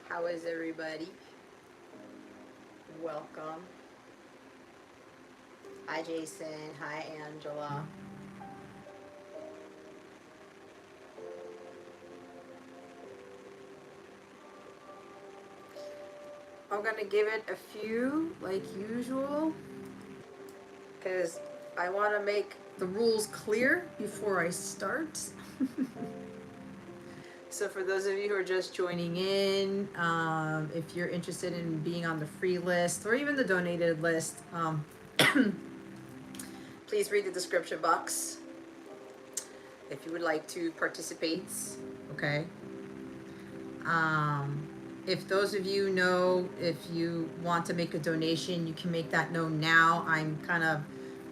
How is everybody? Welcome. Hi, Jason. Hi, Angela. I'm going to give it a few, like usual, because I want to make the rules clear before I start. So for those of you who are just joining in, if you're interested in being on the free list or even the donated list, please read the description box if you would like to participate. Okay. Um, if those of you know, if you want to make a donation, you can make that known now. I'm kind of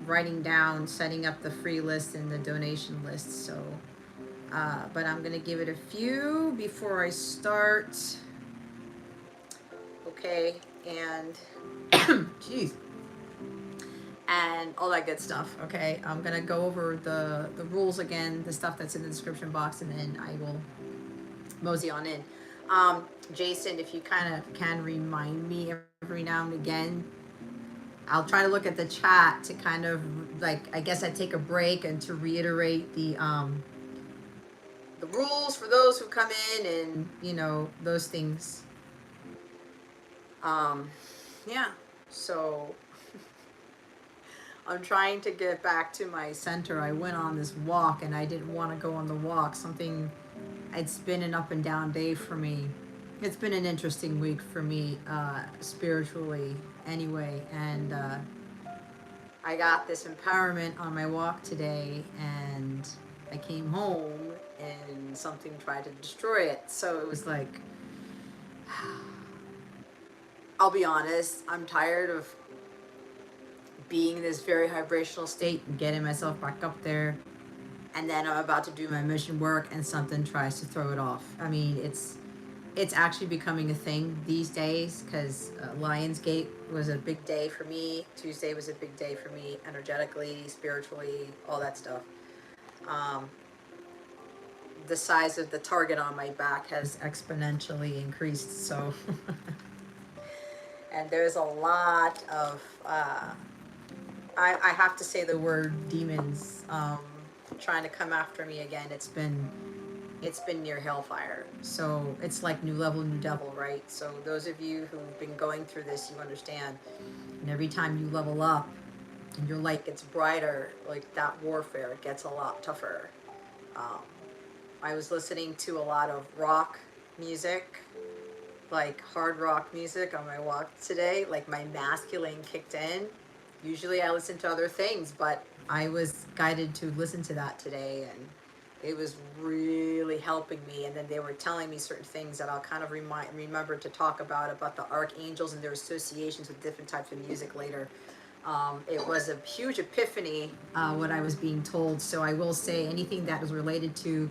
writing down, setting up the free list and the donation list. So, but I'm going to give it a few before I start. Okay. And, jeez. And all that good stuff. Okay. I'm going to go over the rules again, the stuff that's in the description box, and then I will mosey on in. Jason, if you kind of can remind me every now and again, I'll try to look at the chat to kind of like, I guess I take a break and to reiterate the rules for those who come in and, you know, those things. Yeah, so I'm trying to get back to my center. I went on this walk and I didn't want to go on the walk. It's been an up and down day for me. It's been an interesting week for me, spiritually anyway. And I got this empowerment on my walk today, and I came home and something tried to destroy it. So it was like, I'll be honest, I'm tired of being in this very vibrational state and getting myself back up there. And then I'm about to do my mission work and something tries to throw it off. I mean, it's actually becoming a thing these days, because Lionsgate was a big day for me. Tuesday was a big day for me, energetically, spiritually, all that stuff. The size of the target on my back has exponentially increased. So, and there's a lot of, I have to say the word demons, trying to come after me again. It's been near hellfire. So it's like new level, new devil, right? So those of you who've been going through this, you understand. And every time you level up and your light gets brighter, like that warfare gets a lot tougher. I was listening to a lot of rock music, like hard rock music on my walk today. Like my masculine kicked in. Usually I listen to other things, but I was guided to listen to that today, and it was really helping me. And then they were telling me certain things that I'll kind of remember to talk about the archangels and their associations with different types of music later. It was a huge epiphany, what I was being told. So I will say anything that was related to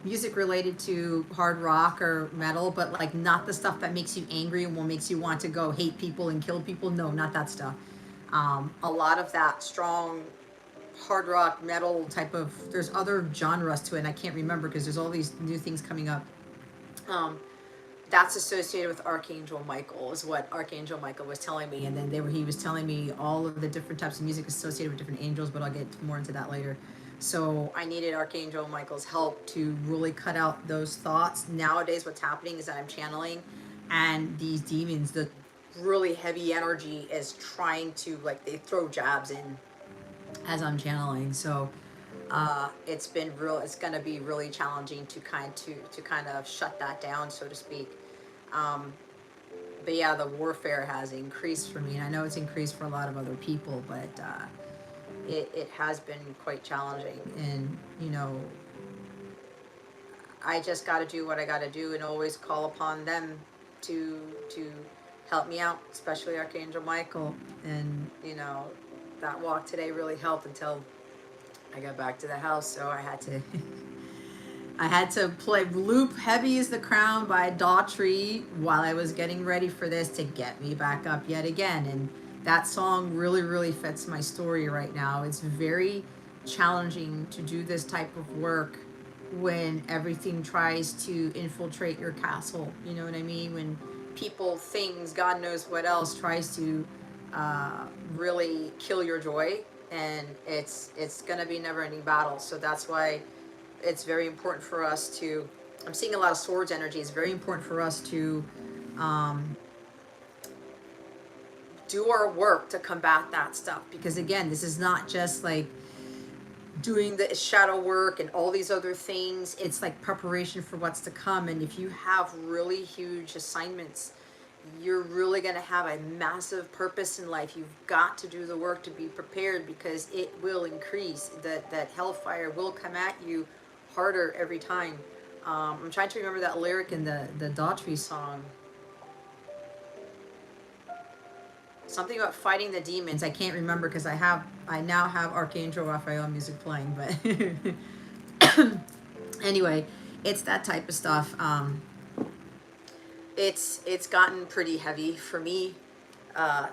music related to hard rock or metal, but like not the stuff that makes you angry and what makes you want to go hate people and kill people. No, not that stuff. A lot of that strong hard rock metal type of, there's other genres to it and I can't remember because there's all these new things coming up. That's associated with Archangel Michael, is what Archangel Michael was telling me. And then he was telling me all of the different types of music associated with different angels, but I'll get more into that later. So I needed Archangel Michael's help to really cut out those thoughts. Nowadays what's happening is that I'm channeling, and these demons, the really heavy energy is trying to, like, they throw jabs in as I'm channeling. So it's going to be really challenging to kind of shut that down, so to speak. But yeah, the warfare has increased for me, and I know it's increased for a lot of other people, but it has been quite challenging. And you know, I just got to do what I got to do and always call upon them to help me out, especially Archangel Michael. And you know, that walk today really helped until I got back to the house. So I had to I had to play loop Heavy is the Crown by Daughtry while I was getting ready for this to get me back up yet again. And that song really, really fits my story right now. It's very challenging to do this type of work when everything tries to infiltrate your castle. You know what I mean? When people, things, God knows what else tries to really kill your joy, and it's gonna be never ending battle. So that's why it's very important for us to. I'm seeing a lot of swords energy. It's very important for us to um, do our work to combat that stuff, because again, this is not just like doing the shadow work and all these other things. It's like preparation for what's to come. And if you have really huge assignments, you're really going to have a massive purpose in life. You've got to do the work to be prepared, because it will increase. That hellfire will come at you harder every time. I'm trying to remember that lyric in the Daughtry song. Something about fighting the demons. I can't remember, because I now have Archangel Raphael music playing, but anyway, it's that type of stuff. It's gotten pretty heavy for me,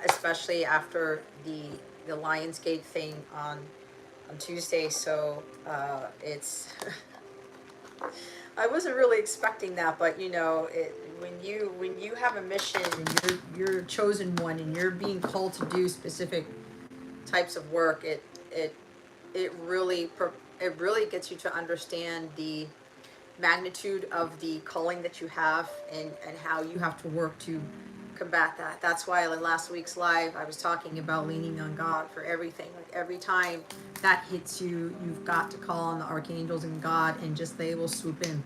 especially after the Lionsgate thing on Tuesday. So it's I wasn't really expecting that, but you know, when you have a mission and you're a chosen one and you're being called to do specific types of work, it really it really gets you to understand the magnitude of the calling that you have, and how you have to work to combat that. That's why in last week's live I was talking about leaning on God for everything. Like every time that hits you, you've got to call on the archangels and God, and just they will swoop in.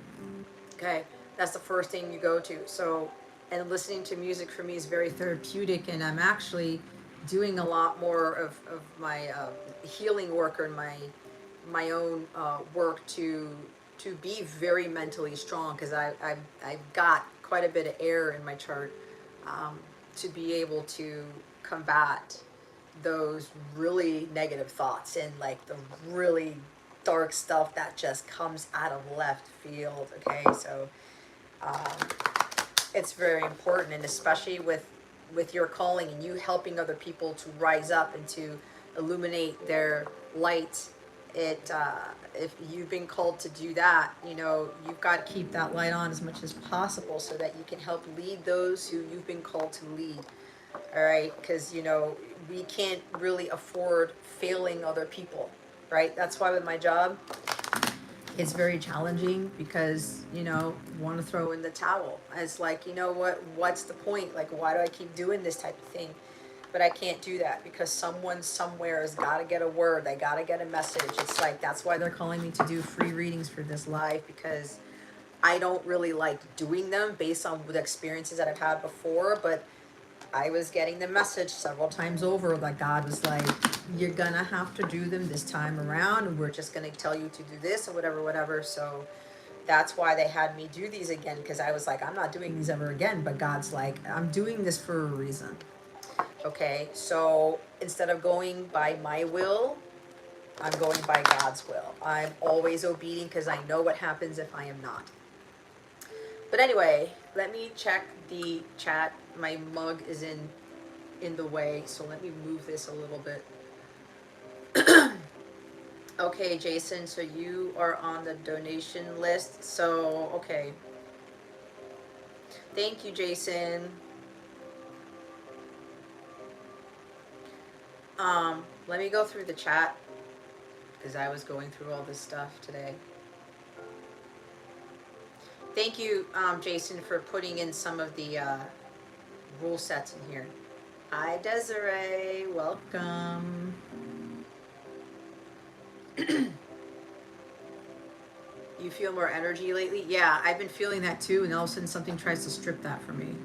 Okay, that's the first thing you go to. So, and listening to music for me is very therapeutic, and I'm actually doing a lot more of my healing work, or my own work to be very mentally strong, because I've got quite a bit of air in my chart, to be able to combat those really negative thoughts, and like the really dark stuff that just comes out of left field. Okay, so it's very important, and especially with your calling and you helping other people to rise up and to illuminate their light. It if you've been called to do that, you know, you've got to keep that light on as much as possible, so that you can help lead those who you've been called to lead. All right, because you know, we can't really afford failing other people, right? That's why with my job, it's very challenging, because you know, want to throw in the towel. It's like, you know what, what's the point? Like, why do I keep doing this type of thing? But I can't do that, because someone somewhere has got to get a word. They got to get a message. It's like, that's why they're calling me to do free readings for this live, because I don't really like doing them based on the experiences that I've had before. But I was getting the message several times over that God was like, you're gonna have to do them this time around, and we're just gonna tell you to do this, or whatever. So that's why they had me do these again, because I was like, I'm not doing these ever again. But God's like, I'm doing this for a reason. Okay, so instead of going by my will, I'm going by God's will. I'm always obedient, because I know what happens if I am not. But anyway, let me check the chat. My mug is in the way, so let me move this a little bit. Okay, Jason, so you are on the donation list. So, okay. Thank you, Jason. Let me go through the chat, because I was going through all this stuff today. Thank you, Jason, for putting in some of the rule sets in here. Hi, Desiree. Welcome. You feel more energy lately? Yeah, I've been feeling that too, and all of a sudden something tries to strip that from me.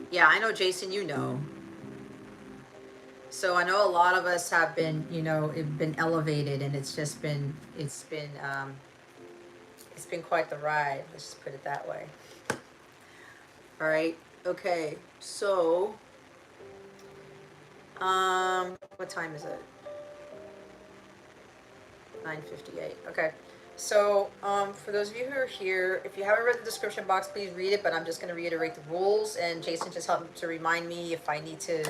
Yeah, I know, Jason, you know. So I know a lot of us have been, you know, been elevated, and it's been quite the ride. Let's just put it that way. All right. Okay. So, what time is it? 9:58. Okay. So, for those of you who are here, if you haven't read the description box, please read it. But I'm just going to reiterate the rules, and Jason just helped to remind me if I need to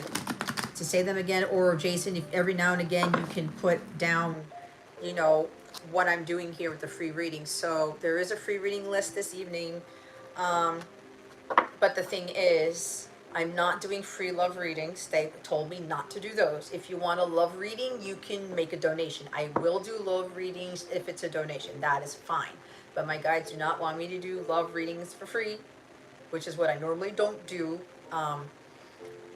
say them again. Or Jason, if every now and again you can put down, you know, what I'm doing here with the free reading. So there is a free reading list this evening. Um, but the thing is, I'm not doing free love readings. They told me not to do those. If you want a love reading, you can make a donation. I will do love readings if it's a donation. That is fine. But my guides do not want me to do love readings for free, which is what I normally don't do. Um,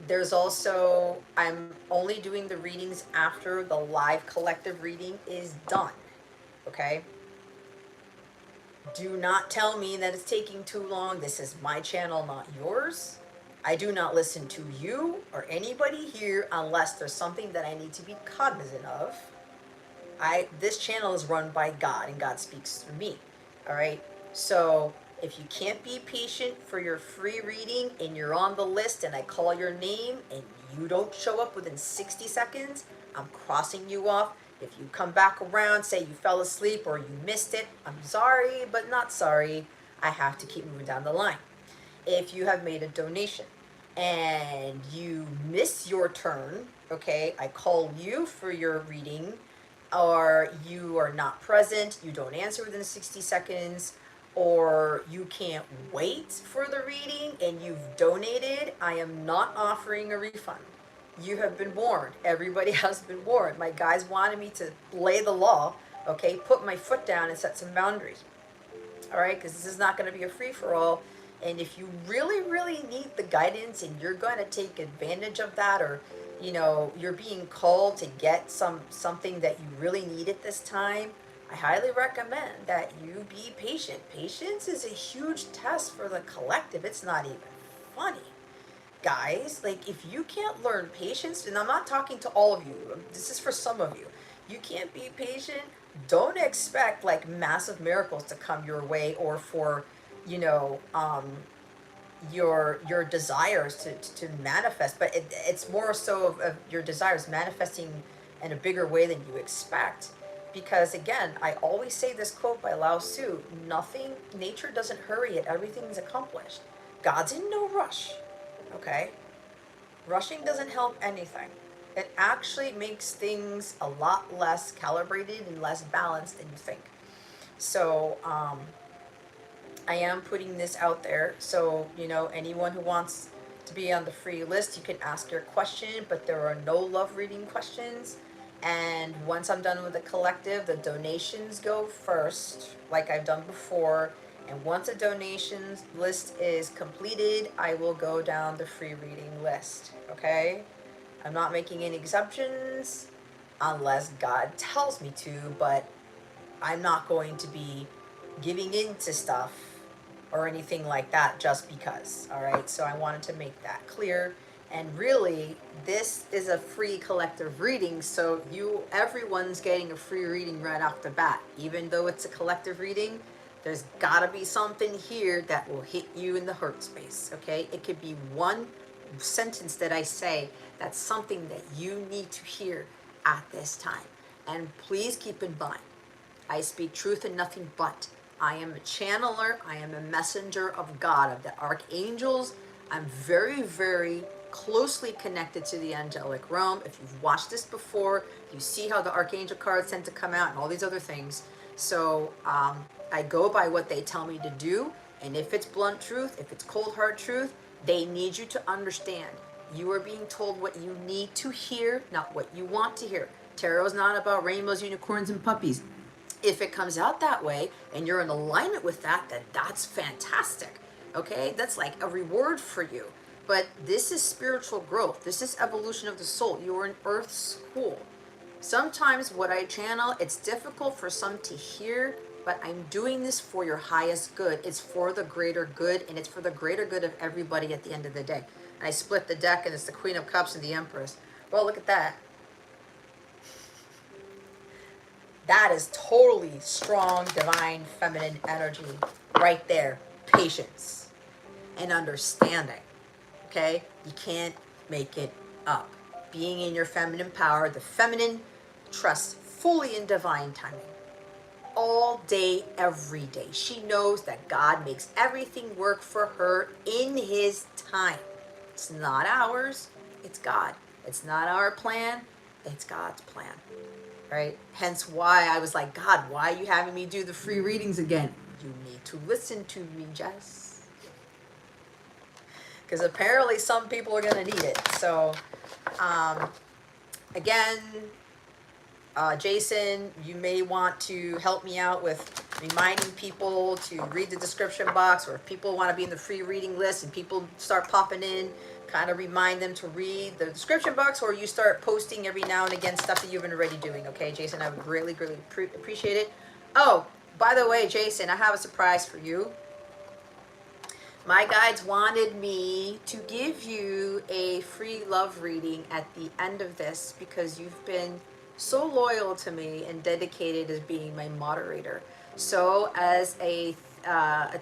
there's also, I'm only doing the readings after the live collective reading is done. Okay? Do not tell me that it's taking too long. This is my channel, not yours. I do not listen to you or anybody here unless there's something that I need to be cognizant of. This channel is run by God and God speaks through me. All right. So if you can't be patient for your free reading and you're on the list and I call your name and you don't show up within 60 seconds, I'm crossing you off. If you come back around, say you fell asleep or you missed it, I'm sorry, but not sorry. I have to keep moving down the line. If you have made a donation and you miss your turn, okay, I call you for your reading, or you are not present, you don't answer within 60 seconds, or you can't wait for the reading and you've donated, I am not offering a refund. You have been warned. Everybody has been warned. My guys wanted me to lay the law, okay, put my foot down and set some boundaries. All right, because this is not going to be a free-for-all. And if you really, really need the guidance and you're going to take advantage of that, or you know, you're being called to get something that you really need at this time, I highly recommend that you be patient. Patience is a huge test for the collective. It's not even funny. Guys, like if you can't learn patience, and I'm not talking to all of you, this is for some of you. You can't be patient, don't expect like massive miracles to come your way, or for, you know, your desires to manifest. But it's more so of your desires manifesting in a bigger way than you expect. Because again, I always say this quote by Lao Tzu: nature doesn't hurry it, everything's accomplished. God's in no rush. Okay? Rushing doesn't help anything. It actually makes things a lot less calibrated and less balanced than you think. So, I am putting this out there. So, you know, anyone who wants to be on the free list, you can ask your question, but there are no love reading questions. And once I'm done with the collective, the donations go first, like I've done before. And once a donations list is completed, I will go down the free reading list. Okay? I'm not making any exceptions unless God tells me to, but I'm not going to be giving in to stuff or anything like that just because. All right? So I wanted to make that clear. And really, this is a free collective reading, so everyone's getting a free reading right off the bat. Even though it's a collective reading, there's gotta be something here that will hit you in the hurt space, okay? It could be one sentence that I say that's something that you need to hear at this time. And please keep in mind, I speak truth and nothing but. I am a channeler, I am a messenger of God, of the archangels. I'm very, very closely connected to the angelic realm. If you've watched this before, you see how the archangel cards tend to come out and all these other things. So I go by what they tell me to do. And if it's blunt truth, if it's cold hard truth, they need you to understand. You are being told what you need to hear, not what you want to hear. Tarot is not about rainbows, unicorns, and puppies. If it comes out that way and you're in alignment with that, then that's fantastic. Okay, that's like a reward for you. But this is spiritual growth. This is evolution of the soul. You are in Earth school. Sometimes what I channel, it's difficult for some to hear, but I'm doing this for your highest good. It's for the greater good, and it's for the greater good of everybody at the end of the day. And I split the deck, and it's the Queen of Cups and the Empress. Well, look at that. That is totally strong, divine, feminine energy right there. Patience and understanding. Okay? You can't make it up. Being in your feminine power, the feminine trusts fully in divine timing. All day, every day. She knows that God makes everything work for her in His time. It's not ours, it's God. It's not our plan, it's God's plan. right? Hence why I was like, God, why are you having me do the free readings again? You need to listen to me, Jess. Because apparently some people are going to need it. So, again, Jason, you may want to help me out with reminding people to read the description box, or if people want to be in the free reading list and people start popping in, kind of remind them to read the description box, or you start posting every now and again stuff that you've been already doing. Okay, Jason, I would greatly, greatly appreciate it. Oh, by the way, Jason, I have a surprise for you. My guides wanted me to give you a free love reading at the end of this because you've been so loyal to me and dedicated as being my moderator. So as a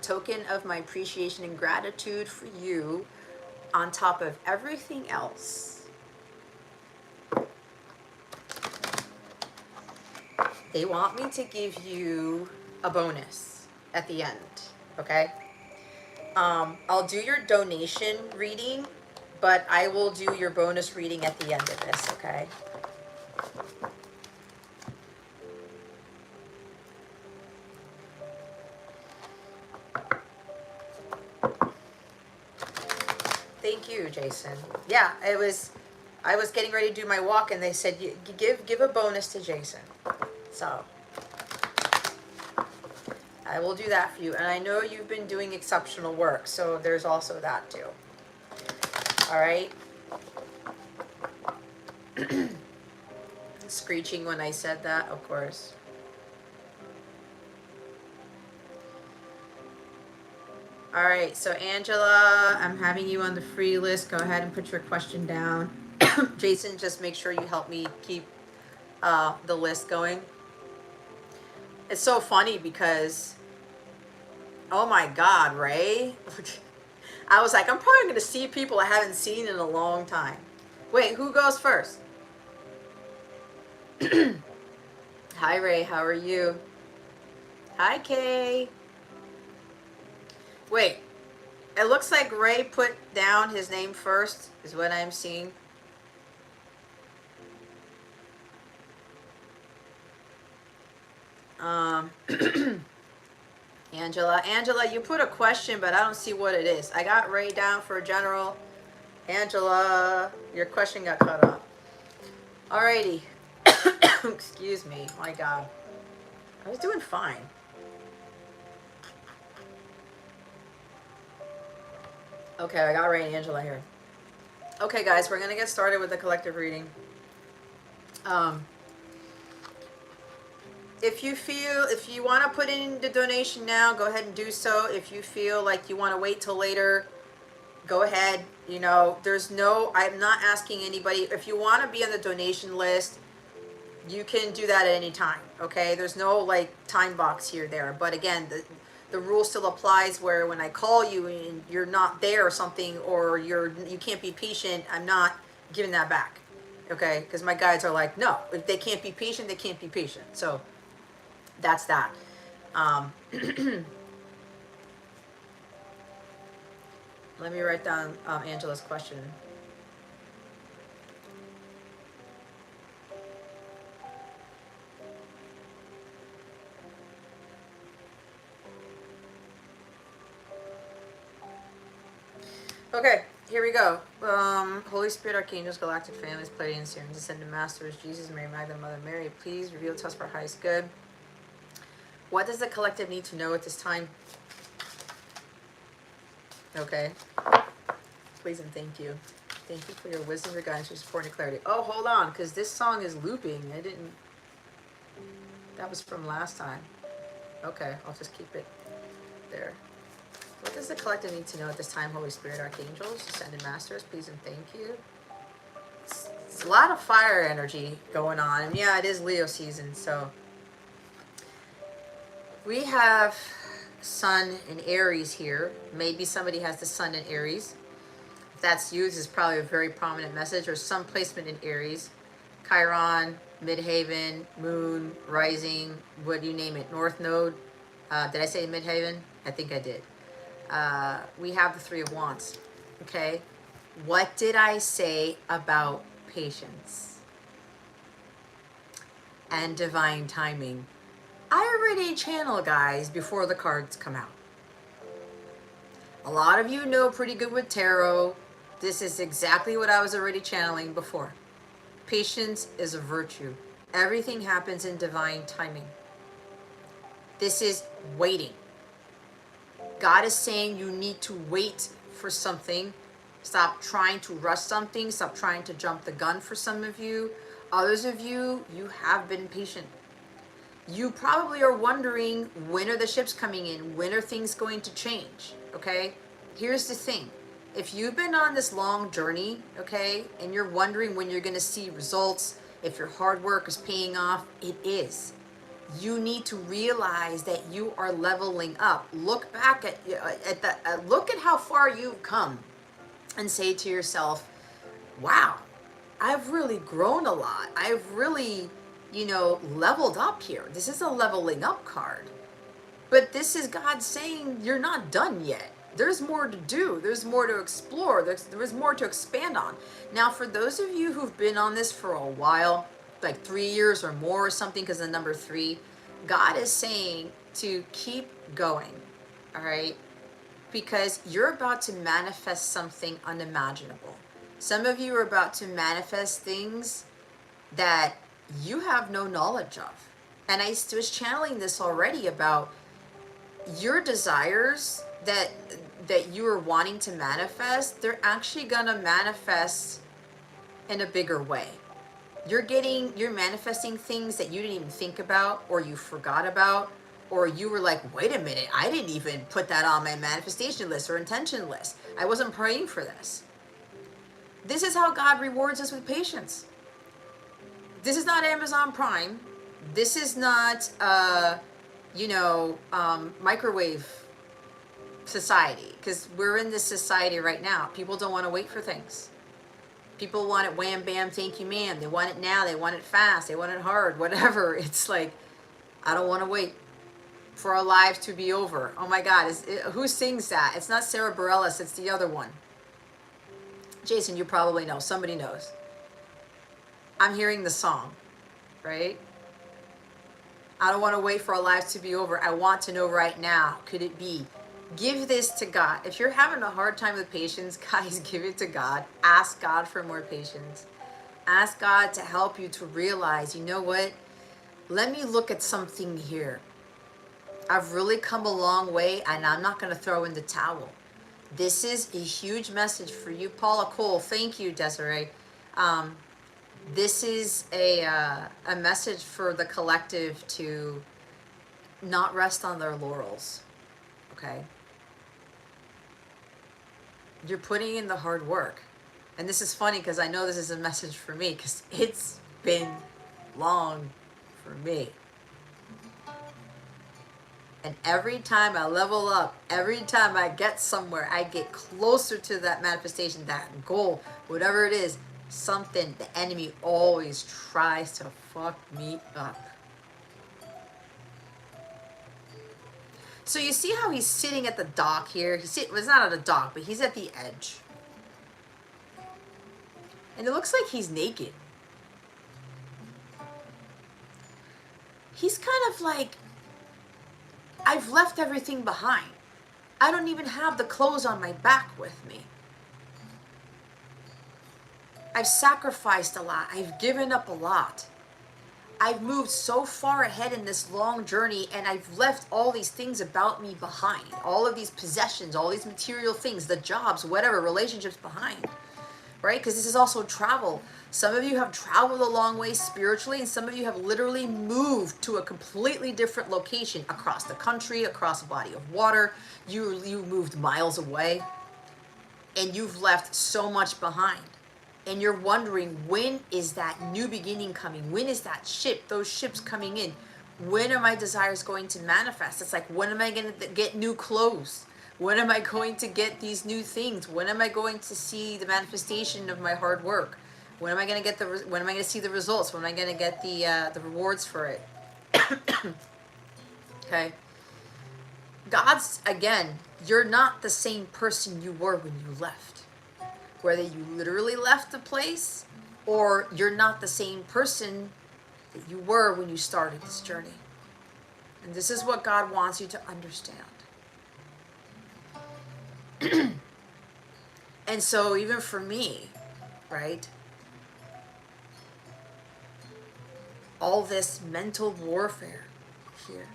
token of my appreciation and gratitude for you, on top of everything else, they want me to give you a bonus at the end, okay? I'll do your donation reading, but I will do your bonus reading at the end of this, okay? Thank you, Jason. Yeah, I was getting ready to do my walk, and they said, give a bonus to Jason. So I will do that for you. And I know you've been doing exceptional work, so there's also that too. All right. Screeching when I said that, of course. All right, so Angela, I'm having you on the free list. Go ahead and put your question down. Jason, just make sure you help me keep the list going. It's so funny because, oh my God, Ray. I was like, I'm probably going to see people I haven't seen in a long time. Wait, who goes first? Hi, Ray. How are you? Hi, Kay. Wait, it looks like Ray put down his name first, is what I'm seeing. Angela, you put a question, but I don't see what it is. I got Ray down for general. Angela, your question got cut off. Alrighty. Excuse me. My God. I was doing fine. Okay, I got Ray and Angela here. Okay, guys, we're going to get started with the collective reading. If you want to put in the donation now, go ahead and do so. If you feel like you want to wait till later, go ahead. You know, I'm not asking anybody. If you want to be on the donation list, you can do that at any time, okay? There's no like time box here there. But again, the rule still applies where when I call you and you're not there or something, or you can't be patient, I'm not giving that back, okay? Because my guides are like, no, if they can't be patient, they can't be patient. So that's that. Let me write down Angela's question. Okay, here we go. Holy Spirit, Archangels, Galactic Families, Pleiadians, Sirens, Ascended Masters, Jesus, Mary Magdalene, Mother Mary, please reveal to us for our highest good. What does the collective need to know at this time? Okay. Please and thank you. Thank you for your wisdom, your guidance, your support, and clarity. Oh, hold on, because this song is looping. That was from last time. Okay, I'll just keep it there. What does the collective need to know at this time, Holy Spirit, Archangels, Ascended Masters, please and thank you. It's a lot of fire energy going on. And yeah, it is Leo season, so. We have Sun in Aries here. Maybe somebody has the Sun in Aries. If that's you, this is probably a very prominent message, or some placement in Aries. Chiron, Midhaven, Moon, Rising, what do you name it? North Node. Did I say Midhaven? I think I did. We have the Three of Wands. Okay. What did I say about patience? and divine timing. I already channel, guys, before the cards come out. A lot of you know pretty good with tarot. This is exactly what I was already channeling before. Patience is a virtue. Everything happens in divine timing. This is waiting. God is saying you need to wait for something. Stop trying to rush something. Stop trying to jump the gun for some of you. Others of you, you have been patient. You probably are wondering, when are the ships coming in? When are things going to change? Okay? Here's the thing. If you've been on this long journey, okay, and you're wondering when you're going to see results, if your hard work is paying off, it is. You need to realize that you are leveling up. Look back look at how far you've come and say to yourself, wow, I've really grown a lot. I've really, leveled up here. This is a leveling up card. But this is God saying you're not done yet. There's more to do. There's more to explore. There's more to expand on. Now, for those of you who've been on this for a while, like 3 years or more or something, because the number 3, God is saying to keep going, all right? Because you're about to manifest something unimaginable. Some of you are about to manifest things that you have no knowledge of. And I was channeling this already about your desires that you are wanting to manifest. They're actually gonna manifest in a bigger way. You're manifesting things that you didn't even think about, or you forgot about, or you were like, wait a minute, I didn't even put that on my manifestation list or intention list. I wasn't praying for this. This is how God rewards us with patience. This is not Amazon Prime. This is not, microwave society, because we're in this society right now. People don't want to wait for things. People want it wham, bam, thank you, ma'am. They want it now. They want it fast. They want it hard, whatever. It's like, I don't want to wait for our lives to be over. Oh my God, who sings that? It's not Sarah Bareilles, it's the other one. Jason, you probably know. Somebody knows. I'm hearing the song, right? I don't want to wait for our lives to be over. I want to know right now. Could it be? Give this to God. If you're having a hard time with patience, guys, give it to God. Ask God for more patience. Ask God to help you to realize, you know what? Let me look at something here. I've really come a long way, and I'm not going to throw in the towel. This is a huge message for you. Paula Cole, thank you, Desiree. This is a message for the collective to not rest on their laurels, okay? You're putting in the hard work. And this is funny because I know this is a message for me, because it's been long for me. And every time I level up, every time I get somewhere, I get closer to that manifestation, that goal, whatever it is, something, the enemy always tries to fuck me up. So you see how he's sitting at the dock here? Well, it's not at a dock, but he's at the edge. And it looks like he's naked. He's kind of like, I've left everything behind. I don't even have the clothes on my back with me. I've sacrificed a lot. I've given up a lot. I've moved so far ahead in this long journey, and I've left all these things about me behind. All of these possessions, all these material things, the jobs, whatever, relationships behind. Right? Because this is also travel. Some of you have traveled a long way spiritually, and some of you have literally moved to a completely different location across the country, across a body of water. You moved miles away, and you've left so much behind. And you're wondering, when is that new beginning coming? When is that those ships coming in? When are my desires going to manifest? It's like, when am I going to get new clothes? When am I going to get these new things? When am I going to see the manifestation of my hard work? When am I going to when am I going to see the results? When am I going to get the rewards for it? Okay. Again, you're not the same person you were when you left. Whether you literally left the place, or you're not the same person that you were when you started this journey. And this is what God wants you to understand. And so even for me, right? All this mental warfare here.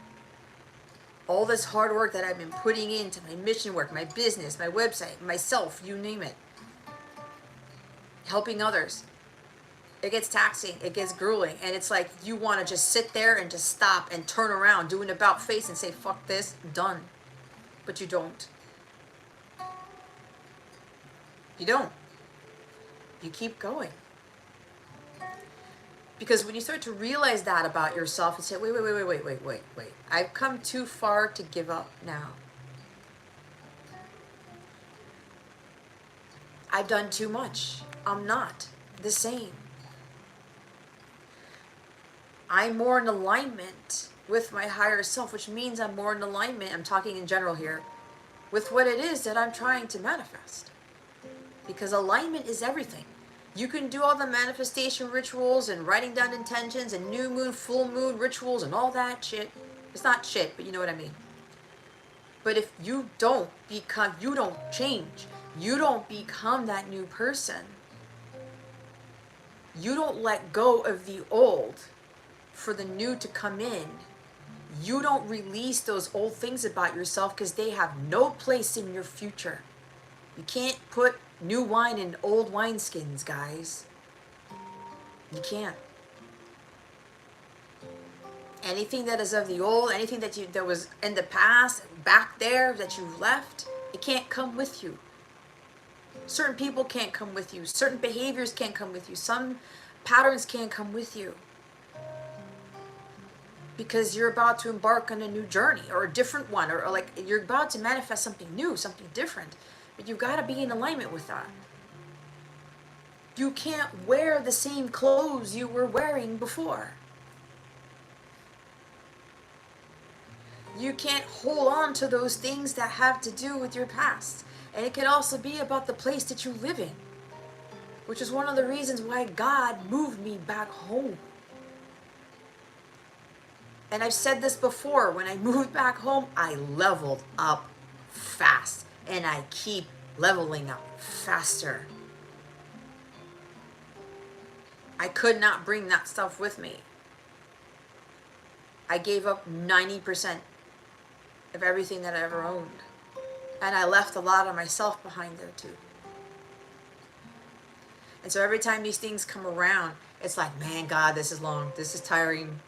All this hard work that I've been putting into my mission work, my business, my website, myself, you name it. Helping others. It gets taxing, it gets grueling, and it's like you want to just sit there and just stop and turn around, do an about face and say, fuck this, done. But you don't. You don't. You keep going. Because when you start to realize that about yourself and say, wait, I've come too far to give up now. I've done too much. I'm not the same. I'm more in alignment with my higher self, which means I'm more in alignment, I'm talking in general here, with what it is that I'm trying to manifest. Because alignment is everything. You can do all the manifestation rituals and writing down intentions and new moon, full moon rituals and all that shit. It's not shit, but you know what I mean. But if you don't change, you don't become that new person, you don't let go of the old for the new to come in, you don't release those old things about yourself because they have no place in your future. You can't put new wine in old wineskins, guys. You can't. Anything that is of the old, anything that was in the past, back there that you've left, it can't come with you. Certain people can't come with you. Certain behaviors can't come with you. Some patterns can't come with you. Because you're about to embark on a new journey or a different one, or like you're about to manifest something new, something different. But you've got to be in alignment with that. You can't wear the same clothes you were wearing before. You can't hold on to those things that have to do with your past. And it can also be about the place that you live in, which is one of the reasons why God moved me back home. And I've said this before, when I moved back home, I leveled up fast. And I keep leveling up faster. I could not bring that stuff with me. I gave up 90% of everything that I ever owned. And I left a lot of myself behind there too. And so every time these things come around, it's like, man, God, this is long. This is tiring.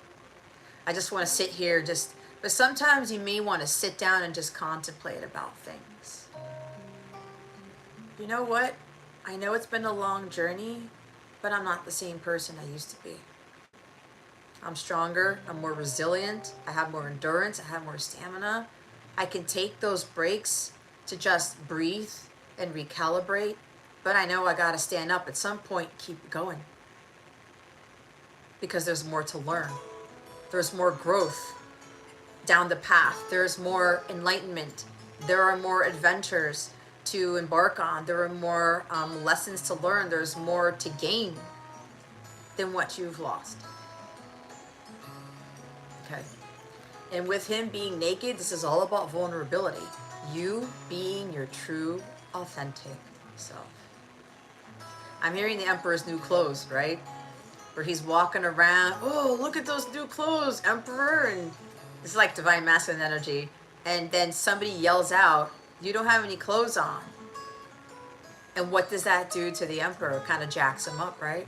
I just want to sit here but sometimes you may want to sit down and just contemplate about things. You know what? I know it's been a long journey, but I'm not the same person I used to be. I'm stronger, I'm more resilient, I have more endurance, I have more stamina. I can take those breaks to just breathe and recalibrate, but I know I gotta stand up at some point, keep going. Because there's more to learn. There's more growth down the path. There's more enlightenment. There are more adventures to embark on. There are more lessons to learn. There's more to gain than what you've lost. Okay. And with him being naked, this is all about vulnerability. You being your true, authentic self. I'm hearing the Emperor's new clothes, right? Where he's walking around, oh, look at those new clothes, Emperor. And it's like divine masculine energy. And then somebody yells out, you don't have any clothes on. And what does that do to the Emperor? It kind of jacks him up, right?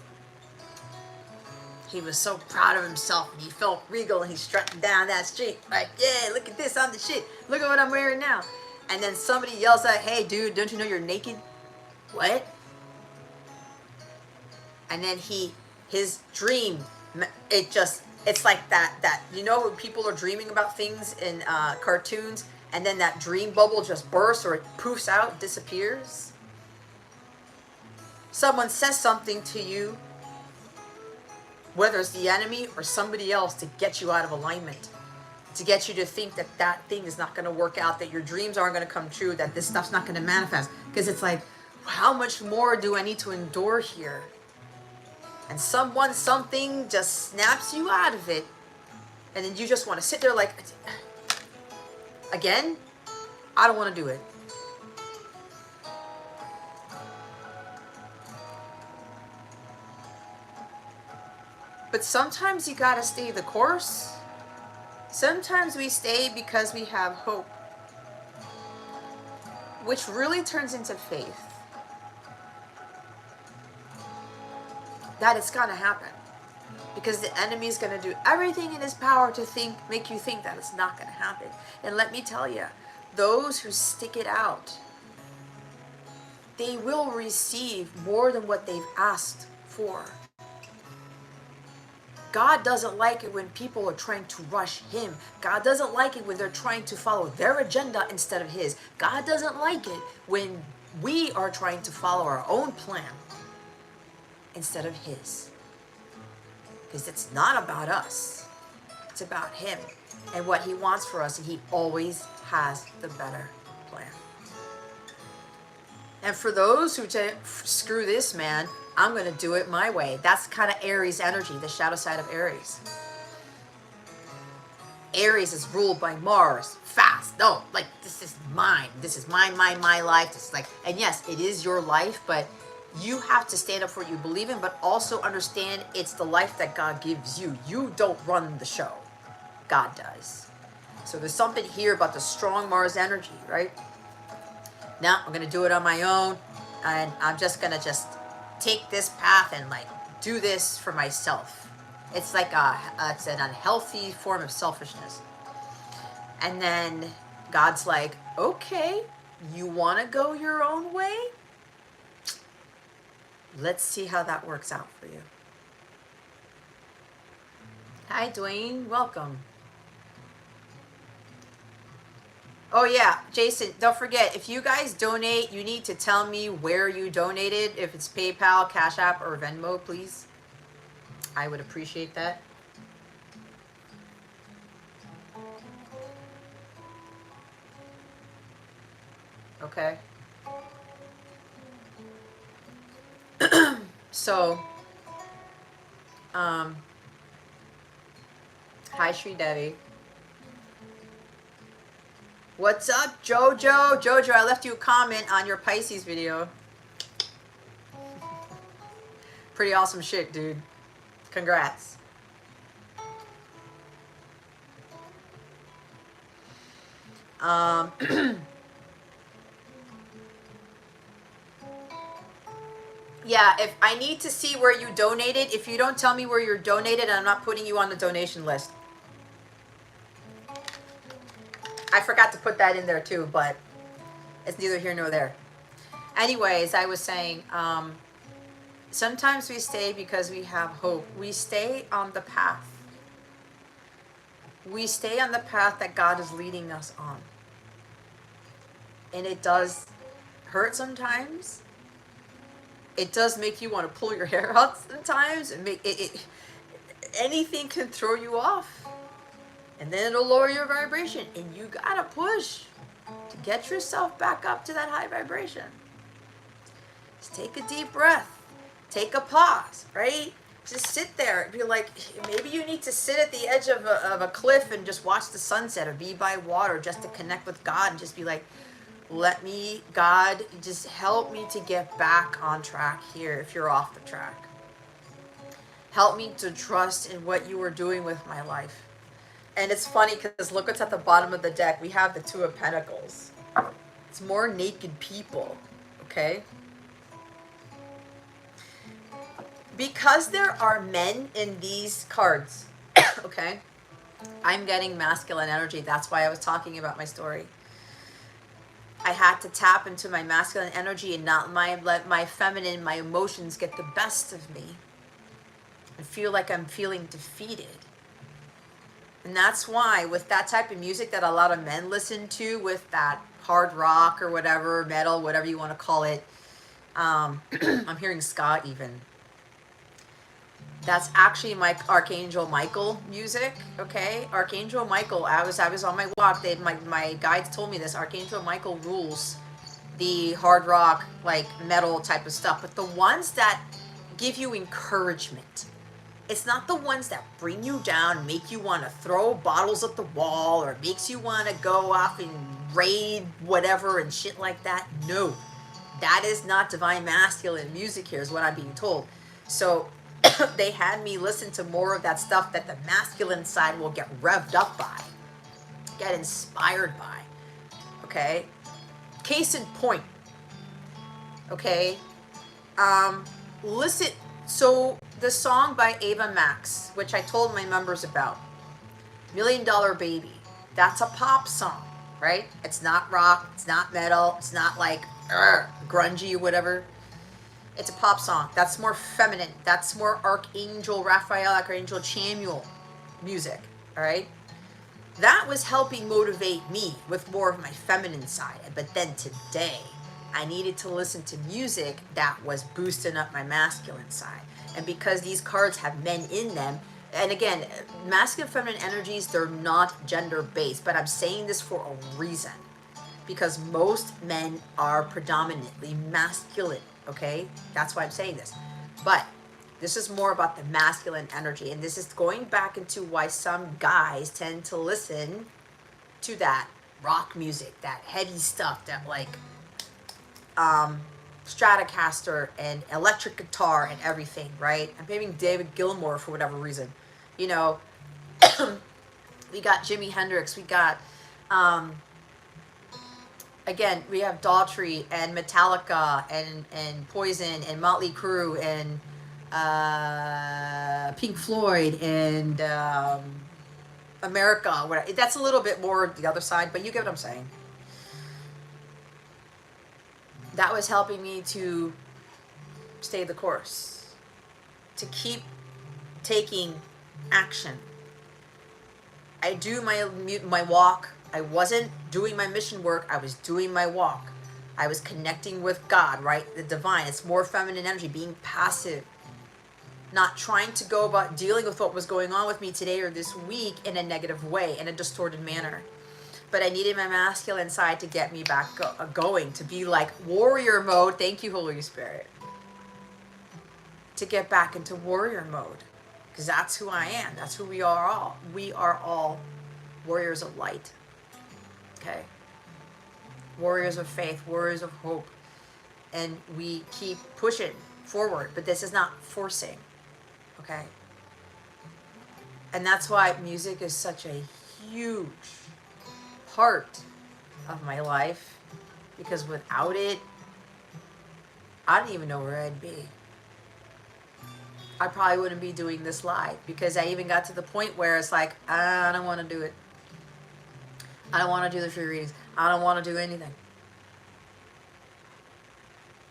He was so proud of himself and he felt regal and he's strutting down that street like, yeah, look at this, I'm the shit. Look at what I'm wearing now. And then somebody yells out, hey dude, don't you know you're naked? What? And then his dream, it's like that, you know when people are dreaming about things in cartoons and then that dream bubble just bursts or it poofs out, disappears? Someone says something to you, whether it's the enemy or somebody else, to get you out of alignment, to get you to think that that thing is not going to work out, that your dreams aren't going to come true, that this stuff's not going to manifest. Because it's like, how much more do I need to endure here? and something just snaps you out of it, and then you just want to sit there like, again, I don't want to do it. But sometimes you gotta stay the course. Sometimes we stay because we have hope, which really turns into faith that it's gonna happen. Because the enemy is gonna do everything in his power to make you think that it's not gonna happen. And let me tell you, those who stick it out, they will receive more than what they've asked for. God doesn't like it when people are trying to rush him. God doesn't like it when they're trying to follow their agenda instead of his. God doesn't like it when we are trying to follow our own plan instead of his. Because it's not about us. It's about him and what he wants for us, and he always has the better plan. And for those who say, screw this, man, I'm going to do it my way. That's kind of Aries energy, the shadow side of Aries. Aries is ruled by Mars, fast. No, like, this is mine. This is my life. This is like, and yes, it is your life, but you have to stand up for what you believe in, but also understand it's the life that God gives you. You don't run the show. God does. So there's something here about the strong Mars energy, right? Now I'm going to do it on my own, and I'm just going to take this path and like do this for myself. It's like it's an unhealthy form of selfishness. And then God's like, okay, you want to go your own way? Let's see how that works out for you. Hi, Dwayne. Welcome. Oh, yeah. Jason, don't forget, if you guys donate, you need to tell me where you donated. If it's PayPal, Cash App, or Venmo, please. I would appreciate that. Okay. So, hi, Sri Devi. What's up, Jojo? Jojo, I left you a comment on your Pisces video. Pretty awesome shit, dude. Congrats. Yeah, if I need to see where you donated, if you don't tell me where you're donated, I'm not putting you on the donation list. I forgot to put that in there too, but it's neither here nor there. Anyways, I was saying, sometimes we stay because we have hope. We stay on the path. We stay on the path that God is leading us on. And it does hurt sometimes. It does make you want to pull your hair out sometimes, and make it anything can throw you off, and then it'll lower your vibration, and you gotta push to get yourself back up to that high vibration. Just take a deep breath, take a pause, right? Just sit there and be like, maybe you need to sit at the edge of a cliff and just watch the sunset, or be by water just to connect with God, and just be like, let me, God, just help me to get back on track here if you're off the track. Help me to trust in what you are doing with my life. And it's funny because look what's at the bottom of the deck. We have the Two of Pentacles. It's more naked people, okay? Because there are men in these cards, okay? I'm getting masculine energy. That's why I was talking about my story. I had to tap into my masculine energy and not let my feminine, my emotions get the best of me. I feel like I'm feeling defeated. And that's why with that type of music that a lot of men listen to, with that hard rock or whatever, metal, whatever you want to call it, I'm hearing ska even. That's actually my Archangel Michael music, okay? Archangel Michael, I was on my walk. My guides told me this. Archangel Michael rules the hard rock, like metal type of stuff. But the ones that give you encouragement. It's not the ones that bring you down, make you want to throw bottles at the wall, or makes you want to go off and raid whatever and shit like that. No, that is not divine masculine music here, is what I'm being told. So they had me listen to more of that stuff that the masculine side will get revved up by, get inspired by. Okay? Case in point. Okay? Listen. So the song by Ava Max, which I told my members about, $1 Million Baby, that's a pop song, right? It's not rock, it's not metal, it's not like grungy or whatever. It's a pop song. That's more feminine. That's more Archangel Raphael, Archangel Chamuel music, all right? That was helping motivate me with more of my feminine side. But then today, I needed to listen to music that was boosting up my masculine side. And because these cards have men in them, and again, masculine, feminine energies, they're not gender-based, but I'm saying this for a reason. Because most men are predominantly masculine, okay? That's why I'm saying this. But this is more about the masculine energy, and this is going back into why some guys tend to listen to that rock music, that heavy stuff, that like Stratocaster and electric guitar and everything, right? I'm naming David Gilmour for whatever reason. You know, we got Jimi Hendrix, we got, again, we have Daughtry and Metallica and Poison and Motley Crue and Pink Floyd and America. Whatever. That's a little bit more the other side, but you get what I'm saying. That was helping me to stay the course, to keep taking action. I do my walk. I wasn't doing my mission work. I was doing my walk. I was connecting with God, right? The divine. It's more feminine energy, being passive, not trying to go about dealing with what was going on with me today or this week in a negative way, in a distorted manner. But I needed my masculine side to get me back going, to be like warrior mode. Thank you, Holy Spirit. To get back into warrior mode. Because that's who I am. That's who we are all. We are all warriors of light. Okay? Warriors of faith, warriors of hope. And we keep pushing forward. But this is not forcing. Okay? And that's why music is such a huge part of my life, because without it, I don't even know where I'd be. I probably wouldn't be doing this live, because I even got to the point where it's like, I don't want to do it. I don't want to do the free readings. I don't want to do anything.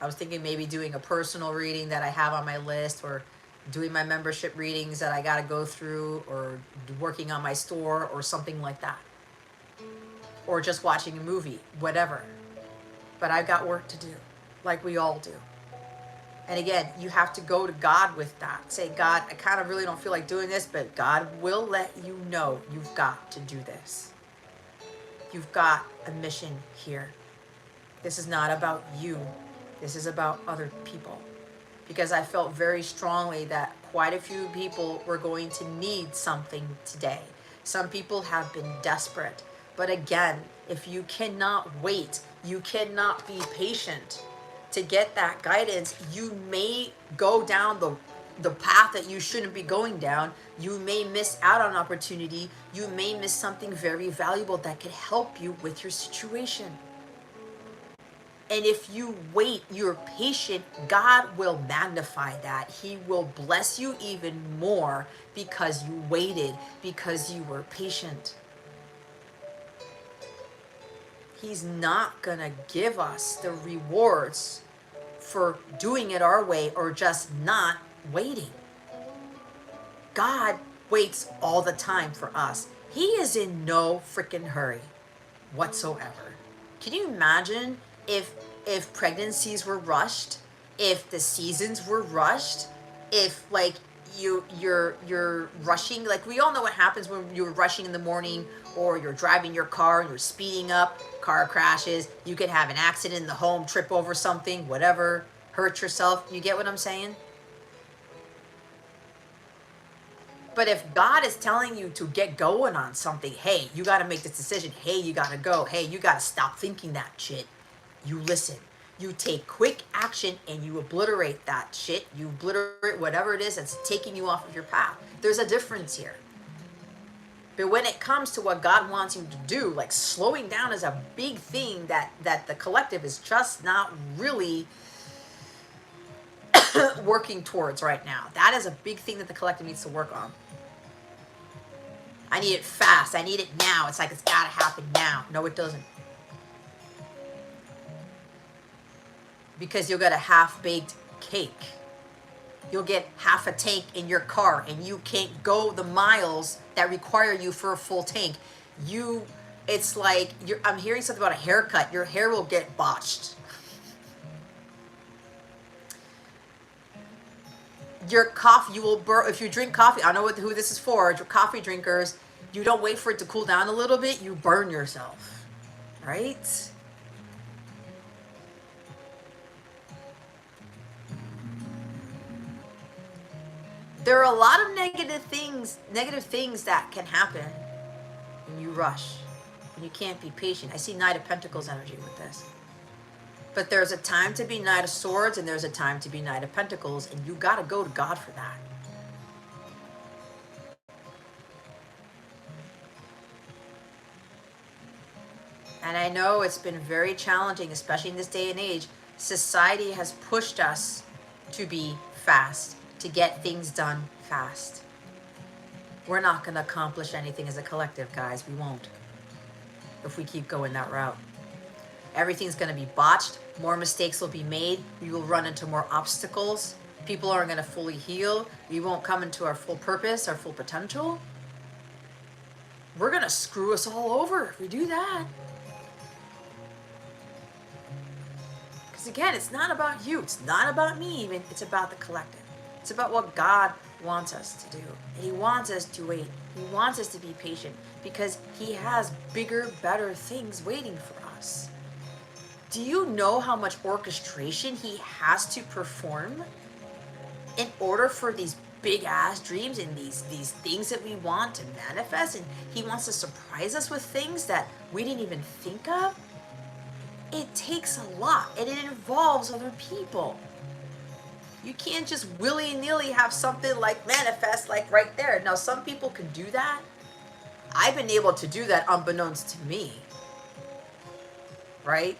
I was thinking maybe doing a personal reading that I have on my list, or doing my membership readings that I got to go through, or working on my store or something like that. Or just watching a movie, whatever. But I've got work to do, like we all do. And again, you have to go to God with that. Say, God, I kind of really don't feel like doing this, but God will let you know you've got to do this. You've got a mission here. This is not about you. This is about other people. Because I felt very strongly that quite a few people were going to need something today. Some people have been desperate. But again, if you cannot wait, you cannot be patient to get that guidance, you may go down the path that you shouldn't be going down. You may miss out on opportunity. You may miss something very valuable that could help you with your situation. And if you wait, you're patient, God will magnify that. He will bless you even more because you waited, because you were patient. He's not going to give us the rewards for doing it our way or just not waiting. God waits all the time for us. He is in no freaking hurry whatsoever. Can you imagine if pregnancies were rushed, if the seasons were rushed, if like you're rushing, like we all know what happens when you're rushing in the morning, or you're driving your car and you're speeding up, car crashes, you could have an accident in the home, trip over something, whatever, hurt yourself. You get what I'm saying? But if God is telling you to get going on something, hey, you got to make this decision. Hey, you got to go. Hey, you got to stop thinking that shit. You listen. You take quick action and you obliterate that shit. You obliterate whatever it is that's taking you off of your path. There's a difference here. But when it comes to what God wants you to do, like slowing down is a big thing that the collective is just not really working towards right now. That is a big thing that the collective needs to work on. I need it fast. I need it now. It's like it's got to happen now. No, it doesn't. Because you'll get a half-baked cake. You'll get half a tank in your car and you can't go the miles that require you for a full tank. It's like, I'm hearing something about a haircut. Your hair will get botched. Your coffee, you will burn. If you drink coffee, I don't know who this is for, coffee drinkers, you don't wait for it to cool down a little bit, you burn yourself, right? There are a lot of negative things that can happen when you rush, when you can't be patient. I see Knight of Pentacles energy with this. But there's a time to be Knight of Swords and there's a time to be Knight of Pentacles, and you got to go to God for that. And I know it's been very challenging, especially in this day and age. Society has pushed us to be fast, to get things done fast. We're not going to accomplish anything as a collective, guys. We won't. If we keep going that route. Everything's going to be botched. More mistakes will be made. We will run into more obstacles. People aren't going to fully heal. We won't come into our full purpose, our full potential. We're going to screw us all over if we do that. Because again, it's not about you. It's not about me even. It's about the collective. It's about what God wants us to do. And He wants us to wait. He wants us to be patient because He has bigger, better things waiting for us. Do you know how much orchestration He has to perform in order for these big ass dreams and these things that we want to manifest? And He wants to surprise us with things that we didn't even think of. It takes a lot and it involves other people. You can't just willy-nilly have something like manifest like right there. Now, some people can do that. I've been able to do that unbeknownst to me. Right?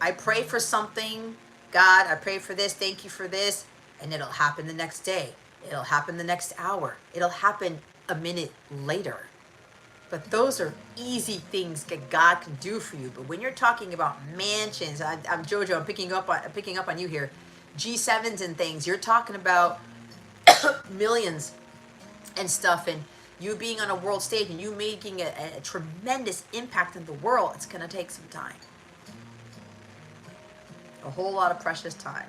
I pray for something. God, I pray for this. Thank you for this. And it'll happen the next day. It'll happen the next hour. It'll happen a minute later. But those are easy things that God can do for you. But when you're talking about mansions, I'm Jojo, I'm picking up on you here. G7s and things, you're talking about millions and stuff, and you being on a world stage and you making a tremendous impact in the world. It's going to take some time. A whole lot of precious time.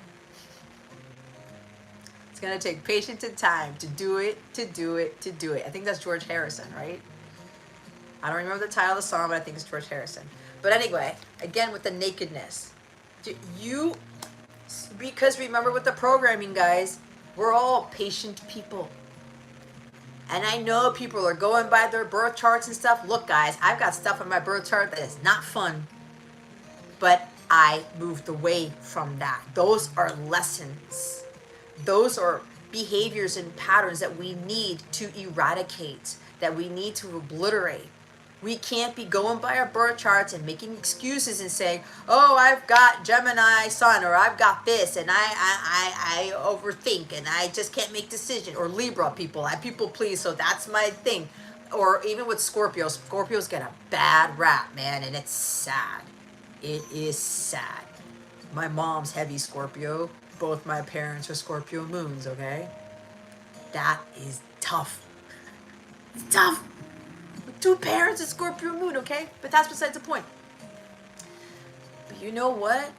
It's going to take patience and time to do it. I think that's George Harrison, right? I don't remember the title of the song, but I think it's George Harrison. But anyway, again, with the nakedness. Because remember with the programming, guys, we're all patient people. And I know people are going by their birth charts and stuff. Look, guys, I've got stuff on my birth chart that is not fun. But I moved away from that. Those are lessons. Those are behaviors and patterns that we need to eradicate, that we need to obliterate. We can't be going by our birth charts and making excuses and saying, oh, I've got Gemini sun, or I've got this, and I overthink, and I just can't make decisions. Or Libra people, I people please, so that's my thing. Or even with Scorpios. Scorpios get a bad rap, man, and it's sad. It is sad. My mom's heavy Scorpio. Both my parents are Scorpio moons, okay? That is tough. It's tough. Two parents of Scorpio moon, okay? But that's besides the point. But you know what?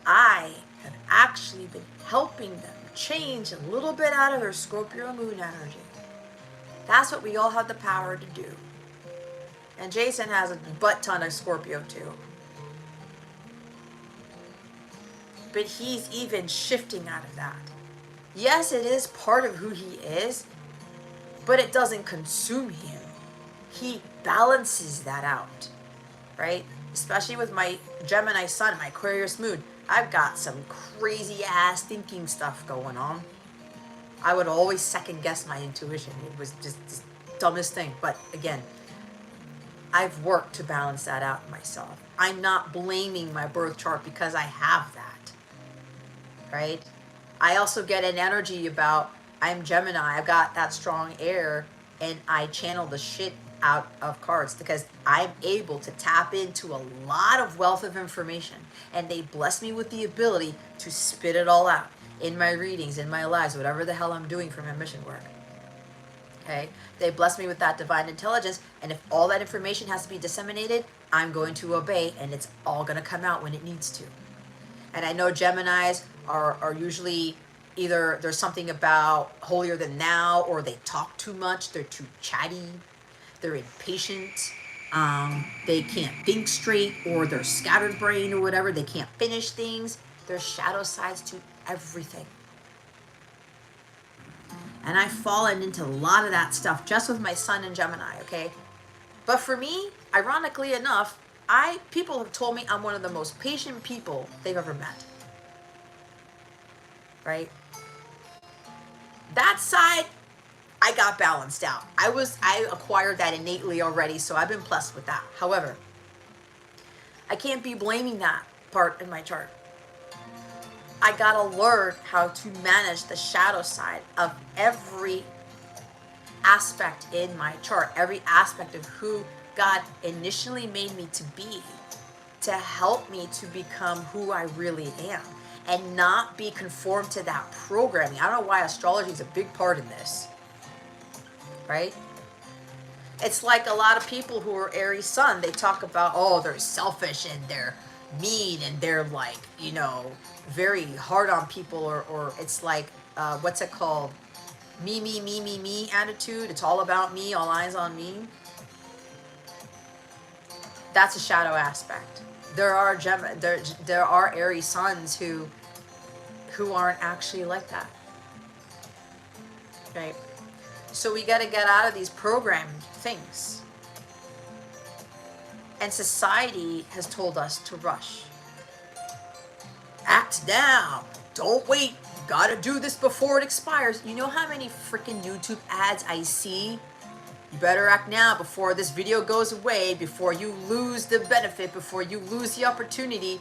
I have actually been helping them change a little bit out of their Scorpio moon energy. That's what we all have the power to do. And Jason has a butt ton of Scorpio too. But he's even shifting out of that. Yes, it is part of who he is. but it doesn't consume him. He balances that out, right? Especially with my Gemini sun, my Aquarius moon. I've got some crazy ass thinking stuff going on. I would always second guess my intuition. It was just the dumbest thing. But again, I've worked to balance that out myself. I'm not blaming my birth chart because I have that, right? I also get an energy about, I'm Gemini, I've got that strong air, and I channel the shit out of cards because I'm able to tap into a lot of wealth of information, and they bless me with the ability to spit it all out in my readings, in my lives, whatever the hell I'm doing for my mission work. Okay, they bless me with that divine intelligence, and if all that information has to be disseminated, I'm going to obey, and it's all going to come out when it needs to. And I know Geminis are usually either there's something about holier than thou, or they talk too much, they're too chatty, they're impatient, they can't think straight, or they're scattered brain or whatever, they can't finish things. There's shadow sides to everything. And I've fallen into a lot of that stuff just with my sun in Gemini, okay? But for me, ironically enough, people have told me I'm one of the most patient people they've ever met. Right? That side, I got balanced out. I acquired that innately already, so I've been blessed with that. However, I can't be blaming that part in my chart. I gotta learn how to manage the shadow side of every aspect in my chart, every aspect of who God initially made me to be, to help me to become who I really am and not be conformed to that programming. I don't know why astrology is a big part in this, right? It's like a lot of people who are Aries sun, they talk about, oh, they're selfish and they're mean and they're like, you know, very hard on people, or it's like, what's it called? Me attitude. It's all about me, all eyes on me. That's a shadow aspect. There are Aries suns who aren't actually like that. Right? So we got to get out of these programmed things. And society has told us to rush. Act now. Don't wait. You gotta do this before it expires. You know how many freaking YouTube ads I see? You better act now before this video goes away, before you lose the benefit, before you lose the opportunity.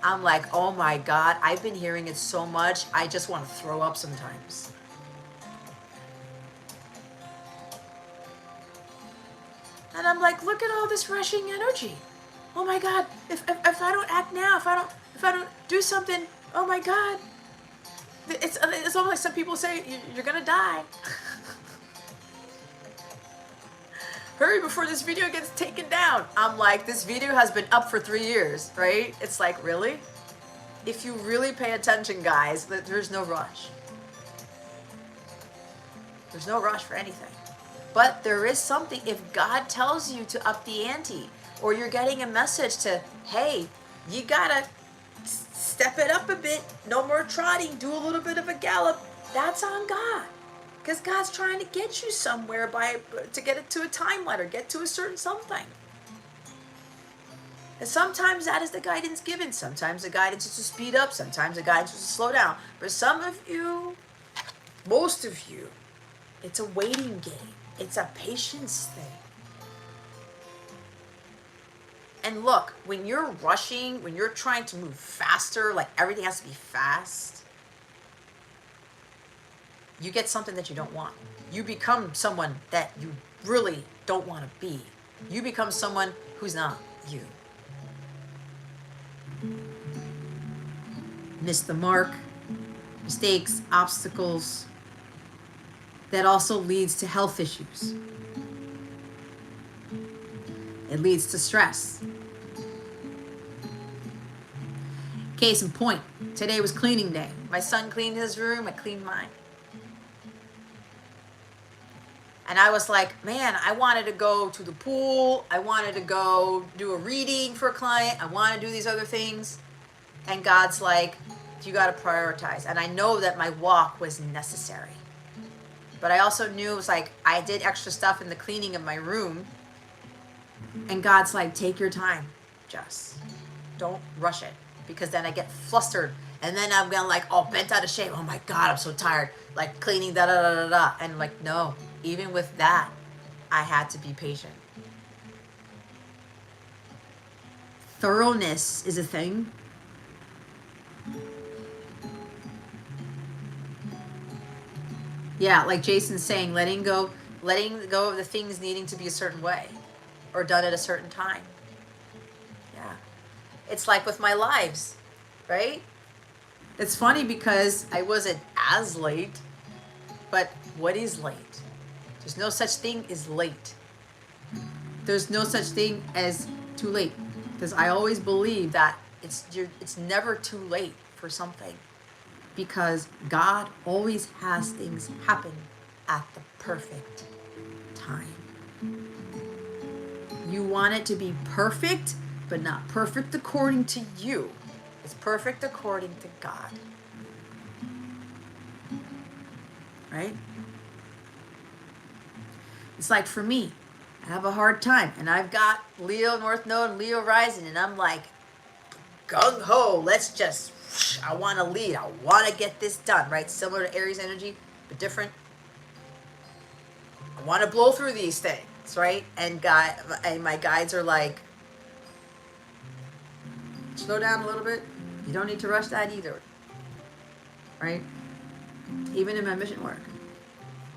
I'm like, oh my God, I've been hearing it so much, I just want to throw up sometimes. And I'm like, look at all this rushing energy. Oh my God, if I don't act now, if I don't do something, oh my God. It's almost like some people say, you're gonna die. Hurry before this video gets taken down. I'm like, this video has been up for 3 years, right? It's like, really? If you really pay attention, guys, there's no rush. There's no rush for anything. But there is something, if God tells you to up the ante, or you're getting a message to, hey, you gotta step it up a bit, no more trotting, do a little bit of a gallop, that's on God. Because God's trying to get you somewhere to get it to a timeline or get to a certain something. And sometimes that is the guidance given. Sometimes the guidance is to speed up. Sometimes the guidance is to slow down. For some of you, most of you, it's a waiting game. It's a patience thing. And look, when you're rushing, when you're trying to move faster, like everything has to be fast, you get something that you don't want. You become someone that you really don't want to be. You become someone who's not you. Miss the mark, mistakes, obstacles. That also leads to health issues. It leads to stress. Case in point, today was cleaning day. My son cleaned his room, I cleaned mine. And I was like, man, I wanted to go to the pool. I wanted to go do a reading for a client. I want to do these other things. And God's like, you got to prioritize. And I know that my walk was necessary. But I also knew it was like I did extra stuff in the cleaning of my room. And God's like, take your time, Jess. Don't rush it. Because then I get flustered. And then I'm gonna like, all bent out of shape. Oh my God, I'm so tired. Like cleaning, da da da da da. And like, no, even with that, I had to be patient. Thoroughness is a thing. Yeah, like Jason's saying, letting go of the things needing to be a certain way or done at a certain time. Yeah. It's like with my lives, right? It's funny because I wasn't as late, but what is late? There's no such thing as late. There's no such thing as too late. Because I always believe that it's never too late for something. Because God always has things happen at the perfect time. You want it to be perfect, but not perfect according to you. It's perfect according to God. Right? It's like for me, I have a hard time, and I've got Leo North Node and Leo Rising, and I'm like, gung-ho, let's just, I want to lead. I want to get this done, right? Similar to Aries energy, but different. I want to blow through these things, right? And my guides are like, slow down a little bit. You don't need to rush that either, right? Even in my mission work.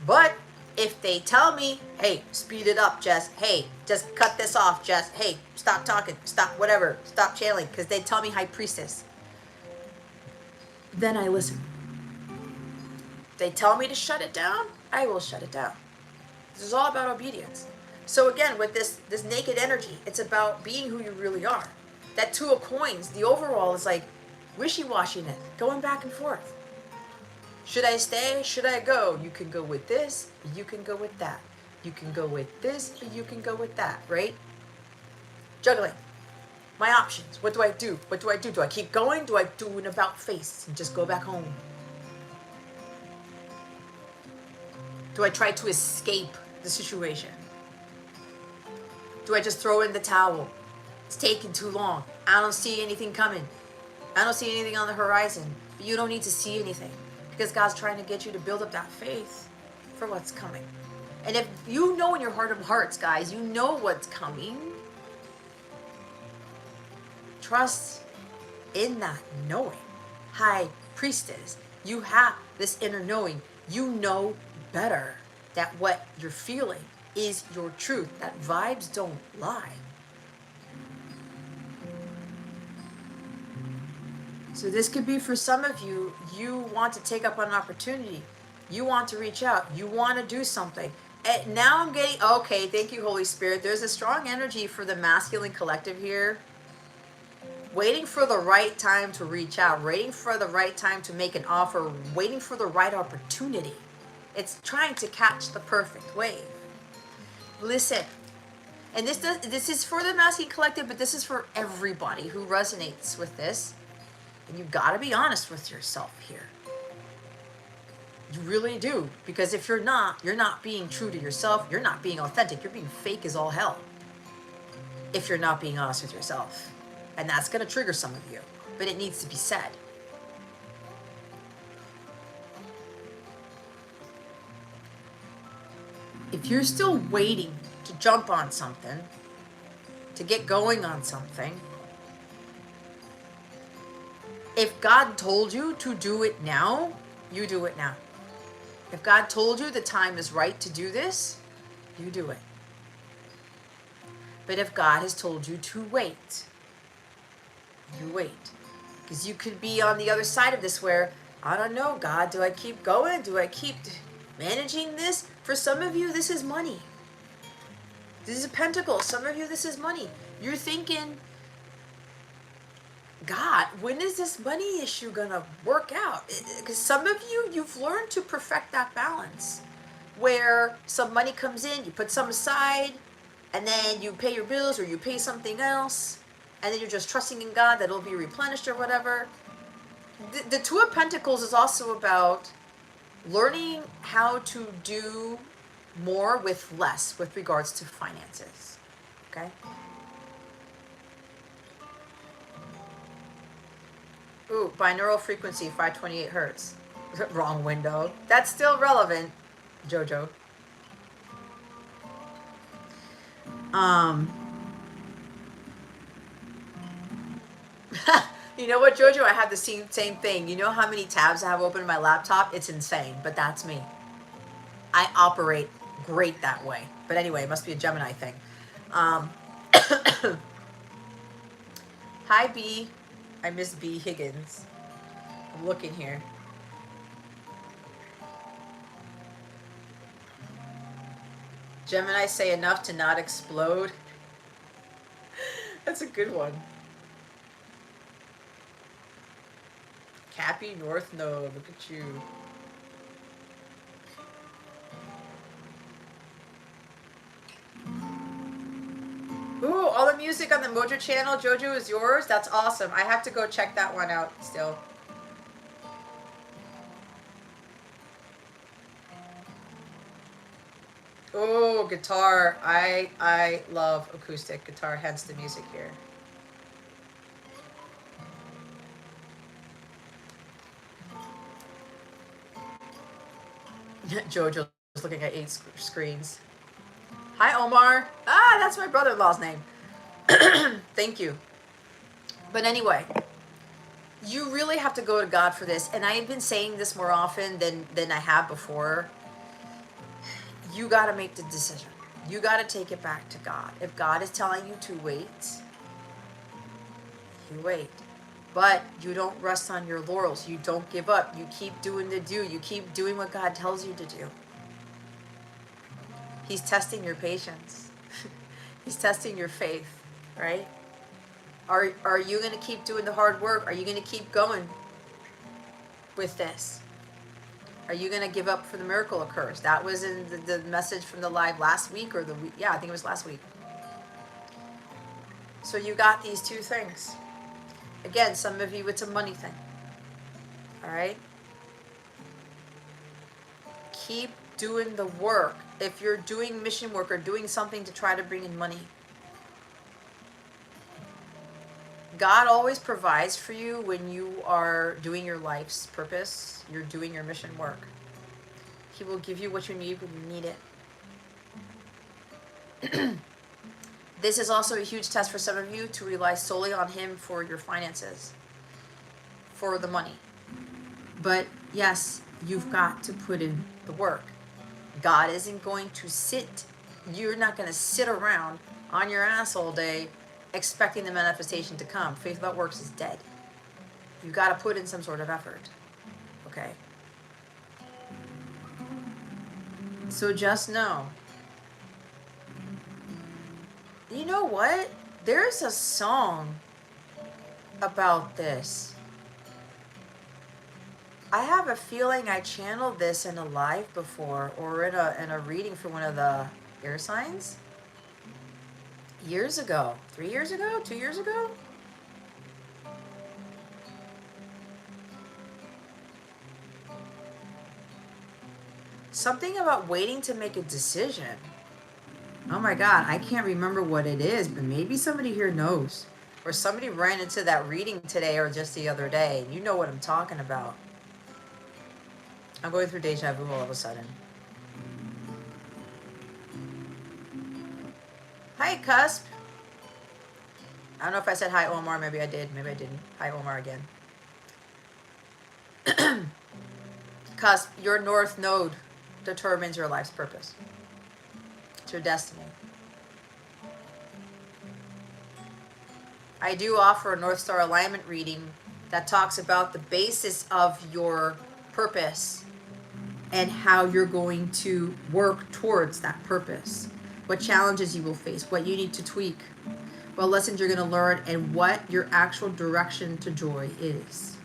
But if they tell me, hey, speed it up, Jess. Hey, just cut this off, Jess. Hey, stop talking. Stop whatever. Stop channeling. Because they tell me High Priestess. Then I listen. They tell me to shut it down, I will shut it down. This is all about obedience. So again, with this naked energy, it's about being who you really are. That Two of Coins, the overall is like wishy-washiness, going back and forth. Should I stay? Should I go? You can go with this, you can go with that. You can go with this, or you can go with that, right? Juggling. My options. What do I do? What do I do? Do I keep going? Do I do an about face and just go back home? Do I try to escape the situation? Do I just throw in the towel? It's taking too long. I don't see anything coming. I don't see anything on the horizon. But you don't need to see anything. Because God's trying to get you to build up that faith for what's coming. And if you know in your heart of hearts, guys, you know what's coming, trust in that knowing. High Priestess, you have this inner knowing. You know better that what you're feeling is your truth. That vibes don't lie. So this could be for some of you, you want to take up an opportunity. You want to reach out. You want to do something. And now I'm getting, okay, thank you, Holy Spirit. There's a strong energy for the masculine collective here. Waiting for the right time to reach out. Waiting for the right time to make an offer. Waiting for the right opportunity. It's trying to catch the perfect wave. Listen. And this is for the masculine collective, but this is for everybody who resonates with this. And you got to be honest with yourself here. You really do. Because if you're not being true to yourself. You're not being authentic. You're being fake as all hell. If you're not being honest with yourself. And that's going to trigger some of you. But it needs to be said. If you're still waiting to jump on something, to get going on something, if God told you to do it now, you do it now. If God told you the time is right to do this, you do it. But if God has told you to wait, you wait. Because you could be on the other side of this where, I don't know, God, do I keep going? Do I keep managing this? For some of you, this is money. This is a pentacle. Some of you, this is money. You're thinking, God, when is this money issue gonna work out? Because some of you, you've learned to perfect that balance where some money comes in, you put some aside, and then you pay your bills or you pay something else, and then you're just trusting in God that it'll be replenished or whatever. The Two of Pentacles is also about learning how to do more with less with regards to finances. Okay? Ooh, binaural frequency, 528 hertz. Wrong window. That's still relevant, Jojo. Um, you know what, Jojo? I have the same thing. You know how many tabs I have open in my laptop? It's insane, but that's me. I operate great that way. But anyway, it must be a Gemini thing. Um, Hi, B. I miss B. Higgins. I'm looking here. Gemini say enough to not explode. That's a good one. Cappy North Node. Look at you. Ooh, all the music on the Mojo channel, Jojo, is yours? That's awesome. I have to go check that one out still. Oh, guitar. I love acoustic guitar, hence the music here. Jojo's looking at 8 screens. Hi, Omar. Ah, that's my brother-in-law's name. Thank you. But anyway, you really have to go to God for this. And I've been saying this more often than I have before. You got to make the decision. You got to take it back to God. If God is telling you to wait, you wait. But you don't rest on your laurels. You don't give up. You keep doing the do. You keep doing what God tells you to do. He's testing your patience. He's testing your faith, right? Are you going to keep doing the hard work? Are you going to keep going with this? Are you going to give up for the miracle occurs? That was in the message from the live last week or the week. Yeah, I think it was last week. So you got these two things. Again, some of you, it's a money thing. All right? Keep doing the work. If you're doing mission work or doing something to try to bring in money, God always provides for you when you are doing your life's purpose, you're doing your mission work. He will give you what you need when you need it. This is also a huge test for some of you to rely solely on Him for your finances, for the money. But yes, you've got to put in the work. God isn't going to sit, you're not going to sit around on your ass all day expecting the manifestation to come. Faith without works is dead. You've got to put in some sort of effort. Okay? So just know. You know what? There's a song about this. I have a feeling I channeled this in a live before or in a reading for one of the air signs. Years ago. 3 years ago? 2 years ago? Something about waiting to make a decision. Oh my God, I can't remember what it is, but maybe somebody here knows. Or somebody ran into that reading today or just the other day. You know what I'm talking about. I'm going through deja vu all of a sudden. Hi, Cusp. I don't know if I said hi, Omar. Maybe I did. Maybe I didn't. Hi, Omar, again. Cusp, your North Node determines your life's purpose. It's your destiny. I do offer a North Star alignment reading that talks about the basis of your purpose and how you're going to work towards that purpose. What challenges you will face, what you need to tweak, what lessons you're going to learn, and what your actual direction to joy is.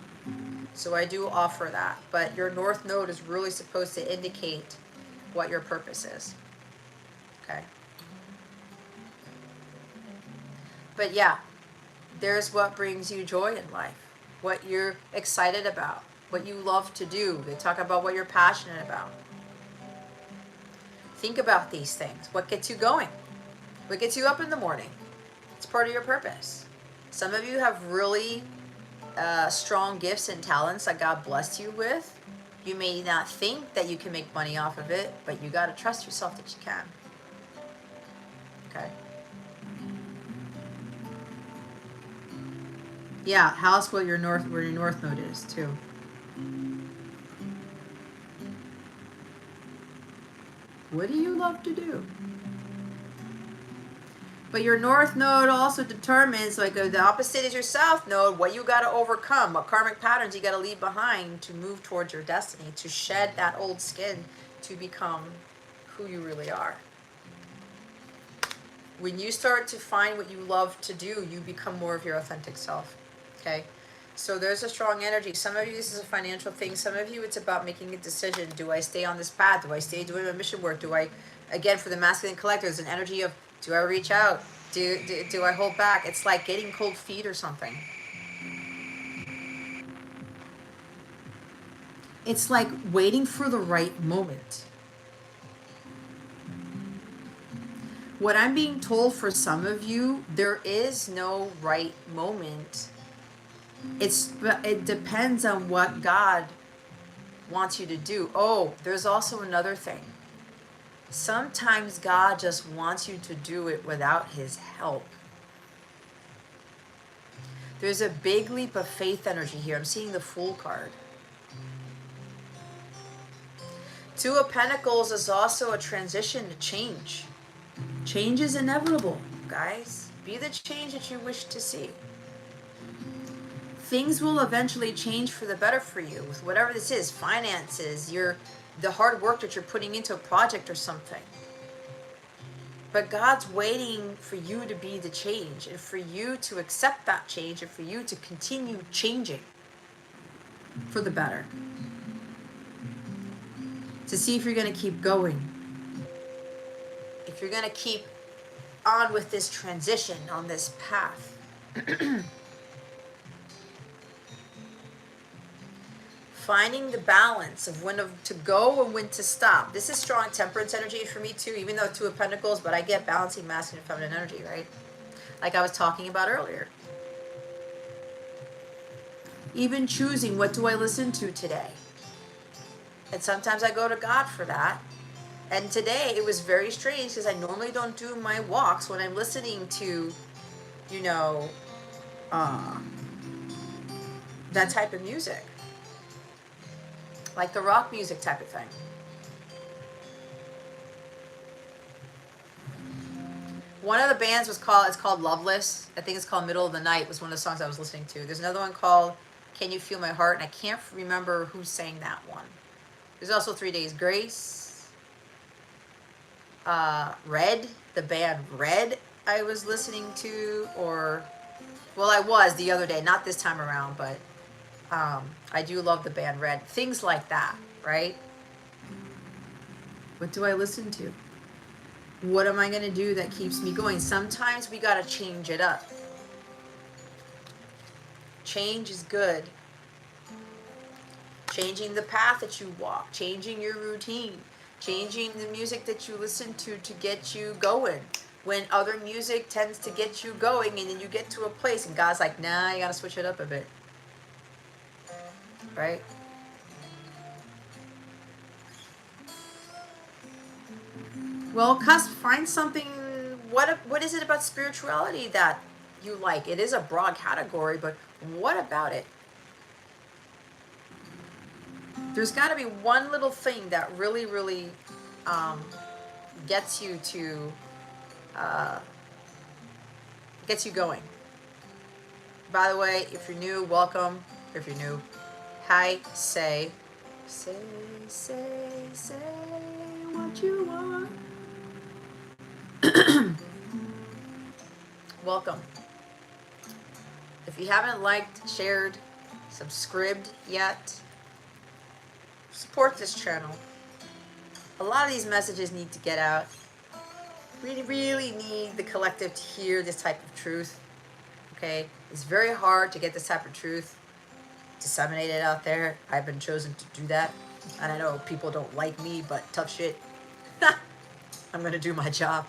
So I do offer that. But your North Node is really supposed to indicate what your purpose is. Okay? But yeah, there's what brings you joy in life, what you're excited about, what you love to do. They talk about what you're passionate about. Think about these things. What gets you going? What gets you up in the morning? It's part of your purpose. Some of you have really strong gifts and talents that God blessed you with. You may not think that you can make money off of it, but you got to trust yourself that you can. Okay. Yeah, house where your north node is too. What do you love to do? But your north node also determines, like the opposite is your south node, what you got to overcome, what karmic patterns you got to leave behind to move towards your destiny, to shed that old skin, to become who you really are. When you start to find what you love to do, you become more of your authentic self. Okay? So there's a strong energy. Some of you, this is a financial thing. Some of you, it's about making a decision. Do I stay on this path? Do I stay doing my mission work? Do I, again, for the masculine collector, there's an energy of, do I reach out? Do I hold back? It's like getting cold feet or something. It's like waiting for the right moment. What I'm being told for some of you, there is no right moment. It depends on what God wants you to do. Oh, there's also another thing. Sometimes God just wants you to do it without his help. There's a big leap of faith energy here. I'm seeing the Fool card. Two of Pentacles is also a transition to change. Change is inevitable, guys. Be the change that you wish to see. Things will eventually change for the better for you with whatever this is, finances, the hard work that you're putting into a project or something. But God's waiting for you to be the change and for you to accept that change and for you to continue changing for the better. To see if you're going to keep going. If you're going to keep on with this transition, on this path. Finding the balance of when to go and when to stop. This is strong temperance energy for me too, even though Two of Pentacles, but I get balancing masculine and feminine energy, right? Like I was talking about earlier. Even choosing, what do I listen to today? And sometimes I go to God for that. And today it was very strange because I normally don't do my walks when I'm listening to, that type of music. Like the rock music type of thing. One of the bands it's called Loveless. I think it's called Middle of the Night was one of the songs I was listening to. There's another one called Can You Feel My Heart? And I can't remember who sang that one. There's also 3 Days Grace. Red, the band Red I was listening to, I was the other day, not this time around, but I do love the band Red. Things like that, right? What do I listen to? What am I going to do that keeps me going? Sometimes we got to change it up. Change is good. Changing the path that you walk, changing your routine, changing the music that you listen to get you going. When other music tends to get you going and then you get to a place and God's like, nah, you got to switch it up a bit. Right? Well, Cusp, find something. What is it about spirituality that you like? It is a broad category, but what about it? There's got to be one little thing that really, really gets you going. By the way, if you're new, welcome. If you're new, hi, say what you want. Welcome. If you haven't liked, shared, subscribed yet, support this channel. A lot of these messages need to get out. We really need the collective to hear this type of truth. Okay? It's very hard to get this type of truth disseminate it out there. I've been chosen to do that. And I know people don't like me, but tough shit. I'm going to do my job.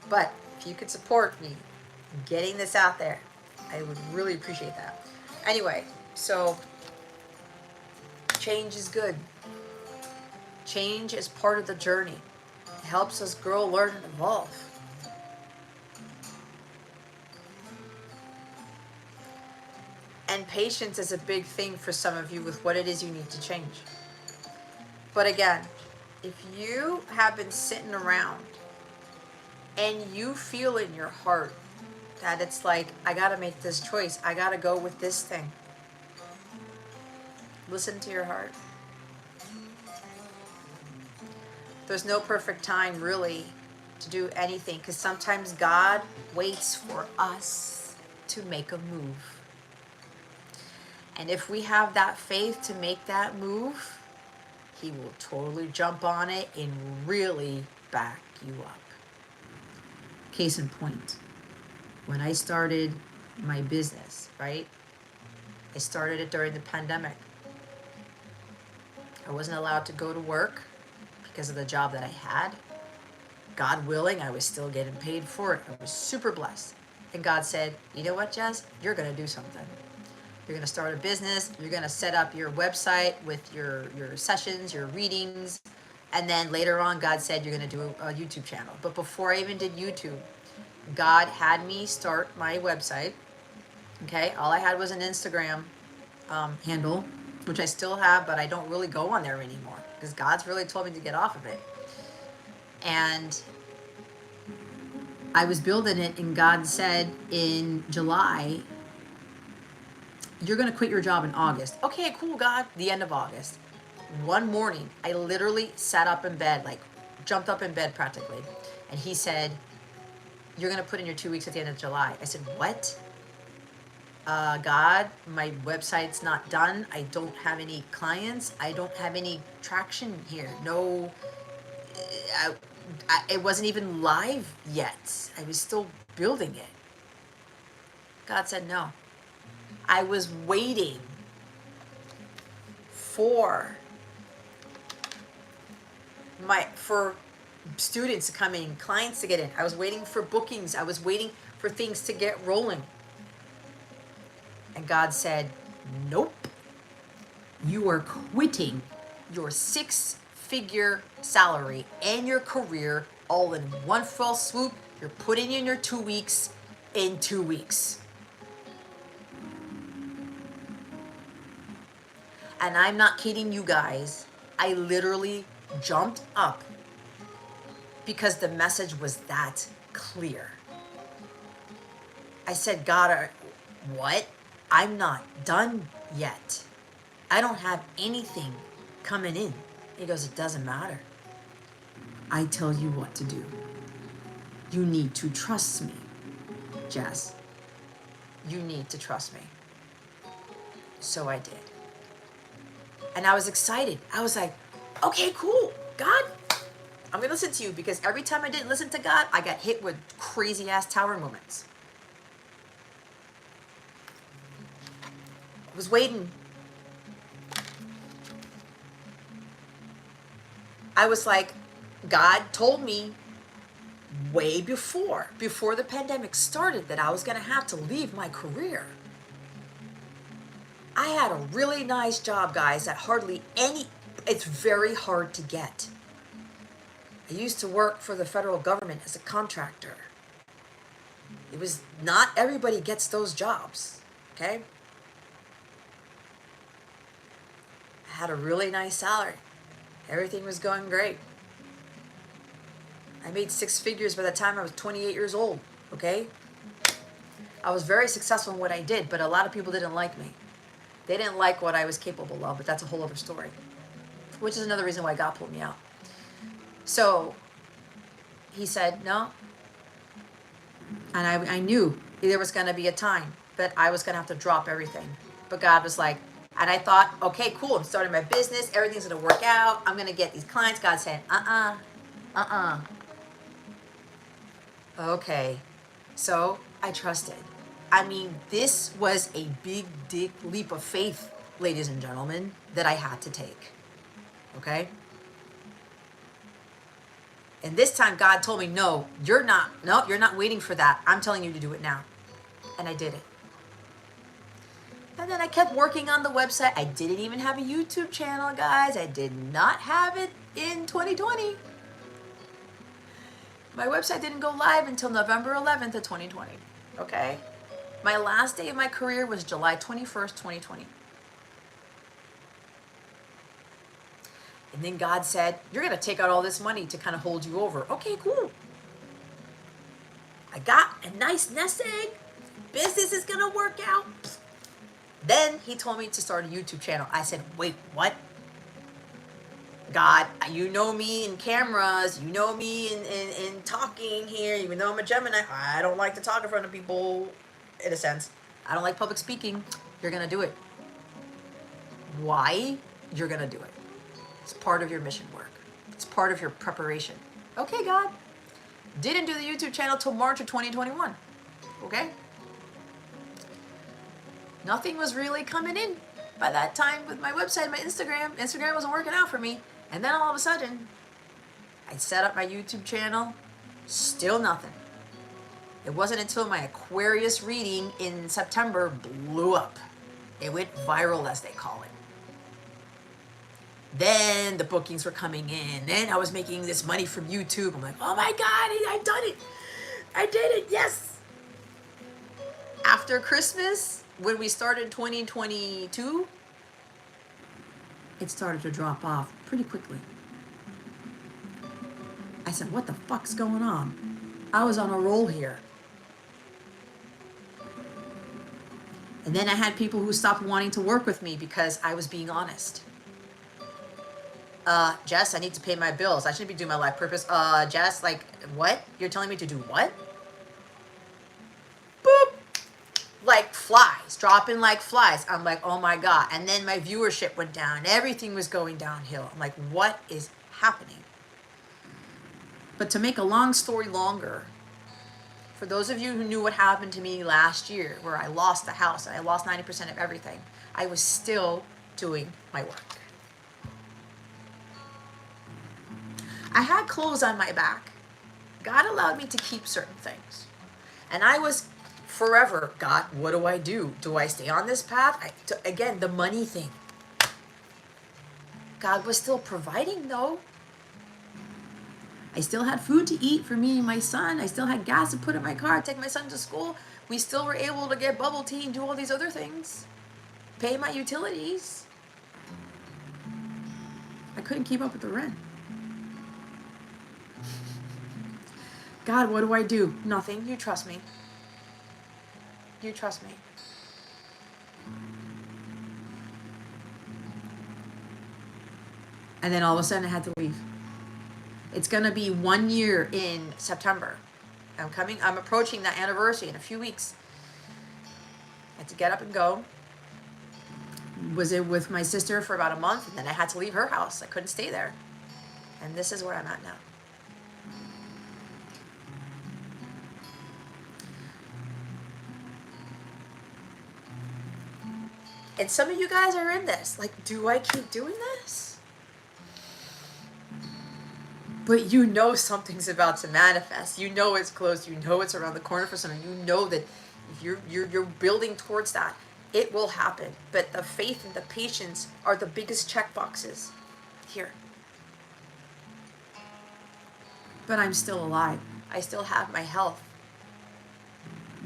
But if you could support me getting this out there, I would really appreciate that. Anyway, so change is good. Change is part of the journey. It helps us grow, learn, and evolve. And patience is a big thing for some of you with what it is you need to change. But again, if you have been sitting around and you feel in your heart that it's like, I gotta make this choice, I gotta go with this thing, listen to your heart. There's no perfect time really to do anything, because sometimes God waits for us to make a move. And if we have that faith to make that move, He will totally jump on it and really back you up. Case in point, when I started my business, right? I started it during the pandemic. I wasn't allowed to go to work because of the job that I had. God willing, I was still getting paid for it. I was super blessed. And God said, you know what, Jess? You're going to do something. You're going to start a business. You're going to set up your website with your sessions, your readings. And then later on, God said, you're going to do a YouTube channel. But before I even did YouTube, God had me start my website. Okay. All I had was an Instagram handle, which I still have, but I don't really go on there anymore because God's really told me to get off of it. And I was building it, and God said in July, you're going to quit your job in August. Okay, cool, God. The end of August. One morning, I literally sat up in bed, like jumped up in bed practically. And He said, you're going to put in your 2 weeks at the end of July. I said, what? God, my website's not done. I don't have any clients. I don't have any traction here. No, it wasn't even live yet. I was still building it. God said no. I was waiting for students to come in, clients to get in. I was waiting for bookings. I was waiting for things to get rolling. And God said, nope. You are quitting your 6-figure salary and your career all in one fell swoop. You're putting in your 2 weeks in 2 weeks. And I'm not kidding you guys. I literally jumped up because the message was that clear. I said, God, what? I'm not done yet. I don't have anything coming in. He goes, it doesn't matter. I tell you what to do. You need to trust me, Jess. You need to trust me. So I did. And I was excited. I was like, okay, cool. God, I'm going to listen to you, because every time I didn't listen to God, I got hit with crazy ass tower moments. I was waiting. I was like, God told me way before the pandemic started that I was going to have to leave my career. I had a really nice job, guys, that it's very hard to get. I used to work for the federal government as a contractor. It was not everybody gets those jobs, okay? I had a really nice salary. Everything was going great. I made 6 figures by the time I was 28 years old, okay? I was very successful in what I did, but a lot of people didn't like me. They didn't like what I was capable of, but that's a whole other story, which is another reason why God pulled me out. So He said no. And I knew there was going to be a time that I was going to have to drop everything. But God was like, and I thought, okay, cool. I'm starting my business. Everything's going to work out. I'm going to get these clients. God said, Okay. So I trusted. I mean, this was a big leap of faith, ladies and gentlemen, that I had to take. Okay? And this time God told me, no, you're not waiting for that. I'm telling you to do it now. And I did it. And then I kept working on the website. I didn't even have a YouTube channel, guys. I did not have it in 2020. My website didn't go live until November 11th of 2020. Okay? My last day of my career was July 21st, 2020. And then God said, you're going to take out all this money to kind of hold you over. Okay, cool. I got a nice nest egg. Business is going to work out. Then he told me to start a YouTube channel. I said, wait, what? God, you know me in cameras. You know me in talking here. Even though I'm a Gemini, I don't like to talk in front of people, in a sense. I don't like public speaking. You're going to do it. Why? You're going to do it. It's part of your mission work. It's part of your preparation. Okay, God. Didn't do the YouTube channel till March of 2021. Okay? Nothing was really coming in by that time with my website, my Instagram. Instagram wasn't working out for me. And then all of a sudden, I set up my YouTube channel. Still nothing. It wasn't until my Aquarius reading in September blew up. It went viral, as they call it. Then the bookings were coming in. Then I was making this money from YouTube. I'm like, oh my God, I done it. I did it, yes. After Christmas, when we started 2022, it started to drop off pretty quickly. I said, what the fuck's going on? I was on a roll here. And then I had people who stopped wanting to work with me because I was being honest. Jess, I need to pay my bills. I shouldn't be doing my life purpose. Jess, like, what? You're telling me to do what? Boop. Like flies, dropping like flies. I'm like, oh my God. And then my viewership went down. Everything was going downhill. I'm like, what is happening? But to make a long story longer, for those of you who knew what happened to me last year, where I lost the house and I lost 90% of everything, I was still doing my work. I had clothes on my back. God allowed me to keep certain things. And I was forever, God, what do I do? Do I stay on this path? Again, the money thing. God was still providing though. I still had food to eat for me and my son. I still had gas to put in my car, take my son to school. We still were able to get bubble tea and do all these other things. Pay my utilities. I couldn't keep up with the rent. God, what do I do? Nothing. You trust me. You trust me. And then all of a sudden I had to leave. It's going to be 1 year in September. I'm approaching that anniversary in a few weeks. I had to get up and go. Was it with my sister for about a month, and then I had to leave her house. I couldn't stay there. And this is where I'm at now. And some of you guys are in this. Like, do I keep doing this? But you know something's about to manifest. You know it's close. You know it's around the corner for some of you. You know that if you're building towards that, it will happen. But the faith and the patience are the biggest check boxes here. But I'm still alive. I still have my health.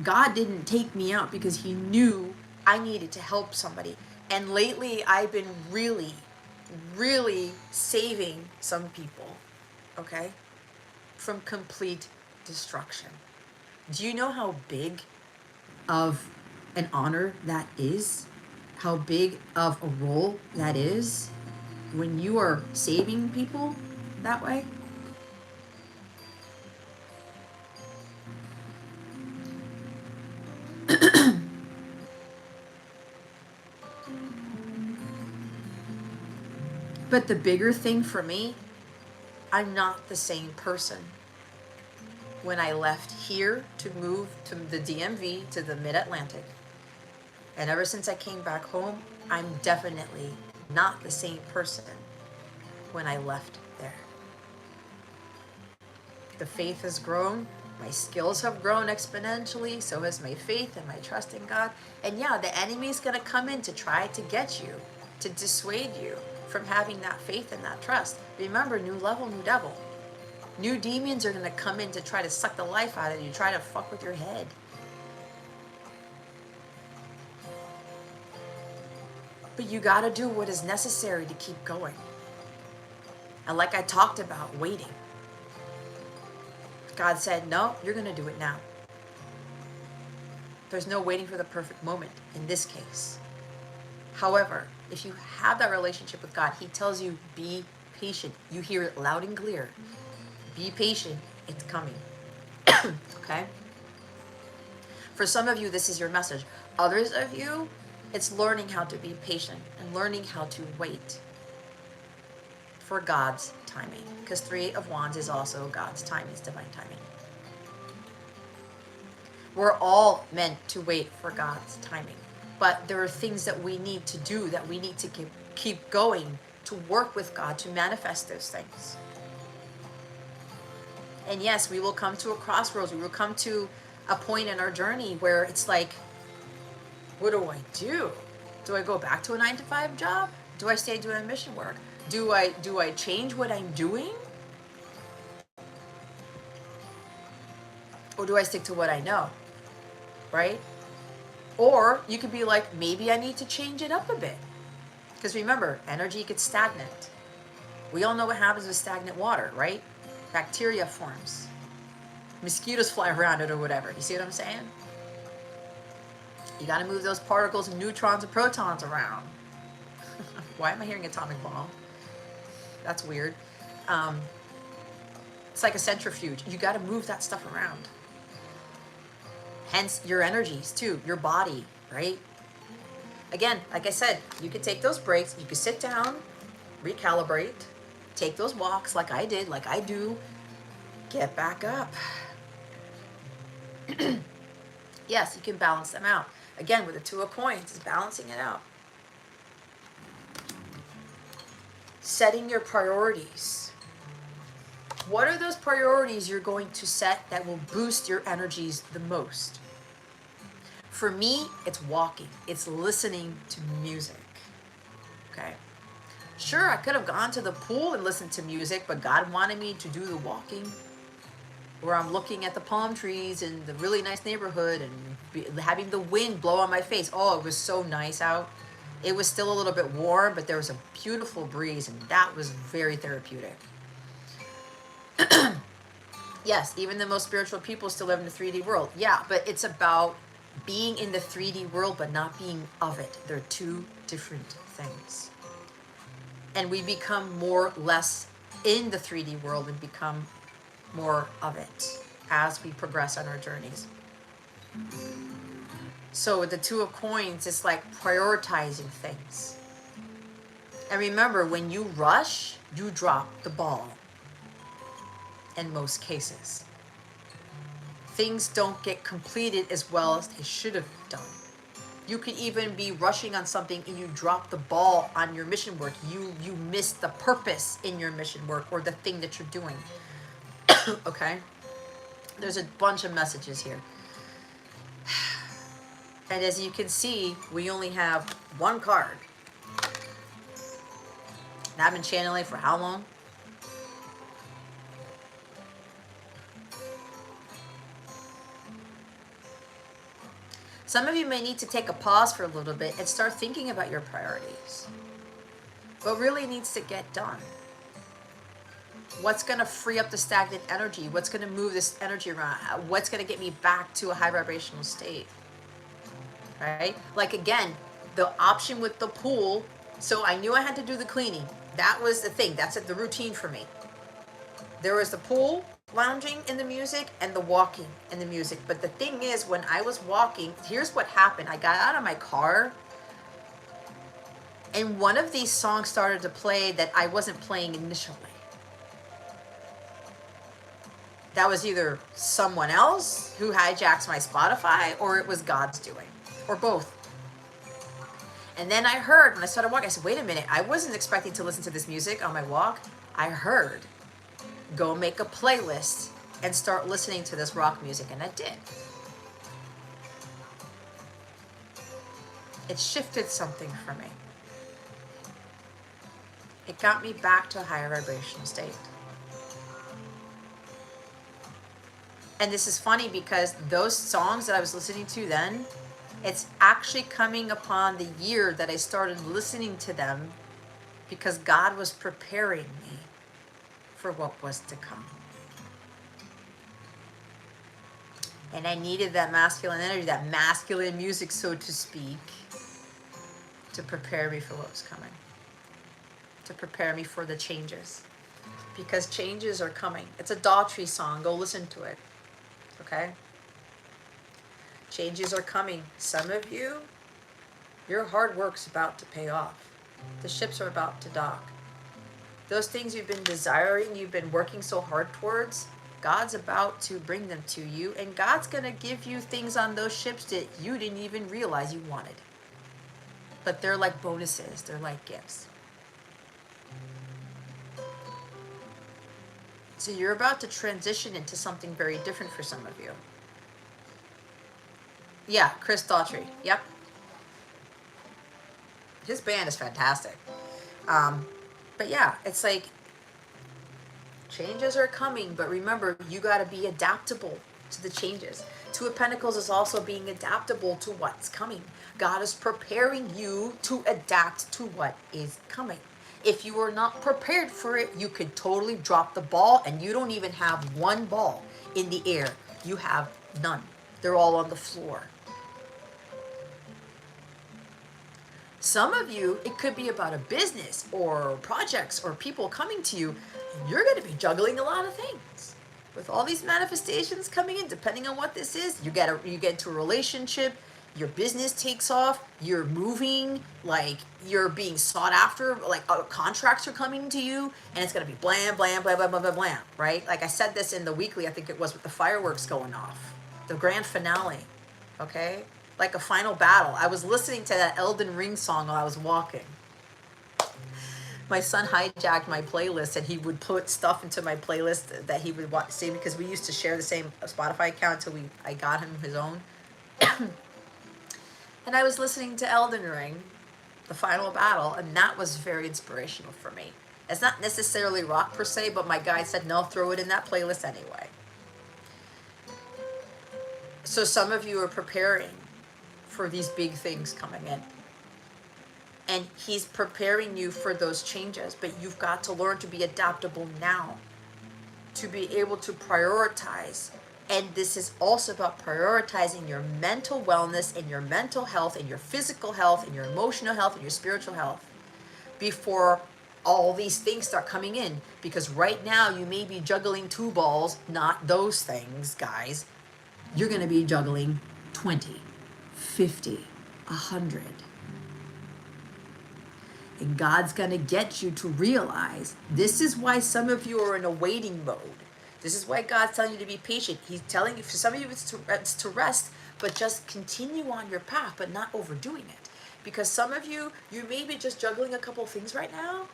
God didn't take me out because he knew I needed to help somebody. And lately I've been really, really saving some people, okay, from complete destruction. Do you know how big of an honor that is? How big of a role that is when you are saving people that way? But the bigger thing for me, I'm not the same person. When I left here to move to the DMV, to the Mid-Atlantic, and ever since I came back home, I'm definitely not the same person when I left there. The faith has grown. My skills have grown exponentially. So has my faith and my trust in God. And yeah, the enemy is going to come in to try to get you, to dissuade you from having that faith and that trust. Remember, new level, new devil. New demons are going to come in to try to suck the life out of you, try to fuck with your head. But you got to do what is necessary to keep going. And like I talked about, waiting. God said, no, you're going to do it now. There's no waiting for the perfect moment in this case. However, if you have that relationship with God, he tells you, be patient. You hear it loud and clear. Be patient. It's coming. Okay? For some of you, this is your message. Others of you, it's learning how to be patient and learning how to wait for God's timing. Because 3 of Wands is also God's timing. It's divine timing. We're all meant to wait for God's timing. But there are things that we need to do, that we need to keep going, to work with God, to manifest those things. And yes, we will come to a crossroads. We will come to a point in our journey where it's like, what do I do? Do I go back to a 9-to-5 job? Do I stay doing mission work? Do I change what I'm doing? Or do I stick to what I know? Right? Or you could be like, maybe I need to change it up a bit. Because remember, energy gets stagnant. We all know what happens with stagnant water, right? Bacteria forms. Mosquitoes fly around it or whatever. You see what I'm saying? You got to move those particles and neutrons and protons around. Why am I hearing atomic bomb? That's weird. It's like a centrifuge. You got to move that stuff around. Hence your energies too, your body, right? Again, like I said, you could take those breaks. You could sit down, recalibrate, take those walks like I did, like I do, get back up. Yes, you can balance them out. Again, with the 2 of coins, is balancing it out. Setting your priorities. What are those priorities you're going to set that will boost your energies the most? For me, it's walking. It's listening to music. Okay. Sure, I could have gone to the pool and listened to music, but God wanted me to do the walking where I'm looking at the palm trees in the really nice neighborhood and having the wind blow on my face. Oh, it was so nice out. It was still a little bit warm, but there was a beautiful breeze, and that was very therapeutic. Yes, even the most spiritual people still live in the 3D world. Yeah, but it's about being in the 3D world, but not being of it. They're 2 different things. And we become more less in the 3D world and become more of it as we progress on our journeys. So with the 2 of coins, it's like prioritizing things. And remember, when you rush, you drop the ball. In most cases, things don't get completed as well as they should have done. You could even be rushing on something and you drop the ball on your mission work. You miss the purpose in your mission work or the thing that you're doing. Okay? There's a bunch of messages here. And as you can see, we only have 1 card. And I've been channeling for how long? Some of you may need to take a pause for a little bit and start thinking about your priorities. What really needs to get done? What's going to free up the stagnant energy? What's going to move this energy around? What's going to get me back to a high vibrational state? Right? Like again, the option with the pool. So I knew I had to do the cleaning. That was the thing. That's the routine for me. There was the pool, lounging in the music, and the walking in the music. But the thing is, when I was walking, here's what happened. I got out of my car, and one of these songs started to play that I wasn't playing initially. That was either someone else who hijacks my Spotify, or it was God's doing, or both. And then I heard, when I started walking, I said, wait a minute, I wasn't expecting to listen to this music on my walk. I heard, go make a playlist and start listening to this rock music. And I did. It shifted something for me. It got me back to a higher vibrational state. And this is funny because those songs that I was listening to then, it's actually coming upon the year that I started listening to them because God was preparing me for what was to come. And I needed that masculine energy, that masculine music, so to speak, to prepare me for what was coming. To prepare me for the changes. Because changes are coming. It's a Daughtry song. Go listen to it. Okay? Changes are coming. Some of you, your hard work's about to pay off. The ships are about to dock. Those things you've been desiring, you've been working so hard towards, God's about to bring them to you, and God's going to give you things on those ships that you didn't even realize you wanted. But they're like bonuses. They're like gifts. So you're about to transition into something very different for some of you. Yeah, Chris Daughtry. Yep. His band is fantastic. But yeah, it's like changes are coming, but remember, you got to be adaptable to the changes. Two of Pentacles is also being adaptable to what's coming. God is preparing you to adapt to what is coming. If you are not prepared for it, you could totally drop the ball, and you don't even have one ball in the air. You have none. They're all on the floor. Some of you, it could be about a business or projects or people coming to you, and you're going to be juggling a lot of things. With all these manifestations coming in, depending on what this is, you get into a relationship, your business takes off, you're moving, like you're being sought after, like contracts are coming to you, and it's going to be blam, blam, blam, blam, blam, blam, blam, right? Like I said this in the weekly, I think it was, with the fireworks going off, the grand finale, okay? Like a final battle. I was listening to that Elden Ring song while I was walking. My son hijacked my playlist, and he would put stuff into my playlist that he would see, because we used to share the same Spotify account until I got him his own. And I was listening to Elden Ring, the final battle, and that was very inspirational for me. It's not necessarily rock per se, but my guide said, no, throw it in that playlist anyway. So some of you are preparing for these big things coming in. And he's preparing you for those changes, but you've got to learn to be adaptable now, to be able to prioritize. And this is also about prioritizing your mental wellness and your mental health and your physical health and your emotional health and your spiritual health before all these things start coming in. Because right now you may be juggling 2 balls, not those things, guys. You're going to be juggling 20, 50, 100. And God's going to get you to realize this is why some of you are in a waiting mode. This is why God's telling you to be patient. He's telling you, for some of you, it's to rest, but just continue on your path, but not overdoing it. Because some of you, you may be just juggling a couple of things right now.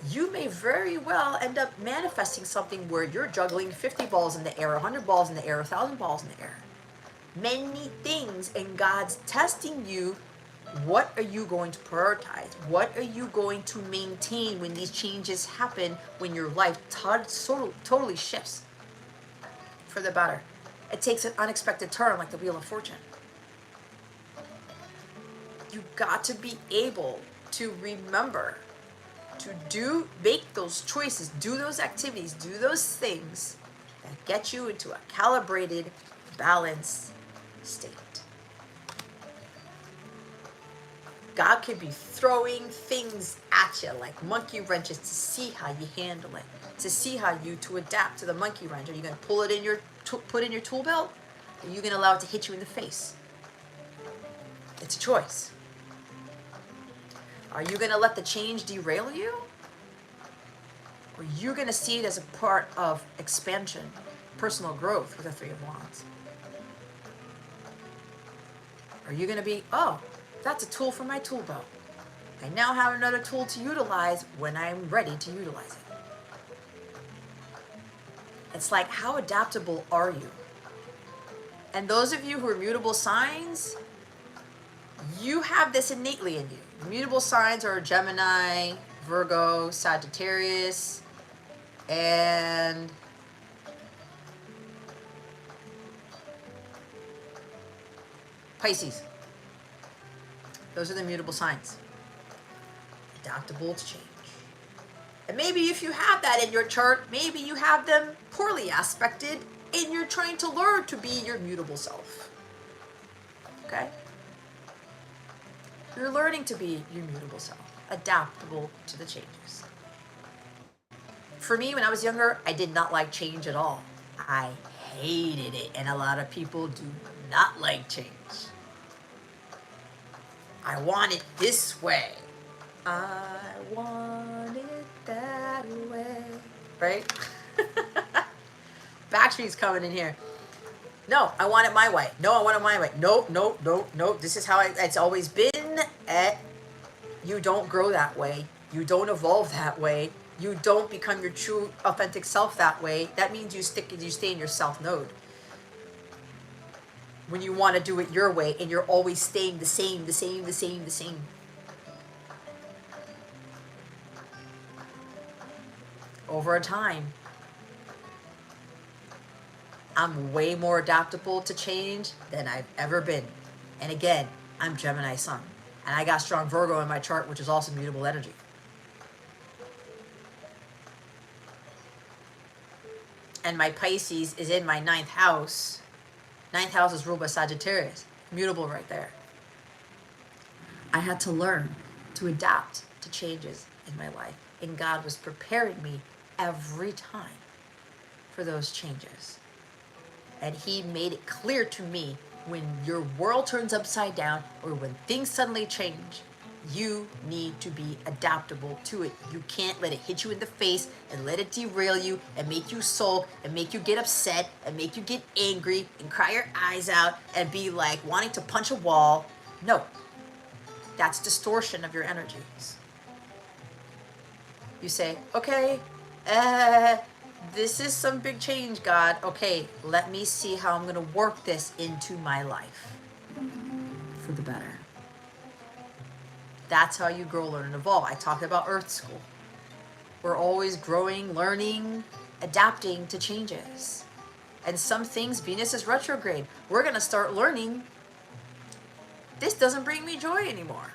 You may very well end up manifesting something where you're juggling 50 balls in the air, 100 balls in the air, 1,000 balls in the air. Many things, and God's testing you. What are you going to prioritize? What are you going to maintain when these changes happen, when your life totally shifts for the better? It takes an unexpected turn like the Wheel of Fortune. You've got to be able to remember to make those choices, do those activities, do those things that get you into a calibrated, balanced state. God could be throwing things at you like monkey wrenches to see how you handle it, to see how to adapt to the monkey wrench. Are you going to pull it in put in your tool belt? Or are you going to allow it to hit you in the face? It's a choice. Are you going to let the change derail you? Or are you going to see it as a part of expansion, personal growth with the 3 of Wands? Are you going to be, oh, That's a tool for my tool belt. I now have another tool to utilize when I'm ready to utilize it. It's like, how adaptable are you? And those of you who are mutable signs, you have this innately in you. Mutable signs are Gemini, Virgo, Sagittarius, and Pisces. Those are the mutable signs. Adaptable to change. And maybe if you have that in your chart, maybe you have them poorly aspected and you're trying to learn to be your mutable self. Okay? You're learning to be your mutable self, adaptable to the changes. For me, when I was younger, I did not like change at all. I hated it, and a lot of people do not like change. I want it this way. I want it that way. Right? Backstreet's coming in here. No, I want it my way. No, I want it my way. No, no, no, no. This is how it's always been. You don't grow that way. You don't evolve that way. You don't become your true, authentic self that way. That means you stay in your self node. When you want to do it your way and you're always staying the same. Over a time, I'm way more adaptable to change than I've ever been. And again, I'm Gemini Sun. And I got strong Virgo in my chart, which is also mutable energy. And my Pisces is in my 9th house. 9th house is ruled by Sagittarius. Mutable right there. I had to learn to adapt to changes in my life. And God was preparing me every time for those changes. And he made it clear to me, when your world turns upside down or when things suddenly change, you need to be adaptable to it. You can't let it hit you in the face and let it derail you and make you sulk and make you get upset and make you get angry and cry your eyes out and be like wanting to punch a wall. No, that's distortion of your energies. You say, okay, this is some big change, God. Okay, let me see how I'm going to work this into my life for the better. That's how you grow, learn, and evolve. I talked about Earth School. We're always growing, learning, adapting to changes. And some things, Venus is retrograde. We're going to start learning, this doesn't bring me joy anymore.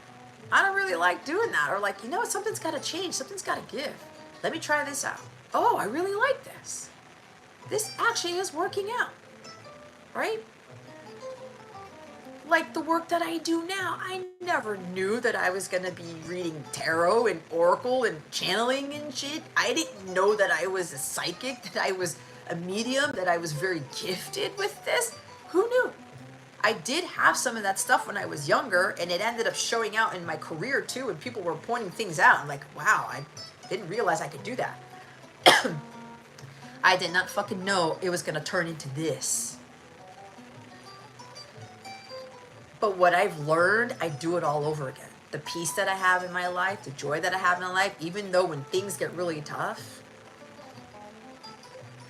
I don't really like doing that. Or like, you know what, something's got to change. Something's got to give. Let me try this out. Oh, I really like this. This actually is working out, right? Like the work that I do now, I never knew that I was going to be reading tarot and oracle and channeling and shit. I didn't know that I was a psychic, that I was a medium, that I was very gifted with this. Who knew? I did have some of that stuff when I was younger, and it ended up showing out in my career too, and people were pointing things out. I'm like, wow, I didn't realize I could do that. I did not fucking know it was going to turn into this. But what I've learned, I do it all over again. The peace that I have in my life, the joy that I have in my life, even though when things get really tough,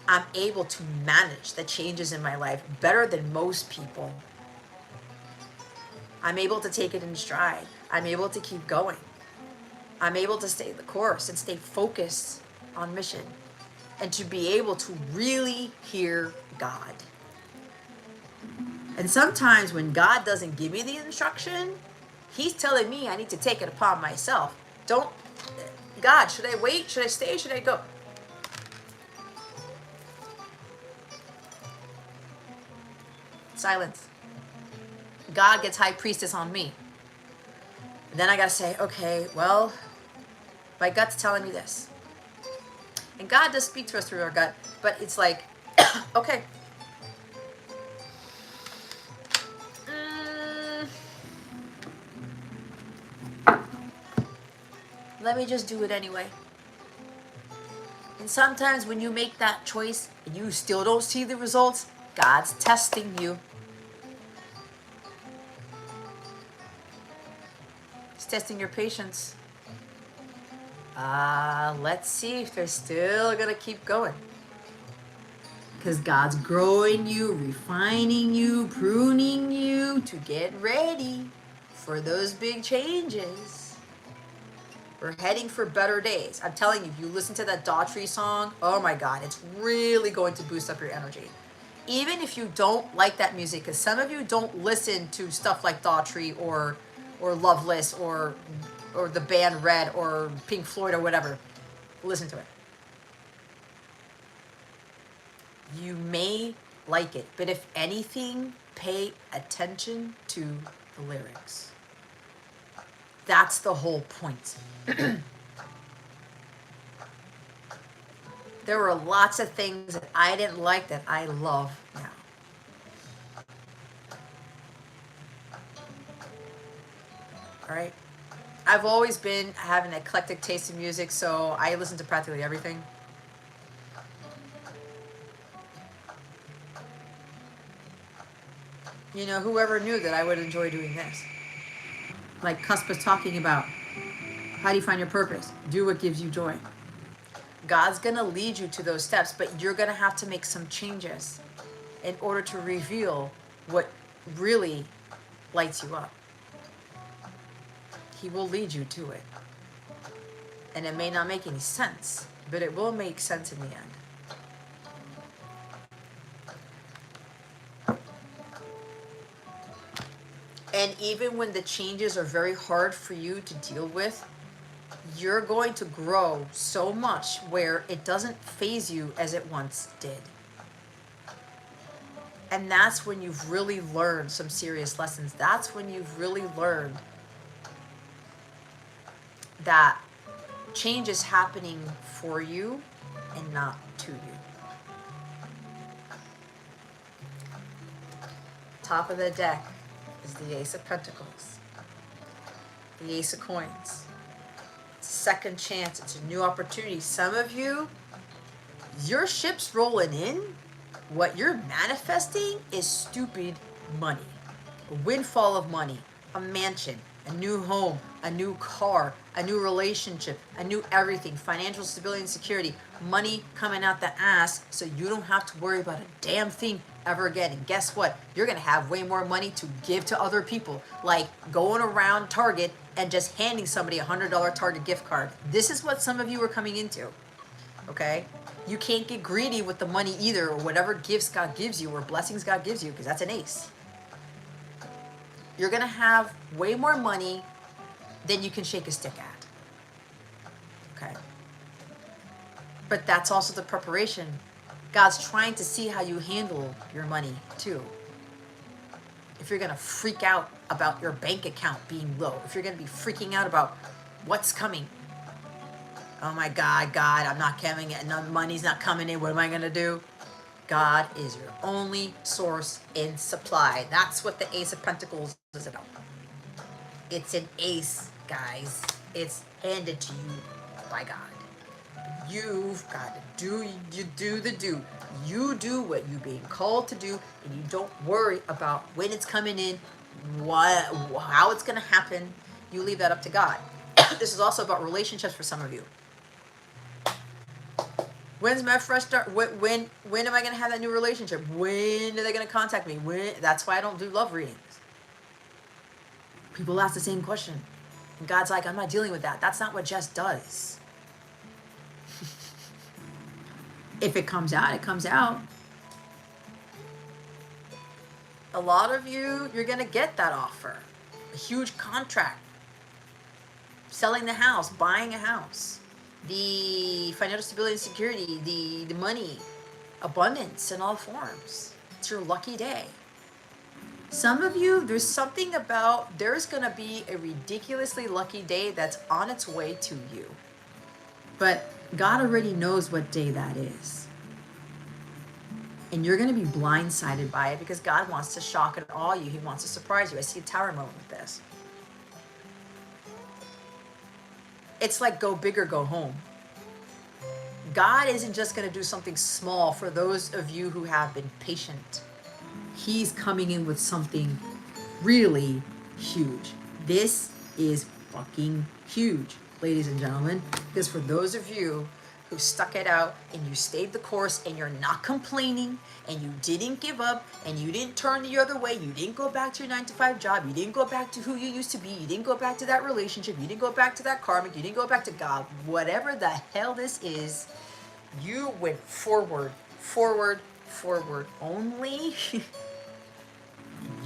I'm able to manage the changes in my life better than most people. I'm able to take it in stride. I'm able to keep going. I'm able to stay the course and stay focused on mission, and to be able to really hear God. And sometimes when God doesn't give me the instruction, he's telling me I need to take it upon myself. God, should I wait? Should I stay? Should I go? Silence. God gets high priestess on me. And then I gotta say, okay, well, my gut's telling me this. And God does speak to us through our gut, but it's like, okay. Let me just do it anyway. And sometimes when you make that choice and you still don't see the results, God's testing you. testing your patience. Let's see if they're still gonna keep going. Because God's growing you, refining you, pruning you to get ready for those big changes. We're heading for better days. I'm telling you, if you listen to that Daughtry song, oh my God, it's really going to boost up your energy. Even if you don't like that music, because some of you don't listen to stuff like Daughtry or Loveless or the band Red or Pink Floyd or whatever, listen to it. You may like it, but if anything, pay attention to the lyrics. That's the whole point. There were lots of things that I didn't like that I love now. All right? I've always been having an eclectic taste in music, so I listen to practically everything. You know, whoever knew that I would enjoy doing this? Like Cusp was talking about, how do you find your purpose? Do what gives you joy. God's going to lead you to those steps, but you're going to have to make some changes in order to reveal what really lights you up. He will lead you to it. And it may not make any sense, but it will make sense in the end. And even when the changes are very hard for you to deal with, you're going to grow so much where it doesn't faze you as it once did. And that's when you've really learned some serious lessons. That's when you've really learned that change is happening for you and not to you. Top of the deck is the Ace of Pentacles, the Ace of Coins. It's a second chance. It's a new opportunity. Some of you, your ship's rolling in. What you're manifesting is stupid money, a windfall of money, a mansion, a new home, a new car, a new relationship, a new everything, financial stability and security, money coming out the ass so you don't have to worry about a damn thing ever again. And guess what? You're going to have way more money to give to other people, like going around Target and just handing somebody a $100 Target gift card. This is what some of you are coming into, okay? You can't get greedy with the money either, or whatever gifts God gives you or blessings God gives you, because that's an ace. You're going to have way more money than you can shake a stick at. Okay? But that's also the preparation. God's trying to see how you handle your money too. If you're going to freak out about your bank account being low, if you're going to be freaking out about what's coming. Oh my God, I'm not coming in, no money's not coming in, what am I going to do? God is your only source in supply. That's what the Ace of Pentacles is about. It's an ace, guys. It's handed to you by God. You've got to do, you do the do. You do what you're being called to do, and you don't worry about when it's coming in, how it's going to happen. You leave that up to God. This is also about relationships for some of you. When's my fresh start? When am I going to have that new relationship? When are they going to contact me? That's why I don't do love readings. People ask the same question. And God's like, I'm not dealing with that. That's not what Jess does. If it comes out, it comes out. A lot of you, you're going to get that offer. A huge contract. Selling the house, buying a house. The financial stability and security, the money, abundance in all forms. It's your lucky day. Some of you, there's something about, there's going to be a ridiculously lucky day that's on its way to you. But God already knows what day that is. And you're going to be blindsided by it because God wants to shock and awe you. He wants to surprise you. I see a tower moment with this. It's like go big or go home. God isn't just going to do something small for those of you who have been patient. He's coming in with something really huge. This is fucking huge, ladies and gentlemen. Because for those of you who stuck it out and you stayed the course and you're not complaining and you didn't give up and you didn't turn the other way, you didn't go back to your 9-to-5 job, you didn't go back to who you used to be, you didn't go back to that relationship, you didn't go back to that karmic, you didn't go back to God, whatever the hell this is, you went forward, forward, forward. Only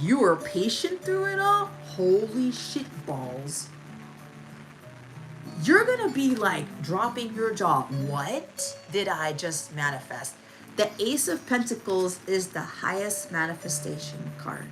you were patient through it all. Holy shit balls. You're gonna be like dropping your jaw. What did I just manifest? The Ace of Pentacles is the highest manifestation card.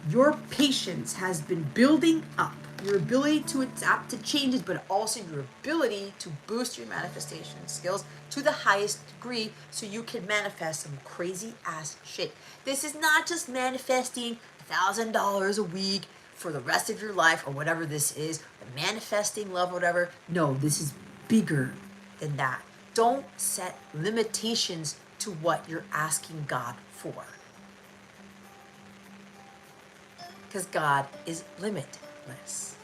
Your patience has been building up. Your ability to adapt to changes, but also your ability to boost your manifestation skills to the highest degree so you can manifest some crazy ass shit. This is not just manifesting $1,000 a week for the rest of your life or whatever this is, the manifesting love, whatever. No, this is bigger than that. Don't set limitations to what you're asking God for. Because God is limitless.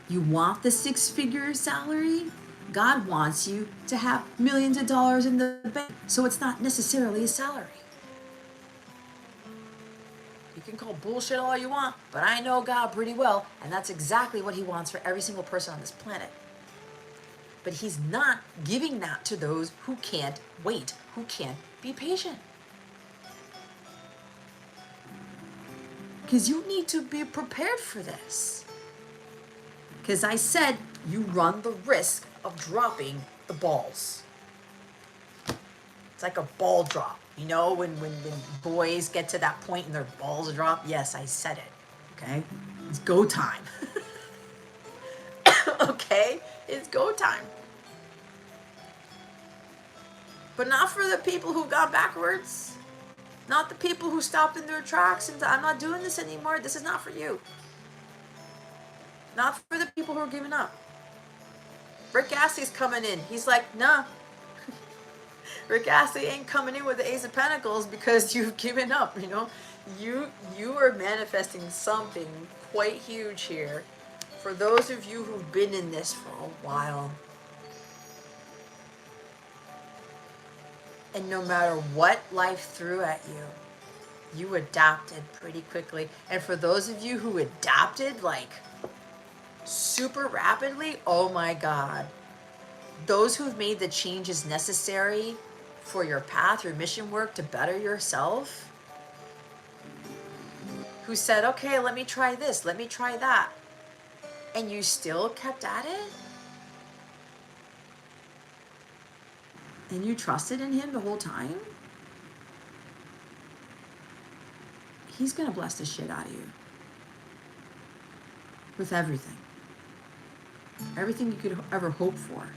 You want the 6-figure salary? God wants you to have millions of dollars in the bank. So it's not necessarily a salary. You can call bullshit all you want, but I know God pretty well, and that's exactly what he wants for every single person on this planet. But he's not giving that to those who can't wait, who can't be patient. Because you need to be prepared for this. Because I said you run the risk of dropping the balls. It's like a ball drop. You know, when boys get to that point and their balls drop? Yes, I said it. Okay? It's go time. Okay? It's go time. But not for the people who got backwards. Not the people who stopped in their tracks and I'm not doing this anymore. This is not for you. Not for the people who are giving up. Rick Astley's coming in. He's like, nah. Rick Astley ain't coming in with the Ace of Pentacles because you've given up, you know. You are manifesting something quite huge here. For those of you who've been in this for a while. And no matter what life threw at you, you adapted pretty quickly. And for those of you who adapted like super rapidly, oh my God. Those who've made the changes necessary for your path, your mission work to better yourself, who said, okay, let me try this, let me try that, and you still kept at it, and you trusted in him the whole time, he's gonna bless the shit out of you with everything. Everything you could ever hope for.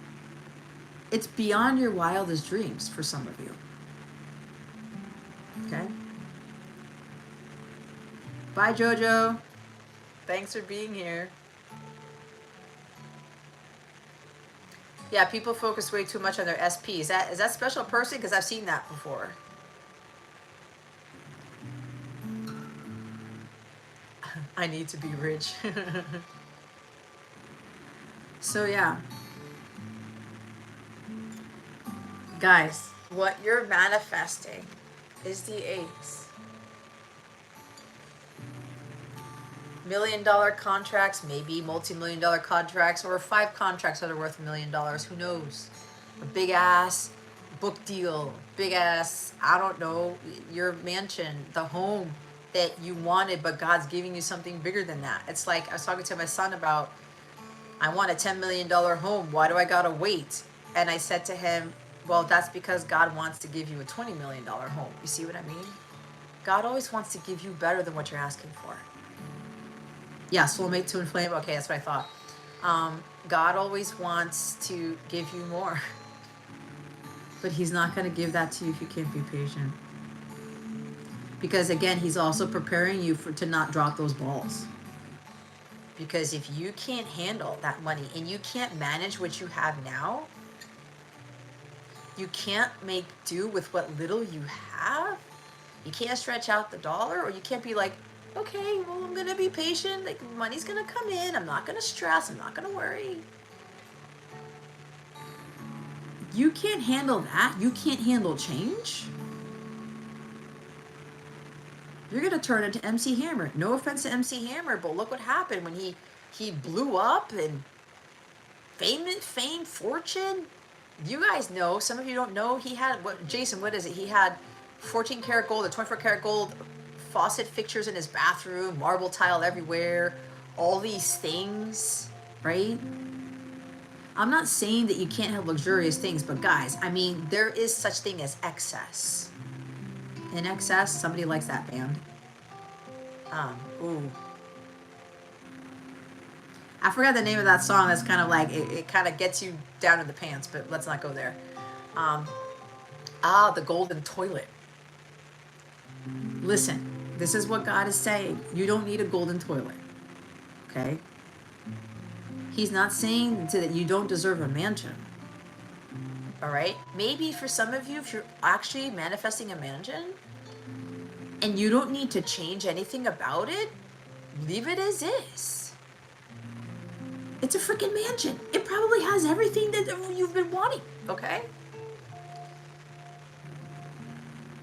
It's beyond your wildest dreams for some of you. Okay? Bye, Jojo. Thanks for being here. Yeah, people focus way too much on their SP. Is that special person? Because I've seen that before. I need to be rich. So yeah. Guys, what you're manifesting is the Ace. $1 million contracts, maybe multi-million-dollar contracts, or 5 contracts that are worth $1 million. Who knows? A big ass book deal, big ass, I don't know, your mansion, the home that you wanted, but God's giving you something bigger than that. It's like I was talking to my son about, I want a $10 million home. Why do I gotta wait? And I said to him, well, that's because God wants to give you a $20 million home. You see what I mean? God always wants to give you better than what you're asking for. Yeah, soulmate to inflame. Okay, that's what I thought. God always wants to give you more. But he's not going to give that to you if you can't be patient. Because again, he's also preparing you to not drop those balls. Because if you can't handle that money and you can't manage what you have now, you can't make do with what little you have, you can't stretch out the dollar, or you can't be like, Okay, well, I'm gonna be patient. Like, money's gonna come in. I'm not gonna stress. I'm not gonna worry. You can't handle that. You can't handle change. You're gonna turn into MC Hammer. No offense to MC Hammer, but look what happened when he blew up and fame, fortune. You guys know. Some of you don't know. He had what? Jason, what is it? He had 14 karat gold or 24 karat gold faucet fixtures in his bathroom, marble tile everywhere, all these things, right? I'm not saying that you can't have luxurious things, but guys, I mean, there is such thing as excess. In excess, somebody likes that band. Ooh. I forgot the name of that song. That's kind of like, it kind of gets you down in the pants, but let's not go there. The golden toilet. Listen, this is what God is saying. You don't need a golden toilet. Okay? He's not saying that you don't deserve a mansion. All right? Maybe for some of you, if you're actually manifesting a mansion and you don't need to change anything about it, leave it as is. It's a freaking mansion. It probably has everything that you've been wanting. Okay?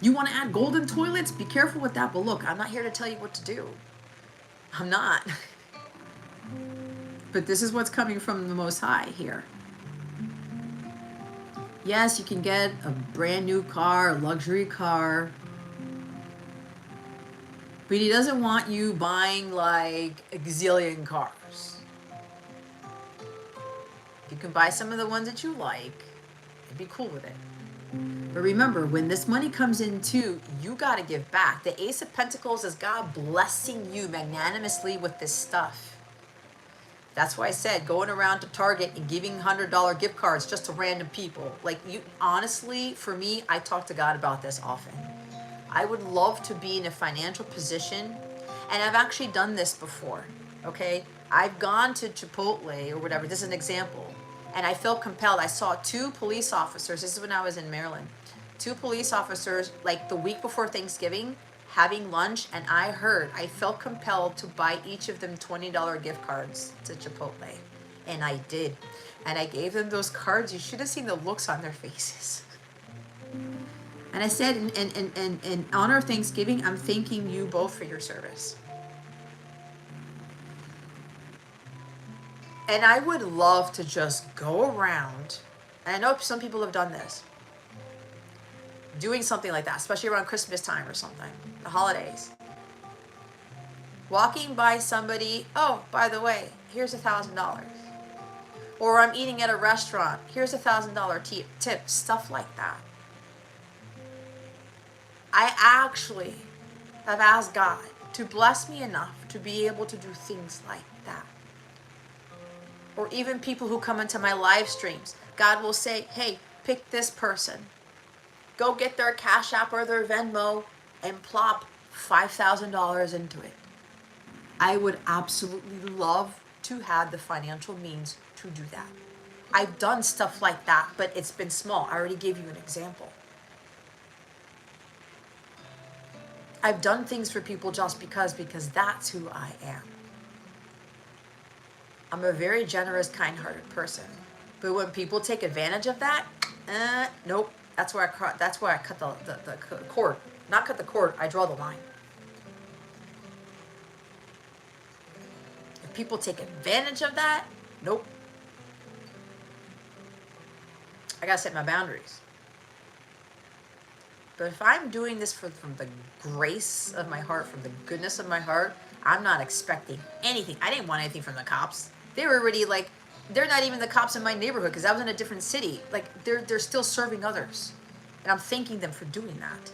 You want to add golden toilets? Be careful with that. But look, I'm not here to tell you what to do. I'm not. But this is what's coming from the Most High here. Yes, you can get a brand new car, a luxury car. But he doesn't want you buying like a gazillion cars. You can buy some of the ones that you like and be cool with it. But remember, when this money comes in too, you got to give back. The Ace of Pentacles is God blessing you magnanimously with this stuff. That's why I said going around to Target and giving $100 gift cards just to random people. Like, you, honestly, for me, I talk to God about this often. I would love to be in a financial position, and I've actually done this before, okay? I've gone to Chipotle or whatever, this is an example, and I felt compelled. I saw 2 police officers, this is when I was in Maryland, 2 police officers, like the week before Thanksgiving, having lunch, and I felt compelled to buy each of them $20 gift cards to Chipotle. And I did. And I gave them those cards. You should have seen the looks on their faces. And I said, in honor of Thanksgiving, I'm thanking you both for your service. And I would love to just go around, and I know some people have done this, doing something like that, especially around Christmas time or something, the holidays. Walking by somebody, oh, by the way, here's $1,000. Or I'm eating at a restaurant, here's $1,000 tip, stuff like that. I actually have asked God to bless me enough to be able to do things like that. Or even people who come into my live streams, God will say, hey, pick this person. Go get their Cash App or their Venmo and plop $5,000 into it. I would absolutely love to have the financial means to do that. I've done stuff like that, but it's been small. I already gave you an example. I've done things for people just because that's who I am. I'm a very generous, kind-hearted person. But when people take advantage of that, nope. That's where I cut the cord. Not cut the cord, I draw the line. If people take advantage of that, nope. I gotta set my boundaries. But if I'm doing this from the grace of my heart, from the goodness of my heart, I'm not expecting anything. I didn't want anything from the cops. They were already like, they're not even the cops in my neighborhood because I was in a different city. Like, they're still serving others. And I'm thanking them for doing that.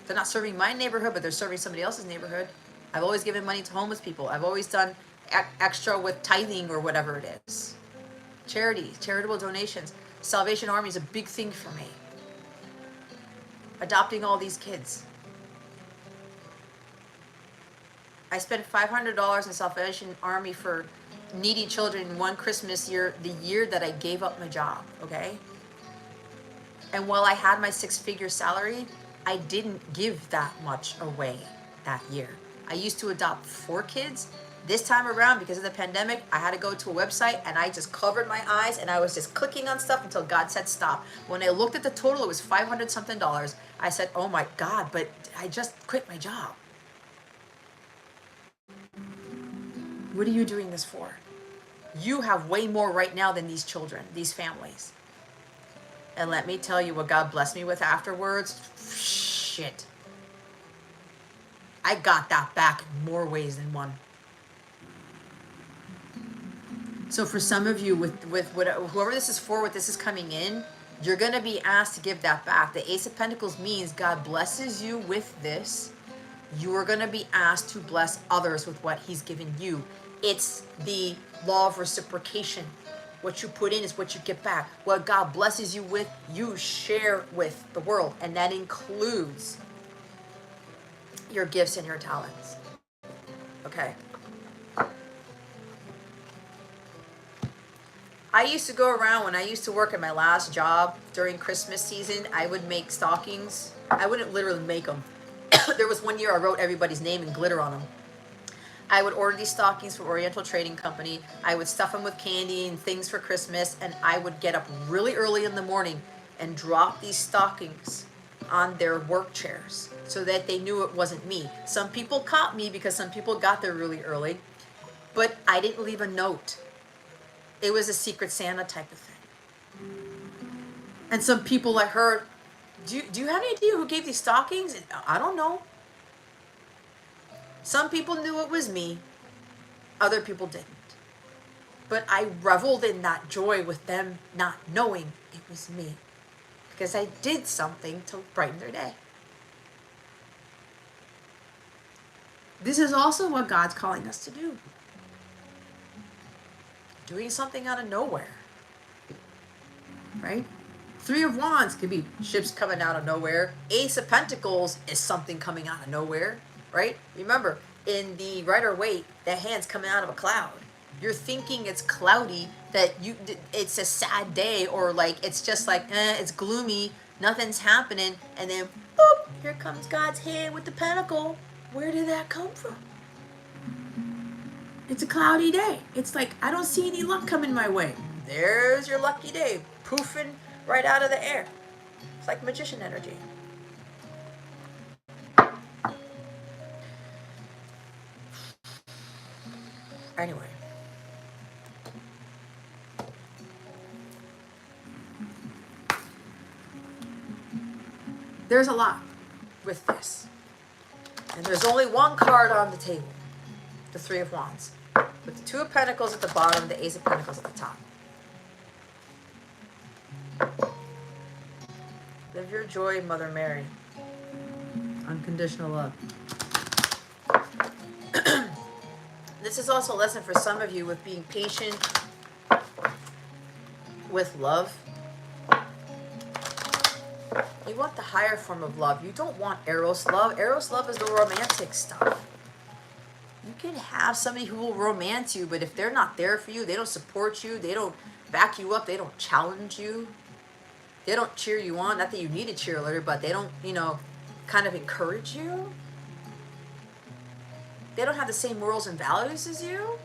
They're not serving my neighborhood, but they're serving somebody else's neighborhood. I've always given money to homeless people. I've always done extra with tithing or whatever it is. Charities, charitable donations. Salvation Army is a big thing for me. Adopting all these kids. I spent $500 in Salvation Army for needy children one Christmas year, the year that I gave up my job, okay? And while I had my 6-figure salary, I didn't give that much away that year. I used to adopt 4 kids. This time around, because of the pandemic, I had to go to a website and I just covered my eyes and I was just clicking on stuff until God said stop. When I looked at the total, it was $500 something. I said, oh my God, but I just quit my job. What are you doing this for? You have way more right now than these children, these families. And let me tell you what God blessed me with afterwards. Shit. I got that back in more ways than one. So for some of you, with whoever this is for, what this is coming in, you're going to be asked to give that back. The Ace of Pentacles means God blesses you with this. You are going to be asked to bless others with what he's given you. It's the law of reciprocation. What you put in is what you get back. What God blesses you with, you share with the world. And that includes your gifts and your talents. Okay. I used to go around, when I used to work at my last job during Christmas season, I would make stockings. I wouldn't literally make them. There was one year I wrote everybody's name in glitter on them. I would order these stockings from Oriental Trading Company. I would stuff them with candy and things for Christmas, and I would get up really early in the morning and drop these stockings on their work chairs so that they knew it wasn't me. Some people caught me because some people got there really early, but I didn't leave a note. It was a Secret Santa type of thing. And some people I heard, do you have any idea who gave these stockings? I don't know. Some people knew it was me. Other people didn't. But I reveled in that joy with them not knowing it was me. Because I did something to brighten their day. This is also what God's calling us to do. Doing something out of nowhere. Right? 3 of Wands could be ships coming out of nowhere. Ace of Pentacles is something coming out of nowhere. Right? Remember, in the Rider-Waite, the hand's coming out of a cloud. You're thinking it's cloudy, that it's a sad day, or like it's just like, it's gloomy, nothing's happening, and then, boop, here comes God's hand with the pentacle. Where did that come from? It's a cloudy day. It's like, I don't see any luck coming my way. There's your lucky day, poofing right out of the air. It's like magician energy. Anyway. There's a lot with this. And there's only one card on the table. The 3 of Wands. With the 2 of Pentacles at the bottom, the Ace of Pentacles at the top. Live your joy, Mother Mary. Unconditional love. This is also a lesson for some of you with being patient with love. You want the higher form of love. You don't want Eros love. Eros love is the romantic stuff. You can have somebody who will romance you, but if they're not there for you, they don't support you, they don't back you up, they don't challenge you, they don't cheer you on. Not that you need a cheerleader, but they don't, kind of encourage you. They don't have the same morals and values as you.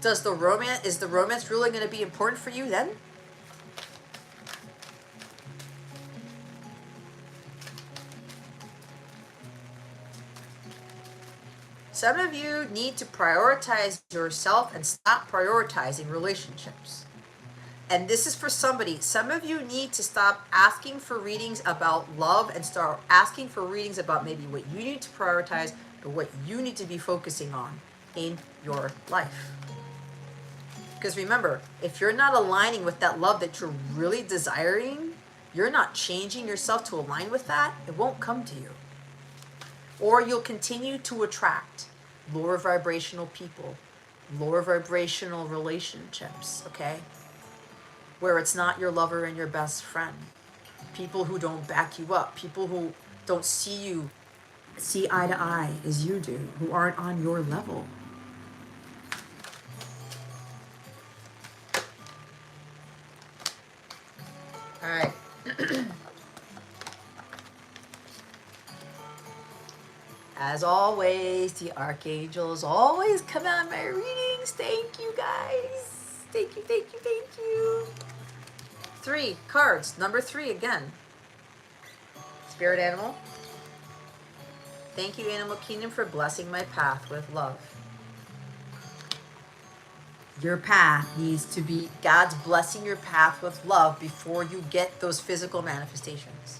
Is the romance really going to be important for you then? Some of you need to prioritize yourself and stop prioritizing relationships. And this is for somebody. Some of you need to stop asking for readings about love and start asking for readings about maybe what you need to prioritize or what you need to be focusing on in your life. Because remember, if you're not aligning with that love that you're really desiring, you're not changing yourself to align with that, it won't come to you. Or you'll continue to attract lower vibrational people, lower vibrational relationships, okay? Where it's not your lover and your best friend. People who don't back you up. People who don't see eye to eye as you do, who aren't on your level. All right. As always, the archangels always come on my readings. Thank you, guys. Thank you, thank you, thank you. 3 cards. Number 3 again. Spirit animal. Thank you, Animal Kingdom, for blessing my path with love. Your path needs to be God's blessing your path with love before you get those physical manifestations.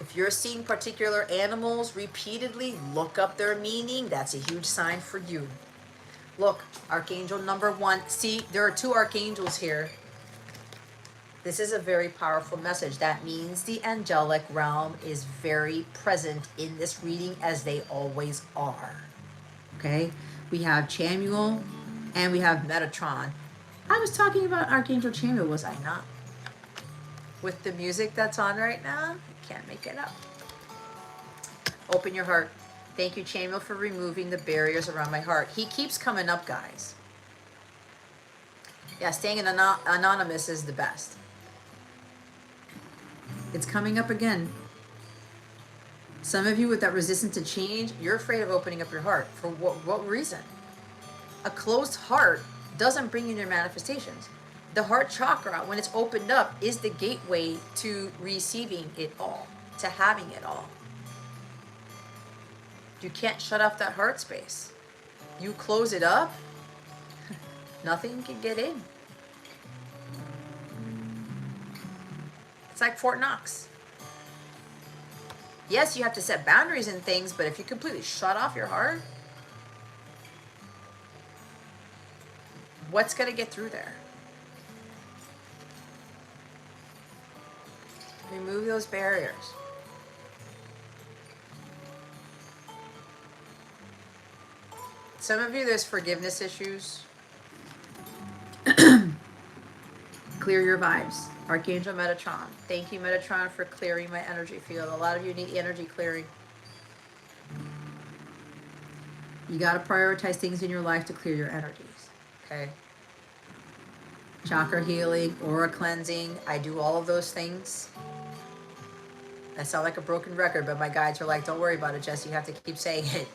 If you're seeing particular animals repeatedly, look up their meaning. That's a huge sign for you. Look, Archangel number 1. See, there are 2 archangels here. This is a very powerful message. That means the angelic realm is very present in this reading, as they always are. Okay? We have Chamuel and we have Metatron. I was talking about Archangel Chamuel, was I not? With the music that's on right now, I can't make it up. Open your heart. Thank you, Chamuel, for removing the barriers around my heart. He keeps coming up, guys. Yeah, staying anonymous is the best. It's coming up again. Some of you with that resistance to change, you're afraid of opening up your heart. For what reason? A closed heart doesn't bring in your manifestations. The heart chakra, when it's opened up, is the gateway to receiving it all, to having it all. You can't shut off that heart space. You close it up, nothing can get in. It's like Fort Knox. Yes, you have to set boundaries and things, but if you completely shut off your heart, what's going to get through there? Remove those barriers. Some of you, there's forgiveness issues. Clear your vibes. Archangel Metatron. Thank you, Metatron, for clearing my energy field. A lot of you need energy clearing. You got to prioritize things in your life to clear your energies. Okay? Chakra healing, aura cleansing. I do all of those things. I sound like a broken record, but my guides are like, don't worry about it, Jess. You have to keep saying it.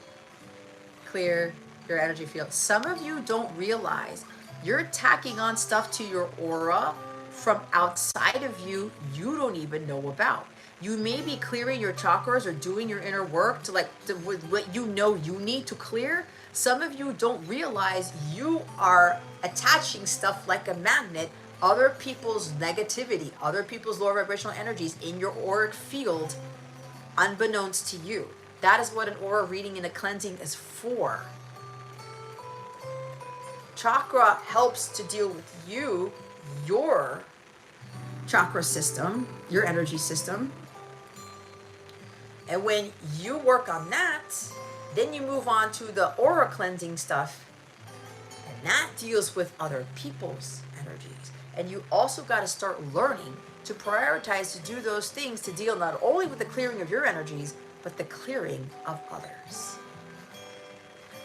Clear your energy field. Some of you don't realize you're tacking on stuff to your aura from outside of you don't even know about. You may be clearing your chakras or doing your inner work to with what you know you need to clear. Some of you don't realize you are attaching stuff like a magnet, other people's negativity, other people's lower vibrational energies in your auric field, unbeknownst to you. That is what an aura reading and a cleansing is for. Chakra helps to deal with you, your chakra system, your energy system. And when you work on that, then you move on to the aura cleansing stuff. And that deals with other people's energies. And you also got to start learning to prioritize to do those things to deal not only with the clearing of your energies, but the clearing of others.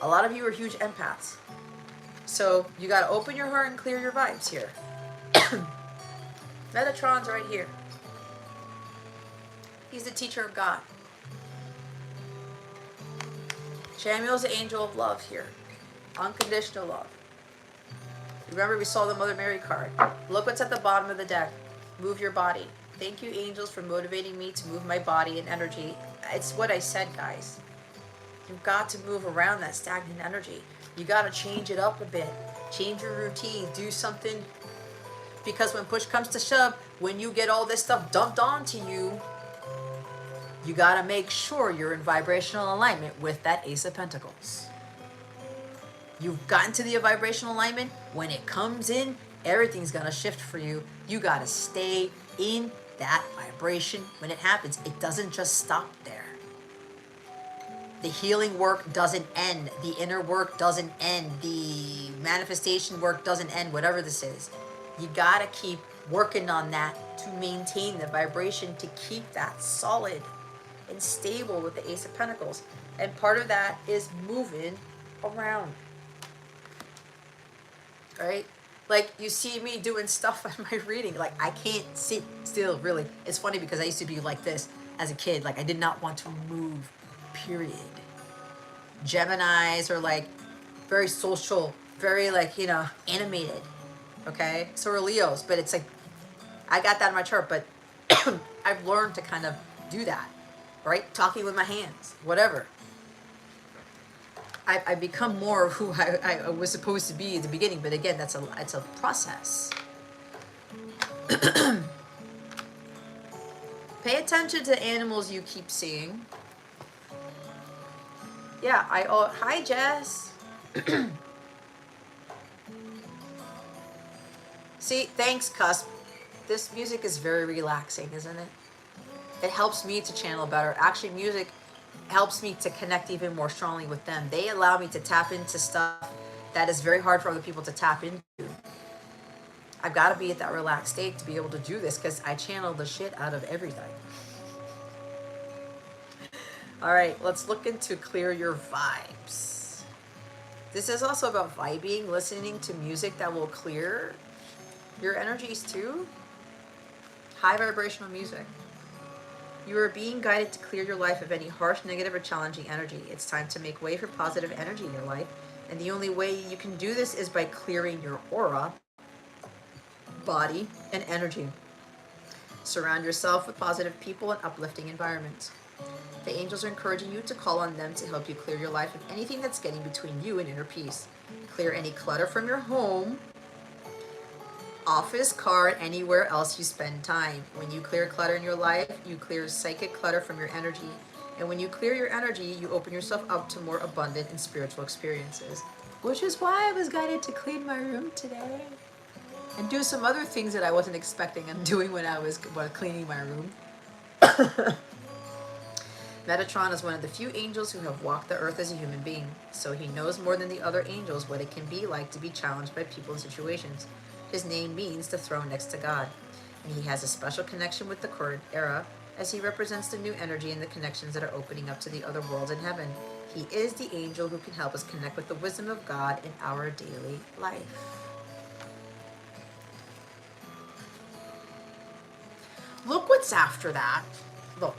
A lot of you are huge empaths. So you got to open your heart and clear your vibes here. Metatron's right here. He's the teacher of God. Chamuel's the angel of love here. Unconditional love. Remember, we saw the Mother Mary card. Look what's at the bottom of the deck. Move your body. Thank you, angels, for motivating me to move my body and energy. It's what I said, guys. You've got to move around that stagnant energy. You got to change it up a bit. Change your routine. Do something. Because when push comes to shove, when you get all this stuff dumped onto you, you got to make sure you're in vibrational alignment with that Ace of Pentacles. You've gotten to the vibrational alignment. When it comes in, everything's going to shift for you. You got to stay in that vibration. When it happens, it doesn't just stop there. The healing work doesn't end. The inner work doesn't end. The manifestation work doesn't end, whatever this is. You got to keep working on that to maintain the vibration, to keep that solid and stable with the Ace of Pentacles. And part of that is moving around. Right? Like, you see me doing stuff on my reading. Like, I can't sit still, really. It's funny because I used to be like this as a kid. Like, I did not want to move, period. Geminis are like very social, very like, you know, animated. Okay, so are Leos, but it's like I got that in my chart, but I've learned to kind of do that, right? Talking with my hands, whatever. I become more who I was supposed to be at the beginning, but again, it's a process. Pay attention to the animals you keep seeing. Yeah, hi Jess. See, thanks, Cusp. This music is very relaxing, isn't it? It helps me to channel better. Actually, music helps me to connect even more strongly with them. They allow me to tap into stuff that is very hard for other people to tap into. I've got to be at that relaxed state to be able to do this because I channel the shit out of everything. All right, let's look into clear your vibes. This is also about vibing, listening to music that will clear your energies too. High vibrational music. You are being guided to clear your life of any harsh, negative, or challenging energy. It's time to make way for positive energy in your life. And the only way you can do this is by clearing your aura, body, and energy. Surround yourself with positive people and uplifting environments. The angels are encouraging you to call on them to help you clear your life of anything that's getting between you and inner peace. Clear any clutter from your home, office, car, and anywhere else you spend time. When you clear clutter in your life, you clear psychic clutter from your energy. And when you clear your energy, you open yourself up to more abundant and spiritual experiences. Which is why I was guided to clean my room today. And do some other things that I wasn't expecting on doing when I was cleaning my room. Metatron is one of the few angels who have walked the earth as a human being, so he knows more than the other angels what it can be like to be challenged by people and situations. His name means the throne next to God, and he has a special connection with the current era as he represents the new energy and the connections that are opening up to the other worlds in heaven. He is the angel who can help us connect with the wisdom of God in our daily life. Look what's after that. Look.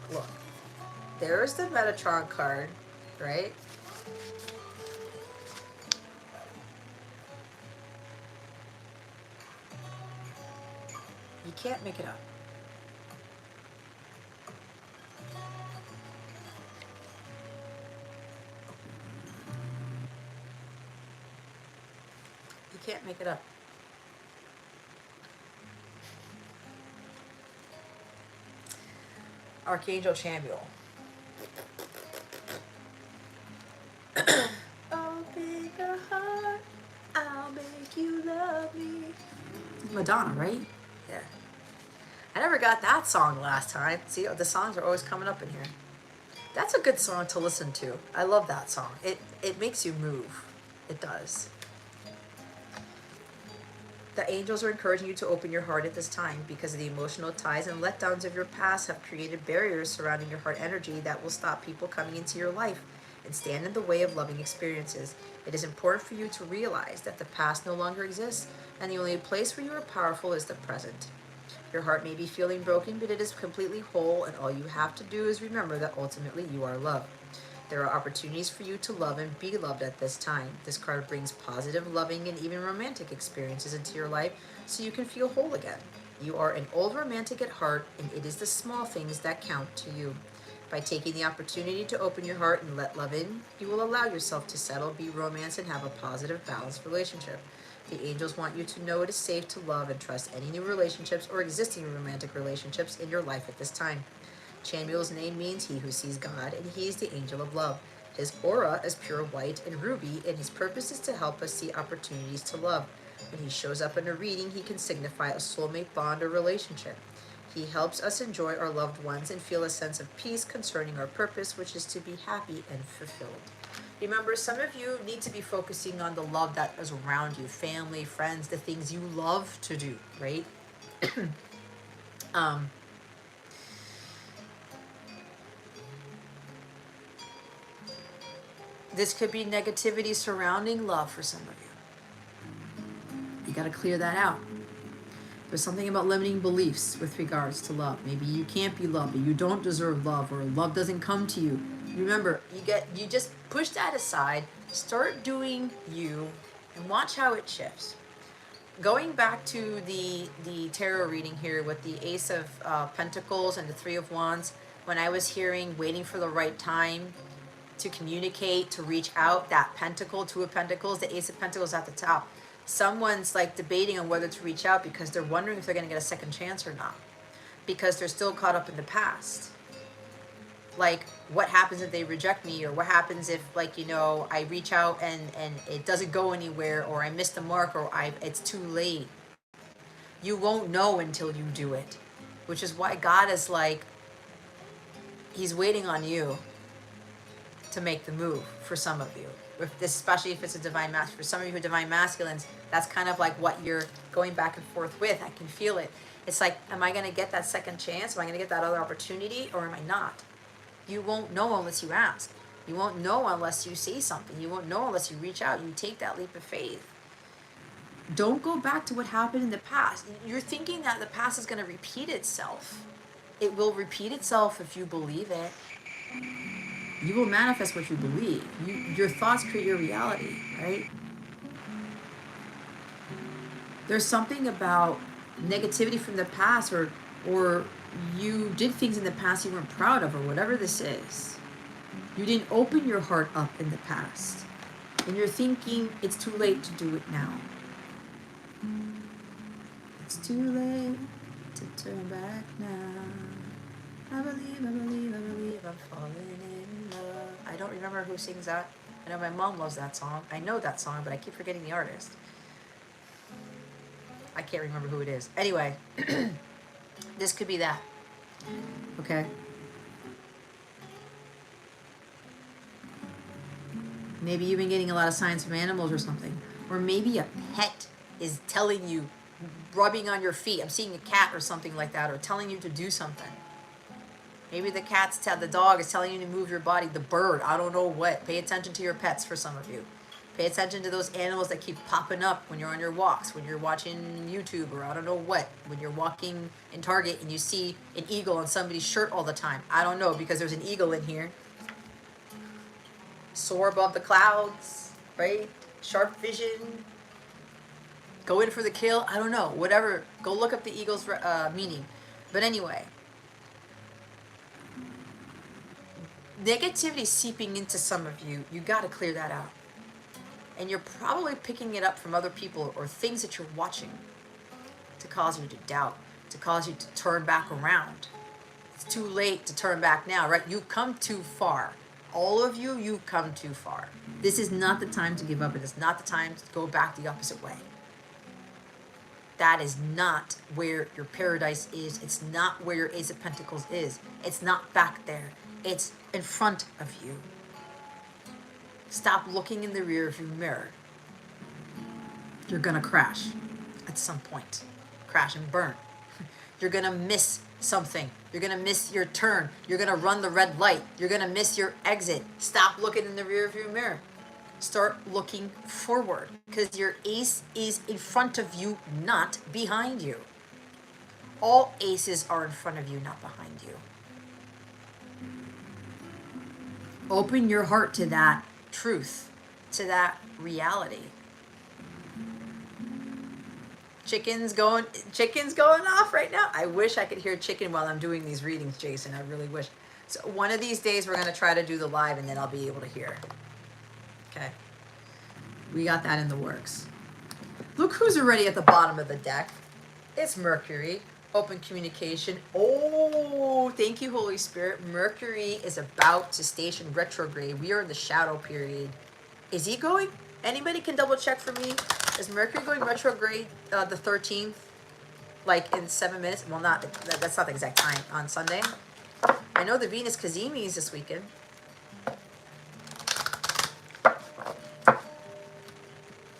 There's the Metatron card, right? You can't make it up. You can't make it up. Archangel Chamuel. Open your heart, I'll make you love me. Madonna, right? Yeah. I never got that song last time. See, the songs are always coming up in here. That's a good song to listen to. I love that song. It makes you move. It does. The angels are encouraging you to open your heart at this time because the emotional ties and letdowns of your past have created barriers surrounding your heart energy that will stop people coming into your life and stand in the way of loving experiences. It is important for you to realize that the past no longer exists and the only place where you are powerful is the present. Your heart may be feeling broken, but it is completely whole, and all you have to do is remember that ultimately you are loved. There are opportunities for you to love and be loved at this time. This card brings positive, loving, and even romantic experiences into your life so you can feel whole again. You are an old romantic at heart, and it is the small things that count to you. By taking the opportunity to open your heart and let love in, you will allow yourself to settle, be romance, and have a positive, balanced relationship. The angels want you to know it is safe to love and trust any new relationships or existing romantic relationships in your life at this time. Chamuel's name means he who sees God, and he is the angel of love. His aura is pure white and ruby, and his purpose is to help us see opportunities to love. When he shows up in a reading, he can signify a soulmate bond or relationship. He helps us enjoy our loved ones and feel a sense of peace concerning our purpose, which is to be happy and fulfilled. Remember, some of you need to be focusing on the love that is around you, family, friends, the things you love to do, right? This could be negativity surrounding love for some of you. You got to clear that out. There's something about limiting beliefs with regards to love. Maybe you can't be loved, or you don't deserve love, or love doesn't come to you. Remember, you just push that aside, start doing you, and watch how it shifts. Going back to the tarot reading here with the Ace of Pentacles and the Three of Wands, when I was hearing waiting for the right time to communicate, to reach out, that Pentacle, Two of Pentacles, the Ace of Pentacles at the top. Someone's like debating on whether to reach out because they're wondering if they're going to get a second chance or not, because they're still caught up in the past. Like, what happens if they reject me, or what happens if, like, you know, I reach out and it doesn't go anywhere, or I miss the mark, or it's too late. You won't know until you do it, which is why God is like, he's waiting on you to make the move for some of you. Especially if it's a divine masculine. For some of you who are divine masculines, that's kind of like what you're going back and forth with. I can feel it. It's like, am I going to get that second chance? Am I going to get that other opportunity, or am I not? You won't know unless you ask. You won't know unless you say something. You won't know unless you reach out. You take that leap of faith. Don't go back to what happened in the past. You're thinking that the past is going to repeat itself. It will repeat itself if you believe it. You will manifest what you believe. Your thoughts create your reality, right? There's something about negativity from the past, or you did things in the past you weren't proud of, or whatever this is. You didn't open your heart up in the past, and you're thinking it's too late to do it now. It's too late to turn back now. I believe I'm falling in love. I don't remember who sings that. I know my mom loves that song. I know that song, but I keep forgetting the artist. I can't remember who it is. Anyway, this could be that. Okay? Maybe you've been getting a lot of signs from animals or something. Or maybe a pet is telling you, rubbing on your feet. I'm seeing a cat or something like that, or telling you to do something. Maybe the dog is telling you to move your body. The bird, I don't know what. Pay attention to your pets for some of you. Pay attention to those animals that keep popping up when you're on your walks, when you're watching YouTube, or I don't know what. When you're walking in Target and you see an eagle on somebody's shirt all the time. I don't know, because there's an eagle in here. Soar above the clouds, right? Sharp vision. Go in for the kill. I don't know. Whatever. Go look up the eagle's meaning. But anyway. Negativity seeping into some of you. You got to clear that out. And you're probably picking it up from other people or things that you're watching to cause you to doubt, to cause you to turn back around. It's too late to turn back now, right? You've come too far. All of you, you've come too far. This is not the time to give up. It is not the time to go back the opposite way. That is not where your paradise is. It's not where your Ace of Pentacles is. It's not back there. It's in front of you. Stop looking in the rearview mirror. You're gonna crash at some point. Crash and burn. You're gonna miss something. You're gonna miss your turn. You're gonna run the red light. You're gonna miss your exit. Stop looking in the rearview mirror. Start looking forward, because your ace is in front of you, not behind you. All aces are in front of you, not behind you. Open your heart to that truth, to that reality. Chicken's going off right now. I wish I could hear chicken while I'm doing these readings, Jason. I really wish. So one of these days we're going to try to do the live, and then I'll be able to hear. Okay. We got that in the works. Look who's already at the bottom of the deck. It's Mercury. Open communication. Oh, thank you, Holy Spirit. Mercury is about to station retrograde. We are in the shadow period. Is he going? Anybody can double check for me. Is Mercury going retrograde the 13th? Like in 7 minutes? Well, that's not the exact time. On Sunday. I know the Venus Cazimi is this weekend.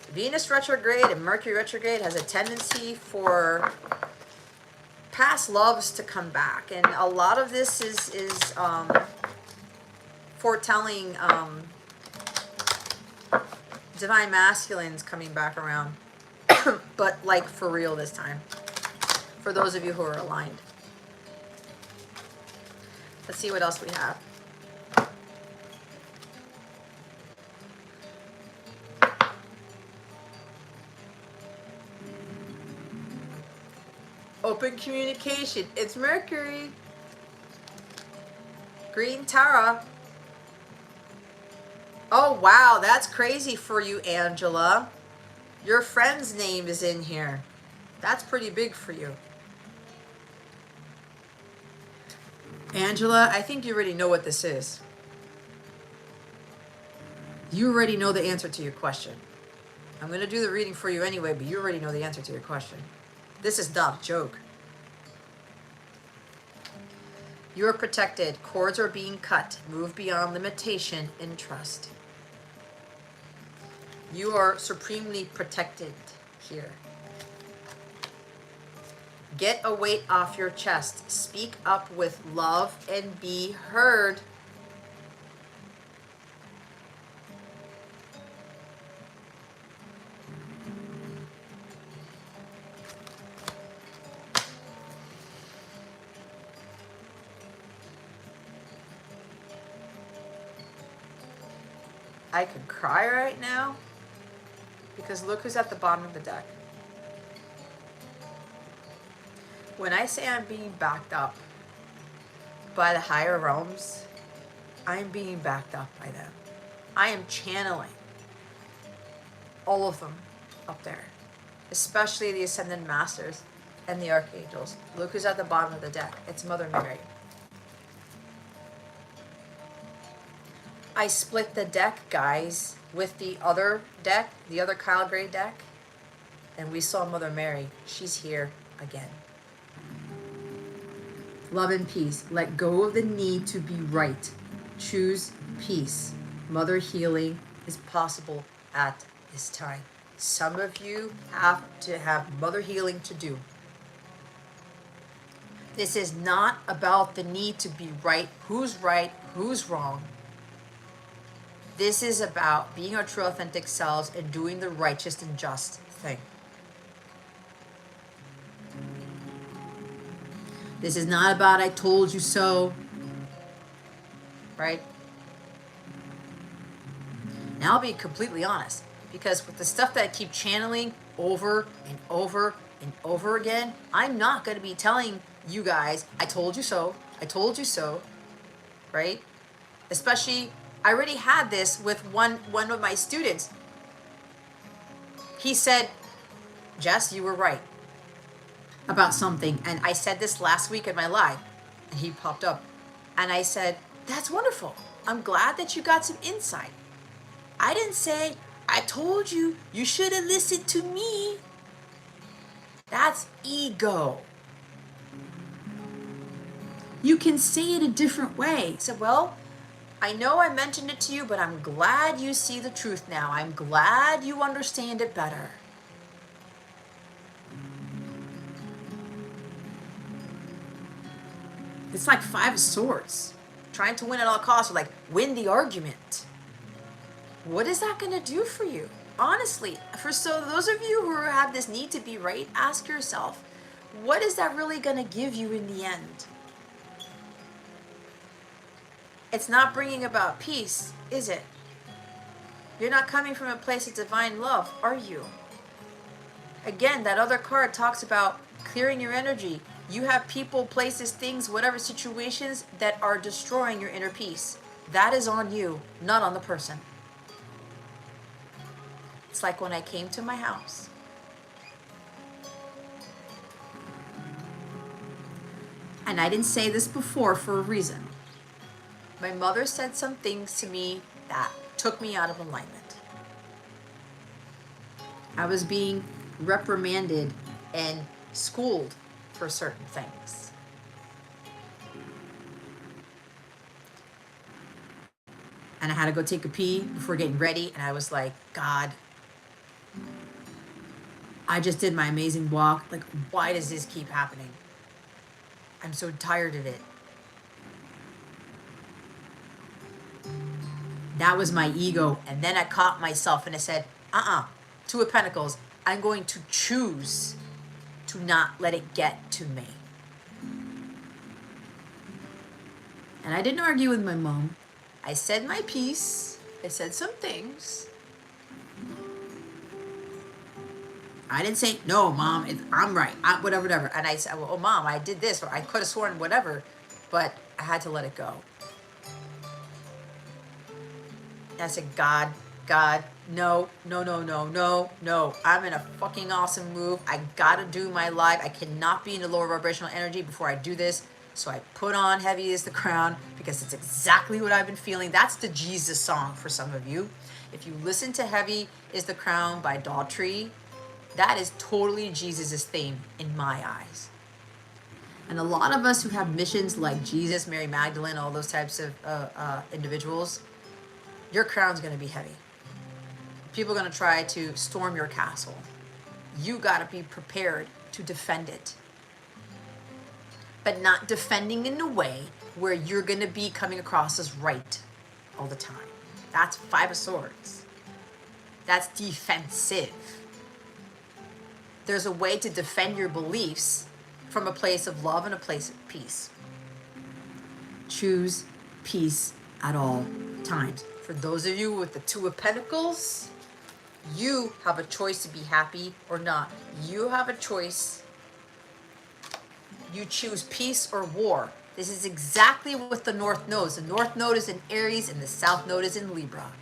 Venus retrograde and Mercury retrograde has a tendency for past loves to come back, and a lot of this is foretelling divine masculines coming back around, but like for real this time, for those of you who are aligned. Let's see what else we have. Open communication. It's Mercury. Green Tara. Oh, wow. That's crazy for you, Angela. Your friend's name is in here. That's pretty big for you. Angela, I think you already know what this is. You already know the answer to your question. I'm going to do the reading for you anyway, but you already know the answer to your question. This is not a joke. You are protected. Cords are being cut. Move beyond limitation and trust. You are supremely protected here. Get a weight off your chest. Speak up with love and be heard. I could cry right now because look who's at the bottom of the deck. When I say I'm being backed up by the higher realms, I'm being backed up by them. I am channeling all of them up there, especially the Ascended Masters and the Archangels. Look who's at the bottom of the deck. It's Mother Mary. I split the deck, guys, with the other deck, the other Kyle Gray deck, and we saw Mother Mary. She's here again. Love and peace. Let go of the need to be right. Choose peace. Mother healing is possible at this time. Some of you have to have mother healing to do. This is not about the need to be right, who's wrong. This is about being our true authentic selves and doing the righteous and just thing. This is not about I told you so, right? And I'll be completely honest, because with the stuff that I keep channeling over and over and over again, I'm not going to be telling you guys, I told you so, right? Especially, I already had this with one of my students. He said, Jess, you were right about something. And I said this last week in my live, and he popped up. And I said, that's wonderful. I'm glad that you got some insight. I didn't say, I told you, you should have listened to me. That's ego. You can say it a different way. I said, well, I know I mentioned it to you, but I'm glad you see the truth now. I'm glad you understand it better. It's like Five of Swords. Trying to win at all costs, or like win the argument. What is that going to do for you? Honestly, so those of you who have this need to be right, ask yourself, what is that really going to give you in the end? It's not bringing about peace, is it? You're not coming from a place of divine love, are you? Again, that other card talks about clearing your energy. You have people, places, things, whatever situations that are destroying your inner peace. That is on you, not on the person. It's like when I came to my house. And I didn't say this before for a reason. My mother said some things to me that took me out of alignment. I was being reprimanded and schooled for certain things. And I had to go take a pee before getting ready, and I was like, God, I just did my amazing walk. Like, why does this keep happening? I'm so tired of it. That was my ego. And then I caught myself and I said, Two of Pentacles, I'm going to choose to not let it get to me. And I didn't argue with my mom. I said my piece. I said some things. I didn't say, no, Mom, I'm right. Whatever, whatever. And I said, well, oh, Mom, I did this, or I could have sworn whatever, but I had to let it go. And I said, God, no, no, no, no, no, no. I'm in a fucking awesome move. I gotta do my live. I cannot be in the lower vibrational energy before I do this. So I put on Heavy is the Crown because it's exactly what I've been feeling. That's the Jesus song for some of you. If you listen to Heavy is the Crown by Daughtry, that is totally Jesus' theme in my eyes. And a lot of us who have missions like Jesus, Mary Magdalene, all those types of individuals, your crown's going to be heavy. People are going to try to storm your castle. You got to be prepared to defend it. But not defending in a way where you're going to be coming across as right all the time. That's Five of Swords. That's defensive. There's a way to defend your beliefs from a place of love and a place of peace. Choose peace at all times. For those of you with the Two of Pentacles, you have a choice to be happy or not. You have a choice. You choose peace or war. This is exactly what the North Node is. The North Node is in Aries and the South Node is in Libra.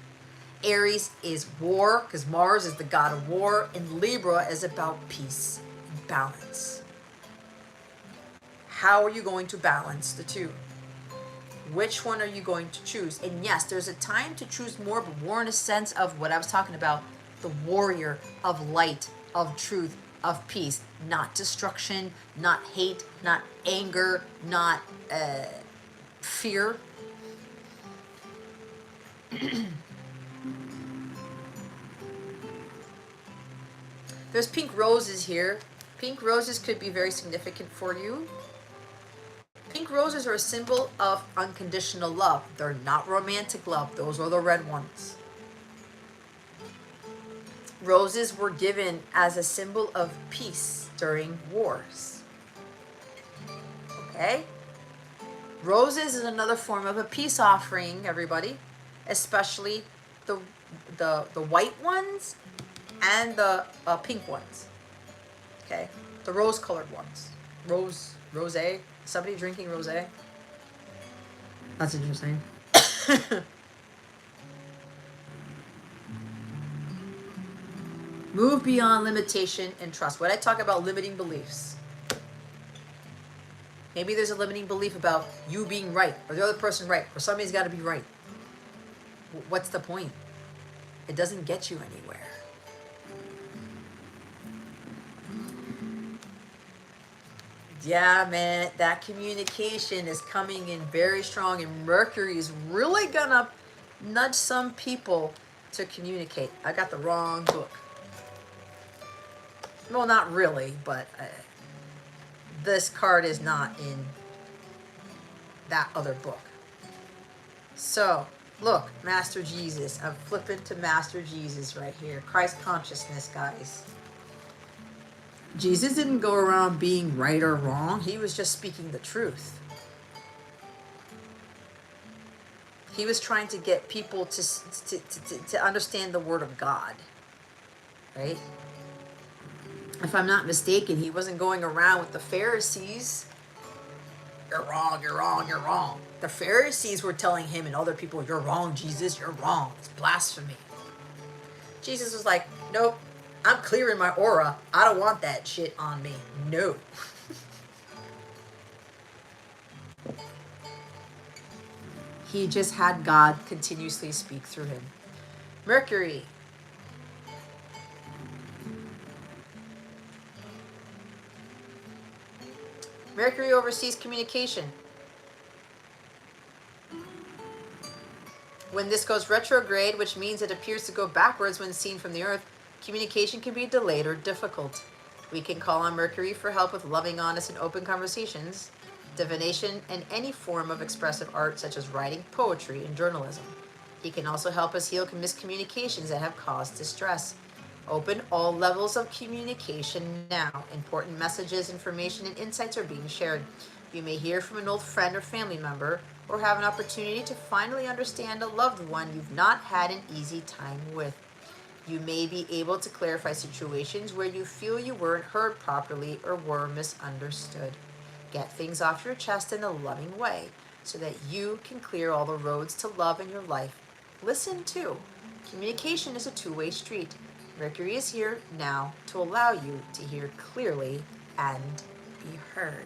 Aries is war, because Mars is the god of war, and Libra is about peace and balance. How are you going to balance the two? Which one are you going to choose? And yes, there's a time to choose more, but war in a sense of what I was talking about, the warrior of light, of truth, of peace, not destruction, not hate, not anger, not fear. There's pink roses here. Pink roses could be very significant for you. Pink roses are a symbol of unconditional love. They're not romantic love. Those are the red ones. Roses were given as a symbol of peace during wars. Okay? Roses is another form of a peace offering, everybody. Especially the white ones and the pink ones. Okay? The rose-colored ones. Rosé. Somebody drinking rosé? That's interesting. Move beyond limitation and trust. When I talk about limiting beliefs, maybe there's a limiting belief about you being right, or the other person right, or somebody's got to be right. What's the point? It doesn't get you anywhere. Yeah, man, that communication is coming in very strong, and Mercury is really gonna nudge some people to communicate. I got the wrong book. Well, not really, but this card is not in that other book. So, look, Master Jesus. I'm flipping to Master Jesus right here. Christ consciousness, guys. Jesus didn't go around being right or wrong. He was just speaking the truth. He was trying to get people to understand the word of God. Right? If I'm not mistaken, he wasn't going around with the Pharisees. You're wrong, you're wrong, you're wrong. The Pharisees were telling him and other people, you're wrong, Jesus, you're wrong. It's blasphemy. Jesus was like, nope, I'm clearing my aura. I don't want that shit on me. No. He just had God continuously speak through him. Mercury. Mercury oversees communication. When this goes retrograde, which means it appears to go backwards when seen from the Earth, communication can be delayed or difficult. We can call on Mercury for help with loving, honest, and open conversations, divination, and any form of expressive art such as writing, poetry, and journalism. He can also help us heal miscommunications that have caused distress. Open all levels of communication now. Important messages, information, and insights are being shared. You may hear from an old friend or family member, or have an opportunity to finally understand a loved one you've not had an easy time with. You may be able to clarify situations where you feel you weren't heard properly or were misunderstood. Get things off your chest in a loving way so that you can clear all the roads to love in your life. Listen too. Communication is a two-way street. Mercury is here now to allow you to hear clearly and be heard.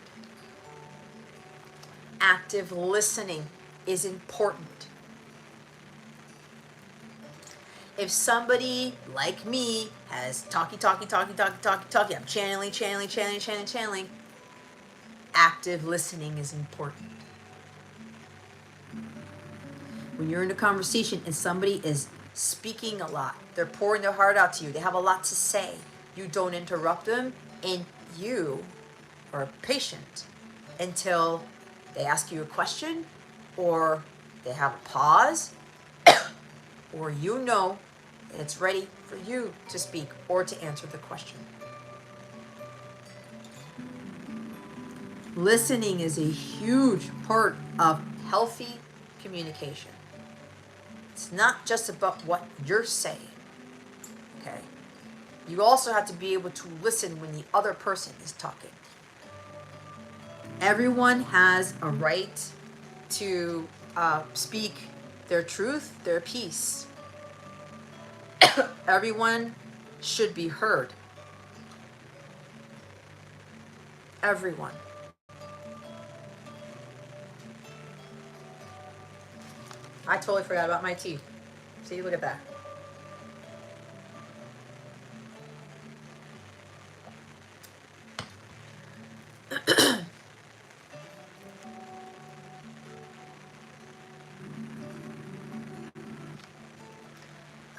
Active listening is important. If somebody like me has talky, I'm channeling, active listening is important. When you're in a conversation and somebody is speaking a lot, they're pouring their heart out to you, they have a lot to say, you don't interrupt them, and you are patient until they ask you a question, or they have a pause, or you know it's ready for you to speak or to answer the question. Listening is a huge part of healthy communication. It's not just about what you're saying, okay? You also have to be able to listen when the other person is talking. Everyone has a right to speak their truth, their piece. Everyone should be heard. Everyone. I totally forgot about my tea. See, look at that.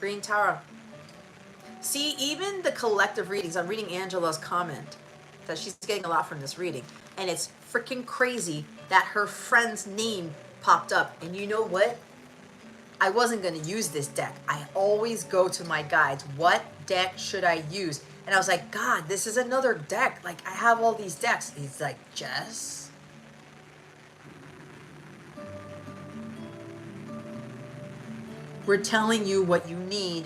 Green Tara. See, even the collective readings, I'm reading Angela's comment that she's getting a lot from this reading, and it's freaking crazy that her friend's name popped up. And you know what? I wasn't going to use this deck. I always go to my guides. What deck should I use? And I was like, God, this is another deck. Like, I have all these decks. He's like, Jess? We're telling you what you need.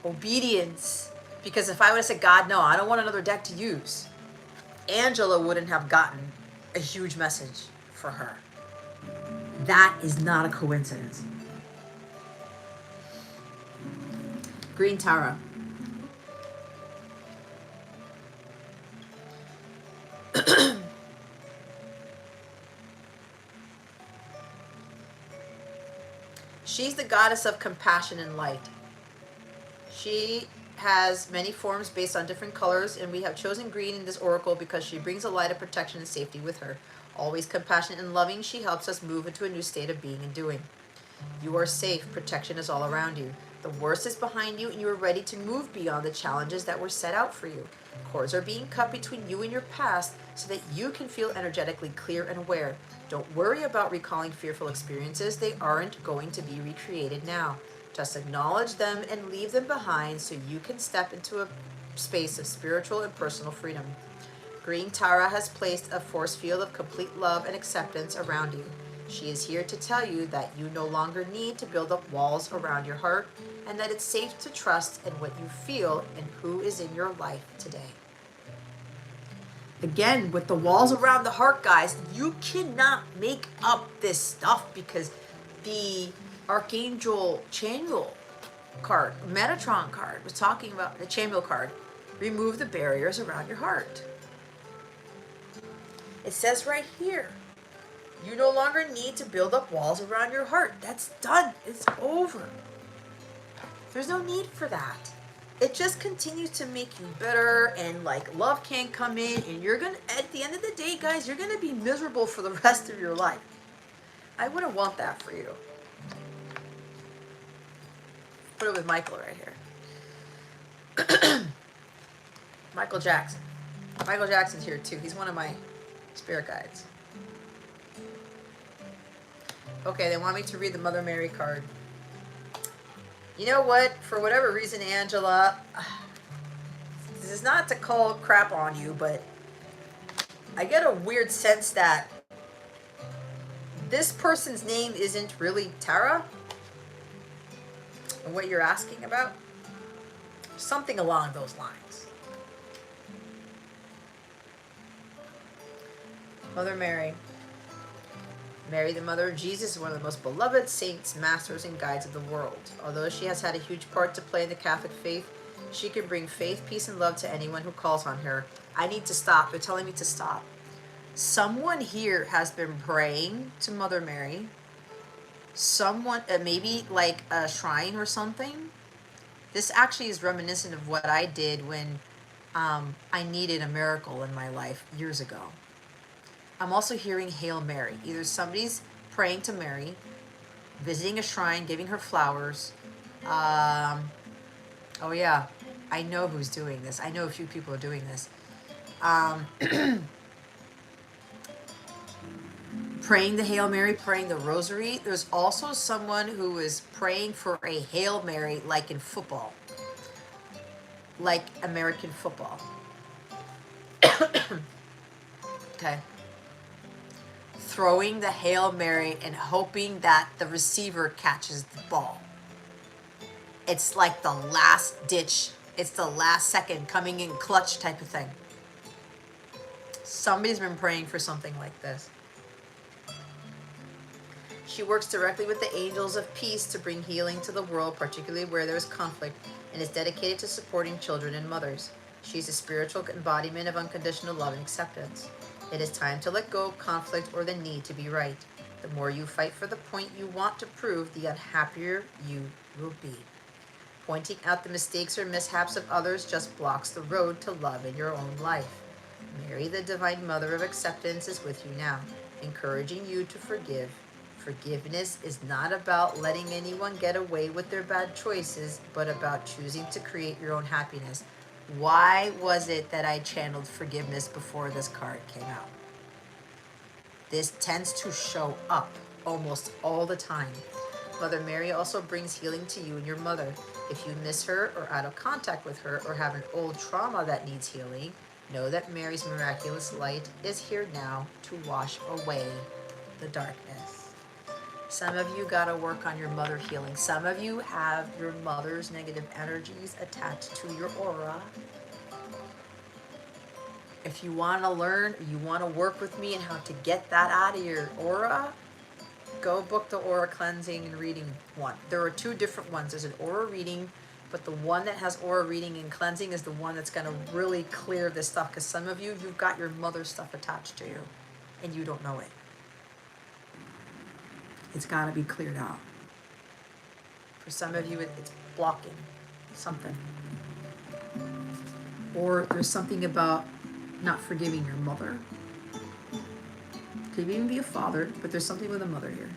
Obedience. Because if I would have said, God, no, I don't want another deck to use, Angela wouldn't have gotten a huge message for her. That is not a coincidence. Green Tara. She's the goddess of compassion and light. She has many forms based on different colors, and we have chosen green in this oracle because she brings a light of protection and safety with her. Always compassionate and loving, she helps us move into a new state of being and doing. You are safe. Protection is all around you. The worst is behind you, and you are ready to move beyond the challenges that were set out for you. Cords are being cut between you and your past so that you can feel energetically clear and aware. Don't worry about recalling fearful experiences. They aren't going to be recreated now. Just acknowledge them and leave them behind so you can step into a space of spiritual and personal freedom. Green Tara has placed a force field of complete love and acceptance around you. She is here to tell you that you no longer need to build up walls around your heart and that it's safe to trust in what you feel and who is in your life today. Again, with the walls around the heart, guys, you cannot make up this stuff because the Archangel Channel card, Metatron card, was talking about the Channel card. Remove the barriers around your heart. It says right here, you no longer need to build up walls around your heart. That's done. It's over. There's no need for that. It just continues to make you bitter, and like love can't come in, and you're gonna, at the end of the day, guys, you're gonna be miserable for the rest of your life. I wouldn't want that for you. Put it with Michael right here. Michael Jackson. Michael Jackson's here too. He's one of my spirit guides. Okay, they want me to read the Mother Mary card. You know what? For whatever reason, Angela, this is not to call crap on you, but I get a weird sense that this person's name isn't really Tara. And what you're asking about, something along those lines. Mother Mary. Mary, the mother of Jesus, is one of the most beloved saints, masters, and guides of the world. Although she has had a huge part to play in the Catholic faith, she can bring faith, peace, and love to anyone who calls on her. I need to stop. They're telling me to stop. Someone here has been praying to Mother Mary. Someone, maybe like a shrine or something. This actually is reminiscent of what I did when I needed a miracle in my life years ago. I'm also hearing Hail Mary. Either somebody's praying to Mary, visiting a shrine, giving her flowers. Oh yeah, I know who's doing this. I know a few people are doing this. Praying the Hail Mary, praying the Rosary. There's also someone who is praying for a Hail Mary like in football. Like American football. Okay. Throwing the Hail Mary and hoping that the receiver catches the ball. It's like the last ditch. It's the last second coming in clutch type of thing. Somebody's been praying for something like this. She works directly with the angels of peace to bring healing to the world, particularly where there is conflict, and is dedicated to supporting children and mothers. She's a spiritual embodiment of unconditional love and acceptance. It is time to let go of conflict or the need to be right. The more you fight for the point you want to prove, the unhappier you will be. Pointing out the mistakes or mishaps of others just blocks the road to love in your own life. Mary, the Divine Mother of Acceptance, is with you now, encouraging you to forgive. Forgiveness is not about letting anyone get away with their bad choices, but about choosing to create your own happiness. Why was it that I channeled forgiveness before this card came out? This tends to show up almost all the time. Mother Mary also brings healing to you and your mother. If you miss her or out of contact with her or have an old trauma that needs healing, know that Mary's miraculous light is here now to wash away the darkness. Some of you got to work on your mother healing. Some of you have your mother's negative energies attached to your aura. If you want to learn, you want to work with me and how to get that out of your aura, go book the aura cleansing and reading one. There are two different ones. There's an aura reading, but the one that has aura reading and cleansing is the one that's going to really clear this stuff, because some of you, you've got your mother's stuff attached to you and you don't know it. It's got to be cleared out. For some of you, it's blocking something. Or there's something about not forgiving your mother. Could even be a father, but there's something with a mother here.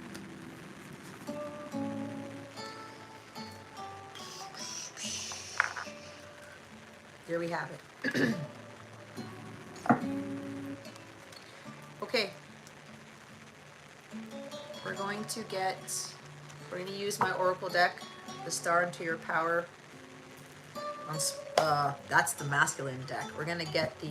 Here we have it. Okay. We're going to use my Oracle deck, the Star into Your Power. That's the masculine deck. We're going to get the,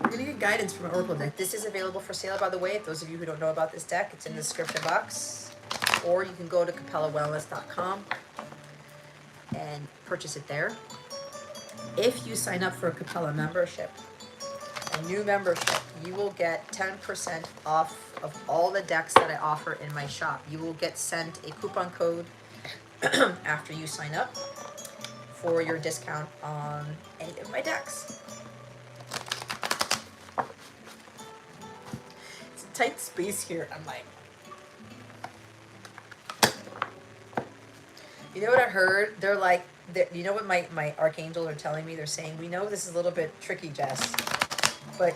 we're going to get guidance from an Oracle deck. This is available for sale, by the way. Those of you who don't know about this deck, it's in the description box. Or you can go to capellawellness.com and purchase it there. If you sign up for a Capella membership, a new membership, you will get 10% off of all the decks that I offer in my shop. You will get sent a coupon code after you sign up for your discount on any of my decks. It's a tight space here. I'm like, you know what I heard? They're like, you know what my archangels are telling me? They're saying, we know this is a little bit tricky, Jess, but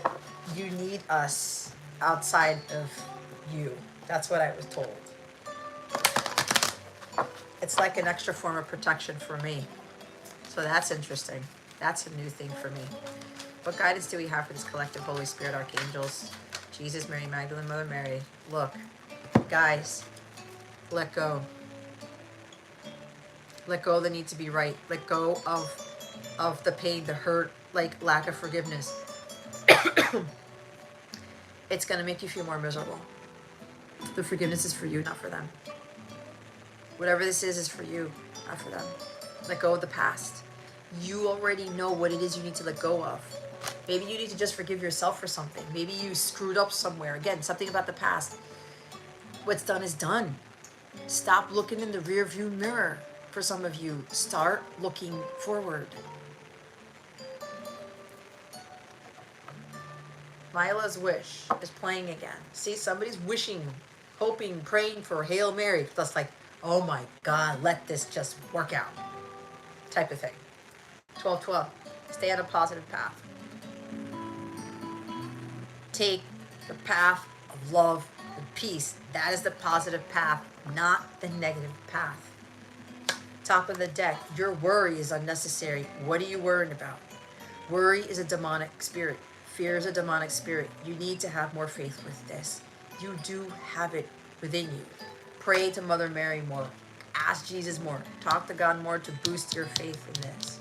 you need us outside of you. That's what I was told. It's like an extra form of protection for me. So that's interesting. That's a new thing for me. What guidance do we have for this collective Holy Spirit, archangels, Jesus, Mary Magdalene, Mother Mary? Look, guys, let go. Let go of the need to be right. Let go of the pain, the hurt, like lack of forgiveness. It's going to make you feel more miserable. The forgiveness is for you, not for them. Whatever this is for you, not for them. Let go of the past. You already know what it is you need to let go of. Maybe you need to just forgive yourself for something. Maybe you screwed up somewhere. Again, something about the past. What's done is done. Stop looking in the rearview mirror for some of you. Start looking forward. Mila's wish is playing again. See, somebody's wishing, hoping, praying for Hail Mary. That's like, oh my God, let this just work out. Type of thing. 12-12. Stay on a positive path. Take the path of love and peace. That is the positive path, not the negative path. Top of the deck. Your worry is unnecessary. What are you worrying about? Worry is a demonic spirit. Fear is a demonic spirit. You need to have more faith with this. You do have it within you. Pray to Mother Mary more. Ask Jesus more. Talk to God more to boost your faith in this.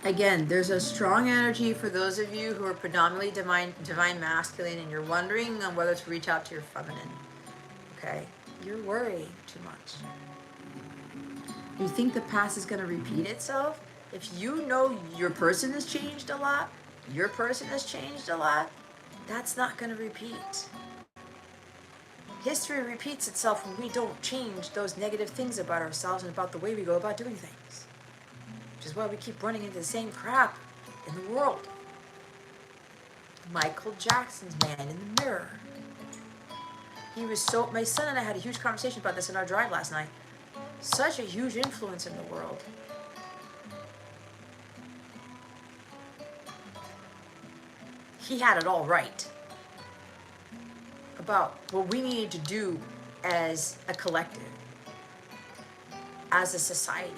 Again, there's a strong energy for those of you who are predominantly divine masculine and you're wondering on whether to reach out to your feminine. Okay? You're worrying too much. You think the past is going to repeat itself? If you know your person has changed a lot, that's not going to repeat. History repeats itself when we don't change those negative things about ourselves and about the way we go about doing things. Which is why we keep running into the same crap in the world. Michael Jackson's Man in the Mirror. He was so, my son and I had a huge conversation about this in our drive last night. Such a huge influence in the world. He had it all right about what we needed to do as a collective, as a society,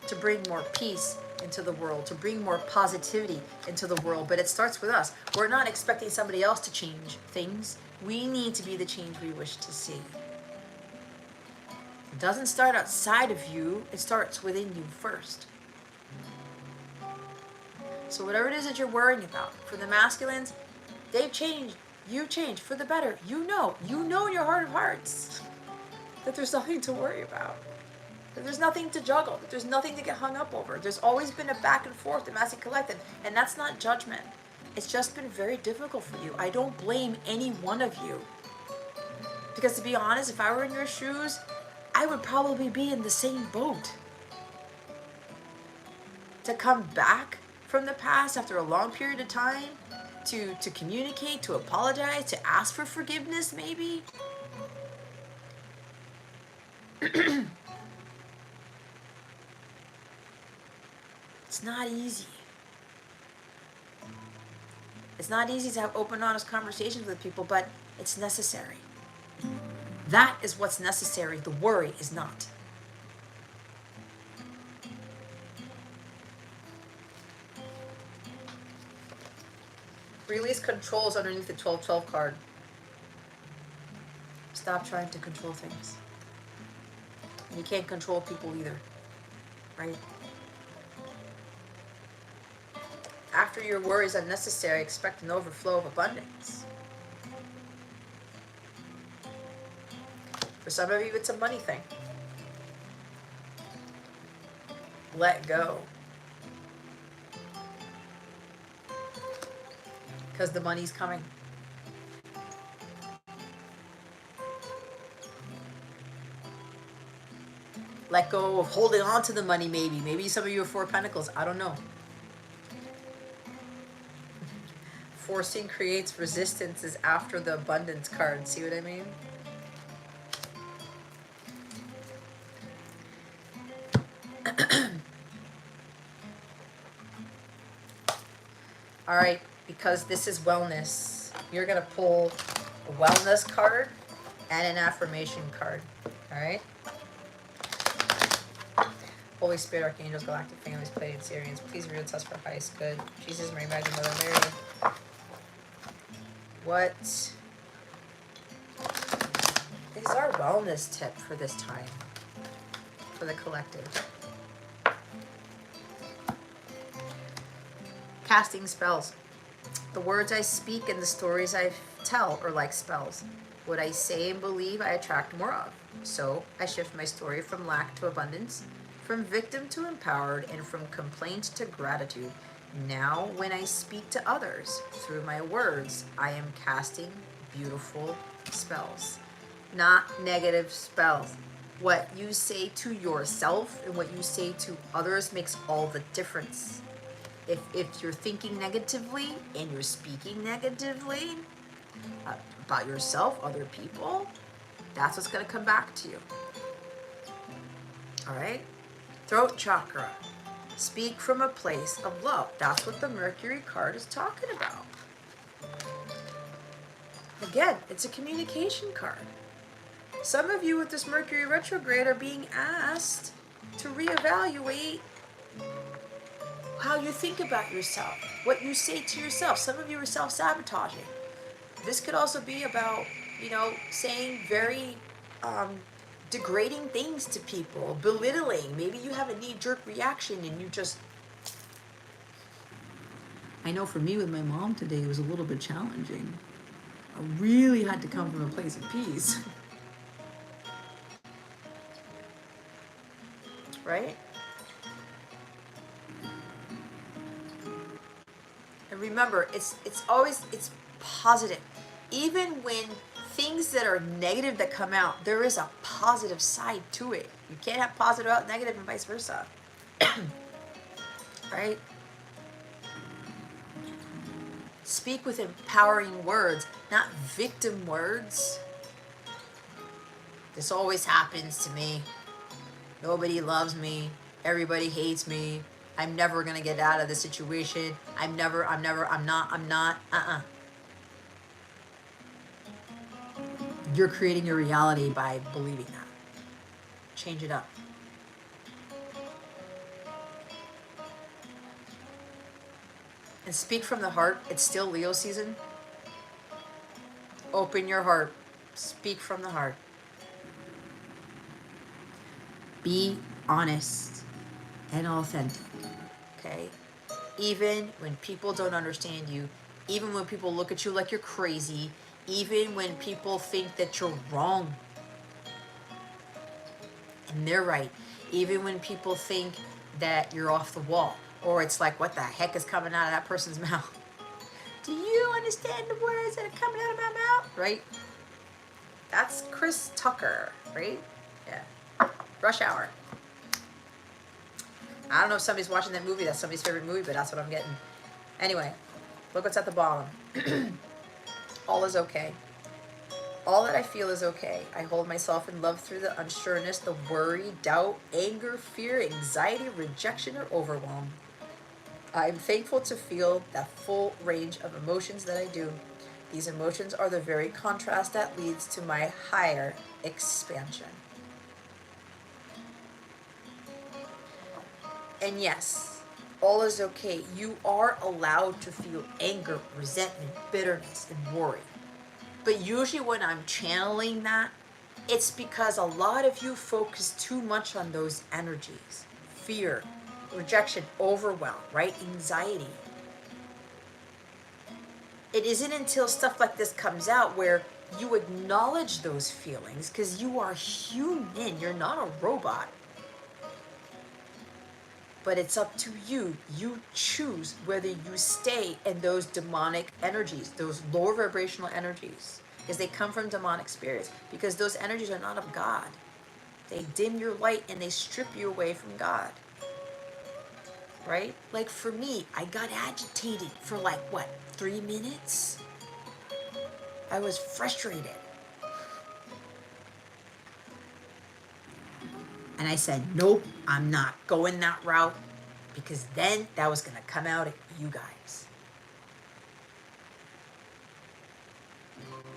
to bring more peace into the world, to bring more positivity into the world. But it starts with us. We're not expecting somebody else to change things. We need to be the change we wish to see. It doesn't start outside of you, it starts within you first. So whatever it is that you're worrying about, for the masculines, they've changed, you changed for the better. You know in your heart of hearts that there's nothing to worry about. That there's nothing to juggle, that there's nothing to get hung up over. There's always been a back and forth in Masculine Collective, and that's not judgment. It's just been very difficult for you. I don't blame any one of you. Because to be honest, if I were in your shoes, I would probably be in the same boat. To come back from the past after a long period of time, to communicate, to apologize, to ask for forgiveness maybe. It's not easy. It's not easy to have open, honest conversations with people, but it's necessary. That is what's necessary. The worry is not. Release controls underneath the 12-12 card. Stop trying to control things. You can't control people either, right? After your worry is unnecessary, expect an overflow of abundance. For some of you, it's a money thing. Let go. Because the money's coming. Let go of holding on to the money maybe. Maybe some of you are Four Pentacles. I don't know. Forcing creates resistance is after the abundance card. See what I mean? All right, because this is wellness, you're going to pull a wellness card and an affirmation card. All right? Holy Spirit, Archangels, Galactic Families, Pleiadian, Sirians, please reveal to us for highest good. Jesus, Mary, Magdalene, Mother Mary. What is our wellness tip for this time, for the collective? Casting spells. The words I speak and the stories I tell are like spells. What I say and believe, I attract more of. So I shift my story from lack to abundance, from victim to empowered, and from complaint to gratitude. Now, when I speak to others through my words, I am casting beautiful spells, not negative spells. What you say to yourself and what you say to others makes all the difference. If you're thinking negatively and you're speaking negatively about yourself, other people, that's what's going to come back to you. All right? Throat chakra. Speak from a place of love. That's what the Mercury card is talking about. Again, it's a communication card. Some of you with this Mercury retrograde are being asked to reevaluate how you think about yourself, what you say to yourself. Some of you are self-sabotaging. This could also be about, saying very degrading things to people, belittling. Maybe you have a knee-jerk reaction and you just... I know for me with my mom today, it was a little bit challenging. I really had to come from a place of peace. Right? And remember, it's positive. Even when things that are negative that come out, there is a positive side to it. You can't have positive without negative and vice versa. Right? Speak with empowering words, not victim words. This always happens to me. Nobody loves me. Everybody hates me. I'm never going to get out of this situation. I'm not. You're creating your reality by believing that. Change it up. And speak from the heart. It's still Leo season. Open your heart. Speak from the heart. Be honest and authentic. Okay? Even when people don't understand you, even when people look at you like you're crazy, even when people think that you're wrong and they're right, even when people think that you're off the wall, or it's like, what the heck is coming out of that person's mouth? Do you understand the words that are coming out of my mouth? Right? That's Chris Tucker, right? Yeah. Rush Hour. I don't know if somebody's watching that movie. That's somebody's favorite movie, but that's what I'm getting. Anyway, look what's at the bottom. All is okay. All that I feel is okay. I hold myself in love through the unsureness, the worry, doubt, anger, fear, anxiety, rejection, or overwhelm. I'm thankful to feel that full range of emotions that I do. These emotions are the very contrast that leads to my higher expansion. And yes, all is okay. You are allowed to feel anger, resentment, bitterness, and worry. But usually when I'm channeling that, it's because a lot of you focus too much on those energies. Fear, rejection, overwhelm, right? Anxiety. It isn't until stuff like this comes out where you acknowledge those feelings, because you are human. You're not a robot. But it's up to you. You choose whether you stay in those demonic energies, those lower vibrational energies, because they come from demonic spirits, because those energies are not of God. They dim your light and they strip you away from God. Right? Like for me, I got agitated for 3 minutes? I was frustrated. And I said, nope, I'm not going that route, because then that was going to come out at you guys.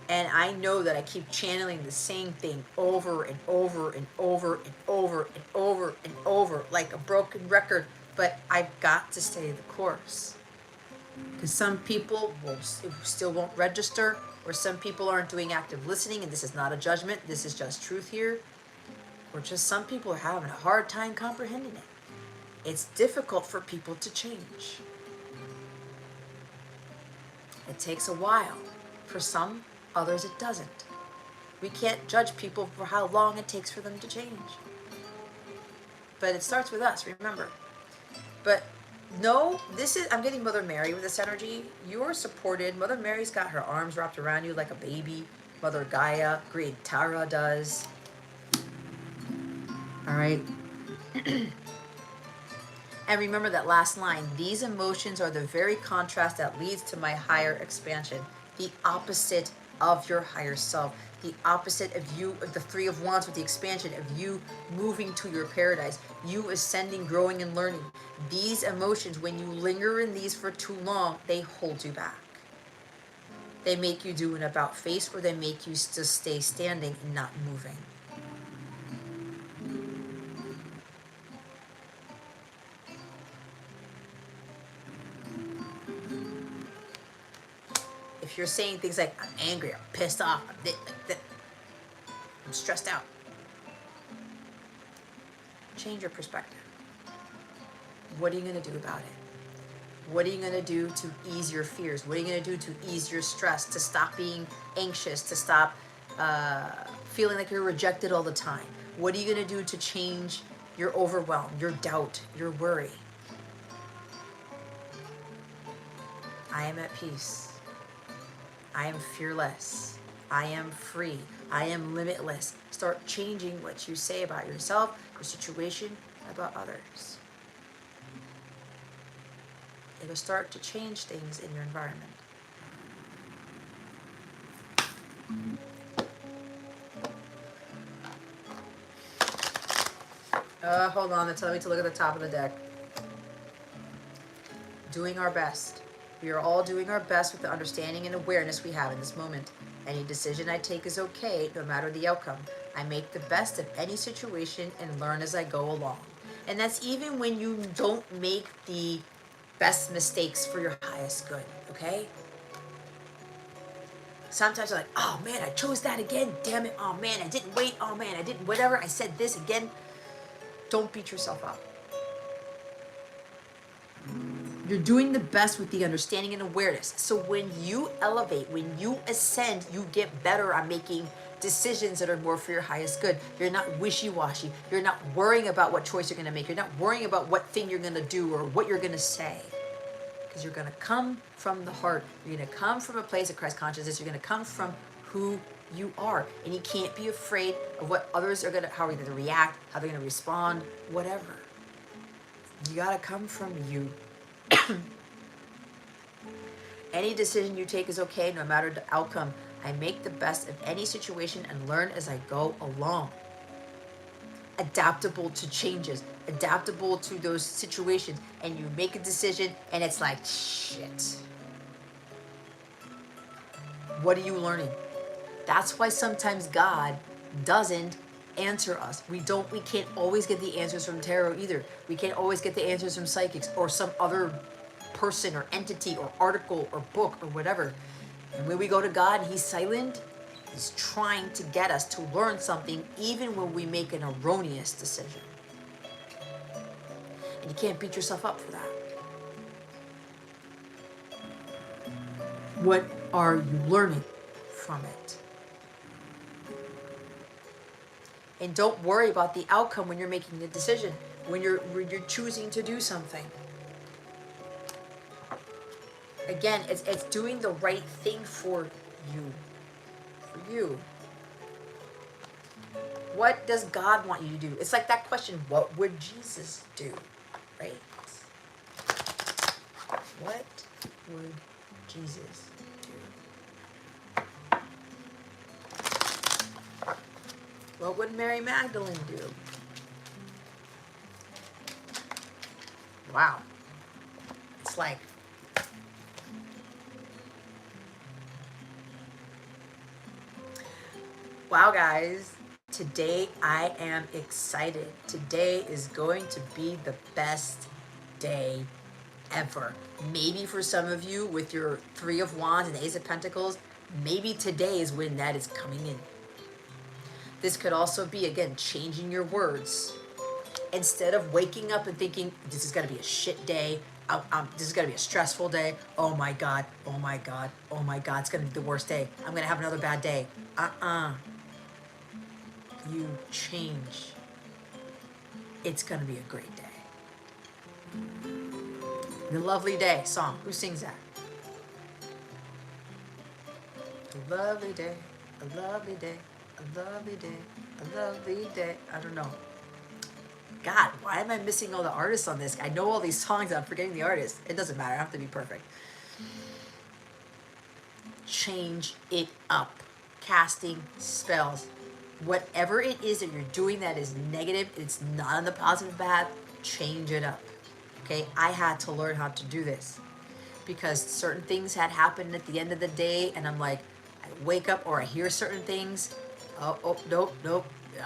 And I know that I keep channeling the same thing over and over and over and over and over and over, like a broken record, but I've got to stay the course. Because some people will still won't register, or some people aren't doing active listening, and this is not a judgment, this is just truth here, or just some people are having a hard time comprehending it. It's difficult for people to change. It takes a while. For some, others it doesn't. We can't judge people for how long it takes for them to change. But it starts with us, remember. But no, this is, I'm getting Mother Mary with this energy. You're supported. Mother Mary's got her arms wrapped around you like a baby. Mother Gaia, Great Tara does. All right. And remember that last line, these emotions are the very contrast that leads to my higher expansion, the opposite of your higher self, the opposite of you, of the Three of Wands with the expansion of you moving to your paradise, you ascending, growing, and learning. These emotions, when you linger in these for too long, they hold you back. They make you do an about face, or they make you just stay standing and not moving. If you're saying things like, I'm angry, I'm pissed off, I'm stressed out, change your perspective. What are you going to do about it? What are you going to do to ease your fears? What are you going to do to ease your stress, to stop being anxious, to stop feeling like you're rejected all the time? What are you going to do to change your overwhelm, your doubt, your worry? I am at peace. I am fearless. I am free. I am limitless. Start changing what you say about yourself, your situation, about others. It'll start to change things in your environment. Hold on, they're telling me to look at the top of the deck. Doing our best. We are all doing our best with the understanding and awareness we have in this moment. Any decision I take is okay, no matter the outcome. I make the best of any situation and learn as I go along. And that's even when you don't make the best mistakes for your highest good, okay? Sometimes you're like, oh man, I chose that again, damn it, oh man, I didn't wait, oh man, I didn't whatever, I said this again. Don't beat yourself up. You're doing the best with the understanding and awareness. So when you elevate, when you ascend, you get better at making decisions that are more for your highest good. You're not wishy-washy. You're not worrying about what choice you're going to make. You're not worrying about what thing you're going to do or what you're going to say. Because you're going to come from the heart. You're going to come from a place of Christ consciousness. You're going to come from who you are. And you can't be afraid of what others are going to, how they're going to react, how they're going to respond, whatever. You got to come from you. Any decision you take is okay, no matter the outcome. I make the best of any situation and learn as I go along. Adaptable to changes, adaptable to those situations, and you make a decision and it's like, shit. What are you learning? That's why sometimes God doesn't answer us. We can't always get the answers from tarot either. We can't always get the answers from psychics or some other person or entity or article or book or whatever. And when we go to God and he's silent, he's trying to get us to learn something even when we make an erroneous decision. And you can't beat yourself up for that. What are you learning from it? And don't worry about the outcome when you're making the decision, when you're choosing to do something. Again, it's doing the right thing for you. For you. What does God want you to do? It's like that question, what would Jesus do? Right? What would Jesus do? What would Mary Magdalene do? Wow. It's like, wow, guys, today I am excited. Today is going to be the best day ever. Maybe for some of you with your Three of Wands and Ace of Pentacles, maybe today is when that is coming in. This could also be, again, changing your words. Instead of waking up and thinking, this is going to be a shit day, this is going to be a stressful day, oh my God, oh my God, oh my God, it's going to be the worst day, I'm going to have another bad day. You change. It's going to be a great day. The Lovely Day song. Who sings that? A lovely day, a lovely day, a lovely day, a lovely day. I don't know. God, why am I missing all the artists on this? I know all these songs, I'm forgetting the artists. It doesn't matter, I don't have to be perfect. Change it up. Casting spells. Whatever it is that you're doing that is negative, it's not on the positive path, change it up. Okay, I had to learn how to do this because certain things had happened at the end of the day, and I'm like, I wake up or I hear certain things. Oh, nope.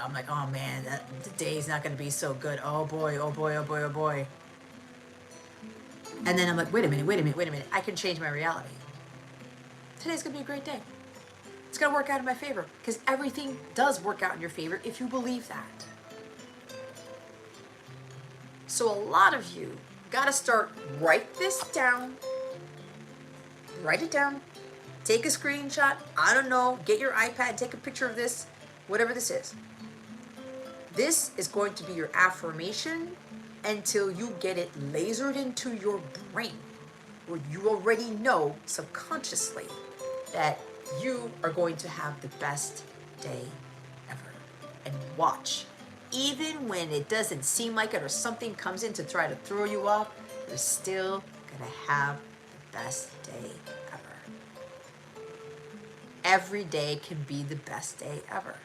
I'm like, oh man, the day's not going to be so good. Oh boy. And then I'm like, wait a minute. I can change my reality. Today's going to be a great day. It's going to work out in my favor because everything does work out in your favor if you believe that. So a lot of you got to start, write this down. Write it down. Take a screenshot. I don't know. Get your iPad. Take a picture of this. Whatever this is. This is going to be your affirmation until you get it lasered into your brain, where you already know subconsciously that you are going to have the best day ever. And watch. Even when it doesn't seem like it or something comes in to try to throw you off, you're still going to have the best day ever. Every day can be the best day ever.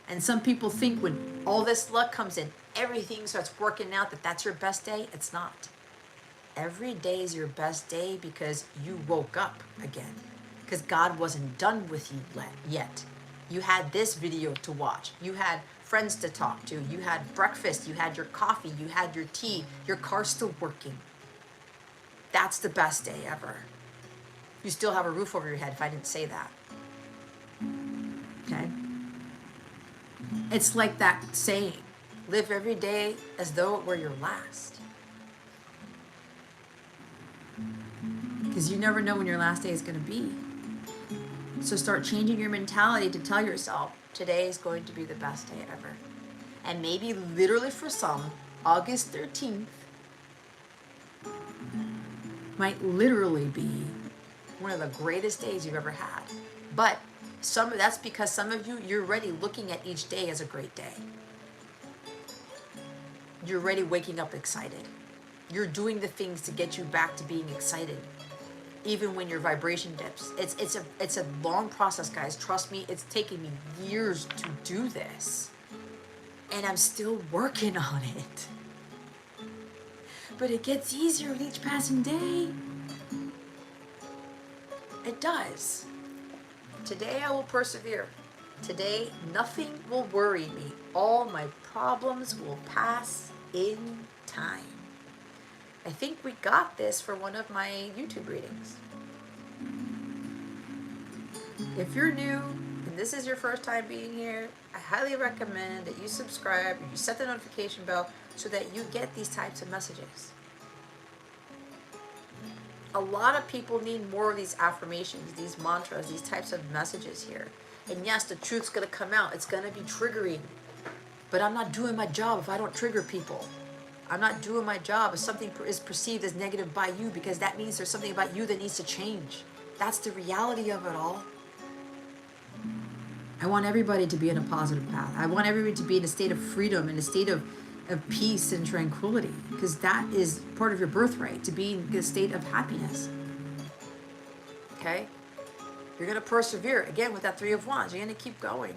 And some people think when all this luck comes in, everything starts working out, that that's your best day. It's not. Every day is your best day because you woke up again. Because God wasn't done with you yet. You had this video to watch. You had friends to talk to. You had breakfast. You had your coffee. You had your tea. Your car's still working. That's the best day ever. You still have a roof over your head, if I didn't say that. Okay? It's like that saying, live every day as though it were your last. Because you never know when your last day is going to be. So start changing your mentality to tell yourself, today is going to be the best day ever. And maybe literally for some, August 13th might literally be one of the greatest days you've ever had. But that's because some of you, you're already looking at each day as a great day. You're already waking up excited. You're doing the things to get you back to being excited, even when your vibration dips. It's a long process, guys. Trust me, it's taken me years to do this. And I'm still working on it. But it gets easier with each passing day. It does. Today I will persevere. Today nothing will worry me. All my problems will pass in time. I think we got this for one of my YouTube readings. If you're new and this is your first time being here, I highly recommend that you subscribe, you set the notification bell so that you get these types of messages. A lot of people need more of these affirmations, these mantras, these types of messages here. And yes, the truth's going to come out. It's going to be triggering. But I'm not doing my job if I don't trigger people. I'm not doing my job if something is perceived as negative by you, because that means there's something about you that needs to change. That's the reality of it all. I want everybody to be in a positive path. I want everybody to be in a state of freedom, in a state of peace and tranquility, because that is part of your birthright, to be in a state of happiness. Okay? You're going to persevere. Again, with that Three of Wands, you're going to keep going.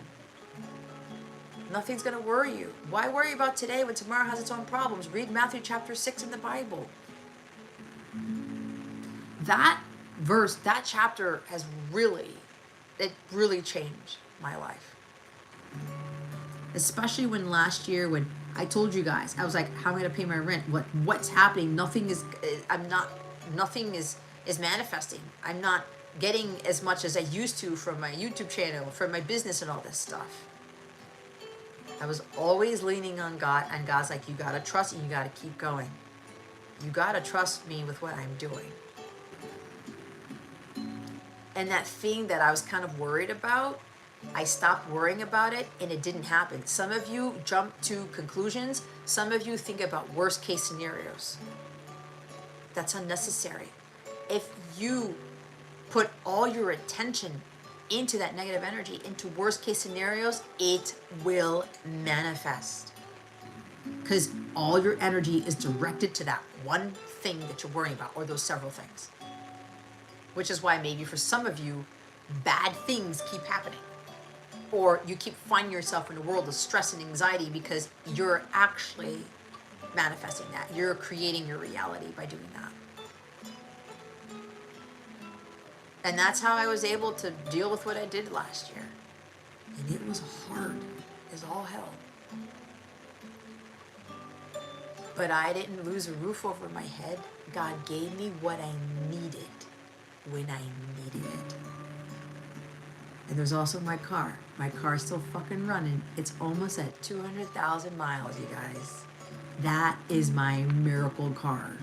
Nothing's going to worry you. Why worry about today when tomorrow has its own problems? Read Matthew chapter 6 in the Bible. That verse, that chapter has really changed my life. Especially when last year, when I told you guys, I was like, how am I gonna pay my rent? What's happening? Nothing is, nothing is manifesting. I'm not getting as much as I used to from my YouTube channel, from my business and all this stuff. I was always leaning on God, and God's like, you gotta trust and you gotta keep going. You gotta trust me with what I'm doing. And that thing that I was kind of worried about, I stopped worrying about it and it didn't happen. Some of you jump to conclusions. Some of you think about worst case scenarios. That's unnecessary. If you put all your attention into that negative energy, into worst case scenarios, it will manifest. Because all your energy is directed to that one thing that you're worrying about, or those several things. Which is why maybe for some of you, bad things keep happening. Or you keep finding yourself in a world of stress and anxiety because you're actually manifesting that. You're creating your reality by doing that. And that's how I was able to deal with what I did last year. And it was hard as all hell. But I didn't lose a roof over my head. God gave me what I needed when I needed it. And there's also my car. My car's still fucking running. It's almost at 200,000 miles, you guys. That is my miracle car,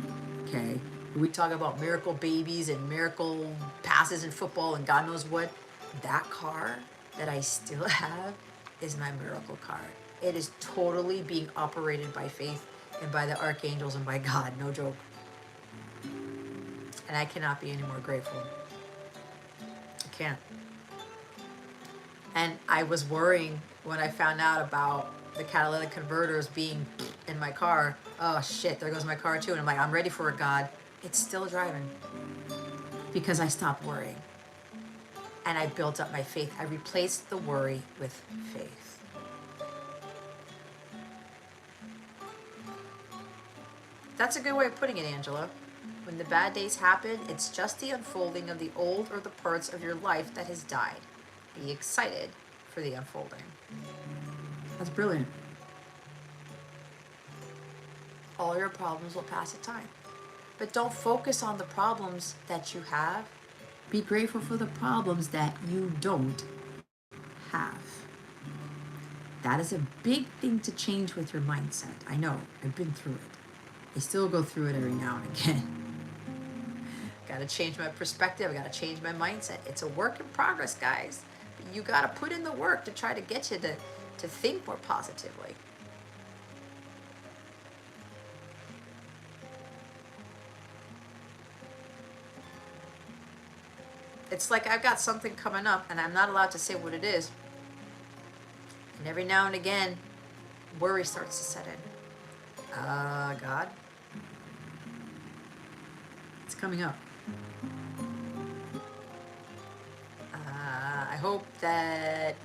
okay? We talk about miracle babies and miracle passes in football and God knows what. That car that I still have is my miracle car. It is totally being operated by faith and by the archangels and by God, no joke. And I cannot be any more grateful. I can't. And I was worrying when I found out about the catalytic converters being in my car. Oh shit, there goes my car too. And I'm like, I'm ready for it, God. It's still driving. Because I stopped worrying. And I built up my faith. I replaced the worry with faith. That's a good way of putting it, Angela. When the bad days happen, it's just the unfolding of the old or the parts of your life that has died. Be excited for the unfolding. That's brilliant. All your problems will pass in time. But don't focus on the problems that you have. Be grateful for the problems that you don't have. That is a big thing to change with your mindset. I know, I've been through it. I still go through it every now and again. Got to change my perspective. I got to change my mindset. It's a work in progress, guys. You got to put in the work to try to get you to think more positively. It's like I've got something coming up and I'm not allowed to say what it is. And every now and again, worry starts to set in. God, it's coming up. I hope that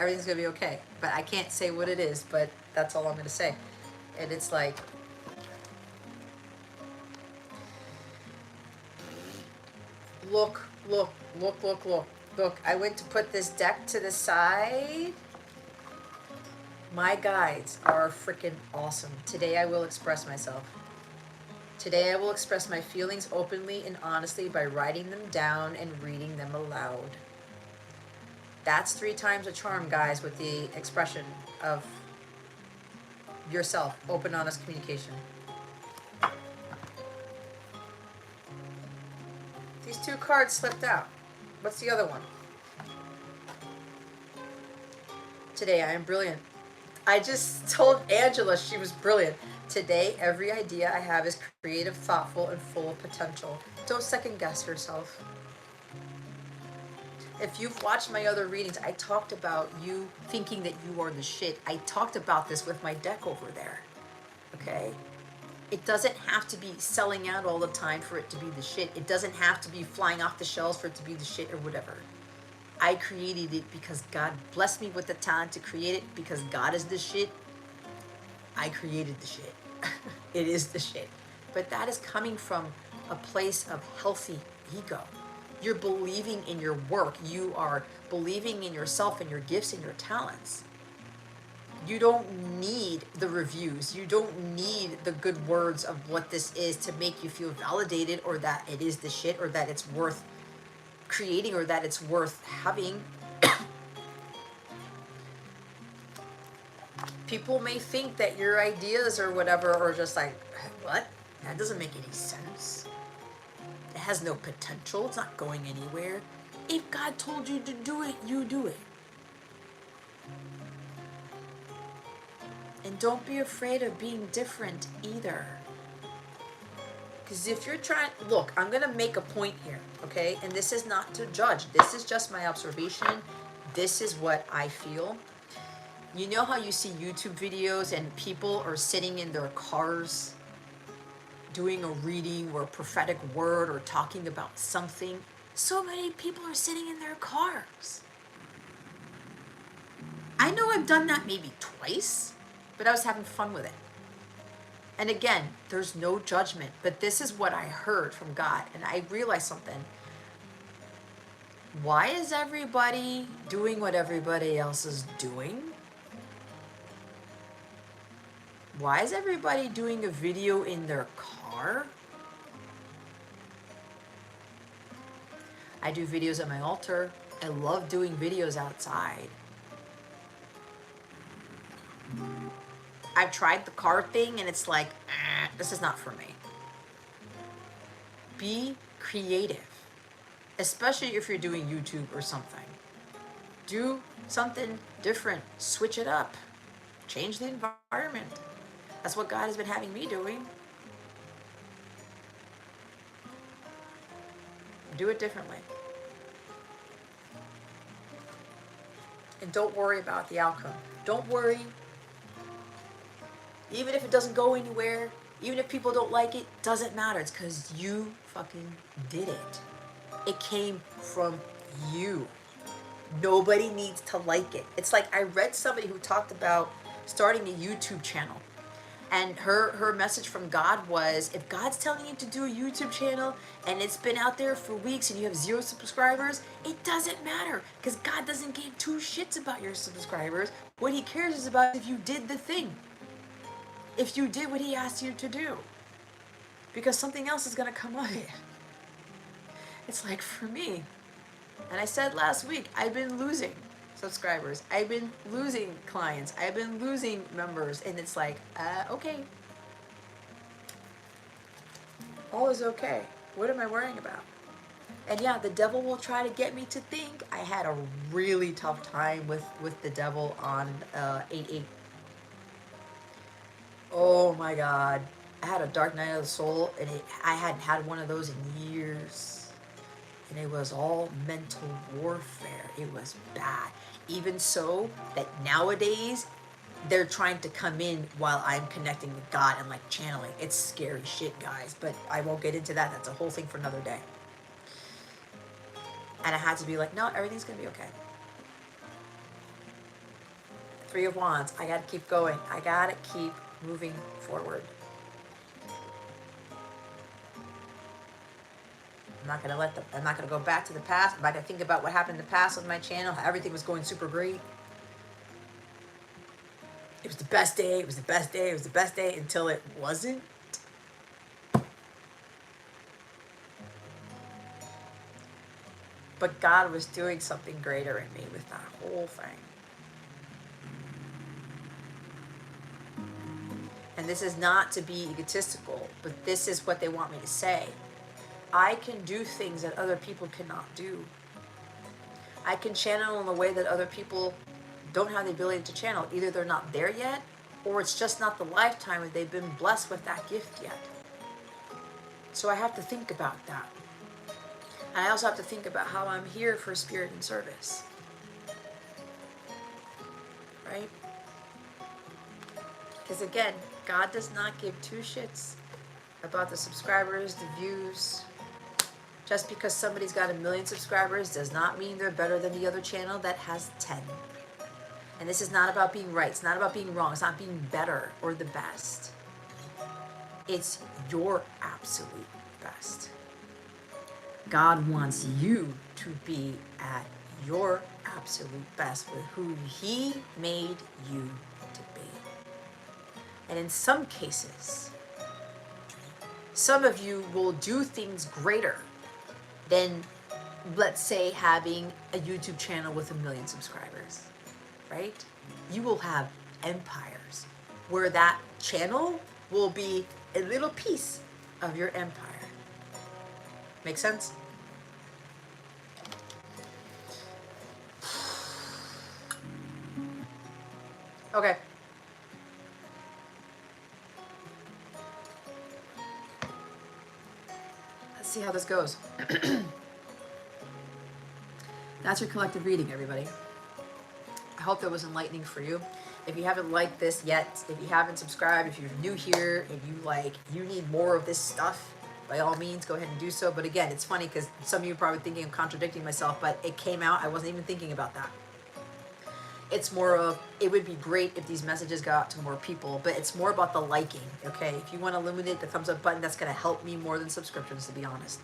everything's gonna be okay, but I can't say what it is, but that's all I'm gonna say. And it's like, look, I went to put this deck to the side. My guides are freaking awesome. Today I will express myself. Today I will express my feelings openly and honestly by writing them down and reading them aloud. That's 3 times a charm, guys, with the expression of yourself. Open, honest communication. These 2 cards slipped out. What's the other one? Today I am brilliant. I just told Angela she was brilliant. Today, every idea I have is creative, thoughtful, and full of potential. Don't second guess yourself. If you've watched my other readings, I talked about you thinking that you are the shit. I talked about this with my deck over there. Okay? It doesn't have to be selling out all the time for it to be the shit. It doesn't have to be flying off the shelves for it to be the shit or whatever. I created it because God blessed me with the talent to create it. Because God is the shit, I created the shit. It is the shit. But that is coming from a place of healthy ego. You're believing in your work. You are believing in yourself and your gifts and your talents. You don't need the reviews. You don't need the good words of what this is to make you feel validated, or that it is the shit, or that it's worth creating, or that it's worth having. People may think that your ideas or whatever are just like, what? That doesn't make any sense. It has no potential. It's not going anywhere. If God told you to do it, you do it. And don't be afraid of being different either. Because if you're trying, look, I'm going to make a point here, okay? And this is not to judge. This is just my observation. This is what I feel. You know how you see YouTube videos and people are sitting in their cars doing a reading or a prophetic word or talking about something? So many people are sitting in their cars. I know I've done that maybe twice, but I was having fun with it. And again, there's no judgment, but this is what I heard from God, and I realized something. Why is everybody doing what everybody else is doing? Why is everybody doing a video in their car? I do videos at my altar. I love doing videos outside. I've tried the car thing and it's like, this is not for me. Be creative, especially if you're doing YouTube or something. Do something different, switch it up, change the environment. That's what God has been having me doing. Do it differently. And don't worry about the outcome. Don't worry. Even if it doesn't go anywhere, even if people don't like it, doesn't matter. It's because you fucking did it. It came from you. Nobody needs to like it. It's like I read somebody who talked about starting a YouTube channel. And her message from God was, if God's telling you to do a YouTube channel and it's been out there for weeks and you have 0 subscribers, it doesn't matter, because God doesn't give 2 shits about your subscribers. What he cares is about if you did the thing. If you did what he asked you to do. Because something else is going to come of it. It's like for me, and I said last week, I've been losing subscribers. I've been losing clients. I've been losing members. And it's like, okay. All is okay. What am I worrying about? And yeah, the devil will try to get me to think. I had a really tough time with the devil on 8/8. Oh my God. I had a dark night of the soul, and I hadn't had one of those in years. And it was all mental warfare. It was bad. Even so that nowadays they're trying to come in while I'm connecting with God and like channeling. It's scary shit, guys, but I won't get into that. That's a whole thing for another day. And I had to be like, no, everything's gonna be okay. 3 of Wands. I gotta keep going. I gotta keep moving forward. I'm not gonna go back to the past. I'm not gonna think about what happened in the past with my channel. How everything was going super great. It was the best day. It was the best day. It was the best day until it wasn't. But God was doing something greater in me with that whole thing. And this is not to be egotistical, but this is what they want me to say. I can do things that other people cannot do. I can channel in a way that other people don't have the ability to channel. Either they're not there yet, or it's just not the lifetime that they've been blessed with that gift yet. So I have to think about that. And I also have to think about how I'm here for spirit and service. Right? Because again, God does not give 2 shits about the subscribers, the views. Just because somebody's got 1 million subscribers does not mean they're better than the other channel that has 10. And this is not about being right. It's not about being wrong. It's not being better or the best. It's your absolute best. God wants you to be at your absolute best with who he made you to And in some cases, some of you will do things greater than, let's say, having a YouTube channel with 1 million subscribers, right? You will have empires where that channel will be a little piece of your empire. Make sense? Okay. Let's see how this goes. That's your collective reading, everybody. I hope that was enlightening for you. If you haven't liked this yet, if you haven't subscribed, if you're new here, if you need more of this stuff, by all means, go ahead and do so. But again, it's funny because some of you are probably thinking I'm contradicting myself, but it came out, I wasn't even thinking about that. It's more of, it would be great if these messages got out to more people, but it's more about the liking, okay? If you want to eliminate the thumbs up button, that's going to help me more than subscriptions, to be honest,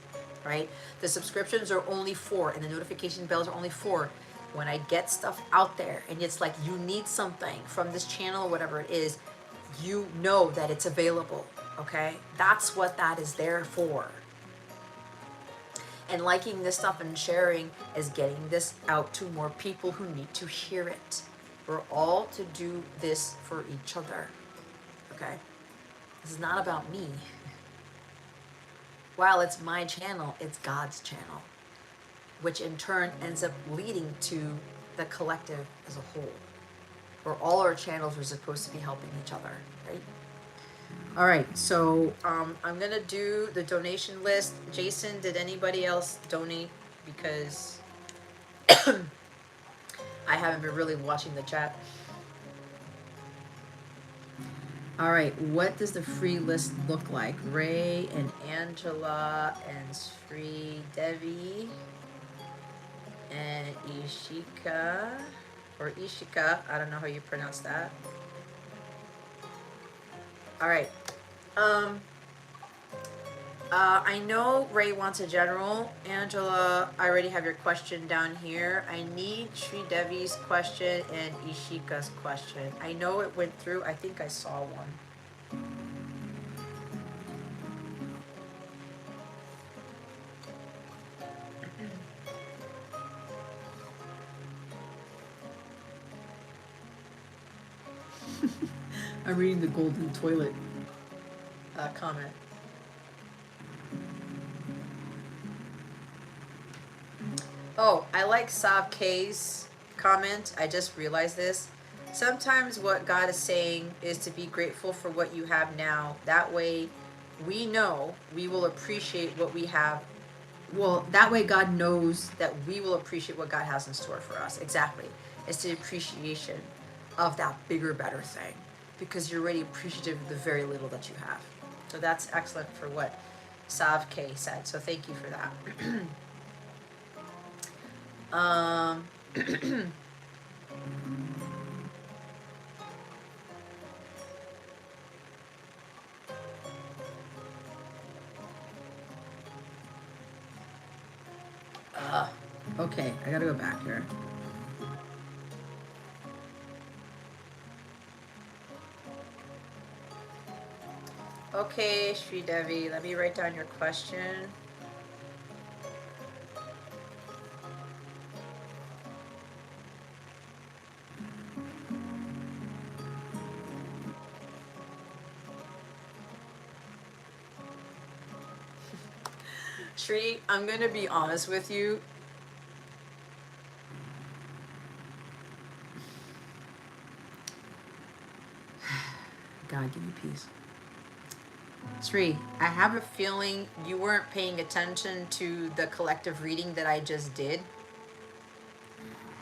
right? The subscriptions are only for, and the notification bells are only for when I get stuff out there, and it's like you need something from this channel or whatever it is, you know that it's available, okay? That's what that is there for. And liking this stuff and sharing is getting this out to more people who need to hear it. We're all to do this for each other, okay? This is not about me. While it's my channel, it's God's channel, which in turn ends up leading to the collective as a whole, where all our channels are supposed to be helping each other, right? All right, so I'm gonna do the donation list. Jason, did anybody else donate? Because I haven't been really watching the chat. All right, what does the free list look like? Ray and Angela and Sri Devi and Ishika, or Ishika, I don't know how you pronounce that. All right. I know Ray wants a general. Angela, I already have your question down here. I need Sri Devi's question and Ishika's question. I know it went through. I think I saw one. I'm reading the golden toilet comment. Oh, I like Sav K's comment. I just realized this. Sometimes what God is saying is to be grateful for what you have now. That way we know we will appreciate what we have. Well, that way God knows that we will appreciate what God has in store for us. Exactly. It's the appreciation of that bigger, better thing, because you're already appreciative of the very little that you have. So that's excellent for what Sav K said. So thank you for that. Okay, I gotta go back here. Okay, Sri Devi, let me write down your question. Sri, I'm gonna be honest with you. God, give me peace. Sri, I have a feeling you weren't paying attention to the collective reading that I just did,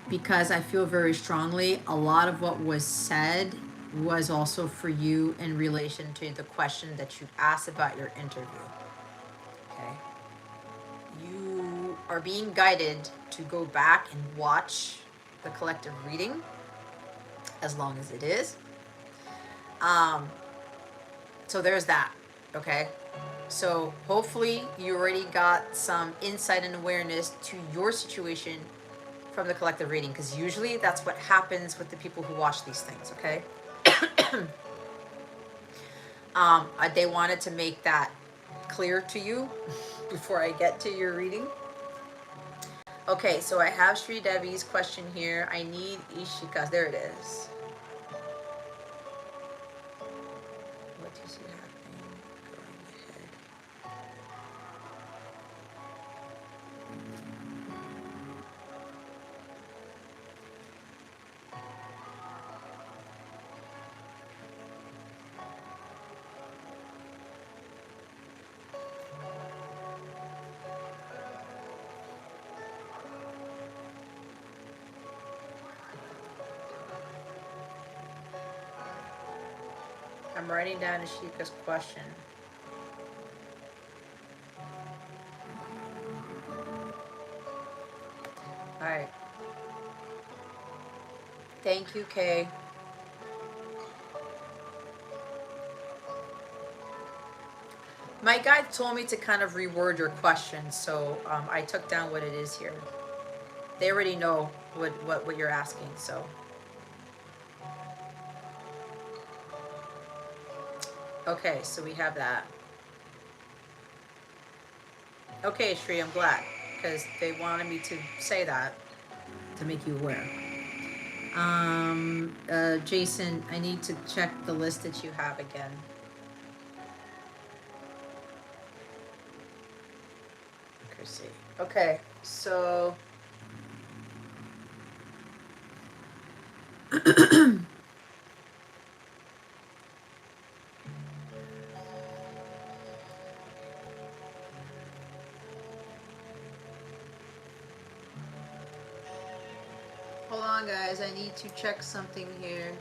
because I feel very strongly a lot of what was said was also for you in relation to the question that you asked about your interview. Okay? You are being guided to go back and watch the collective reading, as long as it is. So there's that, okay? So hopefully you already got some insight and awareness to your situation from the collective reading, because usually that's what happens with the people who watch these things, okay? They wanted to make that clear to you before I get to your reading. Okay, so I have Sri Devi's question here. I need Ishika's. There it is. What do you see happening? Going ahead. I'm writing down Ishika's question. All right. Thank you, Kay. My guide told me to kind of reword your question, so I took down what it is here. They already know what you're asking, so. Okay, so we have that. Okay, Shri, I'm glad, because they wanted me to say that to make you aware. Jason, I need to check the list that you have again. Okay, so hold on, guys. I need to check something here.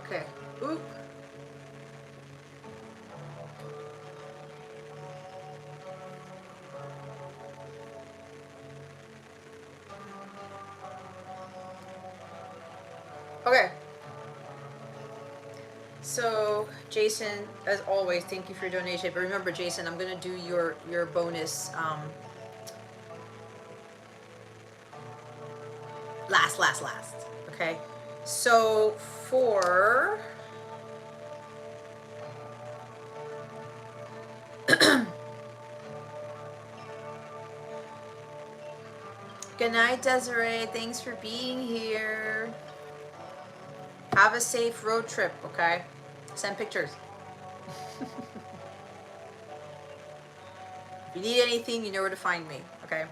Okay. Oop. Okay. So, Jason, as always, thank you for your donation. But remember, Jason, I'm gonna do your bonus last. Okay. So for good night, Desiree. Thanks for being here. Have a safe road trip, okay? Send pictures. If you need anything, you know where to find me, okay?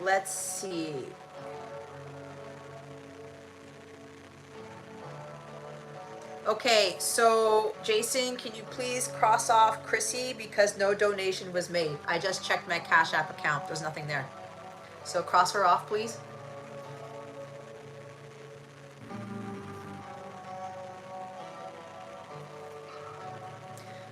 Let's see. Okay, so Jason, can you please cross off Chrissy because no donation was made? I just checked my Cash App account. There's nothing there. So cross her off, please.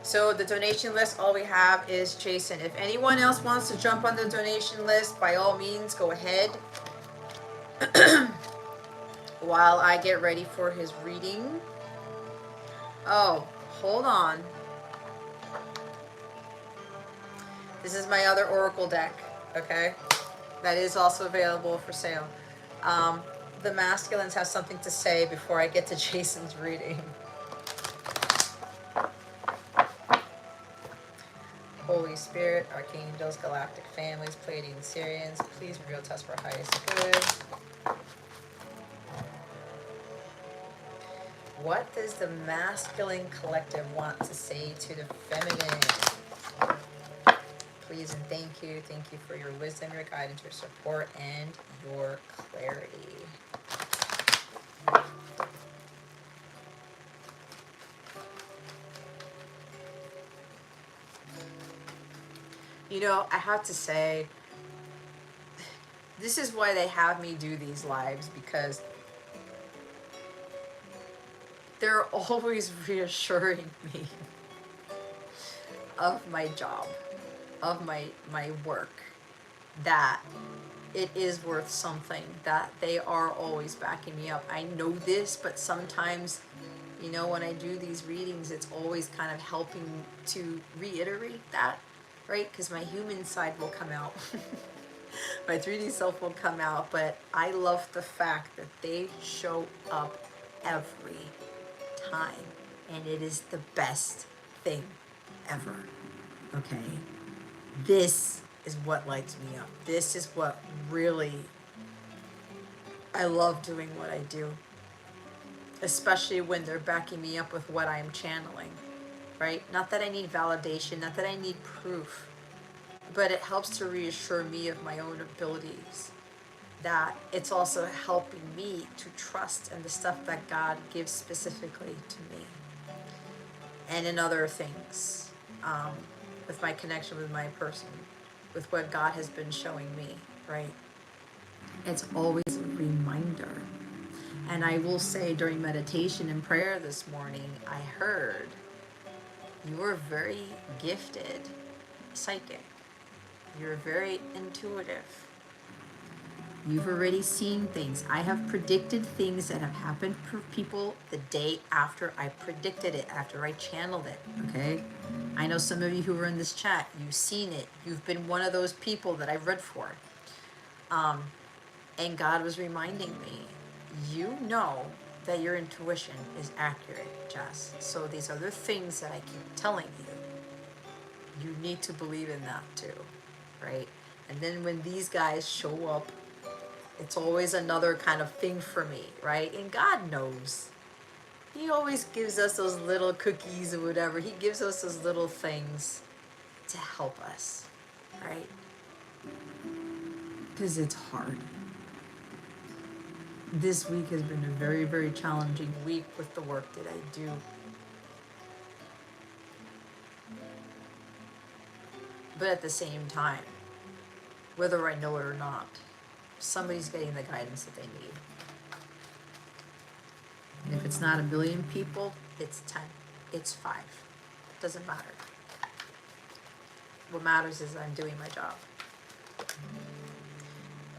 So the donation list, all we have is Jason. If anyone else wants to jump on the donation list, by all means, go ahead. While I get ready for his reading. Oh, hold on. This is my other Oracle deck, okay? That is also available for sale. The masculines have something to say before I get to Jason's reading. Holy Spirit, Archangels, Galactic Families, Pleiadian Syrians, please reveal to us for highest good. What does the masculine collective want to say to the feminine? Please and thank you. Thank you for your wisdom, your guidance, your support, and your clarity. You know, I have to say, this is why they have me do these lives, because they're always reassuring me of my job, of my work, that it is worth something that they are always backing me up. I know this, but sometimes, you know, when I do these readings, it's always kind of helping to reiterate that, right? Because my human side will come out. My 3D self will come out, but I love the fact that they show up every time, and it is the best thing ever. Okay, this is what lights me up. This is what really, I love doing what I do, especially when they're backing me up with what I'm channeling, right? Not that I need validation, not that I need proof, but it helps to reassure me of my own abilities, that it's also helping me to trust in the stuff that God gives specifically to me, and in other things, with my connection with my person, with what God has been showing me, right? It's always a reminder. And I will say, during meditation and prayer this morning, I heard, you are very gifted psychic. You're very intuitive. You've already seen things. I have predicted things that have happened for people the day after I predicted it, after I channeled it, okay? I know some of you who are in this chat, you've seen it. You've been one of those people that I've read for. And God was reminding me, you know that your intuition is accurate, Jess. So these other things that I keep telling you, you need to believe in that too, right? And then when these guys show up, it's always another kind of thing for me, right? And God knows. He always gives us those little cookies or whatever. He gives us those little things to help us, right? Because it's hard. This week has been a very, very challenging week with the work that I do. But at the same time, whether I know it or not, somebody's getting the guidance that they need. And if it's not 1 billion people, it's 10, it's 5. It doesn't matter. What matters is I'm doing my job.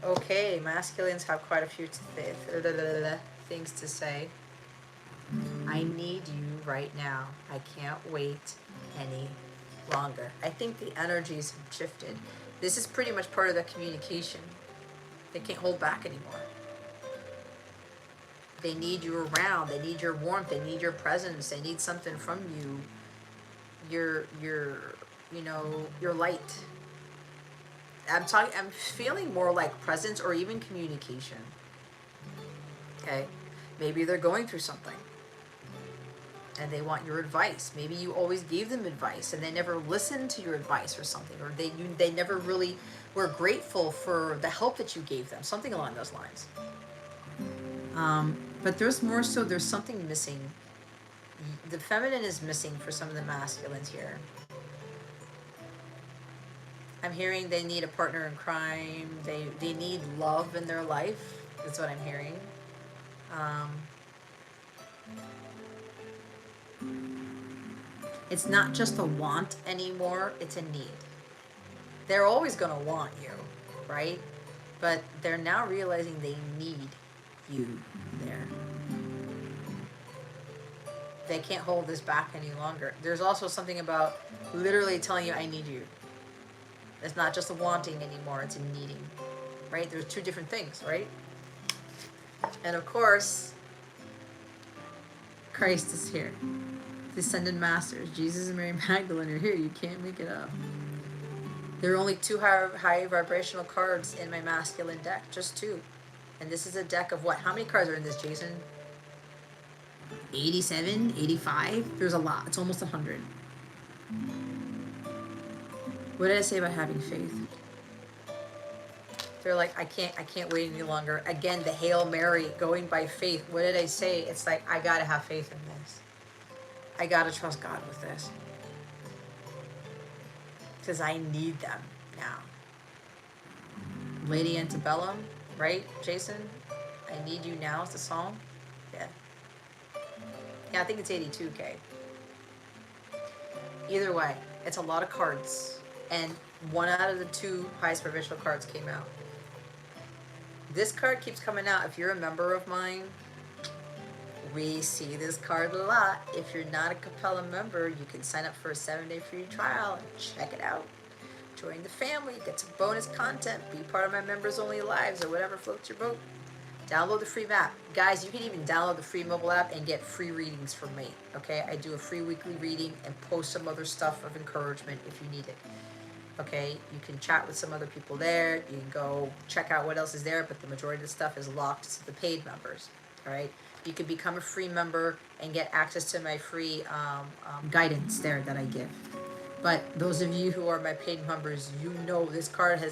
Okay, masculines have quite a few things to say. I need you right now. I can't wait any longer. I think the energies have shifted. This is pretty much part of the communication. They can't hold back anymore. They need you around. They need your warmth. They need your presence. They need something from you. Your light. I'm feeling more like presence or even communication. Okay? Maybe they're going through something and they want your advice. Maybe you always gave them advice and they never listened to your advice or something, or they never really were grateful for the help that you gave them, something along those lines. But there's more so, there's something missing. The feminine is missing for some of the masculines here. I'm hearing they need a partner in crime. They need love in their life. That's what I'm hearing. It's not just a want anymore, it's a need. They're always going to want you, right? But they're now realizing they need you there. They can't hold this back any longer. There's also something about literally telling you, I need you. It's not just a wanting anymore, it's a needing, right? There's two different things, right? And of course, Christ is here. The Ascended Masters, Jesus and Mary Magdalene are here. You can't make it up. There are only 2 high vibrational cards in my masculine deck, just 2. And this is a deck of what? How many cards are in this, Jason? 87, 85? There's a lot. It's almost 100. What did I say about having faith? They're like, I can't wait any longer. Again, the Hail Mary, going by faith. What did I say? It's like, I gotta have faith in this. I gotta trust God with this. Because I need them now. Lady Antebellum, right, Jason? I need you now is the song? Yeah. Yeah, I think it's 82K. Either way, it's a lot of cards. And 1 out of the 2 highest provincial cards came out. This card keeps coming out. If you're a member of mine, we see this card a lot. If you're not a Capella member, you can sign up for a 7-day free trial and check it out. Join the family, get some bonus content, be part of my members only lives or whatever floats your boat. Download the free app. Guys, you can even download the free mobile app and get free readings from me. Okay, I do a free weekly reading and post some other stuff of encouragement if you need it. Okay, you can chat with some other people there. You can go check out what else is there, but the majority of the stuff is locked to the paid members. All right, you can become a free member and get access to my free guidance there that I give. But those of you who are my paid members, you know this card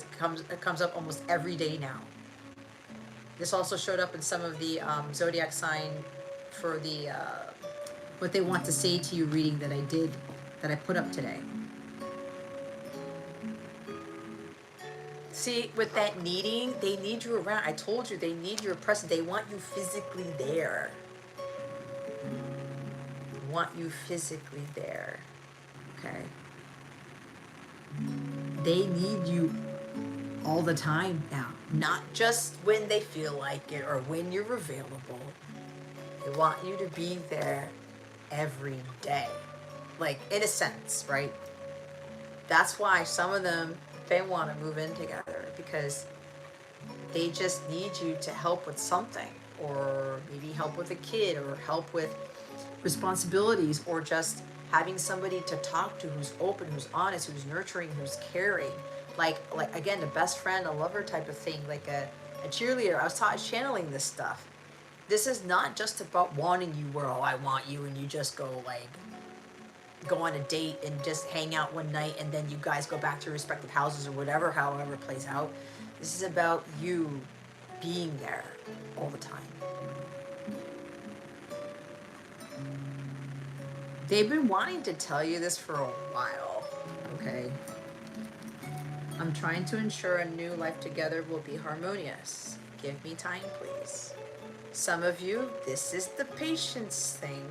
comes up almost every day now. This also showed up in some of the zodiac sign for the what they want to say to you reading that I put up today. See, with that needing, they need you around. I told you, they need your presence. They want you physically there. They want you physically there. Okay? They need you all the time now. Not just when they feel like it or when you're available. They want you to be there every day. Like, in a sense, right? That's why some of them, they want to move in together because they just need you to help with something, or maybe help with a kid, or help with responsibilities, or just having somebody to talk to who's open, who's honest, who's nurturing, who's caring. Like again, a best friend, a lover type of thing, like a cheerleader. I was channeling this stuff. This is not just about wanting you where, oh, I want you, and you just go on a date and just hang out one night and then you guys go back to your respective houses or whatever, however it plays out. This is about you being there all the time. They've been wanting to tell you this for a while, okay? I'm trying to ensure a new life together will be harmonious. Give me time, please. Some of you, this is the patience thing.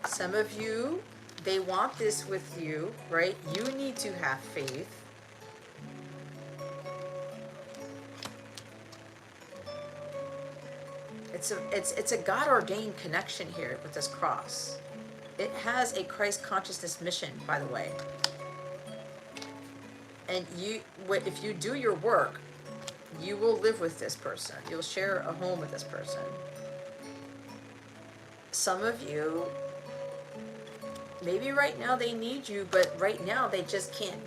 Some of you, they want this with you, right? You need to have faith. It's a God-ordained connection here with this cross. It has a Christ consciousness mission, by the way. And if you do your work, you will live with this person. You'll share a home with this person. Some of you, maybe right now they need you, but right now they just can't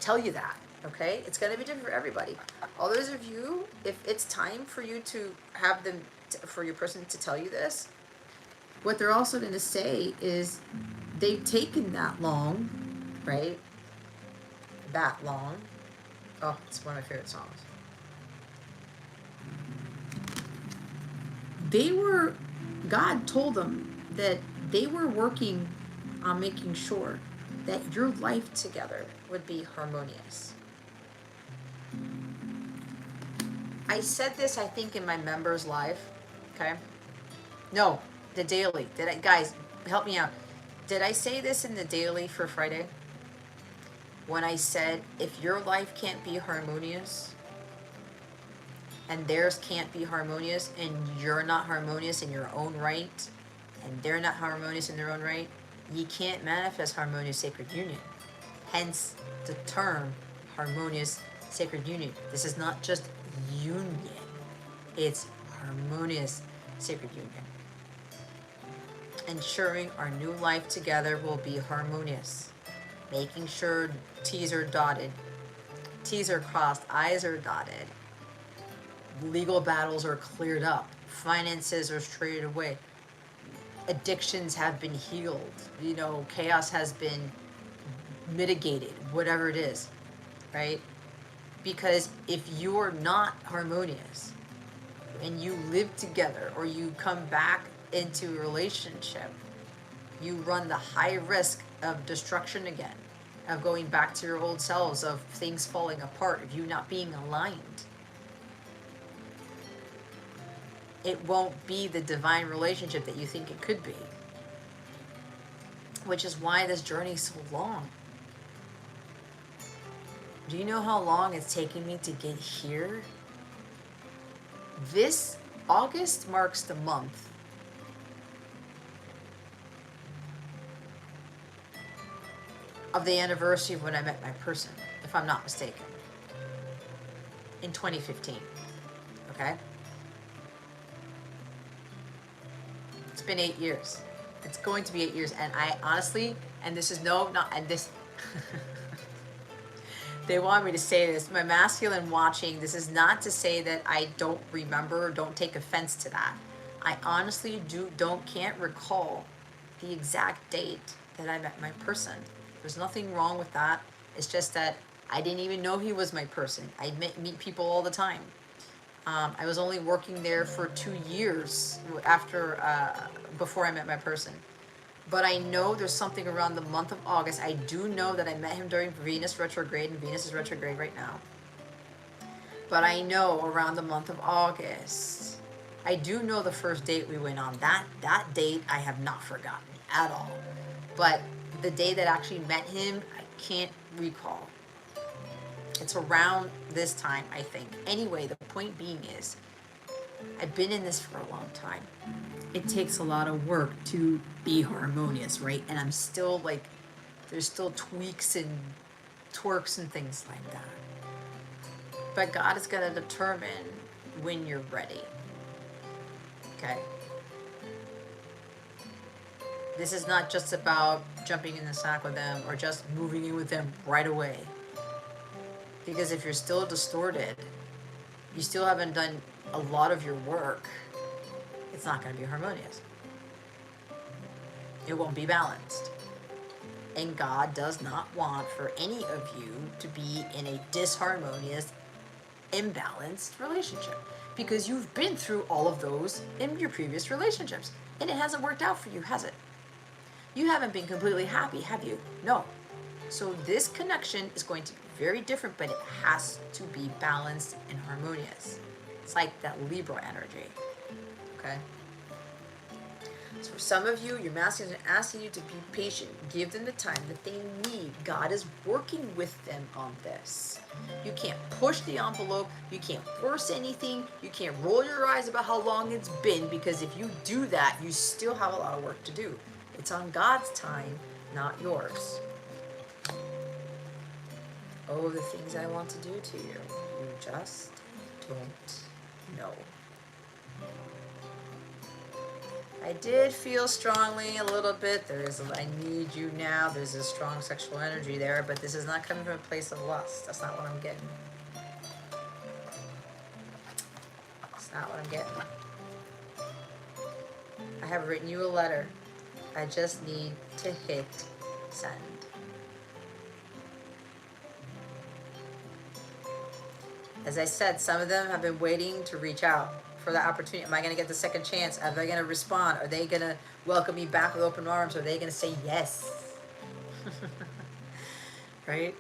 tell you that, okay? It's going to be different for everybody. All those of you, if it's time for you to have them, for your person to tell you this, what they're also going to say is they've taken that long, right? That long. Oh, it's one of my favorite songs. God told them that they were working on making sure that your life together would be harmonious. I said this, I think, in my members live, okay? No, the daily. Guys, help me out. Did I say this in the daily for Friday? When I said, if your life can't be harmonious, and theirs can't be harmonious, and you're not harmonious in your own right, and they're not harmonious in their own right, you can't manifest harmonious sacred union. Hence the term harmonious sacred union. This is not just union, it's harmonious sacred union. Ensuring our new life together will be harmonious. Making sure T's are dotted, T's are crossed, I's are dotted. Legal battles are cleared up. Finances are straightened away. Addictions have been healed. Chaos has been mitigated, whatever it is, right? Because if you're not harmonious and you live together or you come back into a relationship, you run the high risk of destruction again, of going back to your old selves, of things falling apart, of you not being aligned. It won't be the divine relationship that you think it could be. Which is why this journey is so long. Do you know how long it's taking me to get here? This August marks the month of the anniversary of when I met my person, if I'm not mistaken, in 2015. Okay? It's been 8 years. It's going to be 8 years, and I honestly, and this is they want me to say this, my masculine watching, this is not to say that I don't remember or don't take offense to that. I honestly can't recall the exact date that I met my person. There's nothing wrong with that. It's just that I didn't even know he was my person. I meet people all the time. I was only working there for 2 years before I met my person. But I know there's something around the month of August. I do know that I met him during Venus retrograde, and Venus is retrograde right now. But I know around the month of August. I do know the first date we went on. That date I have not forgotten at all. But the day that I actually met him, I can't recall. It's around this time, I think. Anyway, the point being is, I've been in this for a long time. It takes a lot of work to be harmonious, right? And I'm still like, there's still tweaks and twerks and things like that. But God is going to determine when you're ready. Okay? This is not just about jumping in the sack with them or just moving in with them right away. Because if you're still distorted, you still haven't done a lot of your work, it's not going to be harmonious. It won't be balanced. And God does not want for any of you to be in a disharmonious, imbalanced relationship. Because you've been through all of those in your previous relationships. And it hasn't worked out for you, has it? You haven't been completely happy, have you? No. So this connection is going to be very different, but it has to be balanced and harmonious. It's like that Libra energy, okay? So for some of you, your masculine is asking you to be patient. Give them the time that they need. God is working with them on this. You can't push the envelope. You can't force anything. You can't roll your eyes about how long it's been, because if you do that, you still have a lot of work to do. It's on God's time, not yours. Oh, the things I want to do to you. You just don't know. I did feel strongly a little bit. I need you now. There's a strong sexual energy there, but this is not coming from a place of lust. That's not what I'm getting. That's not what I'm getting. I have written you a letter. I just need to hit send. As I said, some of them have been waiting to reach out for the opportunity. Am I going to get the second chance? Are they going to respond? Are they going to welcome me back with open arms? Are they going to say yes? Right?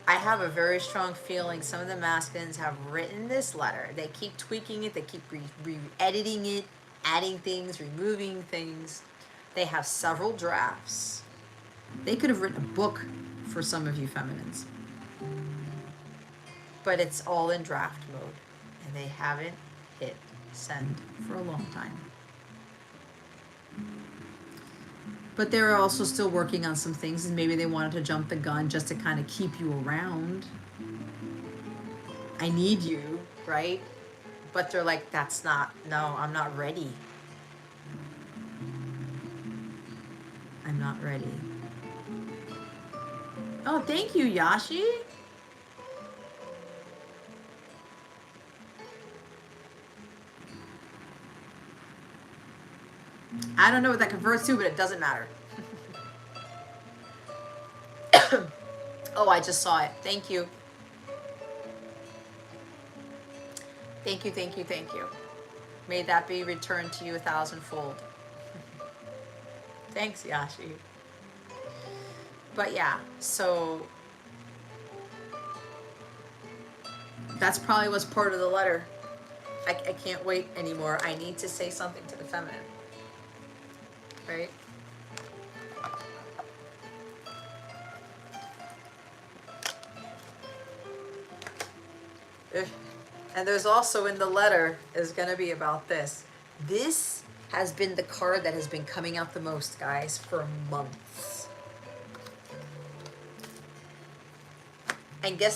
I have a very strong feeling some of the masculines have written this letter. They keep tweaking it. They keep re-editing it, adding things, removing things. They have several drafts. They could have written a book for some of you feminines. But it's all in draft mode, and they haven't hit send for a long time. But they're also still working on some things, and maybe they wanted to jump the gun just to kind of keep you around. I need you, right? But they're like, no, I'm not ready. I'm not ready. Oh, thank you, Yashi. I don't know what that converts to, but it doesn't matter. Oh, I just saw it. Thank you. Thank you, thank you, thank you. May that be returned to you 1,000-fold. Thanks, Yashi. But yeah, so that's probably what's part of the letter. I can't wait anymore. I need to say something to the feminine. Right? And there's also in the letter is going to be about this. This has been the card that has been coming out the most, guys, for months. And get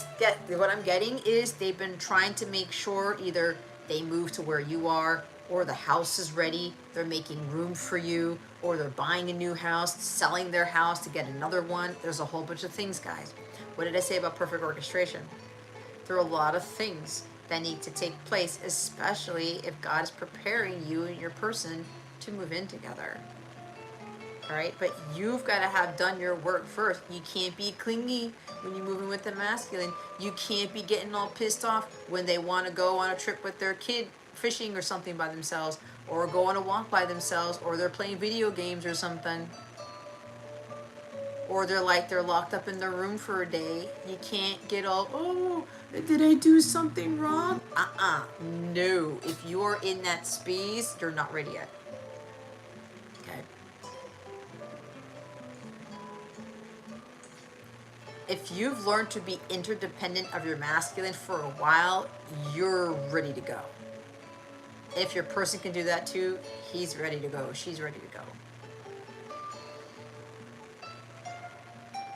what I'm getting is they've been trying to make sure either they move to where you are, or the house is ready, they're making room for you, or they're buying a new house, selling their house to get another one. There's a whole bunch of things, guys. What did I say about perfect orchestration? There are a lot of things that need to take place, especially if God is preparing you and your person to move in together. All right, but you've got to have done your work first. You can't be clingy when you're moving with the masculine. You can't be getting all pissed off when they want to go on a trip with their kid fishing or something by themselves, or go on a walk by themselves, or they're playing video games or something, or they're locked up in their room for a day. You can't get all, oh, did I do something wrong? No. If you're in that space, you're not ready yet. Okay. If you've learned to be interdependent of your masculine for a while, you're ready to go. If your person can do that too, he's ready to go. She's ready to go.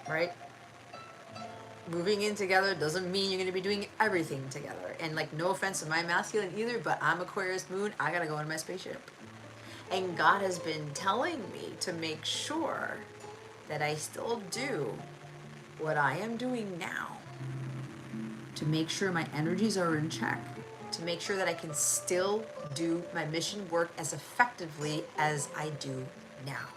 Right? Moving in together doesn't mean you're going to be doing everything together. And like, no offense to my masculine either, but I'm Aquarius moon. I got to go in my spaceship. And God has been telling me to make sure that I still do what I am doing now, to make sure my energies are in check, to make sure that I can still do my mission work as effectively as I do now.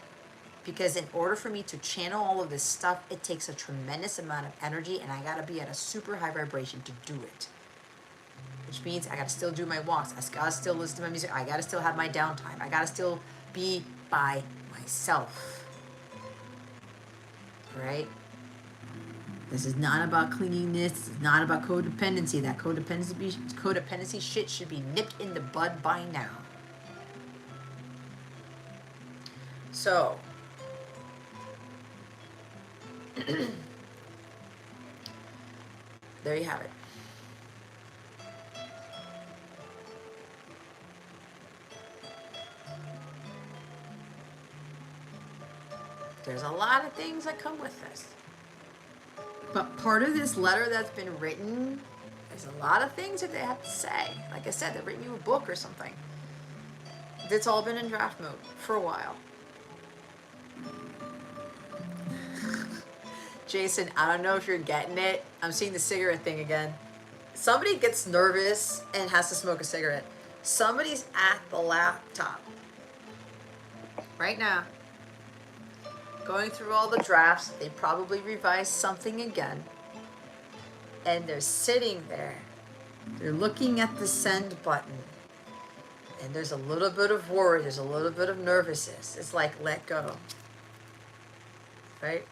Because in order for me to channel all of this stuff, it takes a tremendous amount of energy, and I gotta be at a super high vibration to do it. Which means I gotta still do my walks, I gotta still listen to my music, I gotta still have my downtime, I gotta still be by myself. Right? This is not about clinginess. This is not about codependency. That codependency shit should be nipped in the bud by now. So, there you have it. There's a lot of things that come with this. But part of this letter that's been written, there's a lot of things that they have to say. Like I said, they're writing you a book or something. It's all been in draft mode for a while. Jason, I don't know if you're getting it. I'm seeing the cigarette thing again. Somebody gets nervous and has to smoke a cigarette. Somebody's at the laptop right now, going through all the drafts. They probably revised something again. And they're sitting there. They're looking at the send button. And there's a little bit of worry. There's a little bit of nervousness. It's like, let go. Right?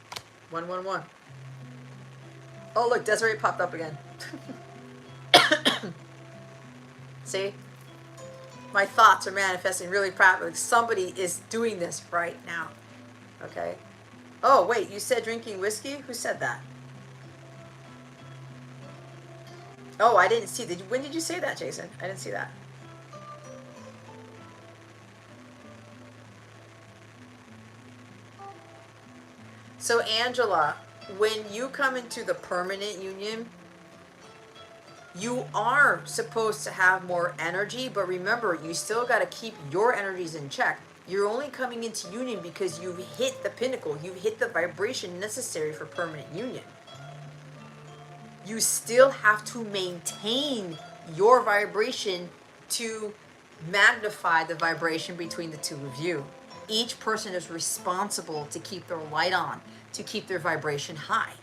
111. Oh, look, Desiree popped up again. See? My thoughts are manifesting really properly. Somebody is doing this right now. Okay? Oh, wait, you said drinking whiskey? Who said that? Oh, I didn't see. When did you say that, Jason? I didn't see that. So, Angela, when you come into the permanent union, you are supposed to have more energy, but remember, you still got to keep your energies in check. You're only coming into union because you've hit the pinnacle. You've hit the vibration necessary for permanent union. You still have to maintain your vibration to magnify the vibration between the two of you. Each person is responsible to keep their light on, to keep their vibration high.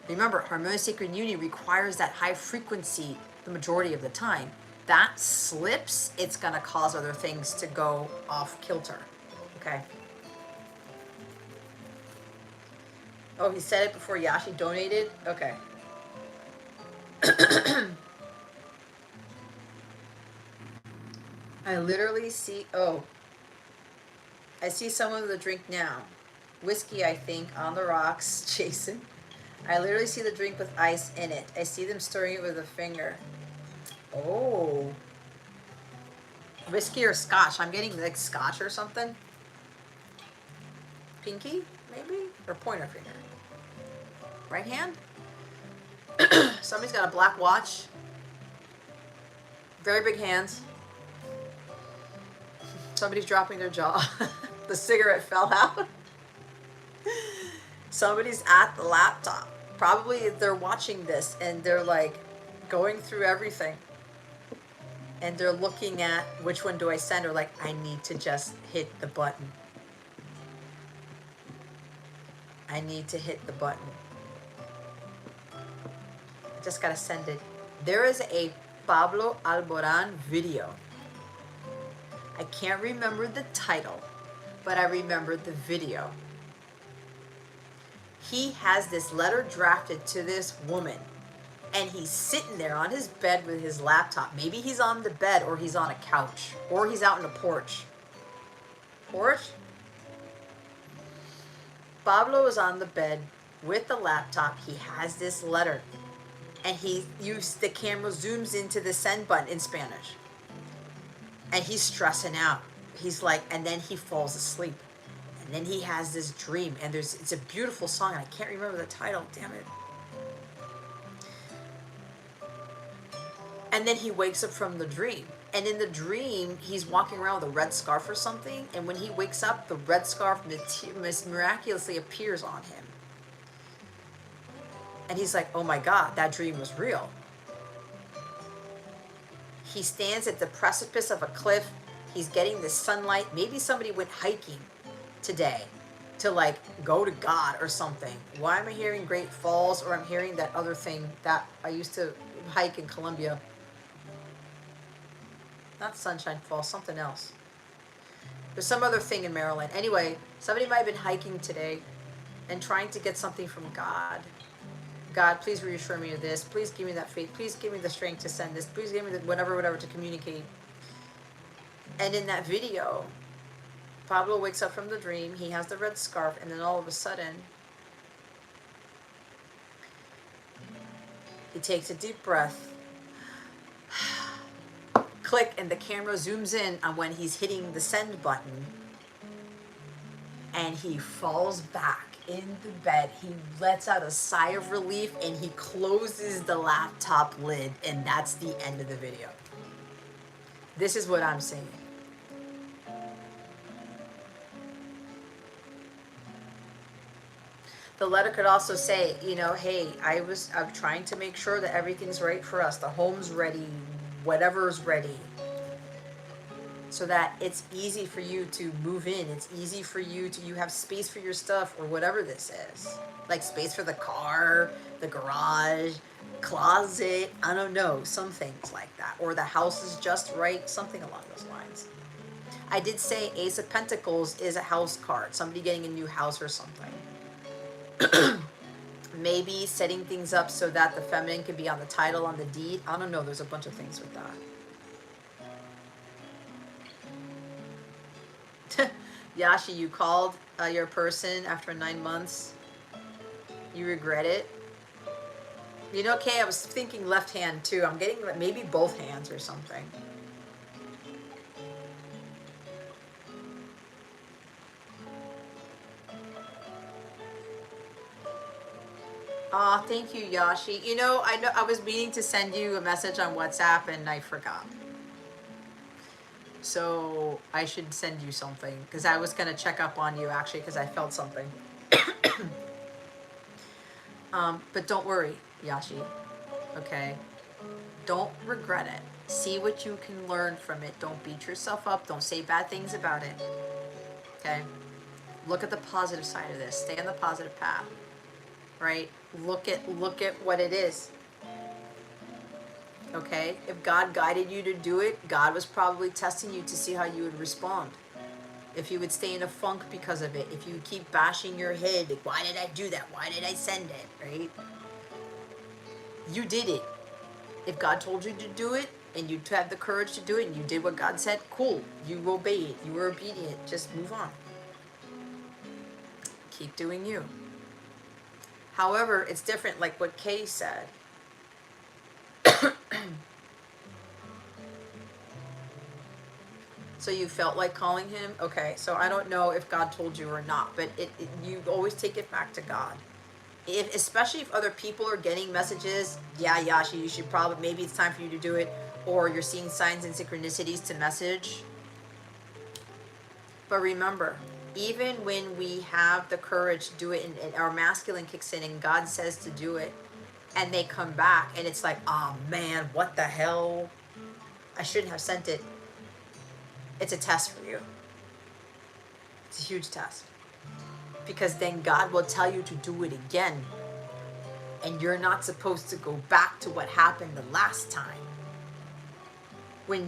Remember, harmonious sacred union requires that high frequency the majority of the time. That slips, it's going to cause other things to go off kilter. Okay? Oh, he said it before Yashi donated? Okay. I literally see, oh, I see someone with a drink now. Whiskey, I think, on the rocks, Jason. I literally see the drink with ice in it. I see them stirring it with a finger. Oh. Whiskey or scotch? I'm getting like scotch or something. Pinky, maybe? Or pointer finger. Right hand? Somebody's got a black watch. Very big hands. Somebody's dropping their jaw. The cigarette fell out. Somebody's at the laptop. Probably they're watching this and they're like going through everything. And they're looking at which one do I send, or like, I need to just hit the button. I need to hit the button. I just gotta send it. There is a Pablo Alborán video. I can't remember the title, but I remember the video. He has this letter drafted to this woman, and he's sitting there on his bed with his laptop. Maybe he's on the bed, or he's on a couch, or he's out in a porch. Porch? Pablo is on the bed with the laptop. He has this letter, and the camera zooms into the send button in Spanish. And he's stressing out. He's like, and then he falls asleep. And then he has this dream, and it's a beautiful song, and I can't remember the title, damn it. And then he wakes up from the dream. And in the dream, he's walking around with a red scarf or something, and when he wakes up, the red scarf miraculously appears on him. And he's like, oh my God, that dream was real. He stands at the precipice of a cliff. He's getting the sunlight. Maybe somebody went hiking today to like go to God or something. Why am I hearing Great Falls, or I'm hearing that other thing that I used to hike in Colombia? Not Sunshine Falls, something else. There's some other thing in Maryland. Anyway, somebody might have been hiking today and trying to get something from God. God, please reassure me of this. Please give me that faith. Please give me the strength to send this. Please give me the whatever to communicate. And in that video, Pablo wakes up from the dream. He has the red scarf, and then all of a sudden, he takes a deep breath. Click, and the camera zooms in on when he's hitting the send button. And he falls back in the bed. He lets out a sigh of relief, and he closes the laptop lid, and that's the end of the video. This is what I'm seeing. The letter could also say, you know, hey, I'm trying to make sure that everything's right for us. The home's ready, whatever's ready. So that it's easy for you to move in. It's easy for you have space for your stuff, or whatever this is. Like space for the car, the garage, closet, I don't know, some things like that. Or the house is just right, something along those lines. I did say Ace of Pentacles is a house card, somebody getting a new house or something. Maybe setting things up so that the feminine could be on the title, on the deed. I don't know, there's a bunch of things with that. Yashi, you called your person after 9 months. You regret it. You know, Kay, I was thinking left hand too. I'm getting maybe both hands or something. Aw, thank you, Yashi. You know I was meaning to send you a message on WhatsApp and I forgot. So I should send you something, because I was going to check up on you actually, because I felt something. But don't worry, Yashi. Okay? Don't regret it. See what you can learn from it. Don't beat yourself up. Don't say bad things about it. Okay? Look at the positive side of this. Stay on the positive path. Right? Look at what it is. Okay? If God guided you to do it, God was probably testing you to see how you would respond. If you would stay in a funk because of it. If you keep bashing your head, like, why did I do that? Why did I send it? Right? You did it. If God told you to do it, and you had the courage to do it, and you did what God said, cool. You obeyed. You were obedient. Just move on. Keep doing you. However, it's different, like what Kay said. So you felt like calling him? Okay, so I don't know if God told you or not, but you always take it back to God. If, especially if other people are getting messages, yeah, Yashi, you should probably, maybe it's time for you to do it, or you're seeing signs and synchronicities to message. But remember, even when we have the courage to do it and our masculine kicks in and God says to do it, and they come back and it's like, oh man, what the hell? I shouldn't have sent it. It's a test for you. It's a huge test. Because then God will tell you to do it again. And you're not supposed to go back to what happened the last time when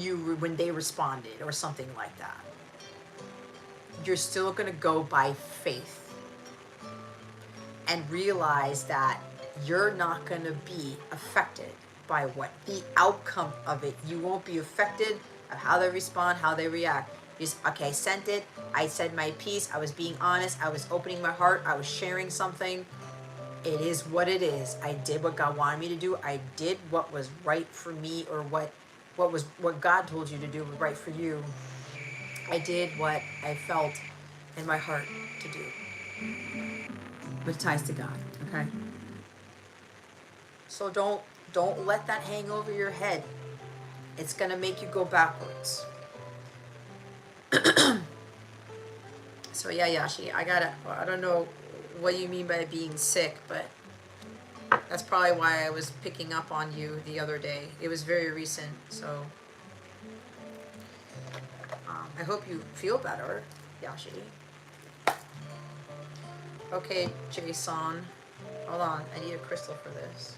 they responded or something like that. You're still going to go by faith and realize that you're not going to be affected by what the outcome of it. You won't be affected of how they respond, how they react. Just, okay, I sent it. I said my piece. I was being honest. I was opening my heart. I was sharing something. It is what it is. I did what God wanted me to do. I did what was right for me, or what God told you to do was right for you. I did what I felt in my heart to do, which ties to God. Okay. So don't let that hang over your head. It's gonna make you go backwards. So yeah, Yashi, I don't know what you mean by being sick, but that's probably why I was picking up on you the other day. It was very recent, so I hope you feel better, Yashi. Okay, Jason. Hold on, I need a crystal for this.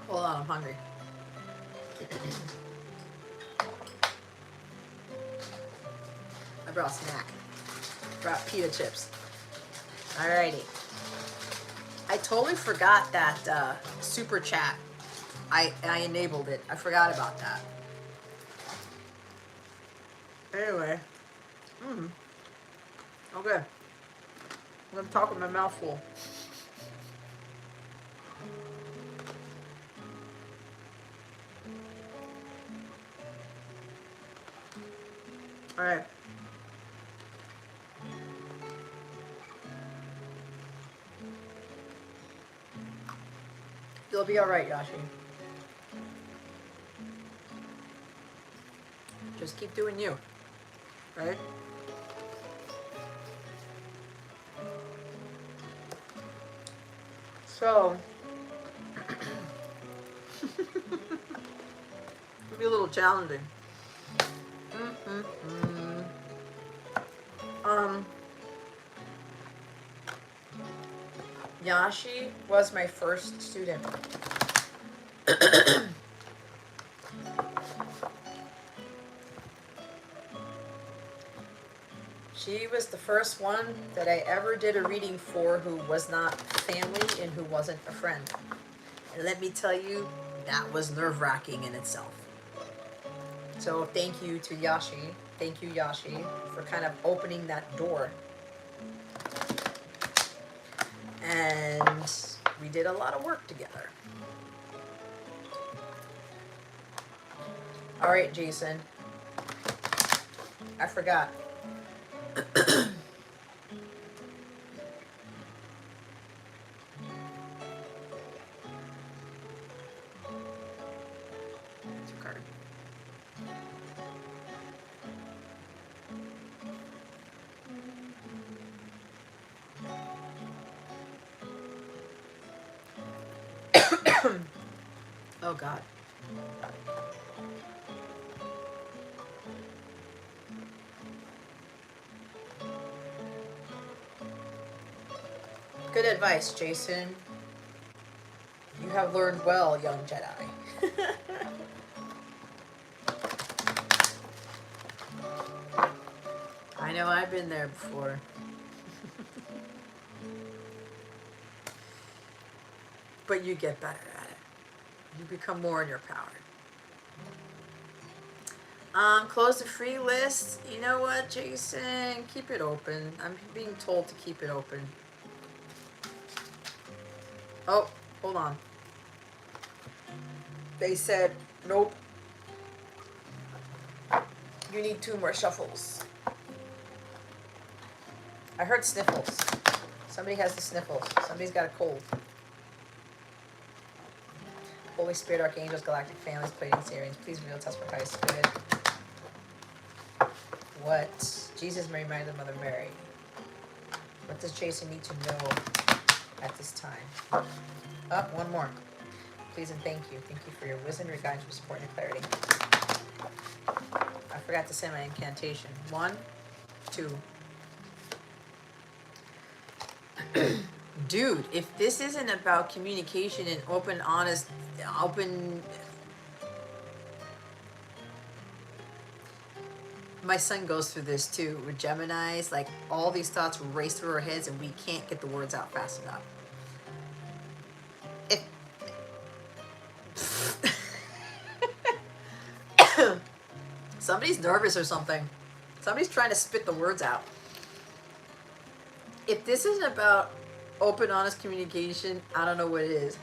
Hold on, I'm hungry. I brought a snack. Brought pita chips. Alrighty. I totally forgot that super chat. I enabled it. I forgot about that. Anyway. Okay. I'm gonna talk with my mouth full. Alright. You'll be alright, Yashi. Just keep doing you. Right? So, it'll be a little challenging. Yashi was my first student. She was the first one that I ever did a reading for who was not family and who wasn't a friend. And let me tell you, that was nerve-wracking in itself. So thank you to Yashi. Thank you, Yashi, for kind of opening that door. And we did a lot of work together. All right, Jason. I forgot. Card. Oh God. Good advice, Jason. You have learned well, young Jedi. I know I've been there before. But you get better at it. You become more in your power. Close the free list. You know what, Jason? Keep it open. I'm being told to keep it open. Oh, hold on. They said, nope. You need 2 more shuffles. I heard sniffles. Somebody has the sniffles. Somebody's got a cold. Holy Spirit, Archangels, Galactic Families, Pleiadian Sirians, please reveal to us for highest good. What? Jesus, Mary, Mary, the Mother Mary. What does Jason need to know at this time? Oh, one more. Please and thank you. Thank you for your wisdom, your guidance, your support, and your clarity. I forgot to say my incantation. 1, 2. Dude, if this isn't about communication and open, honest, open... My son goes through this too with Geminis. Like, all these thoughts race through our heads and we can't get the words out fast enough. If somebody's nervous or something, somebody's trying to spit the words out. If this isn't about open, honest communication, I don't know what it is.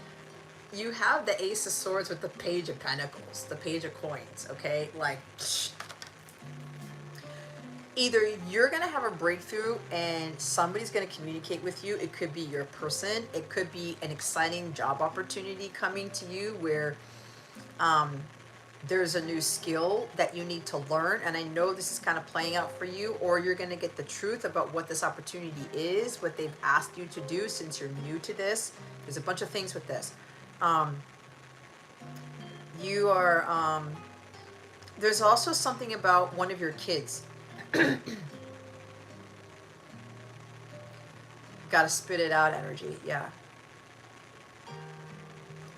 You have the Ace of Swords with the Page of Pentacles, the Page of Coins, okay? Like, either you're going to have a breakthrough and somebody's going to communicate with you. It could be your person. It could be an exciting job opportunity coming to you where there's a new skill that you need to learn. And I know this is kind of playing out for you, or you're going to get the truth about what this opportunity is, what they've asked you to do since you're new to this. There's a bunch of things with this. You are, there's also something about one of your kids. Gotta spit it out energy, yeah.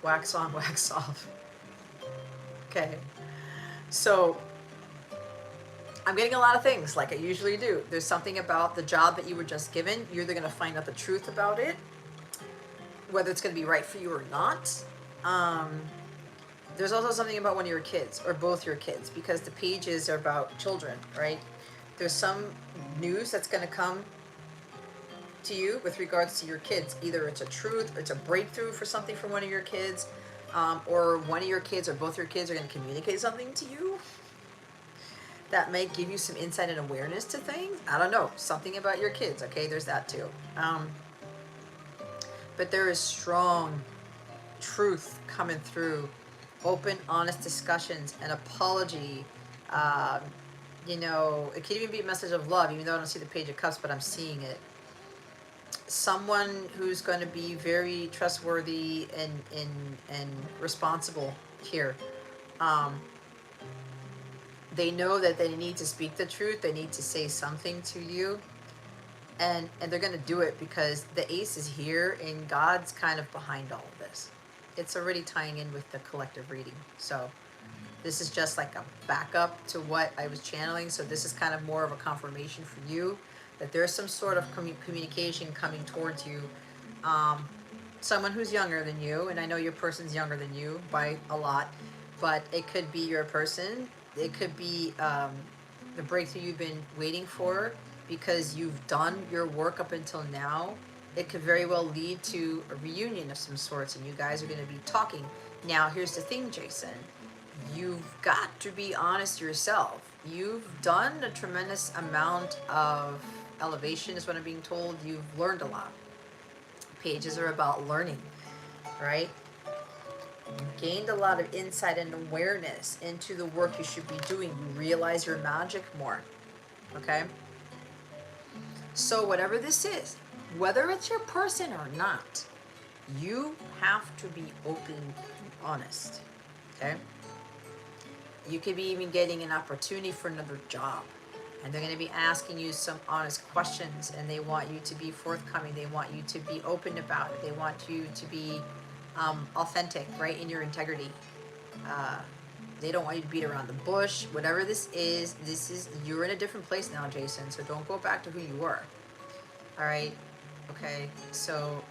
Wax on, wax off. Okay. So, I'm getting a lot of things like I usually do. There's something about the job that you were just given. You're either going to find out the truth about it, whether it's going to be right for you or not. There's also something about one of your kids, or both your kids, because the pages are about children, right? There's some news that's going to come to you with regards to your kids. Either it's a truth, or it's a breakthrough for something from one of your kids, or one of your kids or both your kids are going to communicate something to you that may give you some insight and awareness to things. I don't know. Something about your kids, okay? There's that too. But there is strong truth coming through. Open, honest discussions, an apology. You know, it could even be a message of love, even though I don't see the Page of Cups, but I'm seeing it. Someone who's going to be very trustworthy and responsible here. They know that they need to speak the truth. They need to say something to you. And they're going to do it because the Ace is here and God's kind of behind all of this. It's already tying in with the collective reading. So this is just like a backup to what I was channeling. So this is kind of more of a confirmation for you that there's some sort of communication coming towards you. Someone who's younger than you, and I know your person's younger than you by a lot, but it could be your person. It could be the breakthrough you've been waiting for because you've done your work up until now. It could very well lead to a reunion of some sorts, and you guys are going to be talking. Now, here's the thing, Jason. You've got to be honest yourself. You've done a tremendous amount of elevation, is what I'm being told. You've learned a lot. Pages are about learning, right? You've gained a lot of insight and awareness into the work you should be doing. You realize your magic more, okay? So whatever this is, whether it's your person or not, you have to be open and honest, okay? You could be even getting an opportunity for another job, and they're going to be asking you some honest questions, and they want you to be forthcoming. They want you to be open about it. They want you to be authentic, right, in your integrity. They don't want you to beat around the bush. Whatever this is, you're in a different place now, Jason, so don't go back to who you were. All right? Okay? So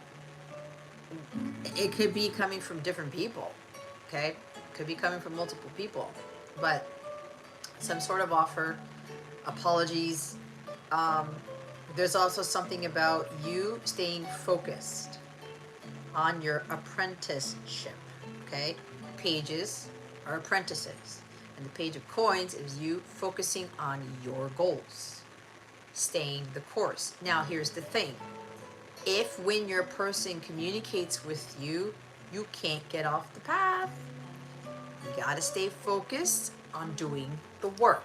it could be coming from different people, okay? It could be coming from multiple people, but some sort of offer, apologies. Um, there's also something about you staying focused on your apprenticeship, okay? Pages are apprentices. And the page of coins is you focusing on your goals, staying the course. Now, here's the thing. If when your person communicates with you, you can't get off the path, you gotta stay focused on doing the work.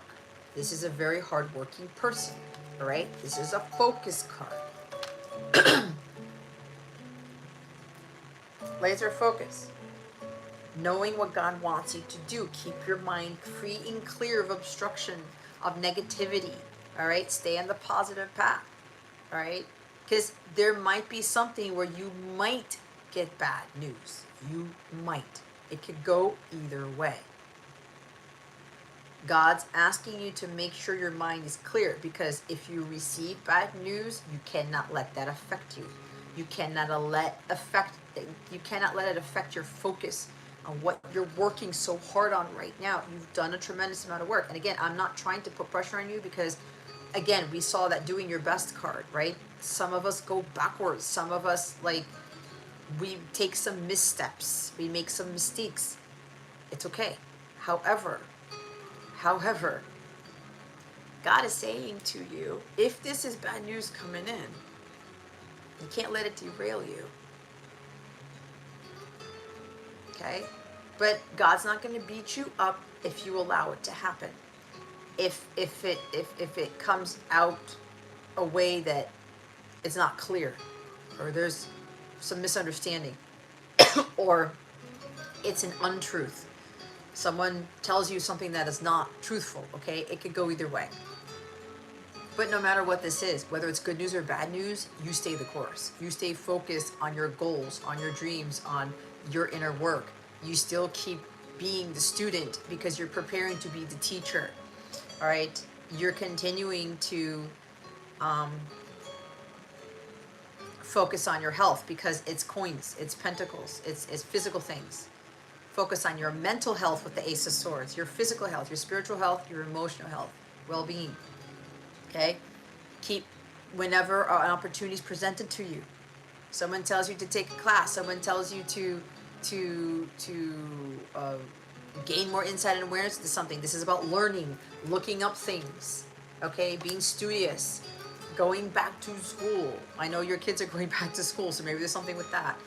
This is a very hardworking person, all right? This is a focus card. Laser focus. Knowing what God wants you to do. Keep your mind free and clear of obstruction, of negativity, all right? Stay on the positive path, all right? Because there might be something where you might get bad news. You might. It could go either way. God's asking you to make sure your mind is clear, because if you receive bad news, you cannot let that affect you. You cannot let it affect your focus on what you're working so hard on right now. You've done a tremendous amount of work. And again, I'm not trying to put pressure on you, because again, we saw that doing your best card, right? Some of us go backwards. Some of us, like, we take some missteps. We make some mistakes. It's okay. However, God is saying to you, if this is bad news coming in, you can't let it derail you. Okay? But God's not going to beat you up if you allow it to happen. If it comes out a way that it's not clear, or there's some misunderstanding, or it's an untruth. Someone tells you something that is not truthful, okay? It could go either way. But no matter what this is, whether it's good news or bad news, you stay the course. You stay focused on your goals, on your dreams, on your inner work. You still keep being the student because you're preparing to be the teacher, all right? You're continuing to focus on your health, because it's coins, it's pentacles, it's physical things. Focus on your mental health with the Ace of Swords, your physical health, your spiritual health, your emotional health, well-being. Okay? Keep, whenever an opportunity is presented to you, someone tells you to take a class, someone tells you to gain more insight and awareness to something. This is about learning, looking up things, okay? Being studious, going back to school. I know your kids are going back to school, so maybe there's something with that.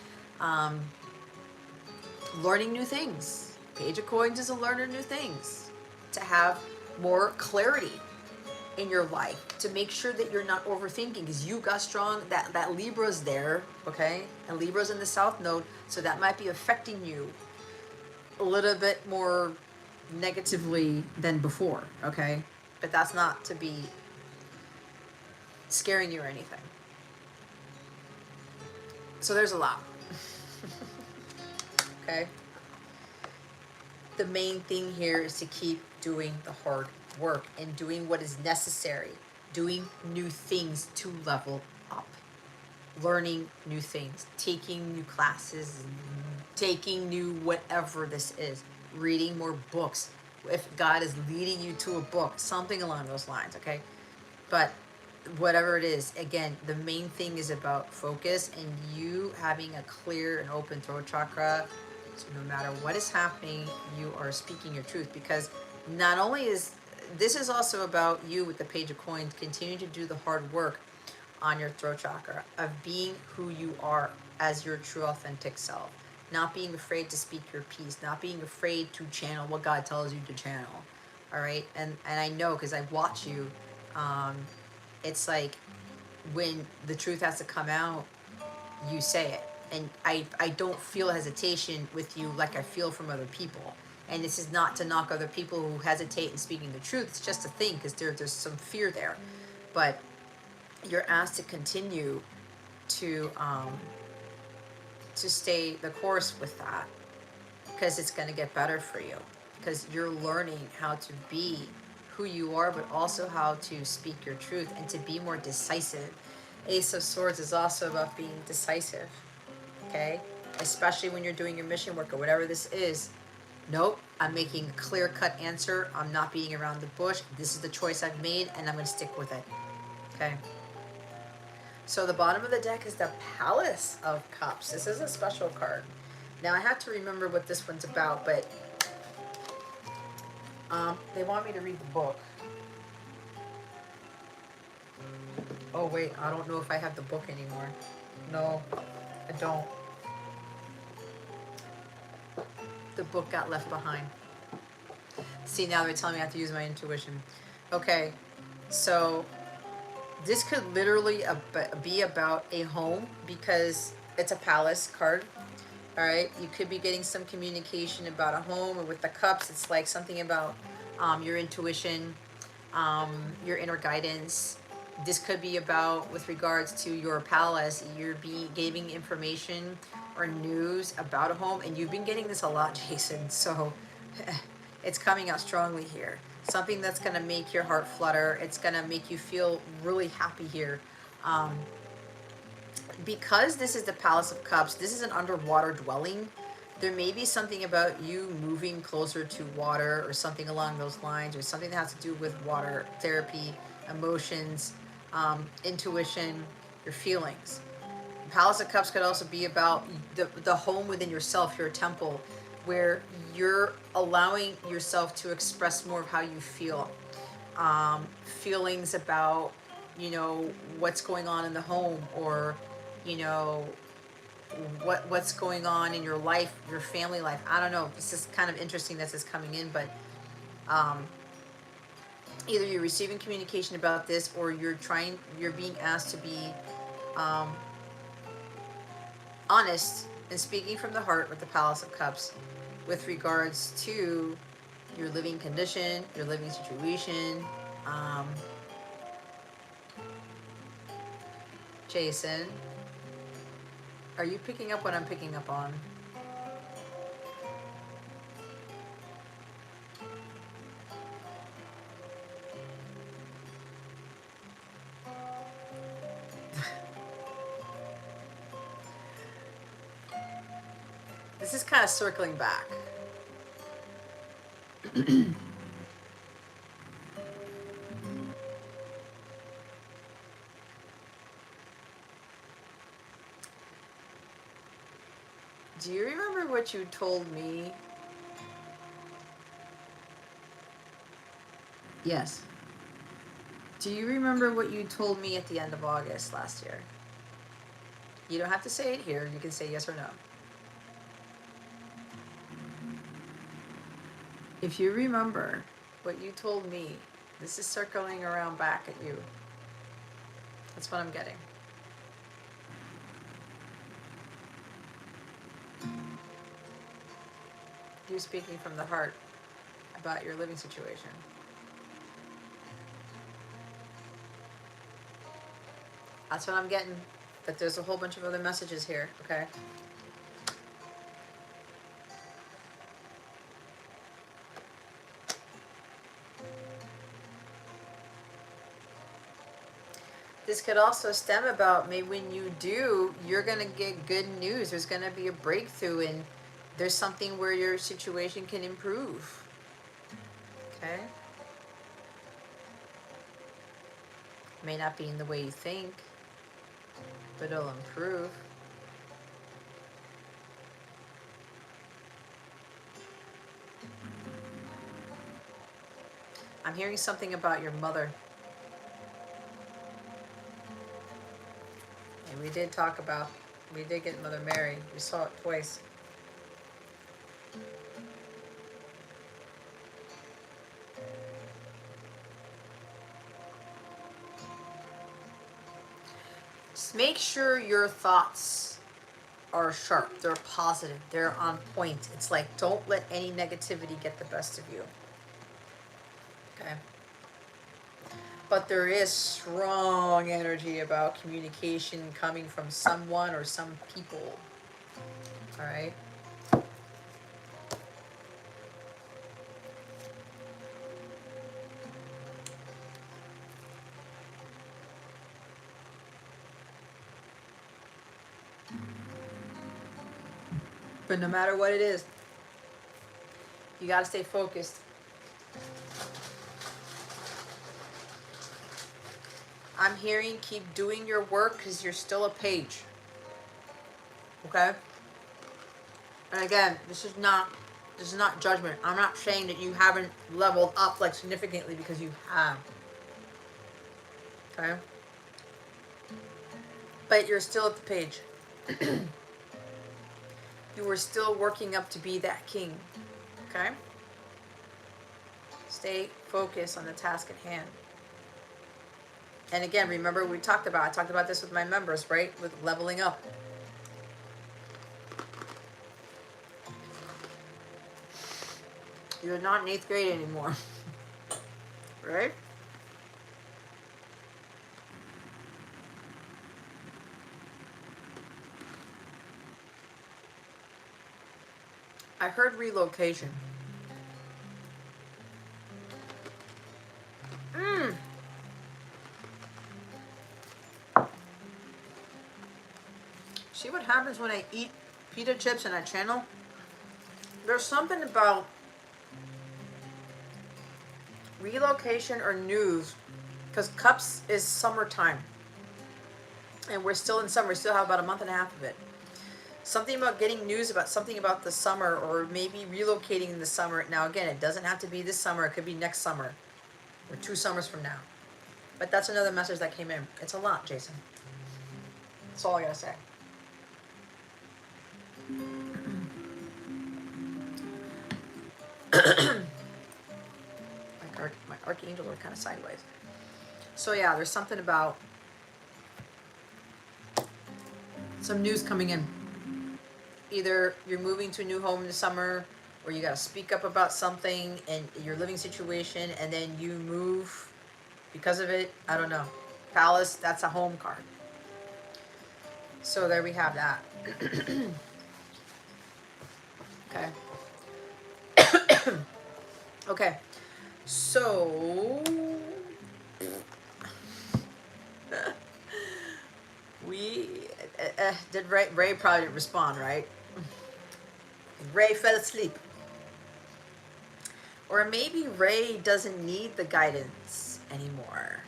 Learning new things. Page of Coins is a learner new things. To have more clarity in your life, to make sure that you're not overthinking, because you got strong, that Libra's there, okay? And Libra's in the South Node, so that might be affecting you a little bit more negatively than before, okay? But that's not to be scaring you or anything. So there's a lot. Okay? The main thing here is to keep doing the hard work and doing what is necessary, doing new things to level up, learning new things, taking new classes, taking new whatever this is, reading more books. If God is leading you to a book, something along those lines, okay? But whatever it is, again, the main thing is about focus and you having a clear and open throat chakra. So no matter what is happening, you are speaking your truth, because not only is this is also about you with the Page of Coins, continue to do the hard work on your throat chakra of being who you are as your true authentic self, not being afraid to speak your piece, not being afraid to channel what God tells you to channel. All right. And I know, because I watch you, it's like when the truth has to come out, you say it. And I don't feel hesitation with you like I feel from other people. And this is not to knock other people who hesitate in speaking the truth. It's just a thing, because there's some fear there. But you're asked to continue to stay the course with that, because it's going to get better for you, because you're learning how to be who you are, but also how to speak your truth and to be more decisive. Ace of Swords is also about being decisive, okay? Especially when you're doing your mission work or whatever this is. Nope, I'm making a clear-cut answer. I'm not being around the bush. This is the choice I've made, and I'm going to stick with it. Okay. So the bottom of the deck is the Palace of Cups. This is a special card. Now I have to remember what this one's about, but they want me to read the book. Oh wait, I don't know if I have the book anymore. No, I don't. The book got left behind. See, now they're telling me I have to use my intuition. Okay, so this could literally be about a home because it's a palace card. All right, you could be getting some communication about a home, or with the cups, it's like something about your intuition, your inner guidance. This could be about, with regards to your palace, you're giving information or news about a home, and you've been getting this a lot, Jason. So it's coming out strongly here. Something that's going to make your heart flutter. It's going to make you feel really happy here. Because this is the Palace of Cups, this is an underwater dwelling. There may be something about you moving closer to water or something along those lines, or something that has to do with water therapy, emotions, intuition, your feelings. Palace of Cups could also be about the home within yourself, your temple, where you're allowing yourself to express more of how you feel. Feelings about, what's going on in the home, or, you know, what's going on in your life, your family life. I don't know. This is kind of interesting this is coming in, but either you're receiving communication about this, or you're being asked to be honest and speaking from the heart with the Palace of Cups with regards to your living condition, your living situation. Jason, are you picking up what I'm picking up on? This is kind of circling back. Do you remember what you told me? Yes. Do you remember what you told me at the end of August last year? You don't have to say it here. You can say yes or no. If you remember what you told me, this is circling around back at you. That's what I'm getting. You speaking from the heart about your living situation. That's what I'm getting. But there's a whole bunch of other messages here, okay? This could also stem about maybe when you do, you're going to get good news. There's going to be a breakthrough, and there's something where your situation can improve. Okay? May not be in the way you think, but it'll improve. I'm hearing something about your mother. And we did get Mother Mary. We saw it twice. Just make sure your thoughts are sharp, they're positive, they're on point. It's like, don't let any negativity get the best of you. Okay? But there is strong energy about communication coming from someone or some people. All right? But no matter what it is, You got to stay focused. I'm hearing keep doing your work because you're still a page. Okay? And again, this is not judgment. I'm not saying that you haven't leveled up like significantly, because you have. Okay? But you're still at the page. You are still working up to be that king. Okay? Stay focused on the task at hand. And again, remember I talked about this with my members, right? With leveling up. You're not in 8th grade anymore. Right? I heard relocation. See what happens when I eat pita chips and I channel? There's something about relocation or news, because cups is summertime. And we're still in summer. We still have about a month and a half of it. Something about getting news about something about the summer, or maybe relocating in the summer. Now again, it doesn't have to be this summer. It could be next summer or 2 summers from now. But that's another message that came in. It's a lot, Jason. That's all I gotta say. My Archangel are kind of sideways. So yeah, there's something about some news coming in. Either you're moving to a new home in the summer, or you gotta speak up about something in your living situation, and then you move because of it. I don't know. Palace, that's a home card. So there we have that. Okay. Okay. So we did Ray probably didn't respond, right? Ray fell asleep. Or maybe Ray doesn't need the guidance anymore.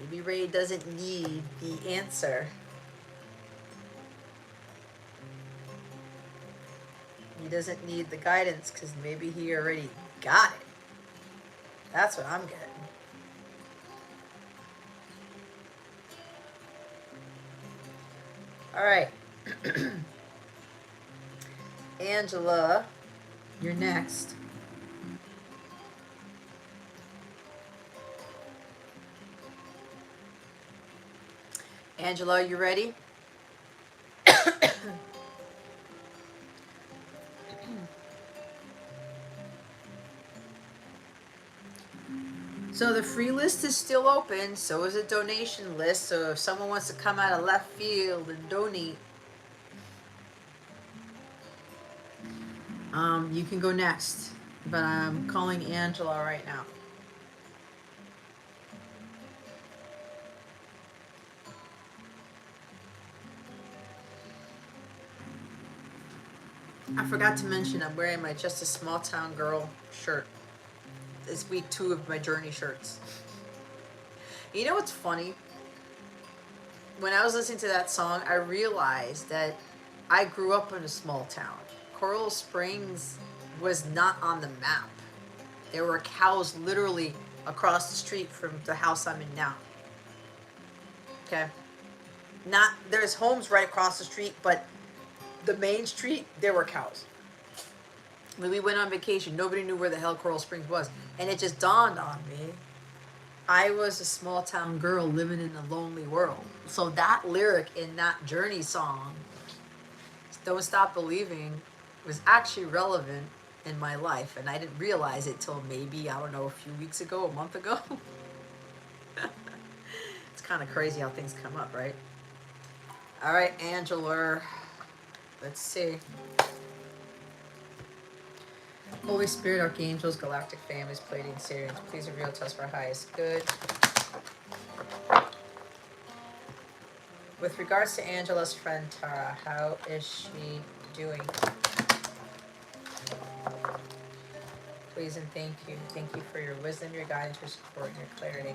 Maybe Ray doesn't need the answer. He doesn't need the guidance because maybe he already got it. That's what I'm getting. All right. Angela, you're next. Angela, you ready? So the free list is still open, so is a donation list. So if someone wants to come out of left field and donate, you can go next. But I'm calling Angela right now. I forgot to mention I'm wearing my Just a Small Town Girl shirt. It's week 2 of my journey shirts. You know what's funny? When I was listening to that song, I realized that I grew up in a small town. Coral Springs was not on the map. There were cows literally across the street from the house I'm in now. Okay? There's homes right across the street, but the main street, there were cows. When we went on vacation, nobody knew where the hell Coral Springs was. And it just dawned on me, I was a small town girl living in a lonely world. So that lyric in that Journey song, Don't Stop Believing, was actually relevant in my life. And I didn't realize it till maybe, I don't know, a few weeks ago, a month ago. It's kind of crazy how things come up, right? All right, Angela. Let's see. Holy Spirit, Archangels, Galactic Families, Pleiadian, Sirians, please reveal to us for highest good. With regards to Angela's friend Tara, how is she doing? please and thank you. Thank you for your wisdom, your guidance, your support, and your clarity.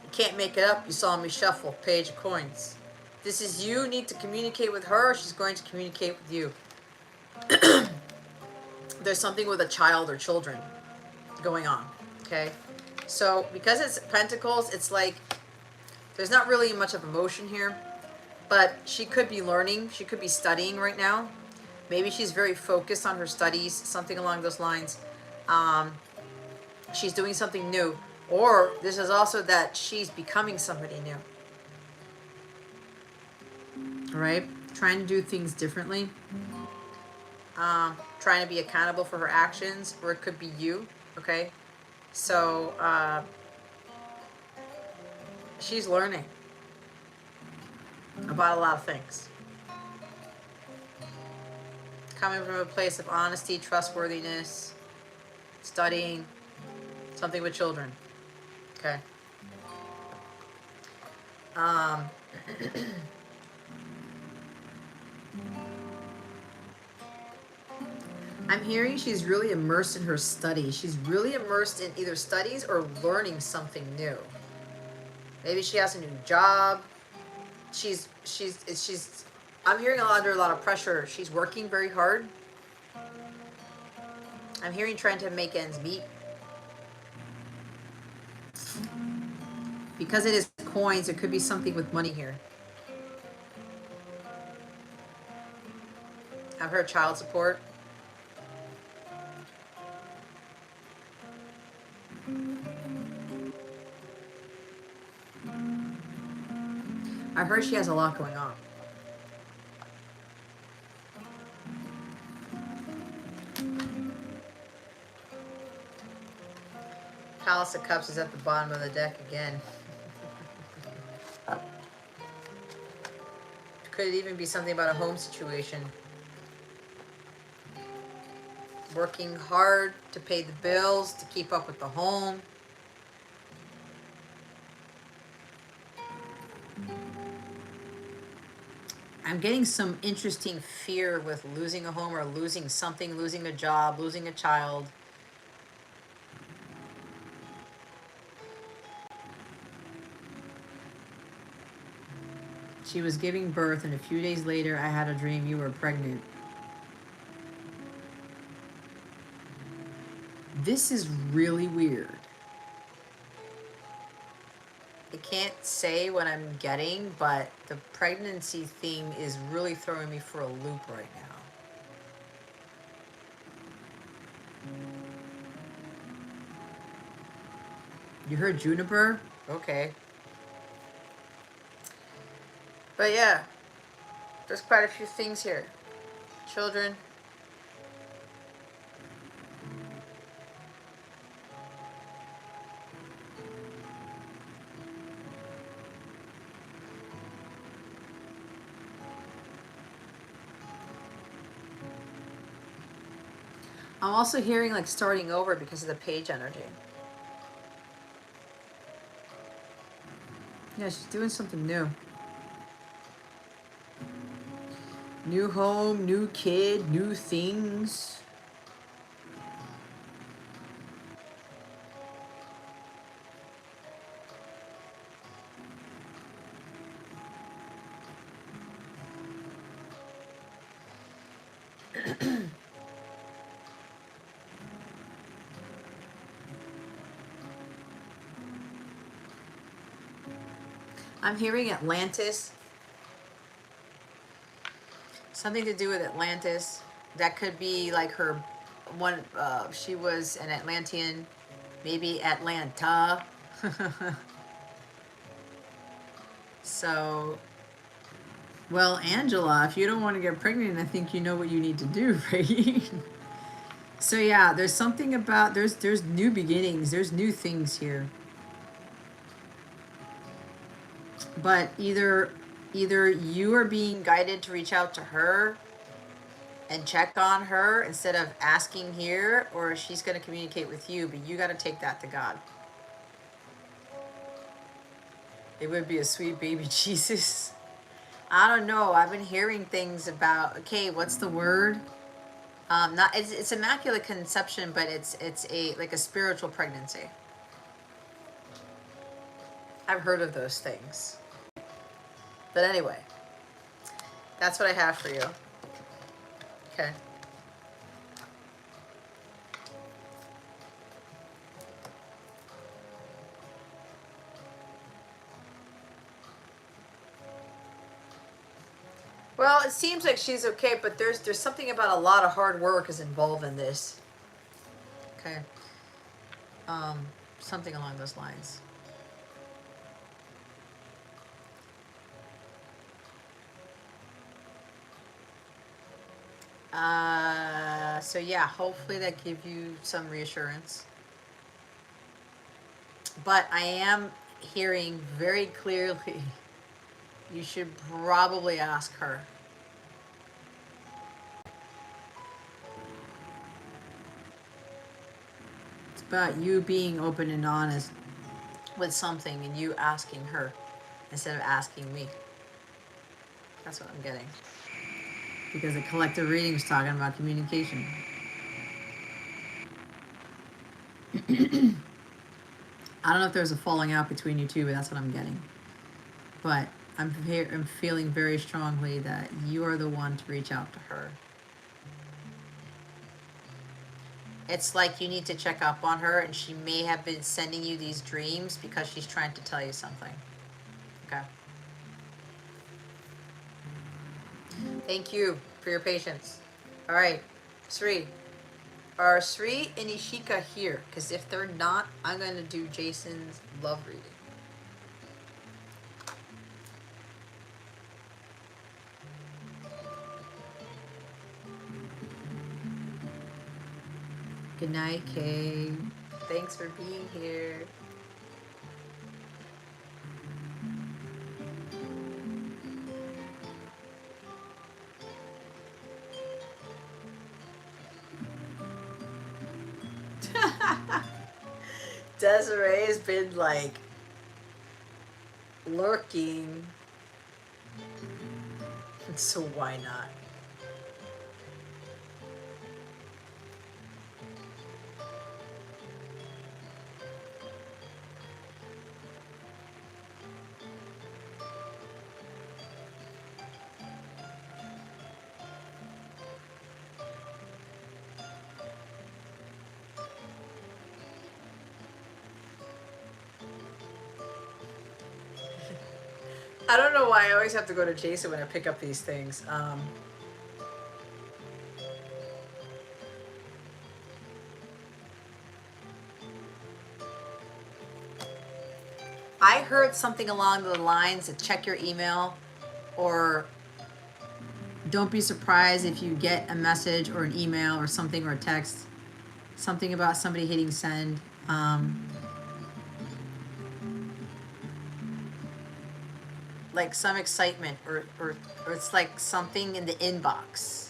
You can't make it up. You saw me shuffle. Page of coins. This is you need to communicate with her. She's going to communicate with you. There's something with a child or children going on. Okay. So because it's Pentacles, it's like there's not really much of emotion here. But she could be learning. She could be studying right now. Maybe she's very focused on her studies, something along those lines. She's doing something new. Or this is also that she's becoming somebody new. All right? Trying to do things differently. Trying to be accountable for her actions. Or it could be you. Okay? So, she's learning about a lot of things. Coming from a place of honesty, trustworthiness, studying, something with children. Okay. I'm hearing she's really immersed in her study. She's really immersed in either studies or learning something new. Maybe she has a new job. I'm hearing under a lot of pressure. She's working very hard. I'm hearing trying to make ends meet. Because it is coins, it could be something with money here. I've heard child support. I heard she has a lot going on. Palace of Cups is at the bottom of the deck again. Could it even be something about a home situation? Working hard to pay the bills, to keep up with the home. I'm getting some interesting fear with losing a home or losing something, losing a job, losing a child. She was giving birth, and a few days later, I had a dream you were pregnant. This is really weird. I can't say what I'm getting, but the pregnancy theme is really throwing me for a loop right now. You heard juniper? Okay. But yeah, there's quite a few things here. Children. I'm also hearing like starting over because of the page energy. Yeah, she's doing something new. New home, new kid, new things. I'm hearing Atlantis. Something to do with Atlantis. That could be like her one. She was an Atlantean, maybe Atlanta. So, well, Angela, if you don't want to get pregnant, I think you know what you need to do, right? So yeah, there's something about there's new beginnings. There's new things here. But either you are being guided to reach out to her, and check on her instead of asking here, or she's going to communicate with you, but you got to take that to God. It would be a sweet baby Jesus. I don't know. I've been hearing things about, okay, what's the word? Not it's immaculate conception, but it's a like a spiritual pregnancy. I've heard of those things. But anyway, that's what I have for you. Okay. Well, it seems like she's okay, but there's something about a lot of hard work is involved in this. Okay. Something along those lines. So yeah, hopefully that gives you some reassurance. But I am hearing very clearly you should probably ask her. It's about you being open and honest with something and you asking her instead of asking me. That's what I'm getting. Because the collective reading is talking about communication. I don't know if there's a falling out between you two, but that's what I'm getting. But I'm feeling very strongly that you are the one to reach out to her. It's like you need to check up on her, and she may have been sending you these dreams because she's trying to tell you something. Okay. Thank you for your patience. All right, Sri. Are Sri and Ishika here? Because if they're not, I'm going to do Jason's love reading. Good night, Kay. Thanks for being here. Desiree has been like lurking. So why not? I don't know why I always have to go to Jason when I pick up these things. I heard something along the lines of check your email, or don't be surprised if you get a message or an email or something or a text, something about somebody hitting send. Like some excitement, or it's like something in the inbox.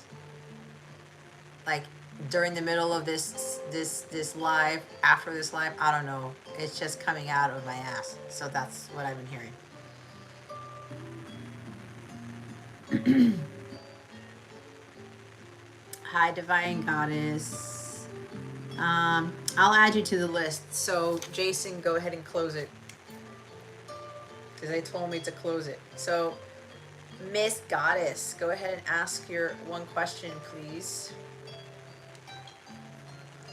Like during the middle of this live, after this live, I don't know. It's just coming out of my ass. So that's what I've been hearing. Hi, Divine Goddess. I'll add you to the list. So Jason, go ahead and close it, because they told me to close it. So Miss Goddess, go ahead and ask your one question, please.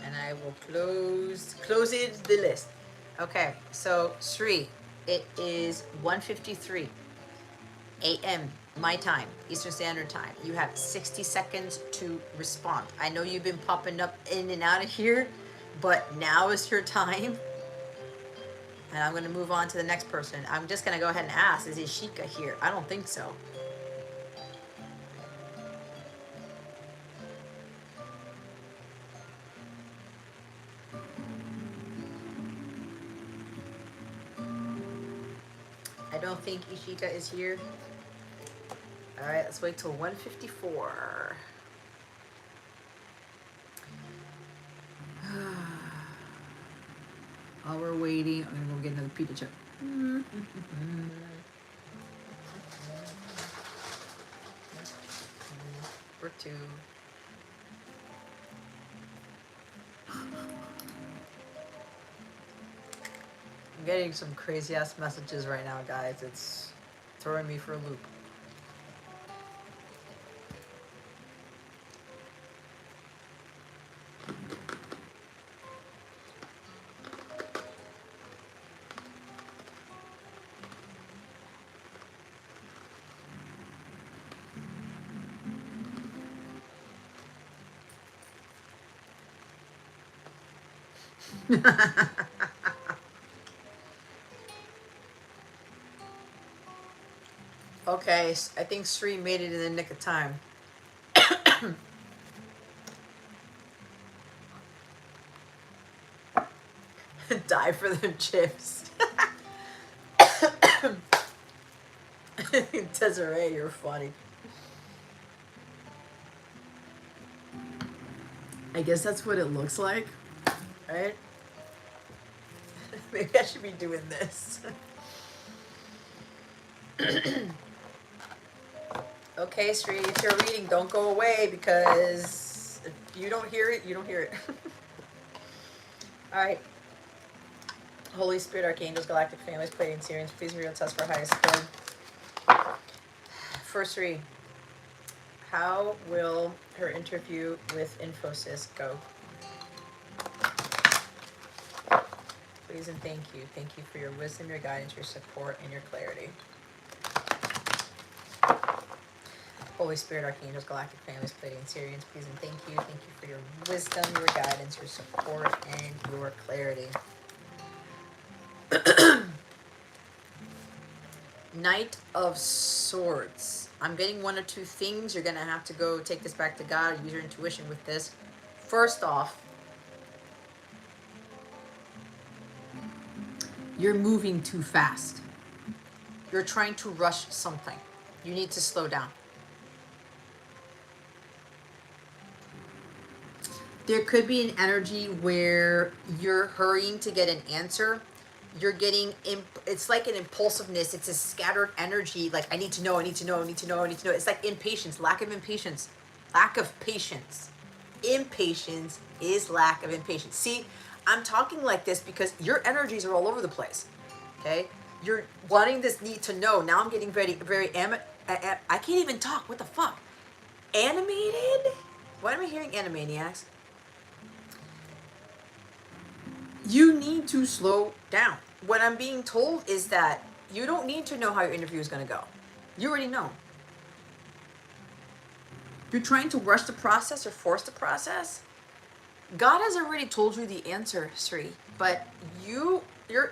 And I will close it the list. Okay, so Sri, it is 1:53 a.m. my time, Eastern Standard Time. You have 60 seconds to respond. I know you've been popping up in and out of here, but now is your time. And I'm going to move on to the next person. I'm just going to go ahead and ask, is Ishika here? I don't think so. I don't think Ishika is here. All right, let's wait till 1:54. While we're waiting, I'm gonna go get another pita chip. Or two. I'm getting some crazy ass messages right now, guys. It's throwing me for a loop. Okay, I think Sri made it in the nick of time. Die for them chips. Desiree, you're funny. I guess that's what it looks like, right? Maybe I should be doing this. Okay, Sri, if you're reading, don't go away, because if you don't hear it, you don't hear it. All right. Holy Spirit, Archangels, Galactic Families, Pleiadian Syrians, please reveal test for highest good. For Sri, how will her interview with Infosys go? Please and thank you. Thank you for your wisdom, your guidance, your support, and your clarity. Holy Spirit, Archangels, Galactic Families, Pleiadian Syrians, please and thank you. Thank you for your wisdom, your guidance, your support, and your clarity. Knight of Swords. I'm getting one or two things. You're going to have to go take this back to God, use your intuition with this. First off, you're moving too fast. You're trying to rush something. You need to slow down. There could be an energy where you're hurrying to get an answer. You're getting, it's like an impulsiveness. It's a scattered energy. Like, I need to know, I need to know, I need to know, I need to know. It's like impatience, lack of impatience, lack of patience. Impatience is lack of impatience. See, I'm talking like this because your energies are all over the place. Okay? You're wanting this need to know. Now I'm getting very, I can't even talk. What the fuck? Animated? Why am I hearing Animaniacs? You need to slow down. What I'm being told is that you don't need to know how your interview is going to go. You already know. You're trying to rush the process or force the process. God has already told you the answer, Sri, but your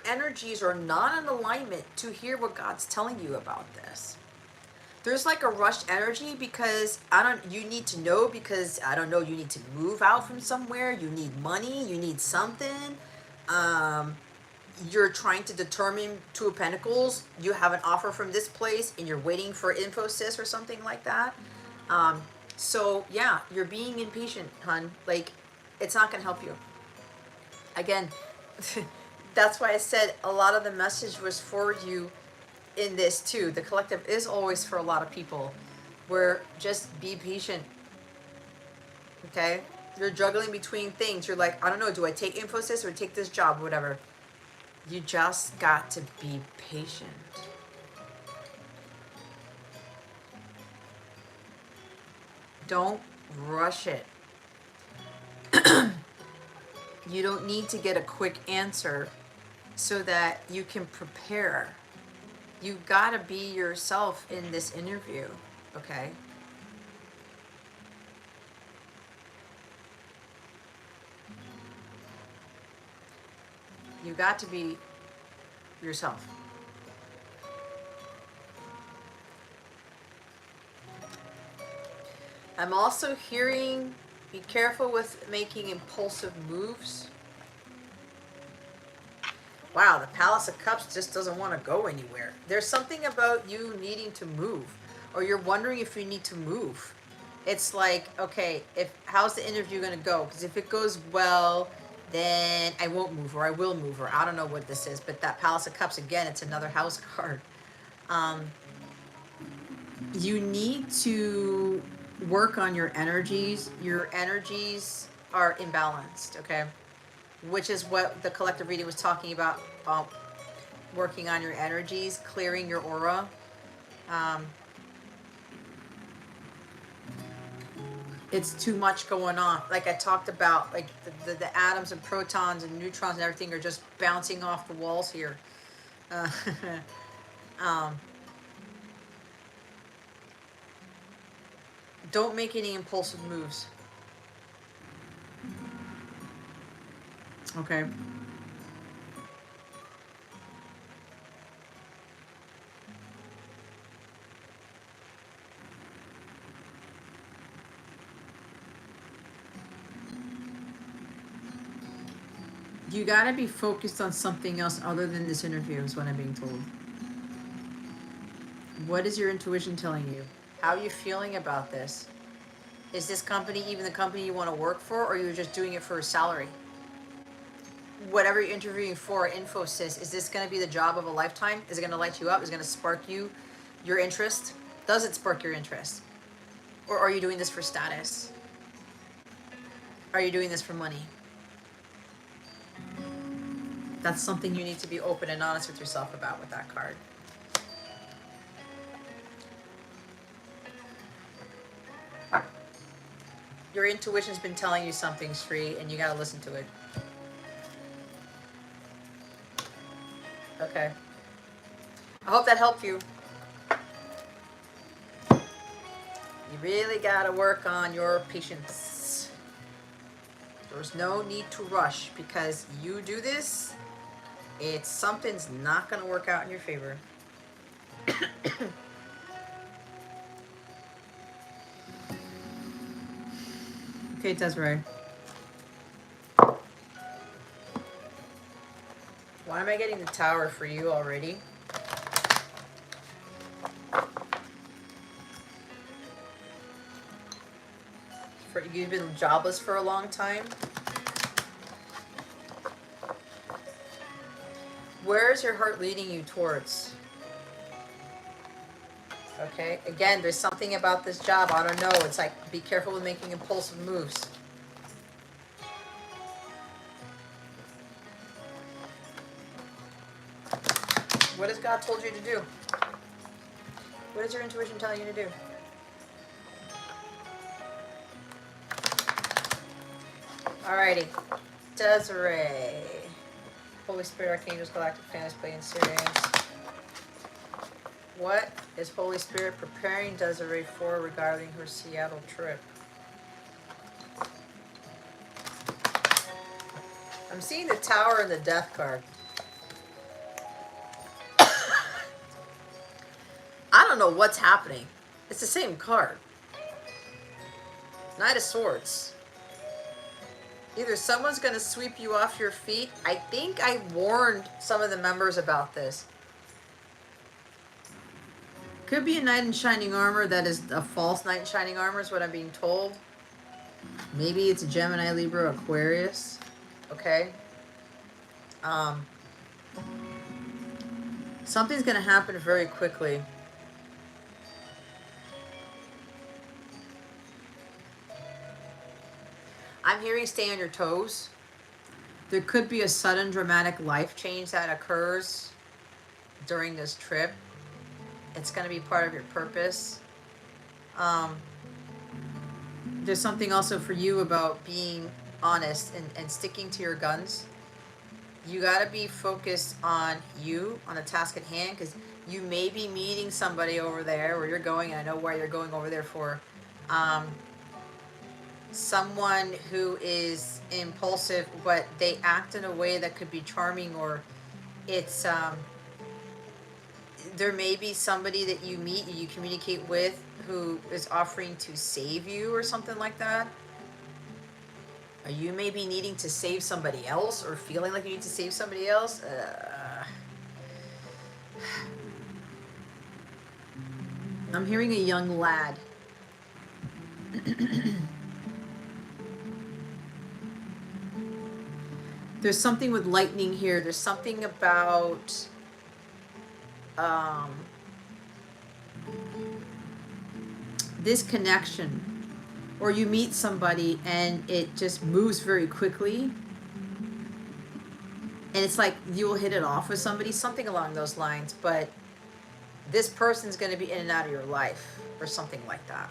energies are not in alignment to hear what God's telling you about this. There's like a rushed energy because you need to know because, I don't know, you need to move out from somewhere, you need money, you need something. You're trying to determine Two of Pentacles, you have an offer from this place and you're waiting for Infosys or something like that. So yeah, you're being impatient, hun. Like, it's not gonna help you. Again, that's why I said a lot of the message was for you in this too. The collective is always for a lot of people, where just be patient. Okay? You're juggling between things. You're like, I don't know, do I take Infosys or take this job, whatever. You just got to be patient. Don't rush it. You don't need to get a quick answer so that you can prepare. You gotta be yourself in this interview, okay? You got to be yourself. I'm also hearing, be careful with making impulsive moves. Wow, the Palace of Cups just doesn't want to go anywhere. There's something about you needing to move, or you're wondering if you need to move. It's like, okay, how's the interview going to go? Because if it goes well, then I won't move, or I will move, or I don't know what this is. But that Palace of Cups, again, it's another house card. You need to work on your energies. Your energies are imbalanced, okay? Which is what the collective reading was talking about, working on your energies, clearing your aura. It's too much going on. Like I talked about, like the atoms and protons and neutrons and everything are just bouncing off the walls here. Uh, um, don't make any impulsive moves. Okay. You gotta be focused on something else other than this interview, is what I'm being told. What is your intuition telling you? How are you feeling about this? Is this company even the company you want to work for, or you're just doing it for a salary? Whatever you're interviewing for, Infosys, is this going to be the job of a lifetime? Is it going to light you up? Is it going to spark your interest? Does it spark your interest? Or are you doing this for status? Are you doing this for money? That's something you need to be open and honest with yourself about with that card. Your intuition's been telling you something, Sri, and you got to listen to it. Okay. I hope that helped you. You really got to work on your patience. There's no need to rush, because you do this, something's not going to work out in your favor. Okay, Desiree. Why am I getting the Tower for you already? You've been jobless for a long time. Where is your heart leading you towards? Okay, again, there's something about this job, I don't know. It's like, be careful with making impulsive moves. What has God told you to do? What is your intuition telling you to do? Alrighty. Desiree. Holy Spirit, Archangels, Galactic Families, Play in Series. What is Holy Spirit preparing Desiree for regarding her Seattle trip? I'm seeing the Tower and the Death card. I don't know what's happening. It's the same card. Knight of Swords. Either someone's going to sweep you off your feet. I think I warned some of the members about this. Could be a knight in shining armor that is a false knight in shining armor is what I'm being told. Maybe it's a Gemini, Libra, Aquarius. Okay. Something's going to happen very quickly. I'm hearing stay on your toes. There could be a sudden dramatic life change that occurs during this trip. It's going to be part of your purpose. There's something also for you about being honest and sticking to your guns. You got to be focused on you, on the task at hand, because you may be meeting somebody over there where you're going, and I know why you're going over there for. Someone who is impulsive, but they act in a way that could be charming, or it's there may be somebody that you meet and you communicate with who is offering to save you or something like that. Or you may be needing to save somebody else, or feeling like you need to save somebody else. I'm hearing a young lad. There's something with lightning here. There's something about this connection. Or you meet somebody and it just moves very quickly. And it's like you'll hit it off with somebody, something along those lines. But this person's going to be in and out of your life or something like that.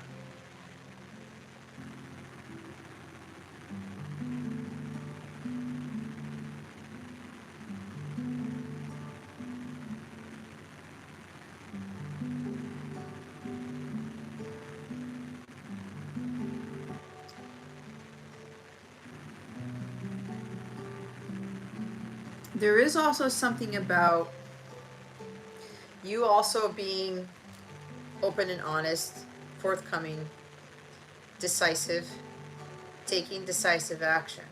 There is also something about you also being open and honest, forthcoming, decisive, taking decisive action.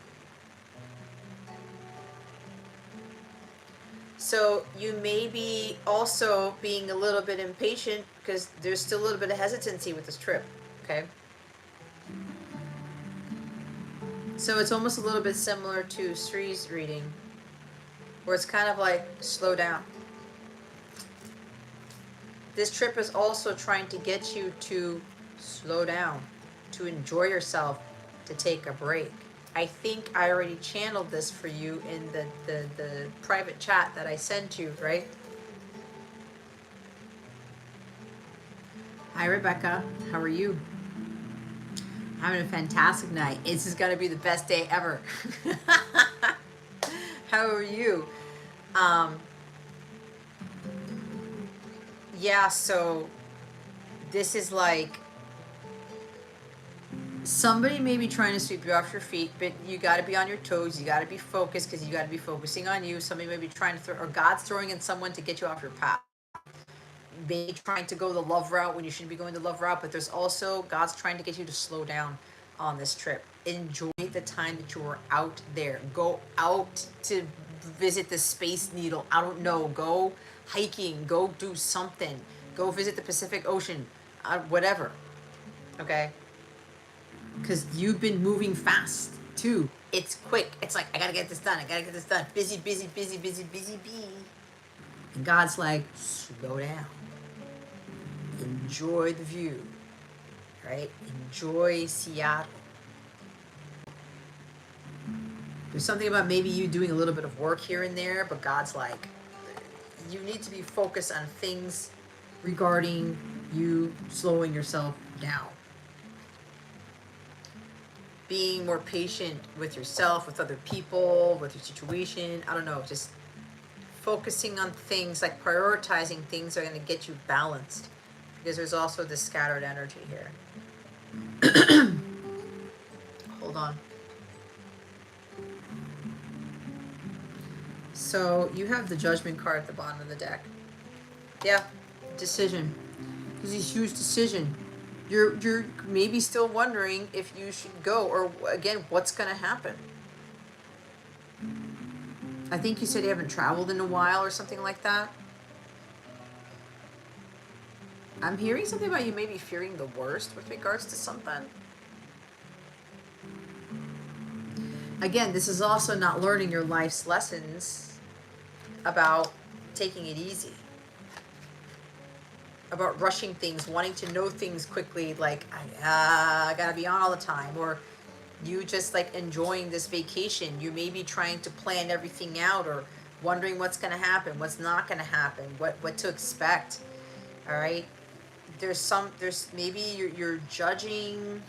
So you may be also being a little bit impatient because there's still a little bit of hesitancy with this trip, okay? So it's almost a little bit similar to Sri's reading, where it's kind of like, slow down. This trip is also trying to get you to slow down, to enjoy yourself, to take a break. I think I already channeled this for you in the private chat that I sent you, right? Hi, Rebecca. How are you? Having a fantastic night. This is going to be the best day ever. How are you? Yeah, so this is like somebody may be trying to sweep you off your feet, but you got to be on your toes. You got to be focused because you got to be focusing on you. Somebody may be trying to throw, or God's throwing in someone to get you off your path. Maybe trying to go the love route when you shouldn't be going the love route, but there's also God's trying to get you to slow down on this trip. Enjoy the time that you were out there. Go out to visit the Space Needle. I don't know. Go hiking. Go do something. Go visit the Pacific Ocean. Whatever. Okay? Because you've been moving fast too. It's quick. It's like, I gotta get this done. I gotta get this done. Busy, busy, busy, busy, busy bee. And God's like, slow down. Enjoy the view. Right? Enjoy Seattle. There's something about maybe you doing a little bit of work here and there, but God's like, you need to be focused on things regarding you slowing yourself down. Being more patient with yourself, with other people, with your situation. I don't know, just focusing on things, like prioritizing things that are going to get you balanced. Because there's also this scattered energy here. Hold on. So you have the Judgment card at the bottom of the deck. Yeah, decision. There's a huge decision. You're maybe still wondering if you should go, or again, what's going to happen. I think you said you haven't traveled in a while or something like that. I'm hearing something about you maybe fearing the worst with regards to something. Again, this is also not learning your life's lessons about taking it easy, about rushing things, wanting to know things quickly, like, I gotta be on all the time, or you just like enjoying this vacation. You may be trying to plan everything out, or wondering what's gonna happen, what's not gonna happen, what to expect. All right, there's maybe you're judging.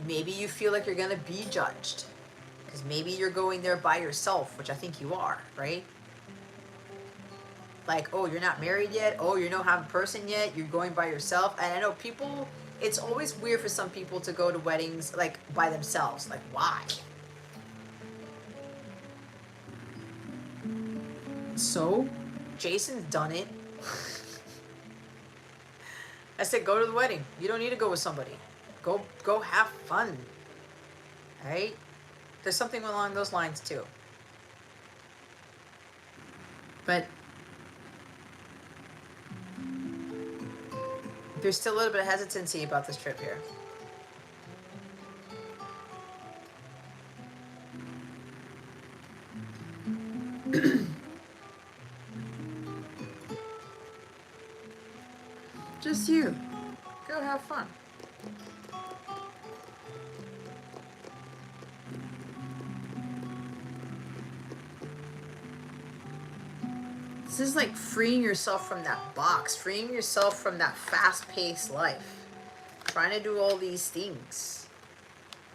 Maybe you feel like you're gonna be judged because maybe you're going there by yourself, which I think you are, right? Like, oh, you're not married yet. Oh, you don't have a person yet. You're going by yourself. And I know people, it's always weird for some people to go to weddings like by themselves. Like, why? So, Jason's done it. I said, go to the wedding. You don't need to go with somebody. Go have fun. Right? There's something along those lines too. But there's still a little bit of hesitancy about this trip here. just you. Go have fun. This is like freeing yourself from that box, freeing yourself from that fast-paced life. Trying to do all these things.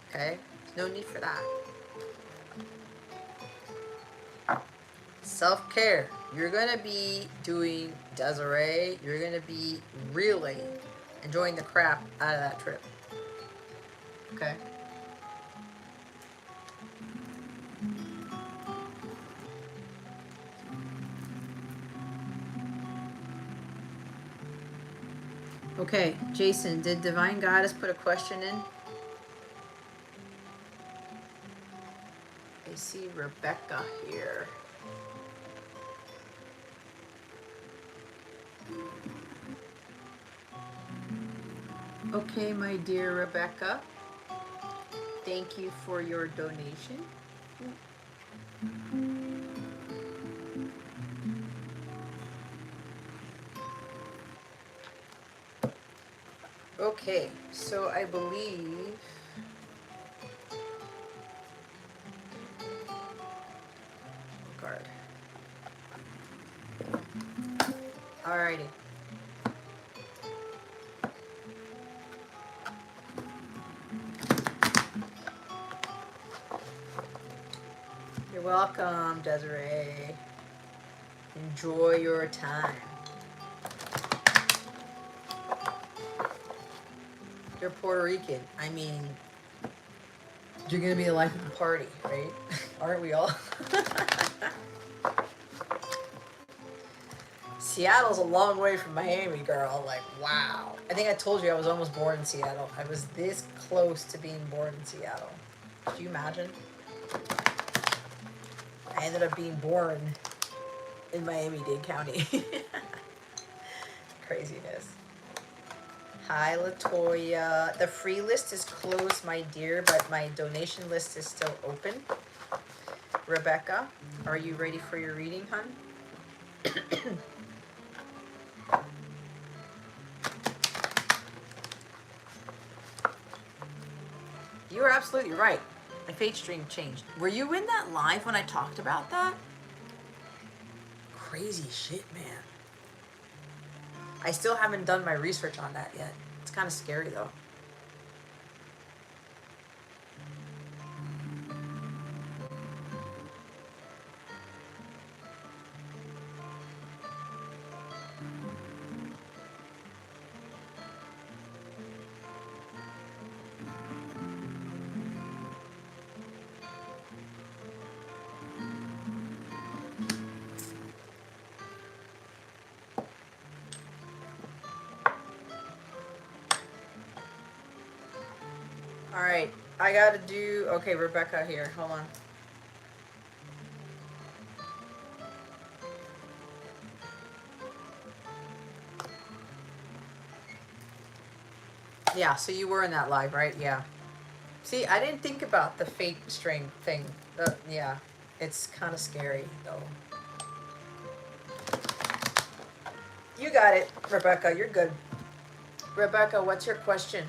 Okay? There's no need for that. Self-care. You're going to be doing, Desiree, you're going to be really enjoying the crap out of that trip. Okay? Okay, Jason, did Divine Goddess put a question in? I see Rebecca here. Okay, my dear Rebecca, thank you for your donation. Okay, so I believe card. Alrighty. You're welcome, Desiree. Enjoy your time. You're Puerto Rican. I mean, you're gonna be the life of the party, right? Aren't we all? Seattle's a long way from Miami, girl. Like, wow. I think I told you I was almost born in Seattle. I was this close to being born in Seattle. Could you imagine? I ended up being born in Miami-Dade County. Craziness. Hi, Latoya. The free list is closed, my dear, but my donation list is still open. Rebecca, are you ready for your reading, hun? You are absolutely right. My fate stream changed. Were you in that live when I talked about that? Crazy shit, man. I still haven't done my research on that yet. It's kind of scary, though. All right, I gotta do, okay, Rebecca here, hold on. Yeah, so you were in that live, right? Yeah. See, I didn't think about the fate string thing. Yeah, it's kind of scary, though. You got it, Rebecca, you're good. Rebecca, what's your question?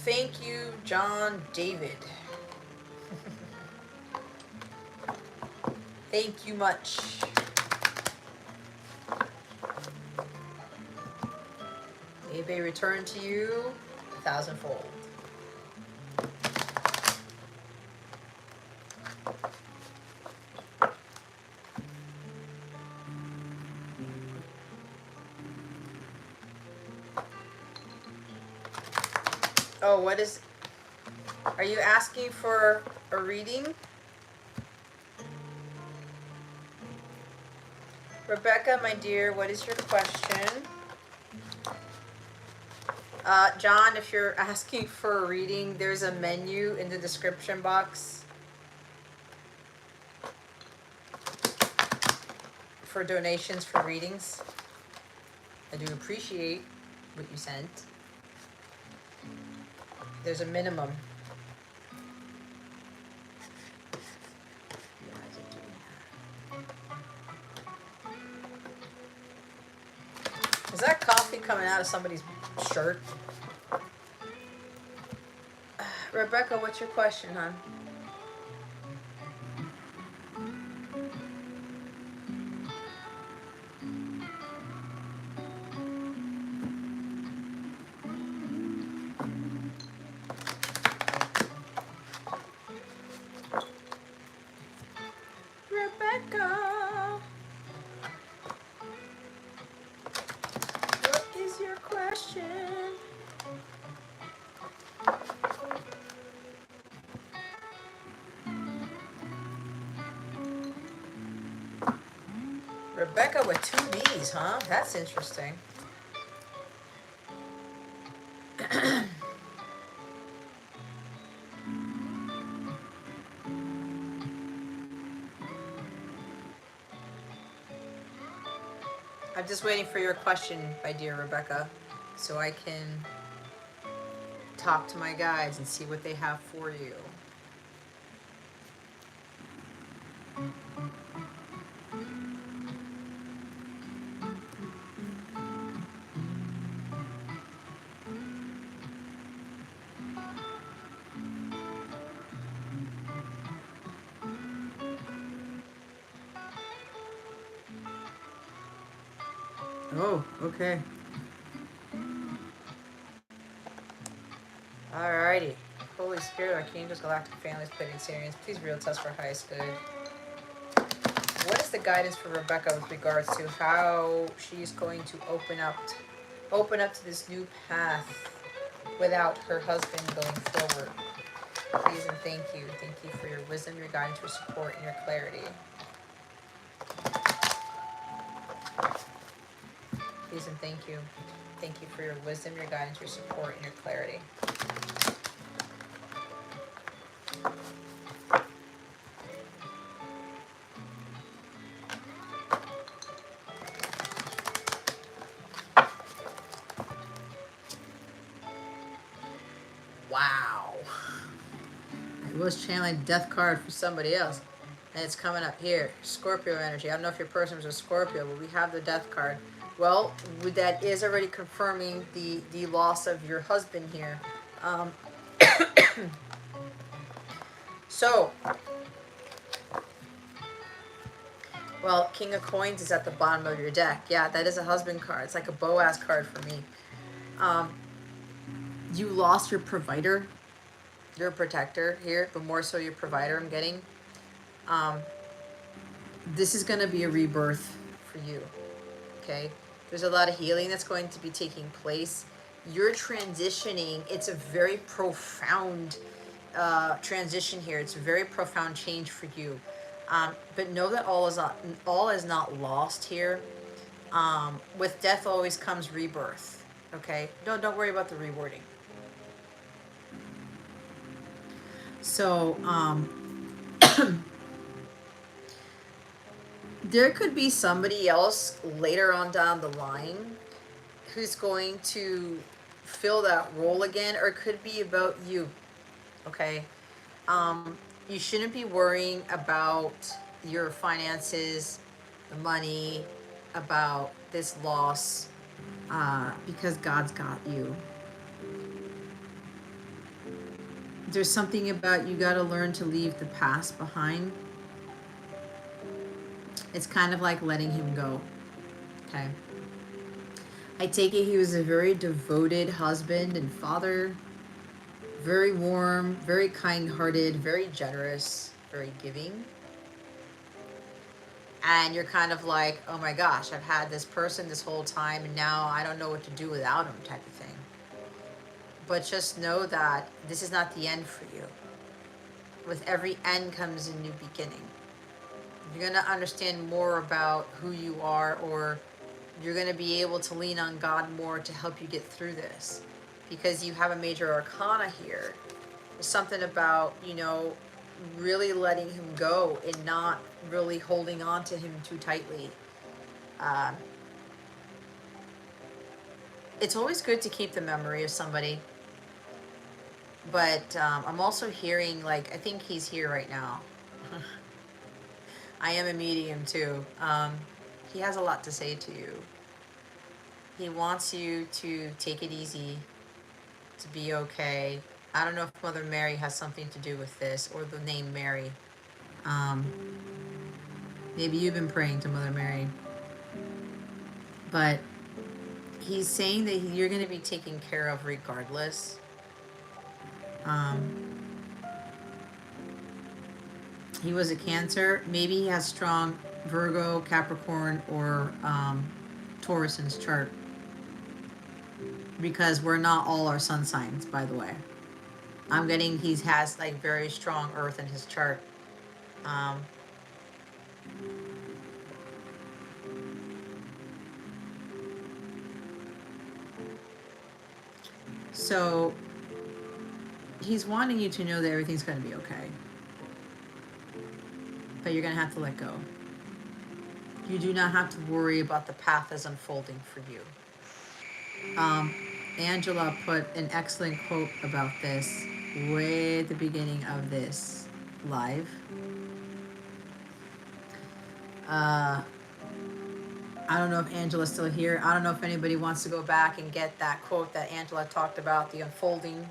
Thank you, John David. Thank you much. May they return to you 1,000-fold. Oh, what is... Are you asking for a reading? Rebecca, my dear, what is your question? John, if you're asking for a reading, there's a menu in the description box for donations for readings. I do appreciate what you sent. There's a minimum. Is that coffee coming out of somebody's shirt? Rebecca, what's your question, hon? Rebecca, what is your question? Rebecca with 2 B's, huh? That's interesting. I'm just waiting for your question, my dear Rebecca, so I can talk to my guides and see what they have for you. Oh, okay. Alrighty. Holy Spirit, Archangels, Galactic Families, Pleiadian Sirians, please reveal to us for highest good. What is the guidance for Rebecca with regards to how she's going to open up to this new path without her husband going forward? Please and thank you. Thank you for your wisdom, your guidance, your support, and your clarity. Please and thank you. Thank you for your wisdom, your guidance, your support, and your clarity. Wow. I was channeling death card for somebody else. And it's coming up here. Scorpio energy. I don't know if your person was a Scorpio, but we have the death card. Well, that is already confirming the loss of your husband here. So, well, King of Coins is at the bottom of your deck. Yeah, that is a husband card. It's like a Boaz card for me. You lost your provider, your protector here, but more so your provider, I'm getting. This is going to be a rebirth for you, okay? There's a lot of healing that's going to be taking place. You're transitioning. It's a very profound transition here. It's a very profound change for you. But know that all is not lost here. With death always comes rebirth, okay? Don't worry about the rewarding. So, there could be somebody else later on down the line who's going to fill that role again, or it could be about you, okay? You shouldn't be worrying about your finances, the money, about this loss, because God's got you. There's something about you got to learn to leave the past behind. It's kind of like letting him go, okay? I take it he was a very devoted husband and father, very warm, very kind-hearted, very generous, very giving. And you're kind of like, oh my gosh, I've had this person this whole time and now I don't know what to do without him, type of thing. But just know that this is not the end for you. With every end comes a new beginning. You're going to understand more about who you are, or you're going to be able to lean on God more to help you get through this, because you have a major arcana here. There's something about, really letting him go and not really holding on to him too tightly. It's always good to keep the memory of somebody. But I'm also hearing, like, I think he's here right now. I am a medium too. He has a lot to say to you. He wants you to take it easy, to be okay. I don't know if Mother Mary has something to do with this, or the name Mary. Um, Maybe you've been praying to Mother Mary. But he's saying that you're going to be taken care of regardless. Um, he was a Cancer. Maybe he has strong Virgo, Capricorn, or Taurus in his chart. Because we're not all our sun signs, by the way. I'm getting he has like very strong Earth in his chart. Um, so he's wanting you to know that everything's going to be okay. But you're going to have to let go. You do not have to worry about the path that's unfolding for you. Angela put an excellent quote about this way at the beginning of this live. I don't know if Angela's still here. I don't know if anybody wants to go back and get that quote that Angela talked about, the unfolding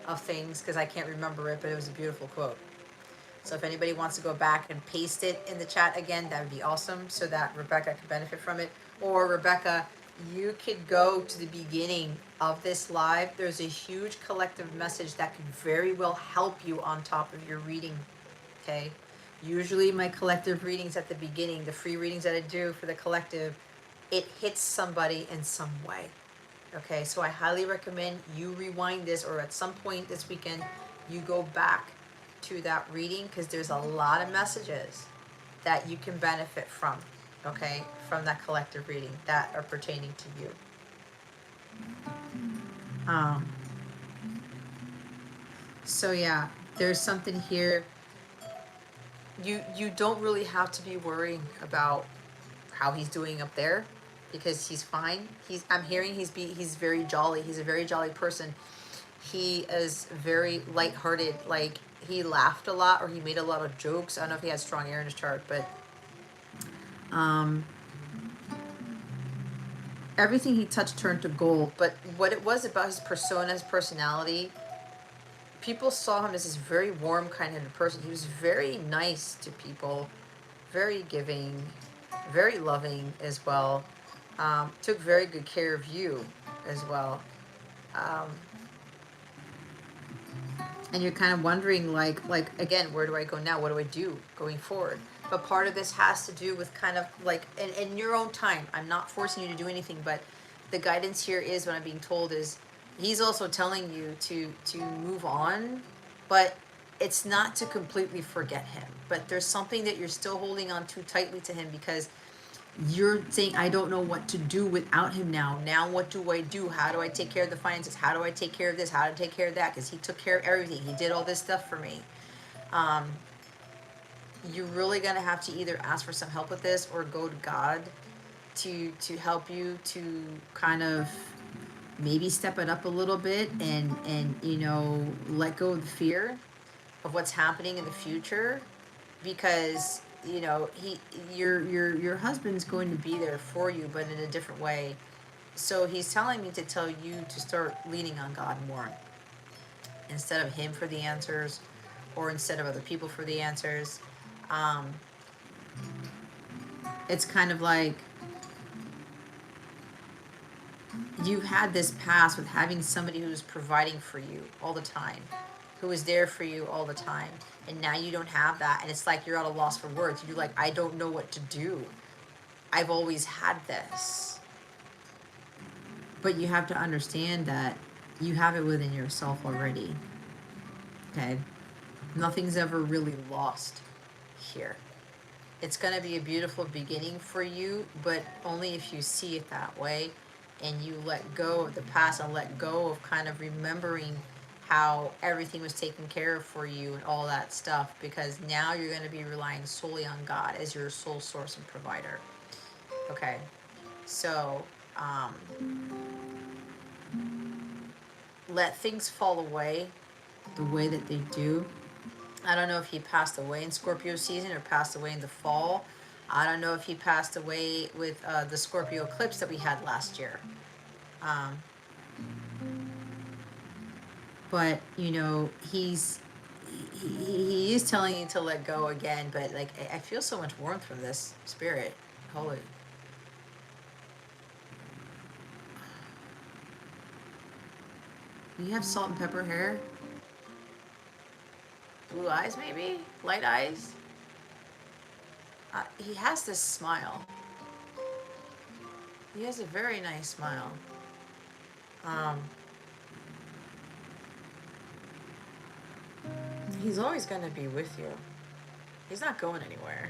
of things, because I can't remember it, but it was a beautiful quote. So if anybody wants to go back and paste it in the chat again, that would be awesome, so that Rebecca can benefit from it. Or Rebecca, you could go to the beginning of this live. There's a huge collective message that could very well help you on top of your reading, okay? Usually my collective readings at the beginning, the free readings that I do for the collective, it hits somebody in some way. Okay, so I highly recommend you rewind this, or at some point this weekend, you go back to that reading, because there's a lot of messages that you can benefit from, okay, from that collective reading that are pertaining to you. So yeah, there's something here. You don't really have to be worrying about how he's doing up there, because he's fine. I'm hearing he's very jolly. He's a very jolly person. He is very lighthearted. Like, he laughed a lot, or he made a lot of jokes. I don't know if he has strong air in his chart, but everything he touched turned to gold. But what it was about his persona, his personality, people saw him as this very warm, kind-hearted person. He was very nice to people, very giving, very loving as well. Took very good care of you as well. And you're kind of wondering, like again, where do I go now? What do I do going forward? But part of this has to do with kind of like in your own time. I'm not forcing you to do anything, but the guidance here is, what I'm being told is, he's also telling you to move on, but it's not to completely forget him. But there's something that you're still holding on too tightly to him, because you're saying, I don't know what to do without him now. Now what do I do? How do I take care of the finances? How do I take care of this? How to take care of that? Because he took care of everything. He did all this stuff for me. You're really gonna have to either ask for some help with this, or go to God to help you to kind of maybe step it up a little bit, and let go of the fear of what's happening in the future, because your husband's going to be there for you, but in a different way. So he's telling me to tell you to start leaning on God more, instead of him for the answers, or instead of other people for the answers. It's kind of like you've had this past with having somebody who's providing for you all the time, who is there for you all the time, and now you don't have that, and it's like you're at a loss for words. You're like, I don't know what to do. I've always had this. But you have to understand that you have it within yourself already. Okay? Nothing's ever really lost here. It's going to be a beautiful beginning for you, but only if you see it that way, and you let go of the past, and let go of kind of remembering how everything was taken care of for you and all that stuff, because now you're going to be relying solely on God as your sole source and provider. Okay? So, let things fall away the way that they do. I don't know if he passed away in Scorpio season or passed away in the fall. I don't know if he passed away with the Scorpio eclipse that we had last year. Um, but you know, he is telling you to let go again. But like, I feel so much warmth from this spirit. Holy. You have salt and pepper hair, blue eyes, maybe light eyes. He has this smile. He has a very nice smile. Um, he's always going to be with you. He's not going anywhere.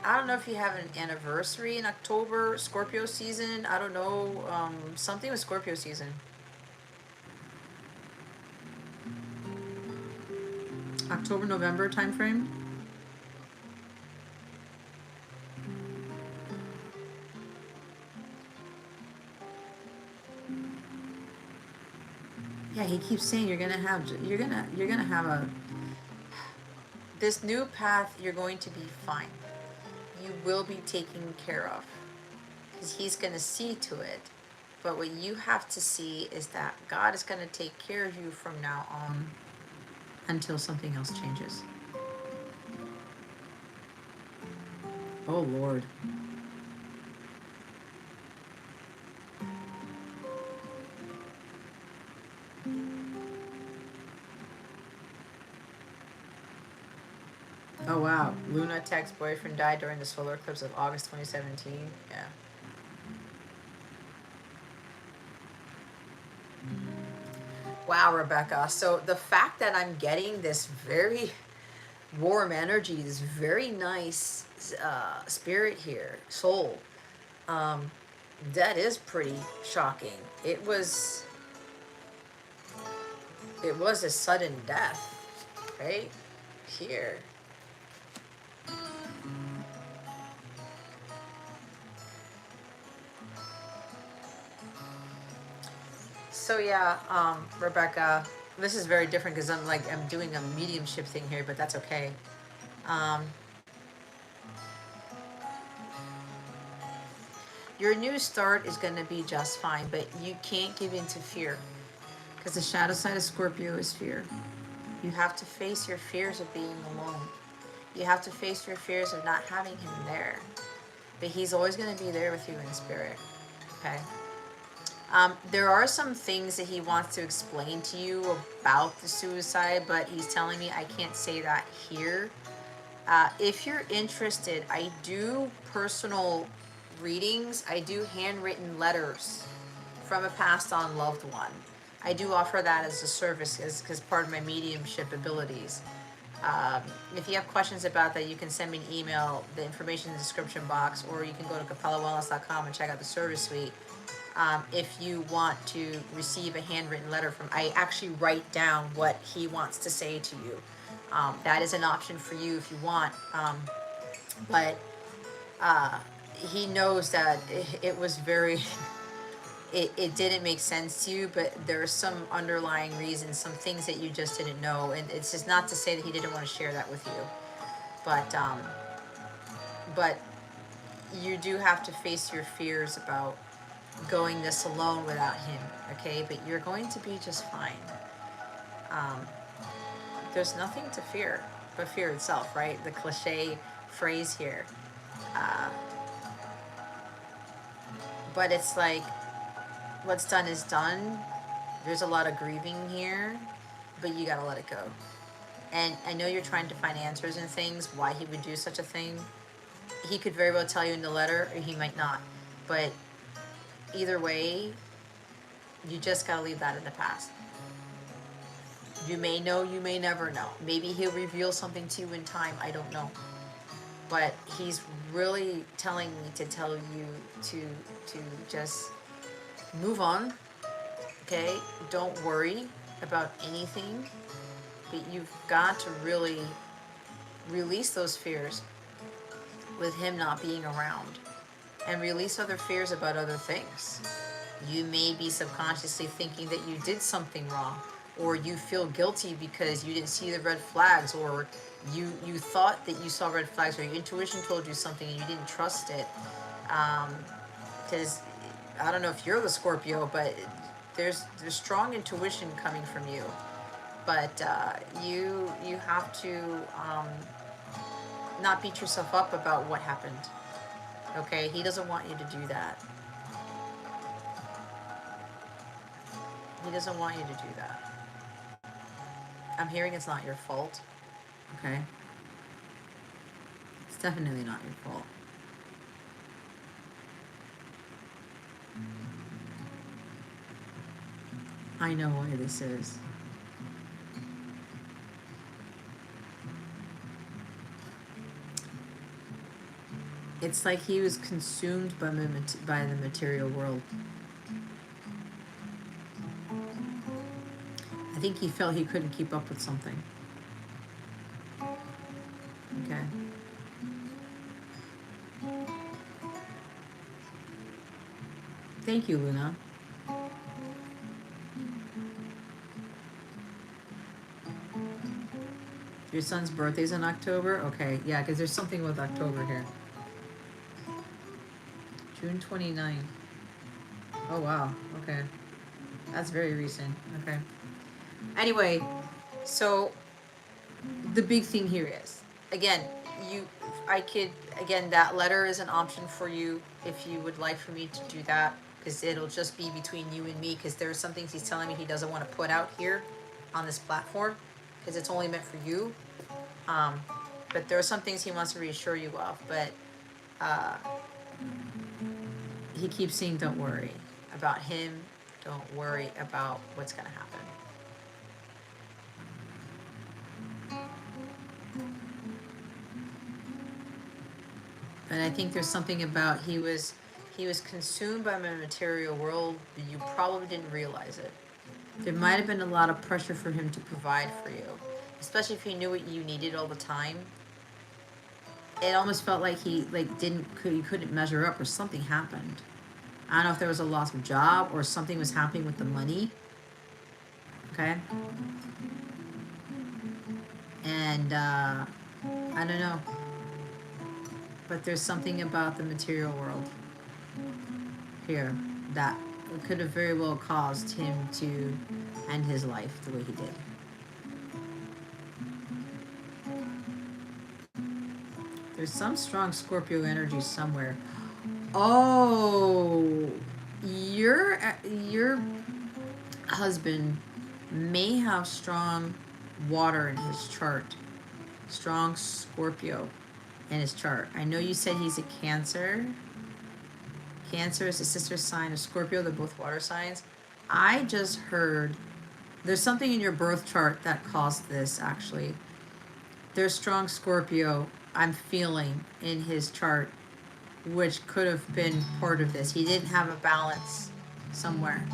I don't know if you have an anniversary in October, Scorpio season. I don't know. Something with Scorpio season. October, November time frame. Yeah, he keeps saying you're gonna have a this new path. You're going to be fine. You will be taken care of, because he's gonna see to it. But what you have to see is that God is gonna take care of you from now on until something else changes. Oh Lord. Oh wow. Luna Tech's boyfriend died during the solar eclipse of August 2017. Yeah. Wow, Rebecca. So the fact that I'm getting this very warm energy, this very nice spirit here, soul, um, that is pretty shocking. It was a sudden death, right? Here. So yeah, Rebecca, this is very different because I'm doing a mediumship thing here, but that's okay. Um, your new start is going to be just fine, but you can't give in to fear, because the shadow side of Scorpio is fear. You have to face your fears of being alone. You have to face your fears of not having him there. But he's always going to be there with you in spirit. Okay? There are some things that he wants to explain to you about the suicide, but he's telling me I can't say that here. If you're interested, I do personal readings. I do handwritten letters from a passed on loved one. I do offer that as a service because part of my mediumship abilities. If you have questions about that, you can send me an email, the information in the description box, or you can go to capellawellness.com and check out the service suite. If you want to receive a handwritten letter from, I actually write down what he wants to say to you. That is an option for you if you want. But he knows that it was very, it didn't make sense to you, but there are some underlying reasons, some things that you just didn't know. And it's just not to say that he didn't want to share that with you. But you do have to face your fears about going this alone without him, okay? But you're going to be just fine. There's nothing to fear but fear itself, right? The cliche phrase here. But it's like, what's done is done. There's a lot of grieving here, but you gotta let it go. And I know you're trying to find answers and things, why he would do such a thing. He could very well tell you in the letter, or he might not. But either way, you just gotta leave that in the past. You may know, you may never know. Maybe he'll reveal something to you in time, I don't know. But he's really telling me to tell you to just move on, okay? Don't worry about anything, but you've got to really release those fears with him not being around, and release other fears about other things. You may be subconsciously thinking that you did something wrong, or you feel guilty because you didn't see the red flags, or you thought that you saw red flags, or your intuition told you something and you didn't trust it. Because I don't know if you're the Scorpio, but there's strong intuition coming from you. But you have to not beat yourself up about what happened. Okay, he doesn't want you to do that. He doesn't want you to do that. I'm hearing it's not your fault. Okay, it's definitely not your fault. I know why this is. It's like he was consumed by the material world. I think he felt he couldn't keep up with something. Okay. Thank you, Luna. Your son's birthday's in October? Okay, yeah, because there's something with October here. June 29th. Oh, wow. Okay. That's very recent. Okay. Anyway, so the big thing here is, again, that letter is an option for you if you would like for me to do that, because it'll just be between you and me, because there are some things he's telling me he doesn't want to put out here on this platform, because it's only meant for you. But there are some things he wants to reassure you of, but he keeps saying, don't worry about him, don't worry about what's going to happen. And I think there's something about he was consumed by the material world, but you probably didn't realize it. There might have been a lot of pressure for him to provide for you, especially if he knew what you needed all the time. It almost felt like he couldn't measure up, or something happened. I don't know if there was a loss of job or something was happening with the money. Okay. And I don't know. But there's something about the material world here that could have very well caused him to end his life the way he did. There's some strong Scorpio energy somewhere. Oh, your husband may have strong water in his chart. Strong Scorpio in his chart. I know you said he's a Cancer. Cancer is a sister sign of Scorpio. They're both water signs. I just heard there's something in your birth chart that caused this, actually. There's strong Scorpio, I'm feeling, in his chart, which could have been part of this. He didn't have a balance somewhere.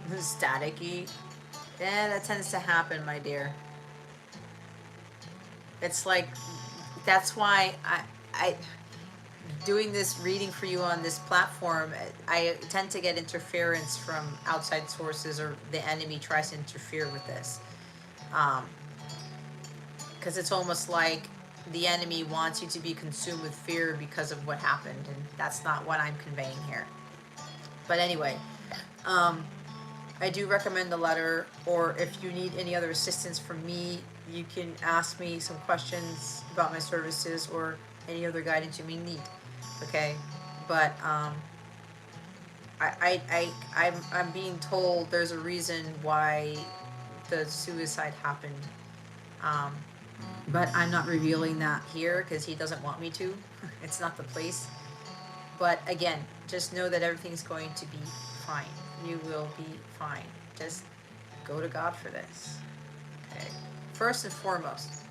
This is staticky. Yeah, that tends to happen, my dear. It's like, that's why I doing this reading for you on this platform, I tend to get interference from outside sources, or the enemy tries to interfere with this. Because it's almost like the enemy wants you to be consumed with fear because of what happened, and that's not what I'm conveying here. But anyway, I do recommend the letter, or if you need any other assistance from me, you can ask me some questions about my services or any other guidance you may need. Okay, but I'm being told there's a reason why the suicide happened, but I'm not revealing that here because he doesn't want me to. It's not the place. But again, just know that everything's going to be fine. You will be fine. Just go to God for this. Okay, first and foremost.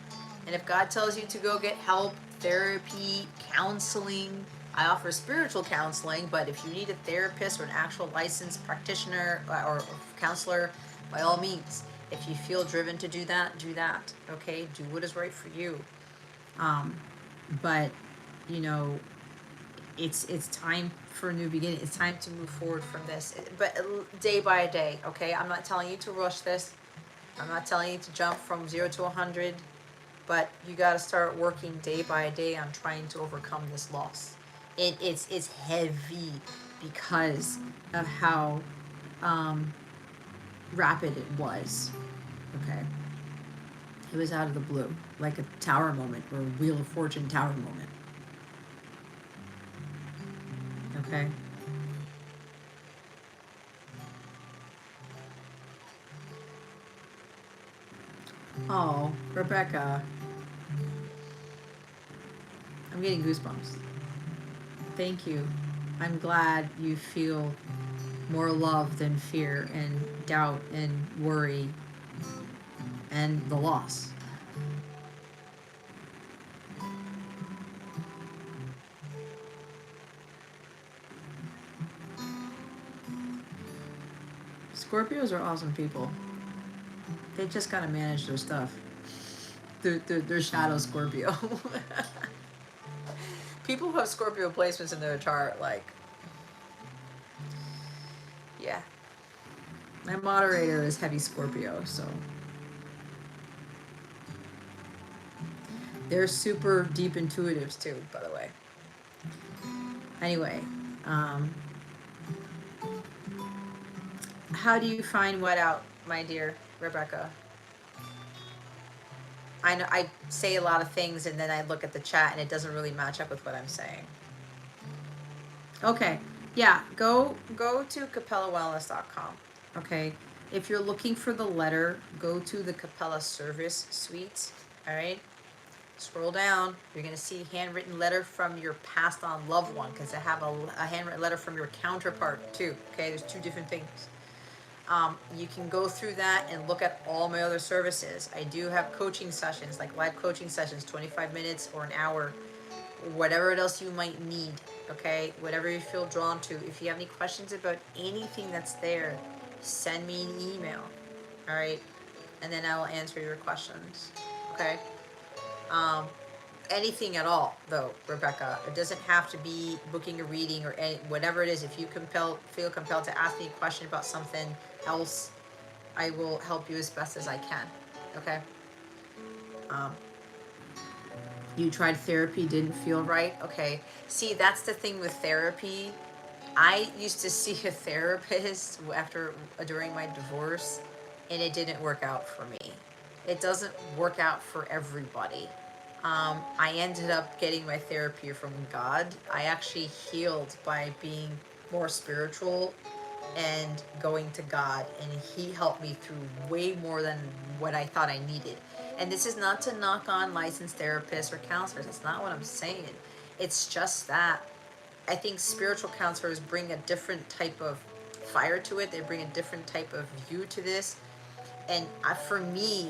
And if God tells you to go get help, therapy, counseling, I offer spiritual counseling, but if you need a therapist or an actual licensed practitioner or counselor, by all means, if you feel driven to do that, do that. Okay, do what is right for you. But, you know, it's time for a new beginning. It's time to move forward from this, but day by day. Okay, I'm not telling you to rush this. I'm not telling you to jump from 0 to 100, but you got to start working day by day on trying to overcome this loss. It's heavy because of how rapid it was. Okay, it was out of the blue, like a tower moment or a Wheel of Fortune tower moment. Okay. Oh, Rebecca, I'm getting goosebumps. Thank you. I'm glad you feel more love than fear and doubt and worry and the loss. Scorpios are awesome people. They just gotta manage their stuff. They're shadow Scorpio. People who have Scorpio placements in their chart, like, yeah. My moderator is heavy Scorpio, so they're super deep intuitives too, by the way. Anyway, how do you find what out, my dear Rebecca? I know I say a lot of things and then I look at the chat and it doesn't really match up with what I'm saying. Okay. Yeah, go to capellawellness.com. Okay. If you're looking for the letter, go to the Capella service suite. All right. Scroll down. You're going to see handwritten letter from your passed on loved one, because I have a handwritten letter from your counterpart too. Okay. There's two different things. You can go through that and look at all my other services. I do have coaching sessions, like live coaching sessions, 25 minutes or an hour, whatever else you might need. Okay, whatever you feel drawn to. If you have any questions about anything that's there, send me an email. All right, and then I will answer your questions. Okay. Anything at all, though, Rebecca. It doesn't have to be booking a reading or whatever it is. If you feel compelled to ask me a question about something else, I will help you as best as I can. Okay. You tried therapy, didn't feel right. Okay. See, that's the thing with therapy. I used to see a therapist during my divorce, and it didn't work out for me. It doesn't work out for everybody. I ended up getting my therapy from God. I actually healed by being more spiritual and going to God, and He helped me through way more than what I thought I needed. And this is not to knock on licensed therapists or counselors. It's not what I'm saying. It's just that I think spiritual counselors bring a different type of fire to it. They bring a different type of view to this. And for me,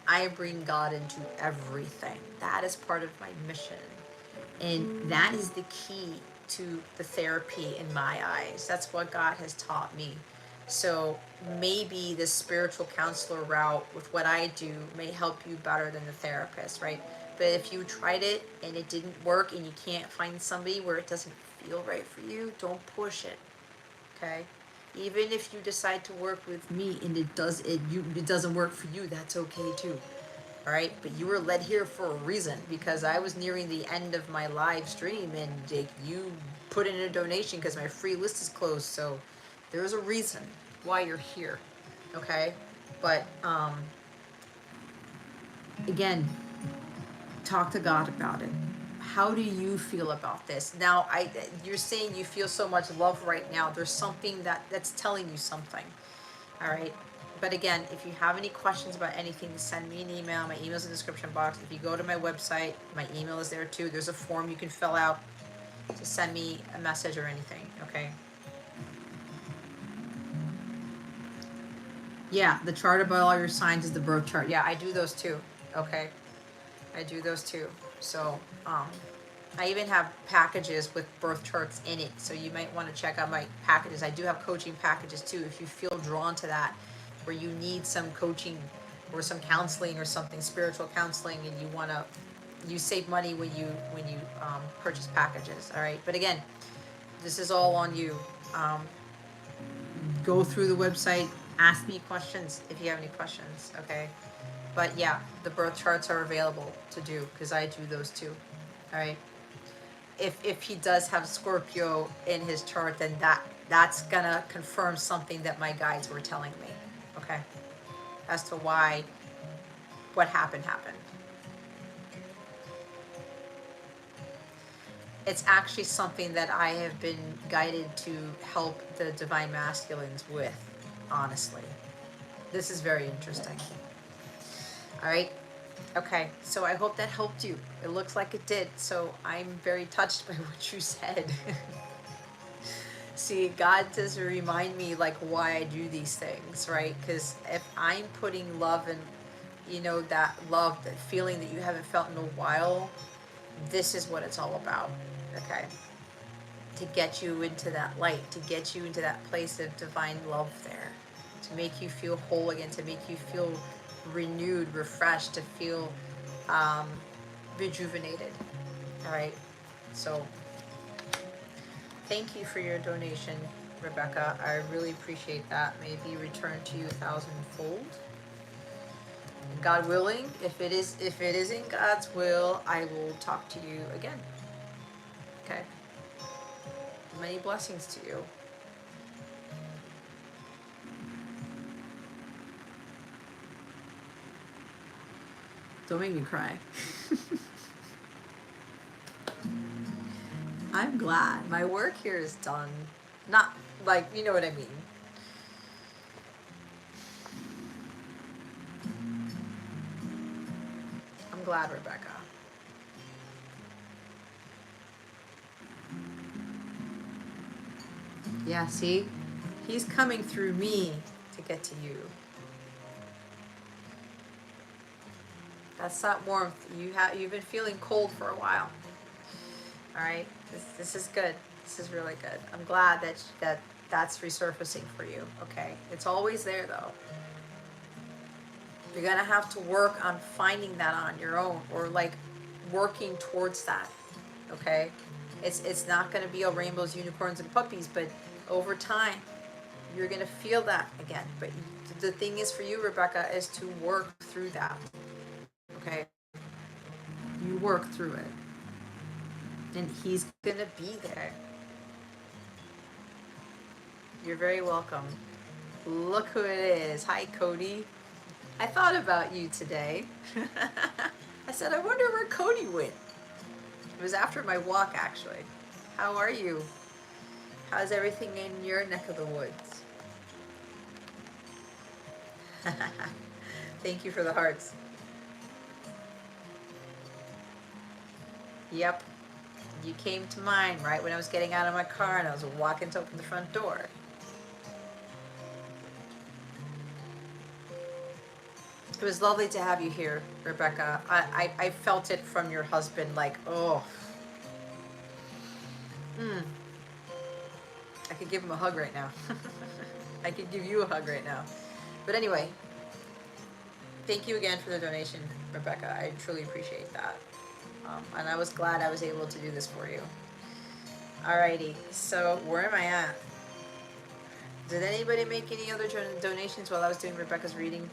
I bring God into everything. That is part of my mission. And that is the key to the therapy in my eyes. That's what God has taught me. So maybe the spiritual counselor route with what I do may help you better than the therapist, right? But if you tried it and it didn't work and you can't find somebody where it doesn't feel right for you, don't push it. Okay? Even if you decide to work with me and it doesn't work for you, that's okay too. All right, but you were led here for a reason, because I was nearing the end of my live stream and you put in a donation because my free list is closed. So there's a reason why you're here. Okay, but again, talk to God about it. How do you feel about this now? You're saying you feel so much love right now. There's something that's telling you something. All right. But again, if you have any questions about anything, send me an email. My email's in the description box. If you go to my website, my email is there too. There's a form you can fill out to send me a message or anything. Okay. Yeah, the chart about all your signs is the birth chart. Yeah, I do those too. Okay. I do those too. So, I even have packages with birth charts in it. So you might want to check out my packages. I do have coaching packages too, if you feel drawn to that, where you need some coaching or some counseling or something, spiritual counseling, and you want to, you save money when you purchase packages. All right, but again, this is all on you. Um, go through the website, ask me questions if you have any questions. Okay, but yeah, the birth charts are available to do because I do those too. All right. If he does have Scorpio in his chart, then that's gonna confirm something that my guides were telling me. Okay, as to why what happened. It's actually something that I have been guided to help the divine masculines with, honestly. This is very interesting. All right. Okay, so I hope that helped you. It looks like it did. So I'm very touched by what you said. See, God does remind me like why I do these things, right? Because if I'm putting love and, you know, that love, that feeling that you haven't felt in a while, this is what it's all about. Okay, to get you into that light, to get you into that place of divine love there, to make you feel whole again, to make you feel renewed, refreshed, to feel rejuvenated. All right, so thank you for your donation, Rebecca. I really appreciate that. May it be returned to you 1,000-fold. God willing, if it is in God's will, I will talk to you again. Okay. Many blessings to you. Don't make me cry. I'm glad my work here is done. Not like, you know what I mean. I'm glad, Rebecca. Yeah, see? He's coming through me to get to you. That's that warmth. You've been feeling cold for a while. All right? This is good. This is really good. I'm glad that's resurfacing for you. Okay? It's always there though. You're going to have to work on finding that on your own, or like working towards that. Okay? It's not going to be all rainbows, unicorns, and puppies, but over time, you're going to feel that again. But the thing is for you, Rebecca, is to work through that. Okay? You work through it. And he's going to be there. You're very welcome. Look who it is. Hi, Cody. I thought about you today. I said, I wonder where Cody went. It was after my walk, actually. How are you? How's everything in your neck of the woods? Thank you for the hearts. Yep. You came to mind right when I was getting out of my car and I was walking to open the front door. It was lovely to have you here, Rebecca. I felt it from your husband, like, oh. I could give him a hug right now. I could give you a hug right now. But anyway, thank you again for the donation, Rebecca. I truly appreciate that. And I was glad I was able to do this for you. Alrighty, so where am I at? Did anybody make any other donations while I was doing Rebecca's reading?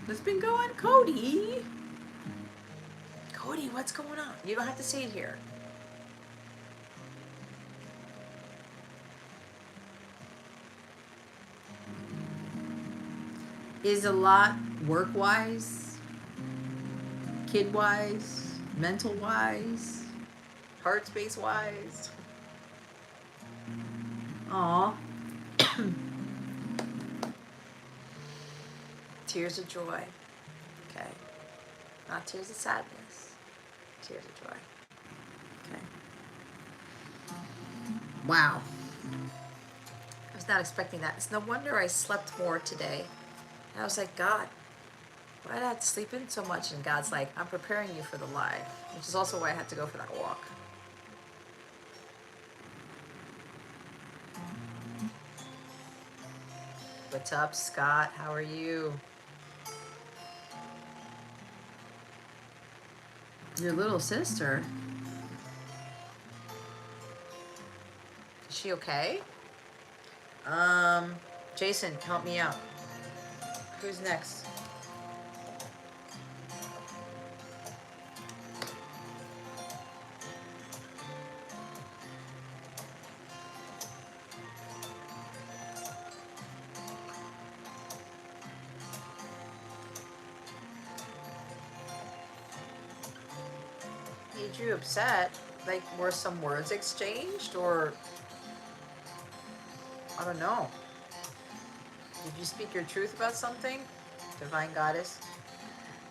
What's been going? Cody? Cody, what's going on? You don't have to say it here. Is a lot work-wise, kid-wise, mental-wise, heart space-wise? Aw. Tears of joy. Okay. Not tears of sadness. Tears of joy. Okay. Wow. I was not expecting that. It's no wonder I slept more today. And I was like, God, why did I have to sleep in so much? And God's like, I'm preparing you for the live, which is also why I had to go for that walk. What's up, Scott? How are you? Your little sister? Is she okay? Jason, help me out. Who's next? Made you upset? Like, were some words exchanged, or I don't know. Did you speak your truth about something? Divine Goddess?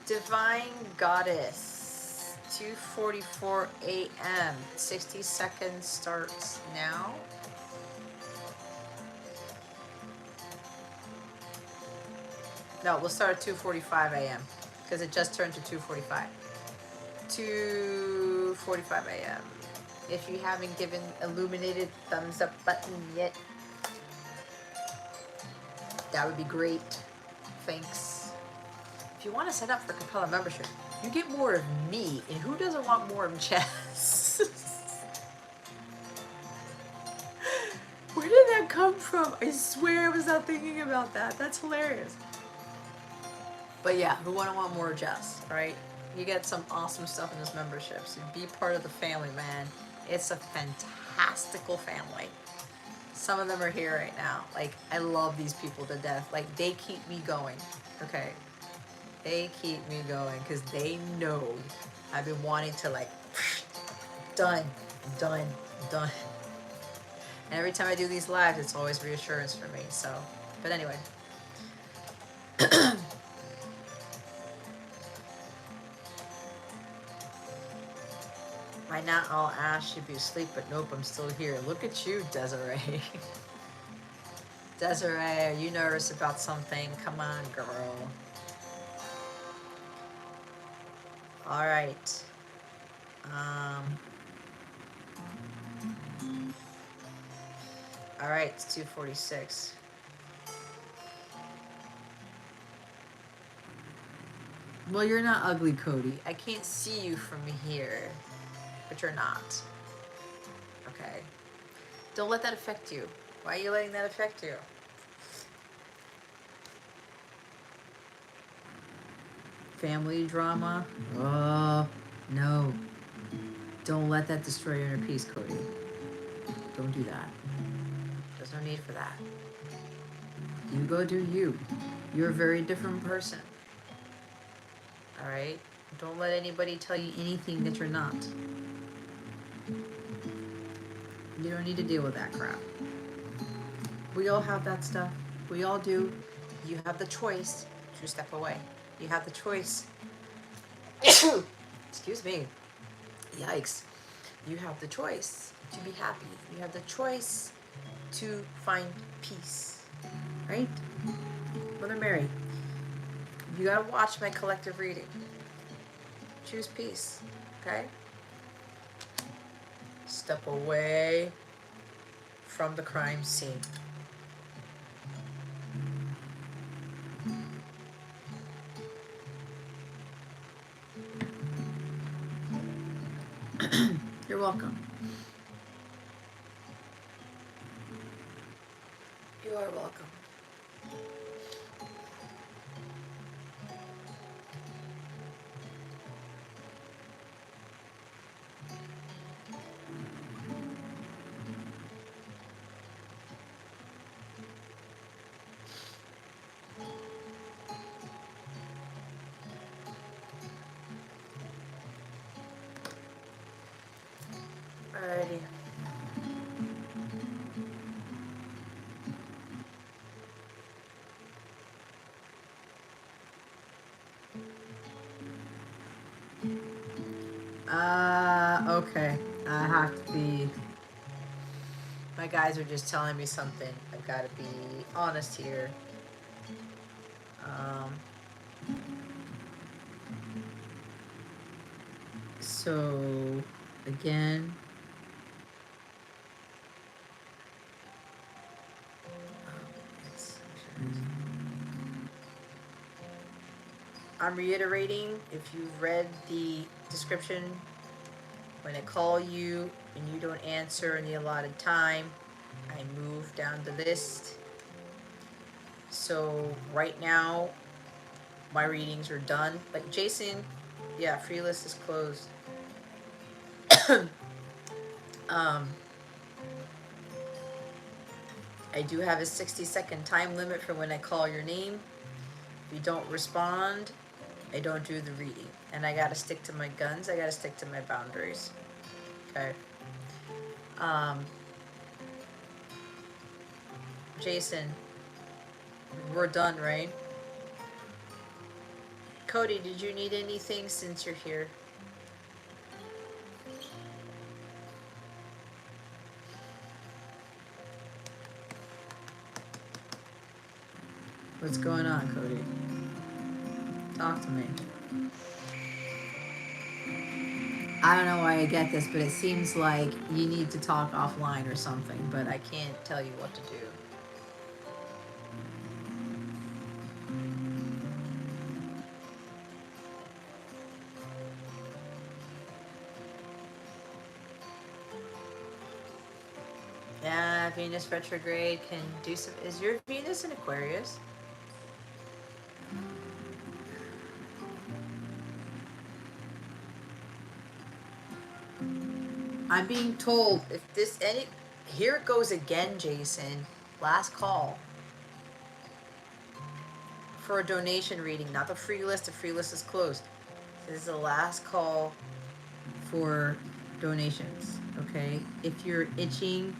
Divine Goddess. 2:44 a.m. 60 seconds starts now. No, we'll start at 2:45 a.m. because it just turned to 2:45. 2:45 a.m. If you haven't given illuminated thumbs up button yet, that would be great. Thanks. If you want to sign up for Capella membership, you get more of me, and who doesn't want more of Chess? Where did that come from? I swear I was not thinking about that. That's hilarious. But yeah, who wouldn't want more of Jess, right? You get some awesome stuff in this membership, so be part of the family, man. It's a fantastical family. Some of them are here right now. Like, I love these people to death. Like, they keep me going, okay? They keep me going because they know I've been wanting to, like, done. And every time I do these lives, it's always reassurance for me, so. But anyway. By now, all Ash should be asleep, but nope, I'm still here. Look at you, Desiree. Desiree, are you nervous about something? Come on, girl. All right. All right, it's 2:46. Well, you're not ugly, Cody. I can't see you from here, but you're not. Okay. Don't let that affect you. Why are you letting that affect you? Family drama? Oh, no. Don't let that destroy your inner peace, Cody. Don't do that. There's no need for that. You go do you. You're a very different person. Alright? Don't let anybody tell you anything that you're not. You don't need to deal with that crap. We all have that stuff. We all do. You have the choice to step away. You have the choice. Excuse me. Yikes. You have the choice to be happy. You have the choice to find peace. Right? Mother Mary, you gotta watch my collective reading. Choose peace. Okay? Step away from the crime scene. You're welcome. You are welcome. Alrighty. Okay. I have to be... My guys are just telling me something. I've got to be honest here. So, again... I'm reiterating, if you've read the description, when I call you and you don't answer in the allotted time, I move down the list. So right now, my readings are done. Like Jason, yeah, free list is closed. um, I do have a 60-second time limit for when I call your name. If you don't respond, I don't do the reading. And I gotta stick to my guns. I gotta stick to my boundaries. Okay. Um, Jason, we're done, right? Cody, did you need anything since you're here? What's going on, Cody? Talk to me. I don't know why I get this, but it seems like you need to talk offline or something, but I can't tell you what to do. Yeah, Venus retrograde can do some. Is your Venus in Aquarius? I'm being told if this any. Here it goes again, Jason. Last call for a donation reading, not the free list. The free list is closed. This is the last call for donations. Okay, if you're itching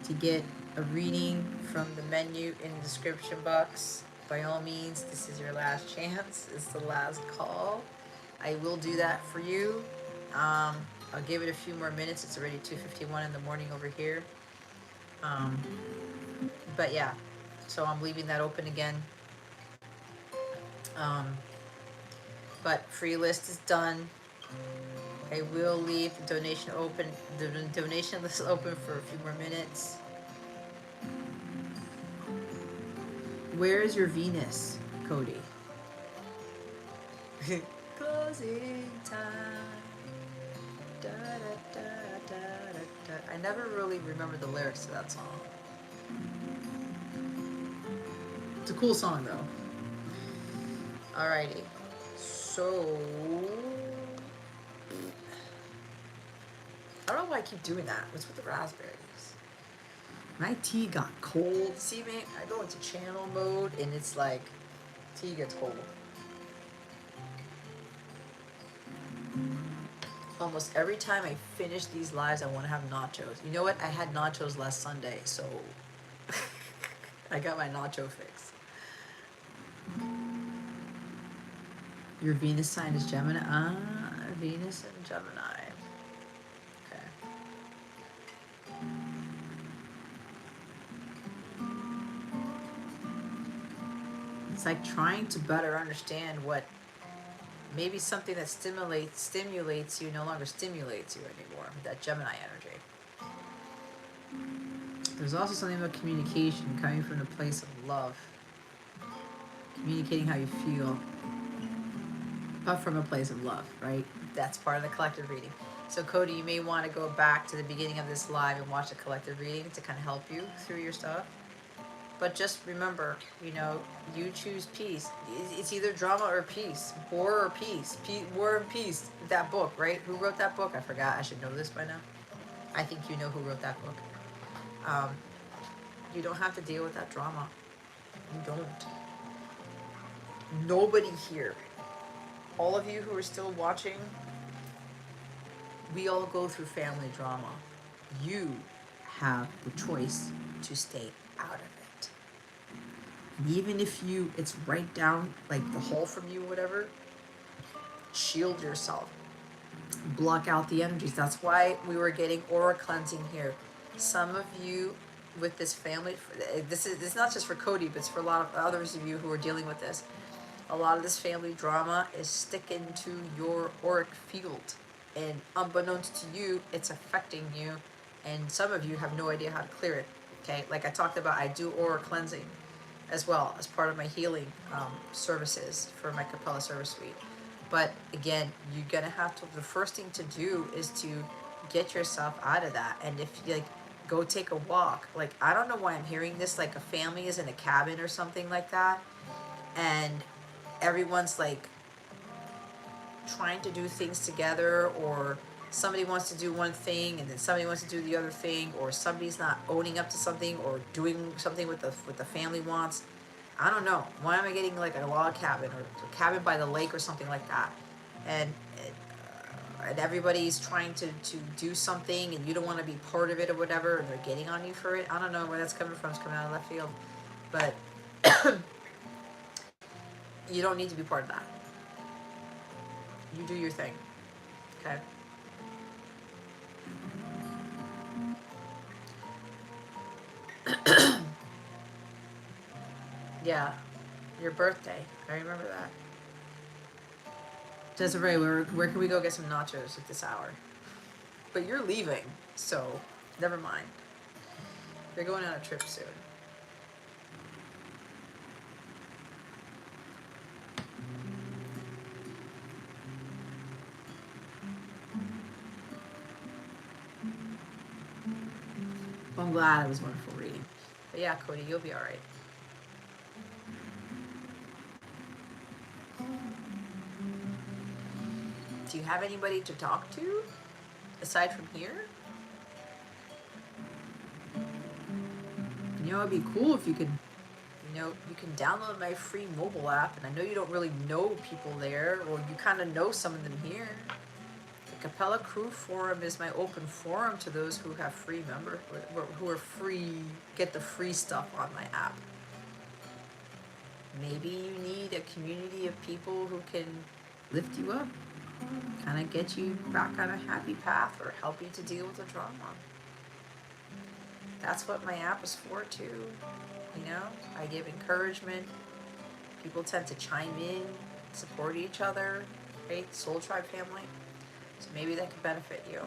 to get a reading from the menu in the description box, by all means, this is your last chance. It's the last call. I will do that for you. I'll give it a few more minutes. It's already 2:51 in the morning over here. Um, but yeah, so I'm leaving that open again. Um, but free list is done. I will leave the donation open. The donation list open for a few more minutes. Where is your Venus, Cody? Closing time. Da, da, da, da, da, da. I never really remember the lyrics to that song. It's a cool song though. Alrighty. So I don't know why I keep doing that. What's with the raspberries? My tea got cold. See, man, I go into channel mode and it's like tea gets cold. Almost every time I finish these lives, I want to have nachos. You know what? I had nachos last Sunday, so I got my nacho fix. Your Venus sign is Gemini. Venus and Gemini. Okay. It's like trying to better understand what maybe something that stimulates you no longer stimulates you anymore. That Gemini energy. There's also something about communication coming from the place of love. Communicating how you feel, but from a place of love, right? That's part of the collective reading. So Cody, you may want to go back to the beginning of this live and watch the collective reading to kind of help you through your stuff. But just remember, you choose peace. It's either drama or peace, war or peace, war and peace. That book, right? Who wrote that book? I forgot. I should know this by now. I think you know who wrote that book. You don't have to deal with that drama. You don't. Nobody here, all of you who are still watching, we all go through family drama. You have the choice to stay out of it. And even if it's right down like the hall from you, whatever, shield yourself. Block out the energies. That's why we were getting aura cleansing here. Some of you with this family, this is not just for Cody, but it's for a lot of others of you who are dealing with this. A lot of this family drama is sticking to your auric field, and unbeknownst to you, it's affecting you, and some of you have no idea how to clear it. Okay, like I talked about, I do aura cleansing. as well as part of my healing services for my Capella service suite. But again, you're gonna have to, the first thing to do is to get yourself out of that. And if you like, go take a walk. Like, I don't know why I'm hearing this, like a family is in a cabin or something like that. And everyone's like trying to do things together, or somebody wants to do one thing and then somebody wants to do the other thing, or somebody's not owning up to something or doing something with the family wants. I don't know. Why am I getting like a log cabin or a cabin by the lake or something like that? And and everybody's trying to do something and you don't want to be part of it or whatever, and they're getting on you for it. I don't know where that's coming from. It's coming out of left field. But you don't need to be part of that. You do your thing. Okay? Yeah. Your birthday. I remember that. Desiree, where can we go get some nachos at this hour? But you're leaving, so never mind. You're going on a trip soon. Well, I'm glad it was wonderful reading. But yeah, Cody, you'll be all right. Do you have anybody to talk to aside from here? You know, it'd be cool if you could, you know, you can download my free mobile app, and I know you don't really know people there, or you kind of know some of them here. The Capella Crew Forum is my open forum to those who have free member, who are free, get the free stuff on my app. Maybe you need a community of people who can lift you up, kind of get you back on a happy path, or help you to deal with the trauma. That's what my app is for too. You know, I give encouragement. People tend to chime in, support each other, right? Soul Tribe family. So maybe that could benefit you.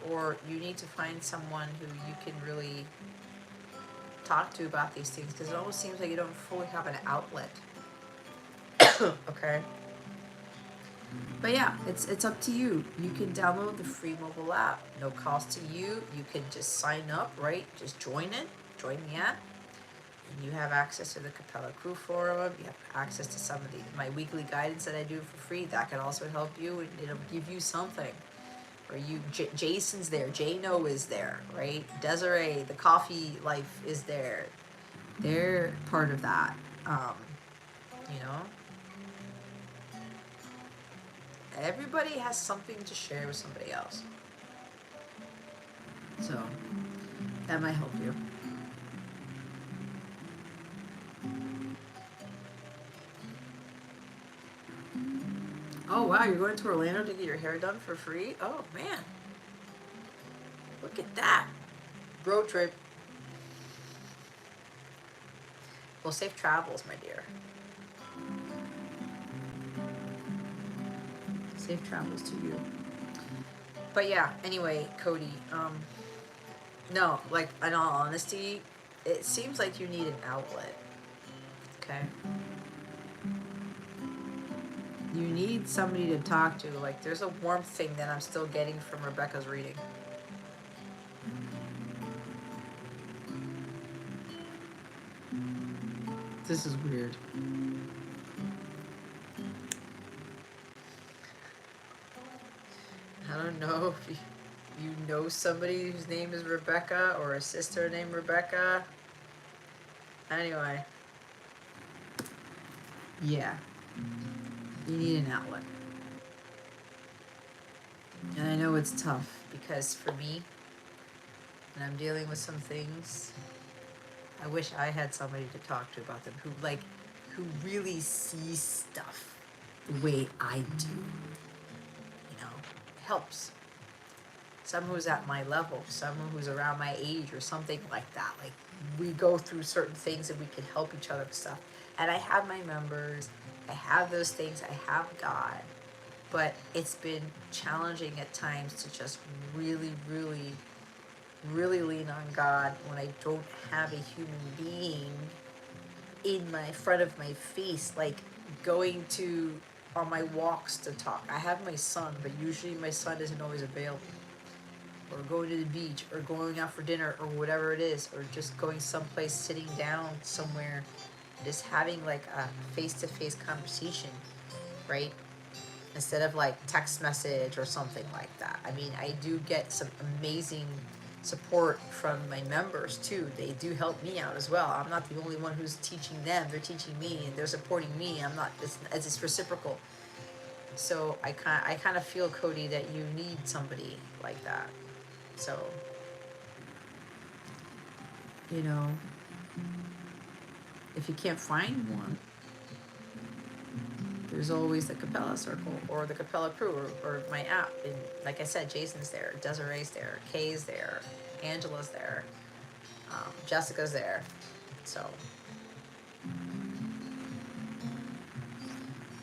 Or you need to find someone who you can really talk to about these things, because it almost seems like you don't fully have an outlet. Okay? But yeah, it's up to you. You can download the free mobile app. No cost to you. You can just sign up, right? Just join it. Join the app. And you have access to the Capella Crew Forum. You have access to some of my weekly guidance that I do for free. That can also help you, and it'll give you something. Or Jason's there. Jano is there, right? Desiree, the coffee life is there. They're part of that. You know? Everybody has something to share with somebody else. So, that might help you. Oh wow, you're going to Orlando to get your hair done for free? Oh man. Look at that. Road trip. Well, safe travels, my dear. Safe travels to you. But yeah, anyway, Cody, no, like, in all honesty, it seems like you need an outlet. Okay? You need somebody to talk to. Like, there's a warmth thing that I'm still getting from Rebecca's reading. This is weird. I don't know if you know somebody whose name is Rebecca, or a sister named Rebecca. Anyway. Yeah. You need an outlet. And I know it's tough, because for me, when I'm dealing with some things, I wish I had somebody to talk to about them, who really sees stuff the way I do. You know, helps. Someone who's at my level, someone who's around my age, or something like that. Like, we go through certain things and we can help each other with stuff. And I have my members, I have those things, I have God. But it's been challenging at times to just really, really, really lean on God when I don't have a human being in my front of my face, like going to on my walks to talk. I have my son, but usually my son isn't always available. Or going to the beach, or going out for dinner, or whatever it is, or just going someplace, sitting down somewhere, just having like a face-to-face conversation, right? Instead of like text message or something like that. I mean, I do get some amazing support from my members too. They do help me out as well. I'm not the only one who's teaching them. They're teaching me and they're supporting me. I'm not. It's reciprocal. So I kind of feel, Cody, that you need somebody like that. So, you know, if you can't find one, there's always the Capella Circle or the Capella Crew or my app. And like I said, Jason's there, Desiree's there, Kay's there, Angela's there, Jessica's there. So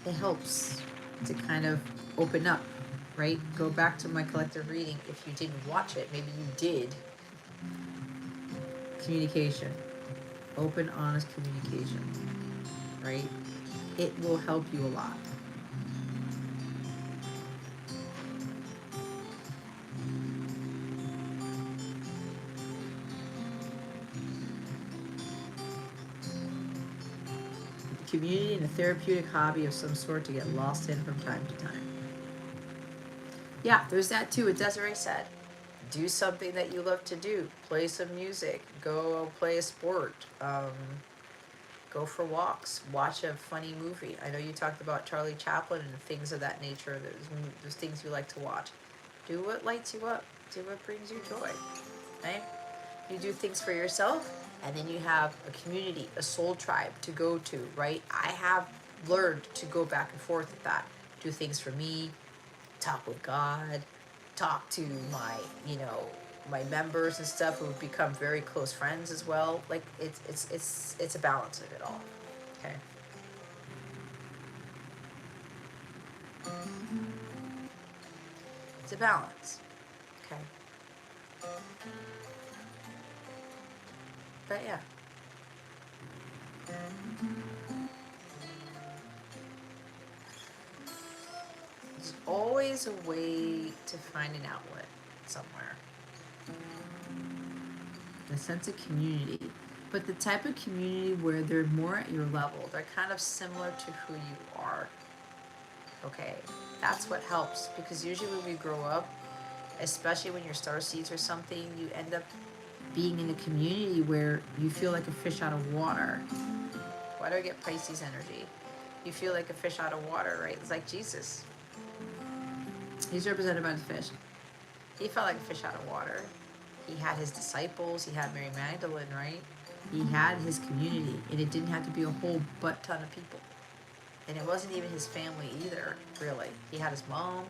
it helps to kind of open up, right? Go back to my collective reading. If you didn't watch it, maybe you did. Communication, open, honest communication, right? It will help you a lot. Community and a therapeutic hobby of some sort to get lost in from time to time. Yeah, there's that too. What Desiree said. Do something that you love to do. Play some music. Go play a sport. Go for walks. Watch a funny movie. I know you talked about Charlie Chaplin and things of that nature. There's things you like to watch. Do what lights you up. Do what brings you joy. Okay? You do things for yourself, and then you have a community, a soul tribe to go to, right? I have learned to go back and forth with that. Do things for me, talk with God, talk to my, my members and stuff who've become very close friends as well. Like it's a balance of it all. Okay. It's a balance. Okay. But yeah. There's always a way to find an outlet somewhere. A sense of community. But the type of community where they're more at your level. They're kind of similar to who you are. Okay? That's what helps. Because usually when we grow up, especially when you're star seeds or something, you end up being in a community where you feel like a fish out of water. Why do I get Pisces energy? You feel like a fish out of water, right? It's like Jesus. He's represented by the fish. He felt like a fish out of water. He had his disciples. He had Mary Magdalene, right? He had his community, and it didn't have to be a whole butt ton of people. And it wasn't even his family either, really. He had his mom.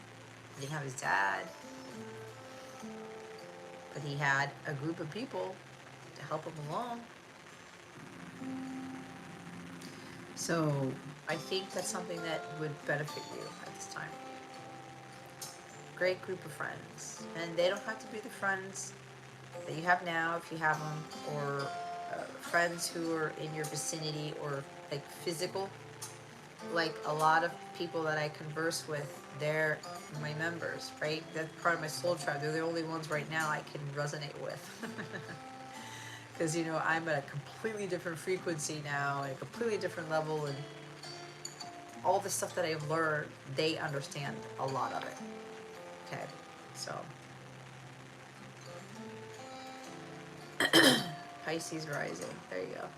He didn't have his dad. But he had a group of people to help him along. So I think that's something that would benefit you at this time. Great group of friends. And they don't have to be the friends that you have now, if you have them, or friends who are in your vicinity, or like physical. Like a lot of people that I converse with, they're my members, right? That's part of my soul tribe. They're the only ones right now I can resonate with. Because, I'm at a completely different frequency now, and a completely different level, and all the stuff that I've learned, they understand a lot of it. Okay, so. Pisces rising, there you go.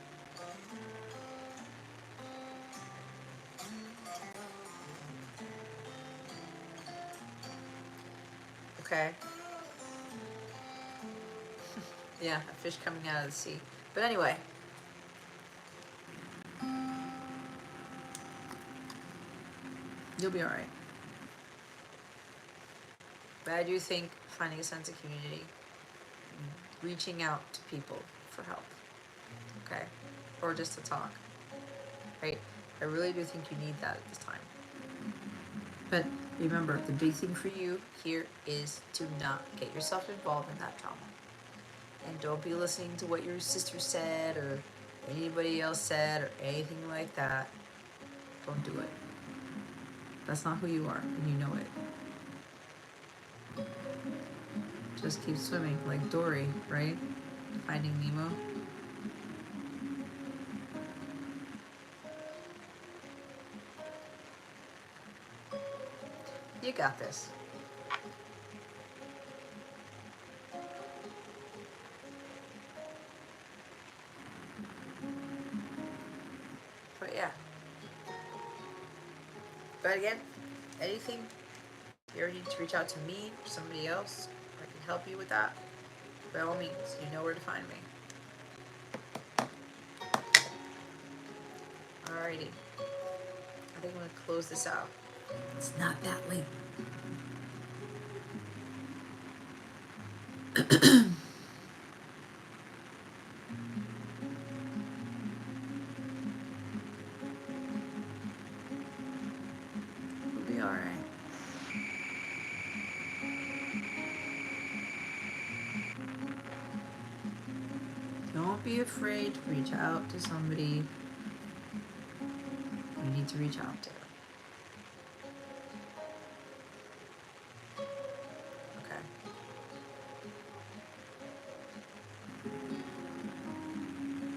Okay. Yeah, a fish coming out of the sea. But anyway. You'll be alright. But I do think finding a sense of community, reaching out to people for help, okay? Or just to talk, right? I really do think you need that at this time. But remember, the big thing for you here is to not get yourself involved in that trauma. And don't be listening to what your sister said, or anybody else said or anything like that, don't do it. That's not who you are, and you know it. Just keep swimming like Dory, right? Finding Nemo. You got this. But yeah. But again, anything, you ever need to reach out to me or somebody else, or I can help you with that, by all means, you know where to find me. Alrighty. I think I'm gonna close this out. It's not that late. We'll be alright. Don't be afraid to reach out to somebody you need to reach out to. Okay.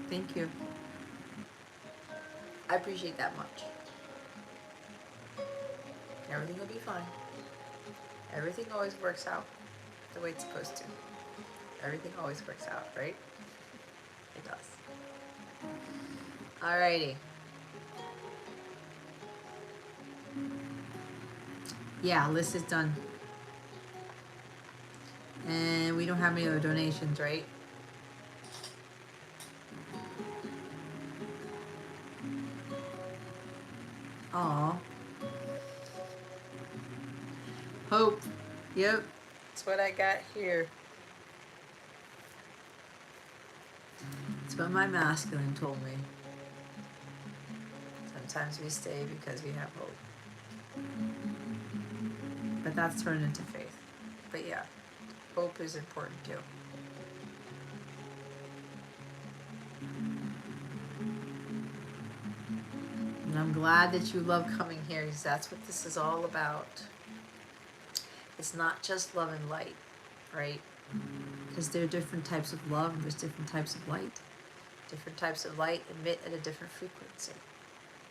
Thank you. I appreciate that much. Everything will be fine. Everything always works out the way it's supposed to. Everything always works out, right? It does. Alrighty. Yeah, list is done. And we don't have any other donations, right? Aw. Hope. Yep. That's what I got here. It's what my masculine told me. Sometimes we stay because we have hope. But that's turned into faith. But yeah, hope is important too. And I'm glad that you love coming here, because that's what this is all about. It's not just love and light, right? Because there are different types of love and there's different types of light. Different types of light emit at a different frequency.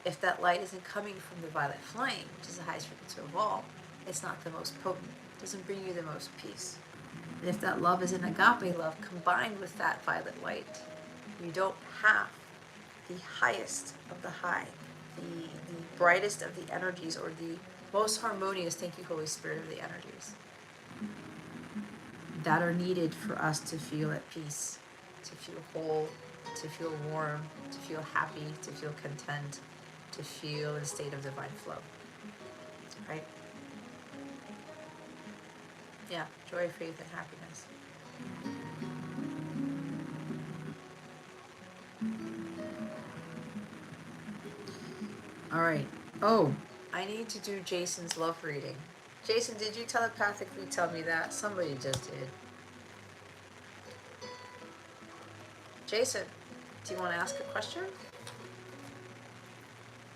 If that light isn't coming from the violet flame, which is the highest frequency of all, it's not the most potent. It doesn't bring you the most peace. And if that love is an agape love combined with that violet light, you don't have the highest of the high, the brightest of the energies, or the most harmonious, thank you Holy Spirit, of the energies that are needed for us to feel at peace, to feel whole, to feel warm, to feel happy, to feel content, to feel in a state of divine flow, right? Yeah, joy, faith, and happiness. All right. Oh, I need to do Jason's love reading. Jason, did you telepathically tell me that? Somebody just did. Jason, do you want to ask a question?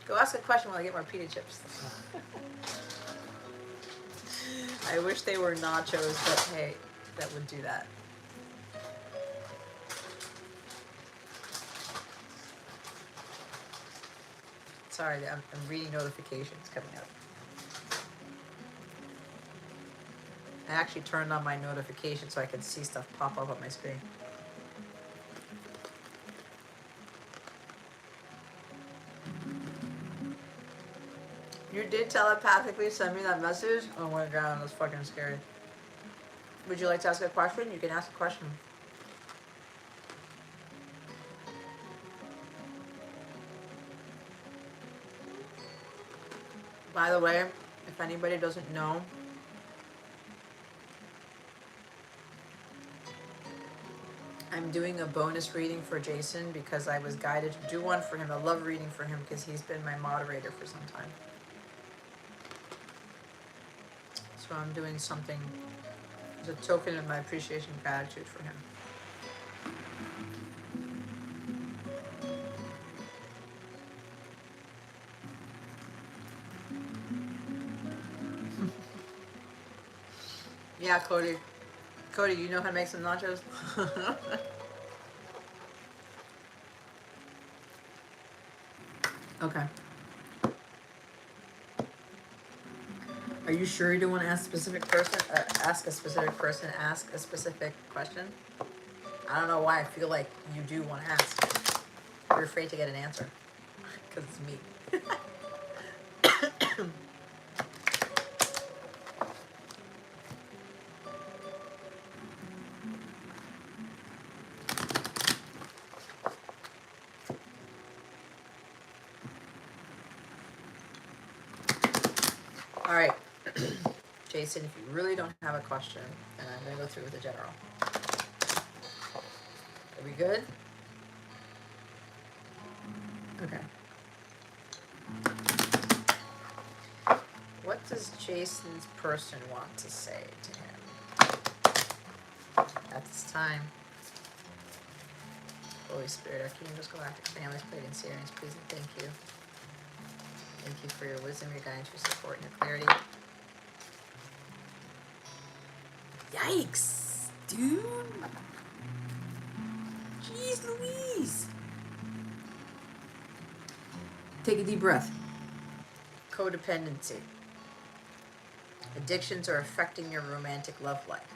Go ask a question while I get more pita chips. I wish they were nachos, but hey, that would do that. Sorry, I'm reading notifications coming up. I actually turned on my notifications so I could see stuff pop up on my screen. You did telepathically send me that message? Oh my god, that's fucking scary. Would you like to ask a question? You can ask a question. By the way, if anybody doesn't know, I'm doing a bonus reading for Jason because I was guided to do one for him, a love reading for him, because he's been my moderator for some time. So I'm doing something as a token of my appreciation and gratitude for him. Yeah, Cody. Cody, you know how to make some nachos? Okay. Are you sure you don't want to ask a specific person? Ask a specific question? I don't know why I feel like you do want to ask. You're afraid to get an answer. Because it's me. All right. Jason, if you really don't have a question, then I'm going to go through with the general. Are we good? Okay. What does Jason's person want to say to him at this time? Holy Spirit, Archangels, Galactic Families, Pleiadian Sirians, please and thank you. Thank you for your wisdom, your guidance, your support, and your clarity. Yikes, dude. Jeez Louise. Take a deep breath. Codependency. Addictions are affecting your romantic love life.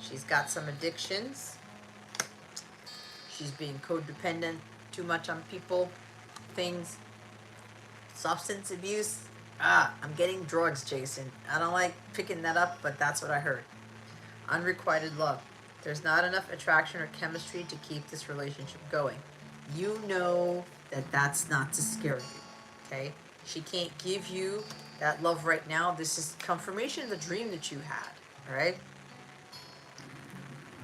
She's got some addictions. She's being codependent, too much on people, things, substance abuse. I'm getting drugs, Jason. I don't like picking that up, but that's what I heard. Unrequited love. There's not enough attraction or chemistry to keep this relationship going. You know that that's not to scare you, okay? She can't give you that love right now. This is confirmation of the dream that you had, all right?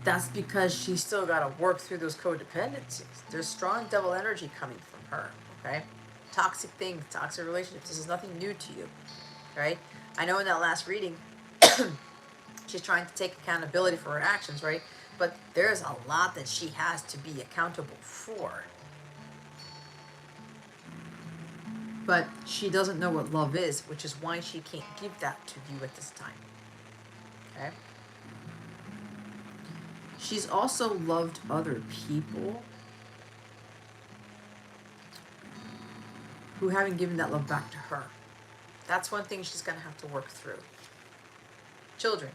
That's because she's still got to work through those codependencies. There's strong double energy coming from her, okay? Toxic things, toxic relationships. This is nothing new to you, right? I know in that last reading, she's trying to take accountability for her actions, right? But there's a lot that she has to be accountable for. But she doesn't know what love is, which is why she can't give that to you at this time, okay? She's also loved other people who haven't given that love back to her. That's one thing she's going to have to work through. Children.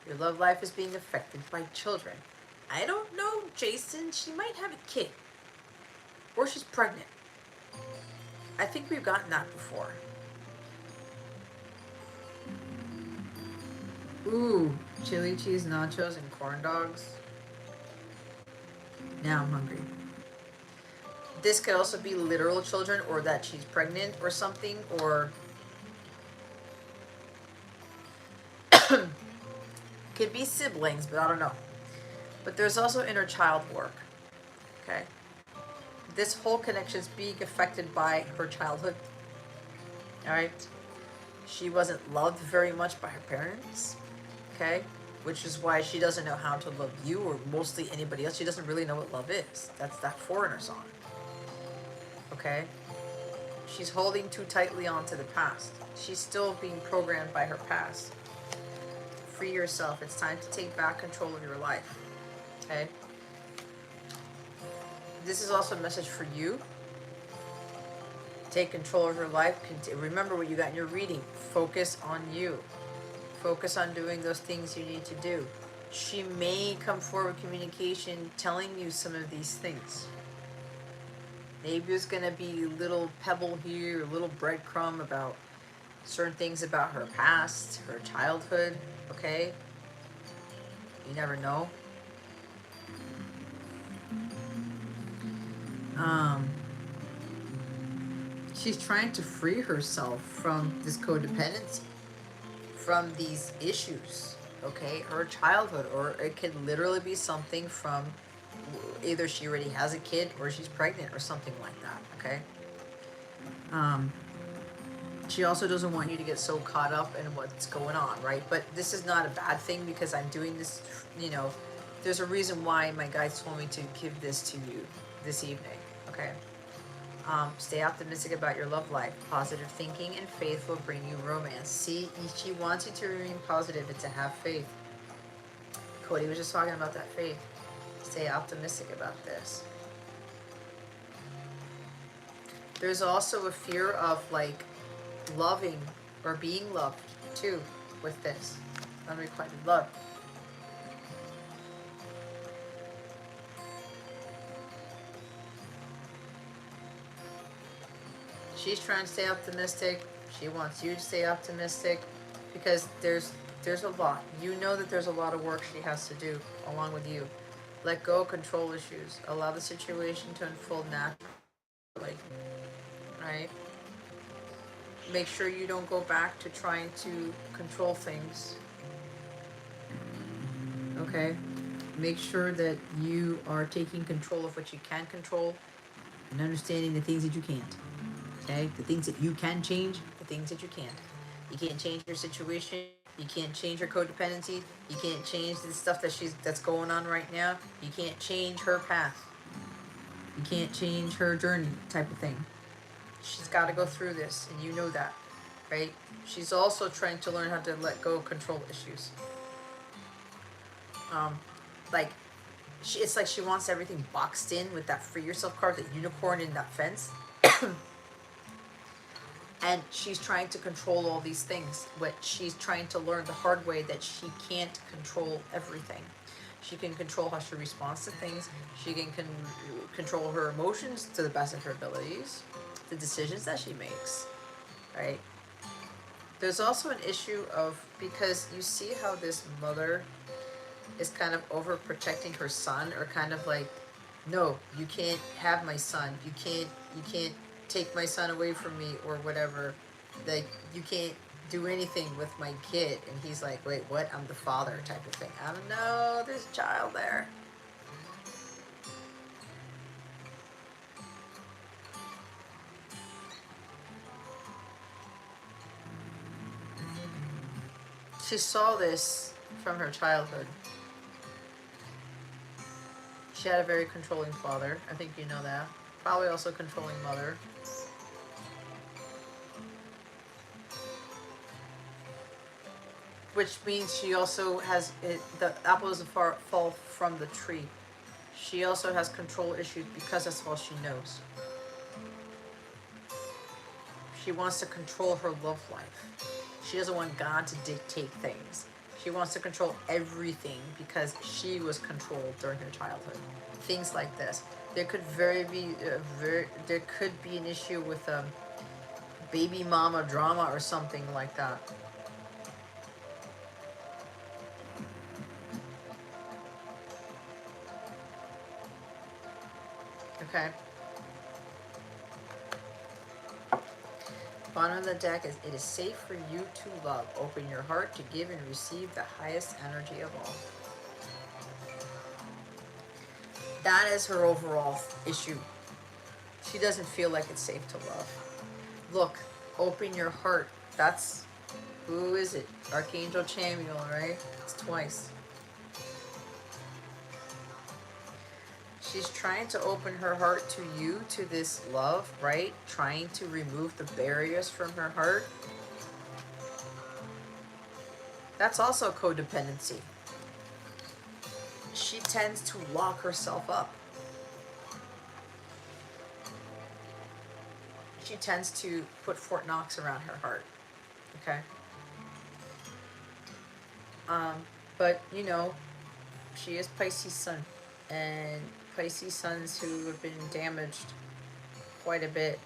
Your love life is being affected by children. I don't know, Jason. She might have a kid. Or she's pregnant. I think we've gotten that before. Ooh, chili cheese nachos and corn dogs. Now I'm hungry. This could also be literal children, or that she's pregnant or something, or could be siblings, but I don't know. But there's also inner child work, okay? This whole connection is being affected by her childhood, all right? She wasn't loved very much by her parents, okay? Which is why she doesn't know how to love you or mostly anybody else. She doesn't really know what love is. That's that Foreigner song, okay? She's holding too tightly onto the past. She's still being programmed by her past. Free yourself. It's time to take back control of your life, okay? This is also a message for you. Take control of your life. Remember what you got in your reading. Focus on you. Focus on doing those things you need to do. She may come forward with communication telling you some of these things. Maybe it's going to be a little pebble here, a little breadcrumb about certain things about her past, her childhood, okay? You never know. She's trying to free herself from this codependency, from these issues, okay? Her childhood, or it could literally be something from either she already has a kid or she's pregnant or something like that, okay? She also doesn't want you to get so caught up in what's going on, right? But this is not a bad thing because I'm doing this, you know, there's a reason why my guides told me to give this to you this evening, okay? Stay optimistic about your love life. Positive thinking and faith will bring you romance. See, she wants you to remain positive and to have faith. Cody was just talking about that faith. Stay optimistic about this. There's also a fear of like loving or being loved too with this unrequited love. She's trying to stay optimistic. She wants you to stay optimistic because there's a lot. You know that there's a lot of work she has to do along with you. Let go of control issues. Allow the situation to unfold naturally. Right? Make sure you don't go back to trying to control things. Okay? Make sure that you are taking control of what you can control and understanding the things that you can't. Okay? The things that you can change, the things that you can't. You can't change your situation. You can't change her codependency. You can't change the stuff that's going on right now. You can't change her path. You can't change her journey, type of thing. She's got to go through this, and you know that, right? She's also trying to learn how to let go of control issues. Like, it's like she wants everything boxed in with that free yourself card, that unicorn in that fence. And she's trying to control all these things, but she's trying to learn the hard way that she can't control everything. She can control how she responds to things. She can control her emotions to the best of her abilities, the decisions that she makes, right? There's also an issue of, because you see how this mother is kind of overprotecting her son, or kind of like, no, you can't have my son. You can't take my son away from me, or whatever. Like, you can't do anything with my kid. And he's like, wait, what? I'm the father, type of thing. I don't know, there's a child there. She saw this from her childhood. She had a very controlling father. I think you know that. Probably also controlling mother. Which means she also has the apple doesn't fall from the tree. She also has control issues because that's all she knows. She wants to control her love life. She doesn't want God to dictate things. She wants to control everything because she was controlled during her childhood. Things like this. There could there could be an issue with baby mama drama or something like that. Okay. Bottom of the deck is, it is safe for you to love. Open your heart to give and receive the highest energy of all. That is her overall issue. She doesn't feel like it's safe to love. Look, open your heart. That's, who is it? Archangel Chamuel, right? It's twice. She's trying to open her heart to you, to this love, right? Trying to remove the barriers from her heart. That's also codependency. She tends to lock herself up. She tends to put Fort Knox around her heart. Okay? But, you know, she is Pisces sun. And Pisces suns who have been damaged quite a bit,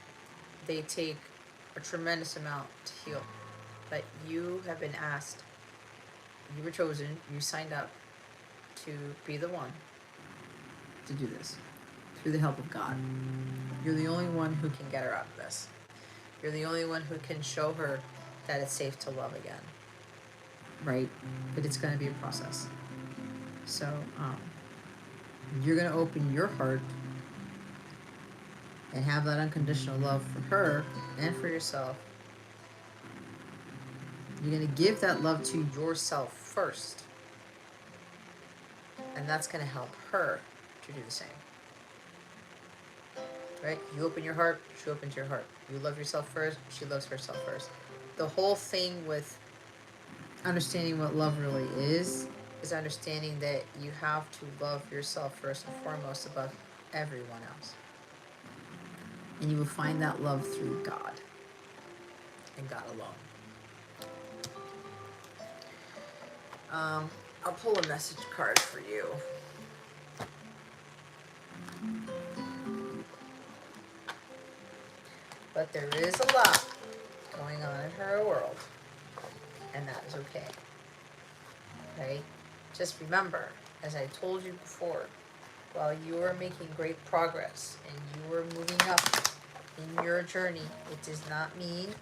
they take a tremendous amount to heal. But you have been asked, you were chosen, you signed up to be the one to do this through the help of God. You're the only one who can get her out of this. You're the only one who can show her that it's safe to love again. Right? But it's going to be a process. So, you're going to open your heart and have that unconditional love for her and for yourself. You're going to give that love to yourself first. And that's going to help her to do the same. right? You open your heart, she opens your heart. You love yourself first, she loves herself first. The whole thing with understanding what love really is understanding that you have to love yourself first and foremost above everyone else. And you will find that love through God and God alone. I'll pull a message card for you. But there is a lot going on in her world, and that is okay. Right? Just remember, as I told you before, while you are making great progress and you are moving up in your journey, it does not mean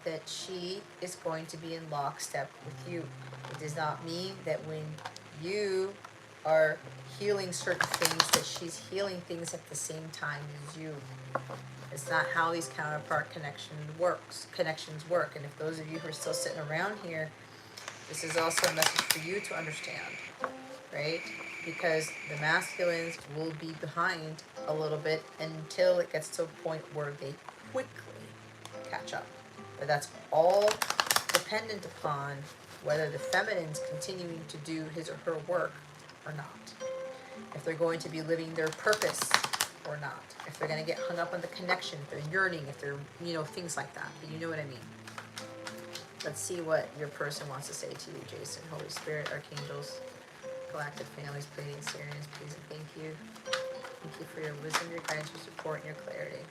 that she is going to be in lockstep with you. It does not mean that when you are healing certain things that she's healing things at the same time as you. It's not how these counterpart connections work. And if those of you who are still sitting around here, this is also a message for you to understand, right? Because the masculines will be behind a little bit until it gets to a point where they quickly catch up. But that's all dependent upon whether the feminine's continuing to do his or her work or not. If they're going to be living their purpose or not. If they're going to get hung up on the connection, if they're yearning, if they're, things like that. But you know what I mean. Let's see what your person wants to say to you, Jason. Holy Spirit, Archangels, Galactic Families, Pleiadian, Sirians, please and thank you. Thank you for your wisdom, your guidance, your support, and your clarity.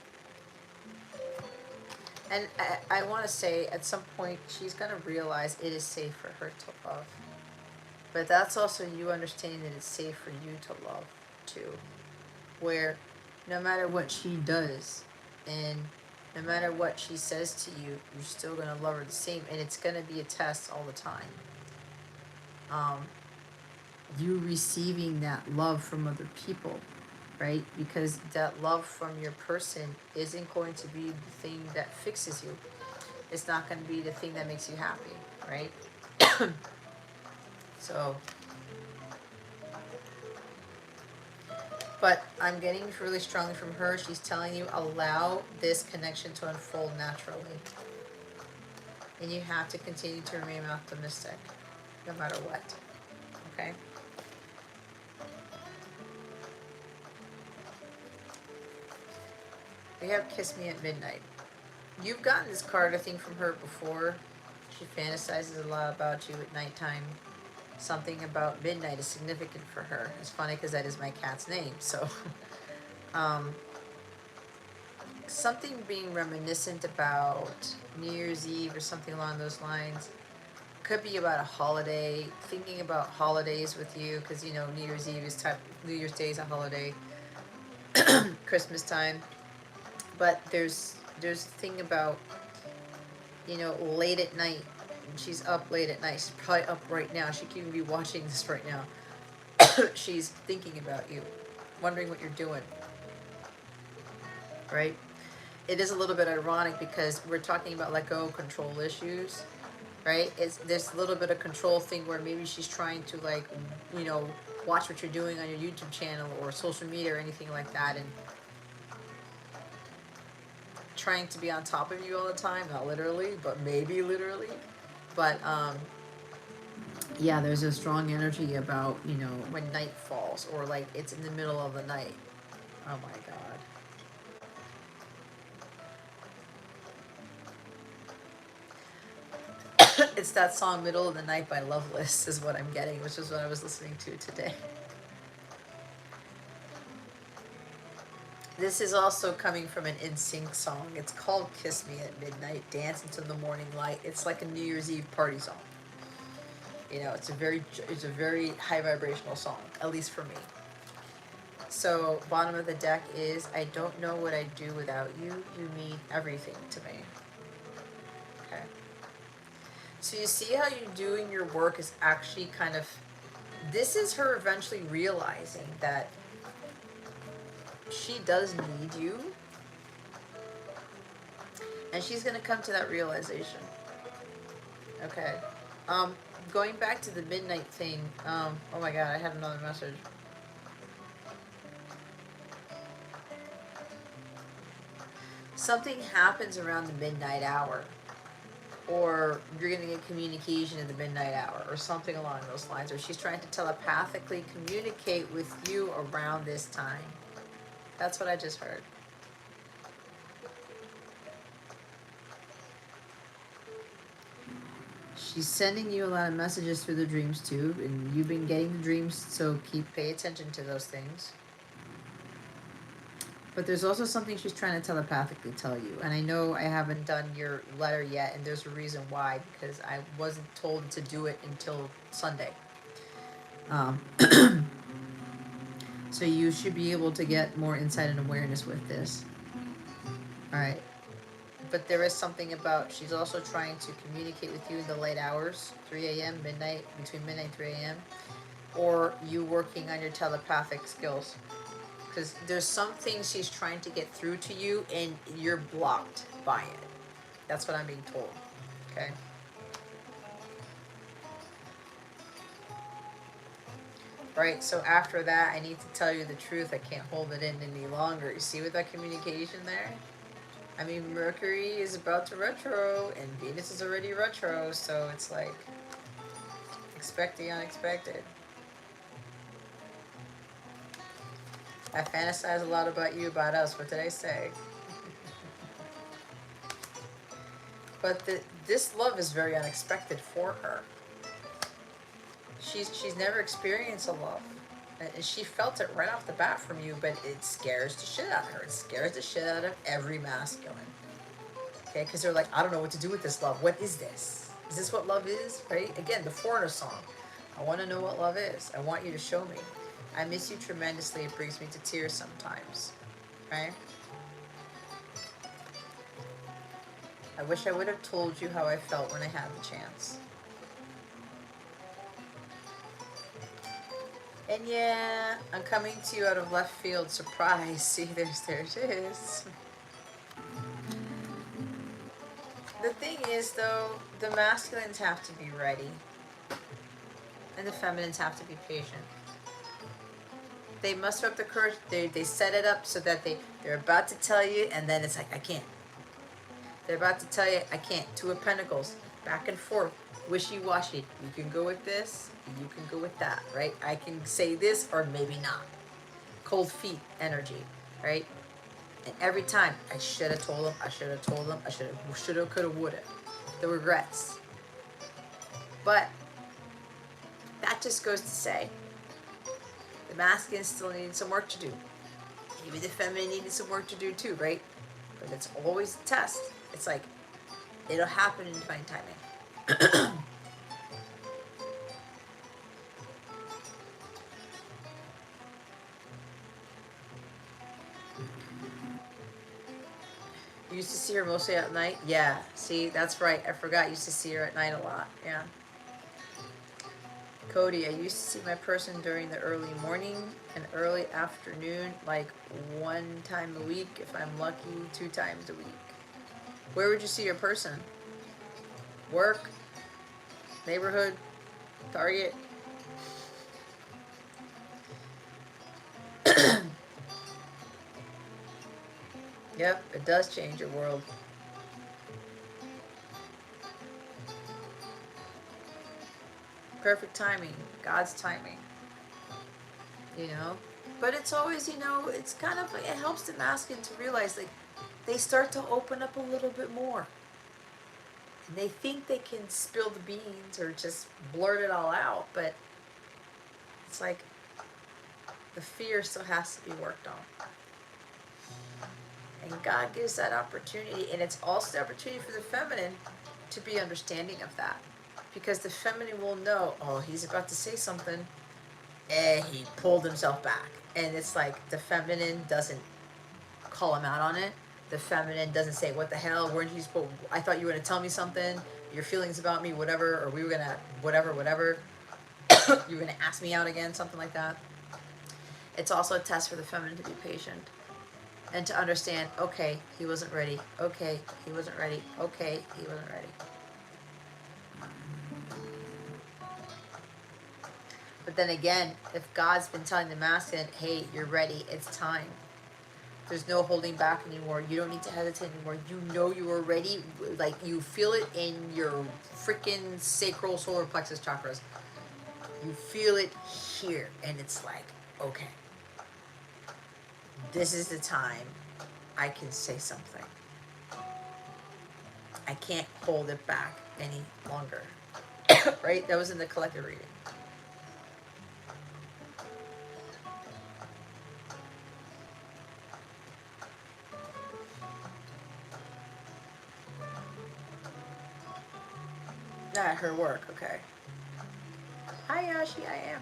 And I want to say, at some point, she's going to realize it is safe for her to love. But that's also you understanding that it's safe for you to love, too. Where no matter what she does, and no matter what she says to you, you're still going to love her the same. And it's going to be a test all the time. You receiving that love from other people, right? Because that love from your person isn't going to be the thing that fixes you. It's not going to be the thing that makes you happy, right? So, but I'm getting really strongly from her. She's telling you, allow this connection to unfold naturally. And you have to continue to remain optimistic, no matter what. Okay? We have Kiss Me at Midnight. You've gotten this card, I think, from her before. She fantasizes a lot about you at nighttime. Something about midnight is significant for her. It's funny because that is my cat's name. So, something being reminiscent about New Year's Eve or something along those lines. Could be about a holiday. Thinking about holidays with you because, New Year's Eve is New Year's Day is a holiday. Christmas time. But there's a thing about, late at night. She's up late at night. She's probably up right now. She could even be watching this right now. She's thinking about you, wondering what you're doing. Right? It is a little bit ironic because we're talking about let go control issues. Right? There's a little bit of control thing where maybe she's trying to watch what you're doing on your YouTube channel or social media or anything like that, and trying to be on top of you all the time. Not literally, but maybe literally. But yeah, there's a strong energy about, when night falls or like it's in the middle of the night. Oh my God. It's that song Middle of the Night by Loveless is what I'm getting, which is what I was listening to today. This is also coming from an NSYNC song. It's called Kiss Me at Midnight, Dance Into the Morning Light. It's like a New Year's Eve party song. It's a very high vibrational song, at least for me. So, bottom of the deck is, I don't know what I'd do without you. You mean everything to me. Okay. So you see how you doing your work is actually kind of, this is her eventually realizing that she does need you. And she's going to come to that realization. Okay. Going back to the midnight thing. Oh my God, I had another message. something happens around the midnight hour, or you're going to get communication at the midnight hour, or something along those lines, or she's trying to telepathically communicate with you around this time. That's what I just heard. She's sending you a lot of messages through the dreams too, and you've been getting the dreams, so pay attention to those things. But there's also something she's trying to telepathically tell you. And I know I haven't done your letter yet, and there's a reason why, because I wasn't told to do it until Sunday. So you should be able to get more insight and awareness with this. All right. But there is something about, she's also trying to communicate with you in the late hours, 3 a.m., midnight, between midnight and 3 a.m., or you working on your telepathic skills. Because there's some things she's trying to get through to you, and you're blocked by it. That's what I'm being told. Okay? Right, so after that, I need to tell you the truth. I can't hold it in any longer. You see with that communication there? I mean, Mercury is about to retro, and Venus is already retro, so it's like, expect the unexpected. I fantasize a lot about you, about us. What did I say? But this love is very unexpected for her. She's never experienced a love. And she felt it right off the bat from you, but it scares the shit out of her. It scares the shit out of every masculine. Okay, because they're like, I don't know what to do with this love. What is this? Is this what love is? Right? Again, the Foreigner song. I want to know what love is. I want you to show me. I miss you tremendously. It brings me to tears sometimes. Right? I wish I would have told you how I felt when I had the chance. And yeah, I'm coming to you out of left field. Surprise. See, there it is. The thing is, though, the masculines have to be ready. And the feminines have to be patient. They muster up the courage. They set it up so that they're about to tell you, and then it's like, I can't. They're about to tell you, I can't. Two of Pentacles. Back and forth. Wishy-washy. You can go with this. You can go with that, right? I can say this or maybe not. Cold feet energy, right? And every time, I should have told them, I should have told them, I should have, could have, would have. The regrets. But that just goes to say, the masculine still needed some work to do. Maybe the feminine needed some work to do too, right? But it's always a test. It's like, it'll happen in divine timing. You used to see her mostly at night? Yeah, see, that's right. I forgot. Used to see her at night a lot. Yeah. Cody, I used to see my person during the early morning and early afternoon, like 1 time a week, if I'm lucky, 2 times a week. Where would you see your person? Work? Neighborhood? Target? Yep, it does change your world. Perfect timing. God's timing. You know? But it's always, you know, it's kind of, it helps the masculine to realize, like, they start to open up a little bit more. And they think they can spill the beans or just blurt it all out, but it's like the fear still has to be worked on. And God gives that opportunity, and it's also the opportunity for the feminine to be understanding of that. Because the feminine will know, oh, he's about to say something, and he pulled himself back. And it's like the feminine doesn't call him out on it. The feminine doesn't say, what the hell, weren't you supposed, I thought you were going to tell me something, your feelings about me, whatever, or we were going to, whatever, you were going to ask me out again, something like that. It's also a test for the feminine to be patient. And to understand, okay, he wasn't ready. Okay, he wasn't ready. Okay, he wasn't ready. But then again, if God's been telling the masculine, hey, you're ready, it's time. There's no holding back anymore. You don't need to hesitate anymore. You know you are ready. Like, you feel it in your freaking sacral solar plexus chakras. You feel it here. And it's like, okay, this is the time I can say something. I can't hold it back any longer. Right? That was in the collective reading. Yeah, her work. Okay. Hi, Yashi. I am.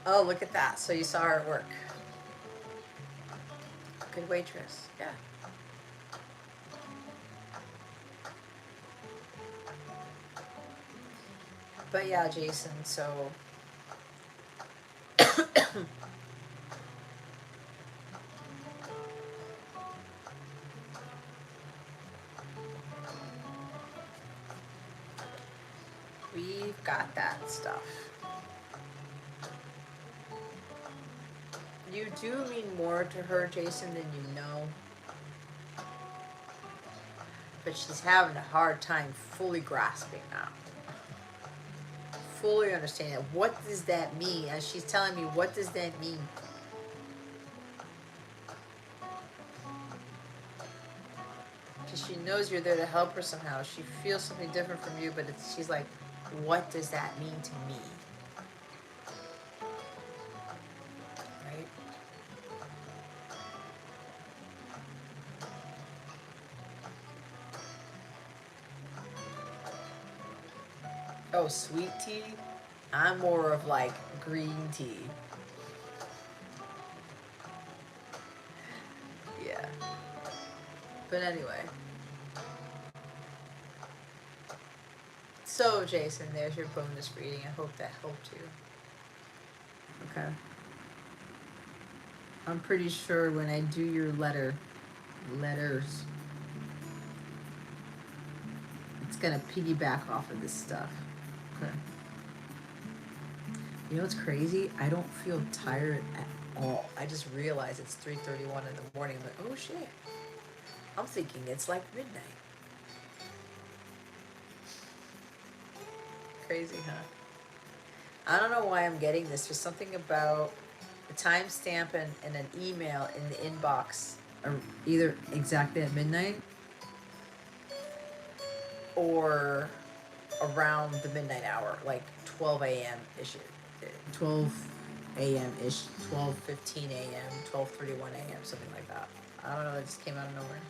Oh, look at that. So you saw her at work. Good waitress. Yeah. But yeah, Jason, so we've got that stuff. You do mean more to her, Jason, than you know. But she's having a hard time fully grasping that. Fully understanding that. What does that mean? As she's telling me, what does that mean? Because she knows you're there to help her somehow. She feels something different from you, but she's like, what does that mean to me? Right? Oh, sweet tea? I'm more of like green tea. Yeah. But anyway. So, Jason, there's your bonus reading. I hope that helped you. Okay. I'm pretty sure when I do your letters, it's gonna piggyback off of this stuff. Okay. You know what's crazy? I don't feel tired at all. I just realized it's 3:31 in the morning. I'm like, oh shit. I'm thinking it's like midnight. Crazy, huh? I don't know why I'm getting this. There's something about a timestamp and an email in the inbox, or either exactly at midnight or around the midnight hour, like 12 a.m. ish, 12 a.m. ish, 12:15 a.m., 12:31 a.m., something like that. I don't know. It just came out of nowhere.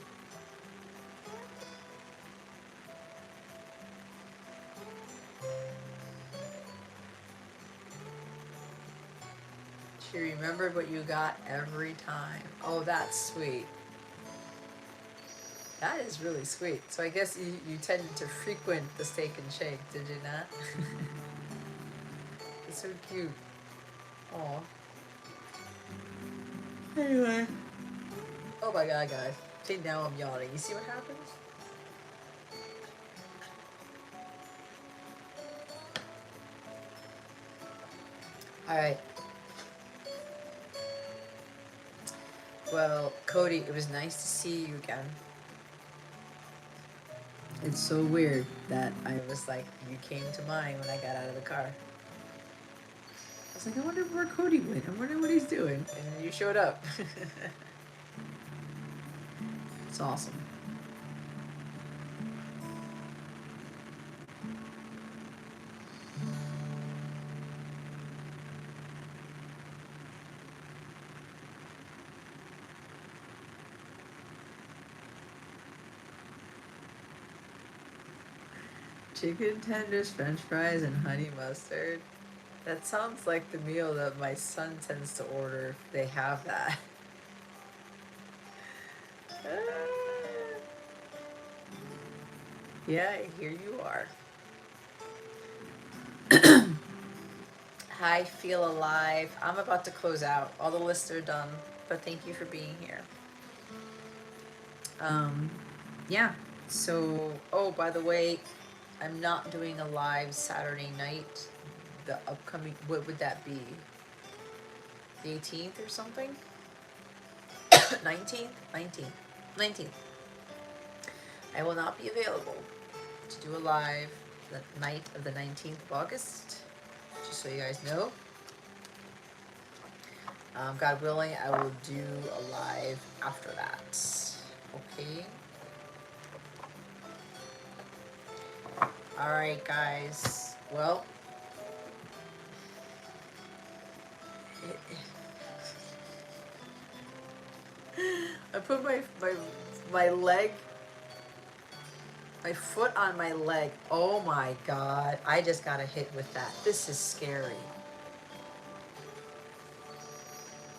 She remembered what you got every time. Oh, that's sweet. That is really sweet. So I guess you tended to frequent the Steak and Shake, did you not? It's so cute. Aw. Anyway. Oh my god, guys. See, now I'm yawning. You see what happens? Alright. Well, Cody, it was nice to see you again. It's so weird that I was like, you came to mind when I got out of the car. I was like, I wonder where Cody went. I wonder what he's doing. And then you showed up. It's awesome. Chicken tenders, french fries, and honey mustard. That sounds like the meal that my son tends to order if they have that. Yeah, here you are. Hi, feel alive. I'm about to close out. All the lists are done, but thank you for being here. Yeah, So, oh, by the way, I'm not doing a live Saturday night. The upcoming, what would that be? The 18th or something? 19th? 19th. 19th. I will not be available to do a live the night of the 19th of August. Just so you guys know. God willing, I will do a live after that. Okay. Alright, guys. Well, I put my leg, my foot on my leg. Oh my God. I just got a hit with that. This is scary.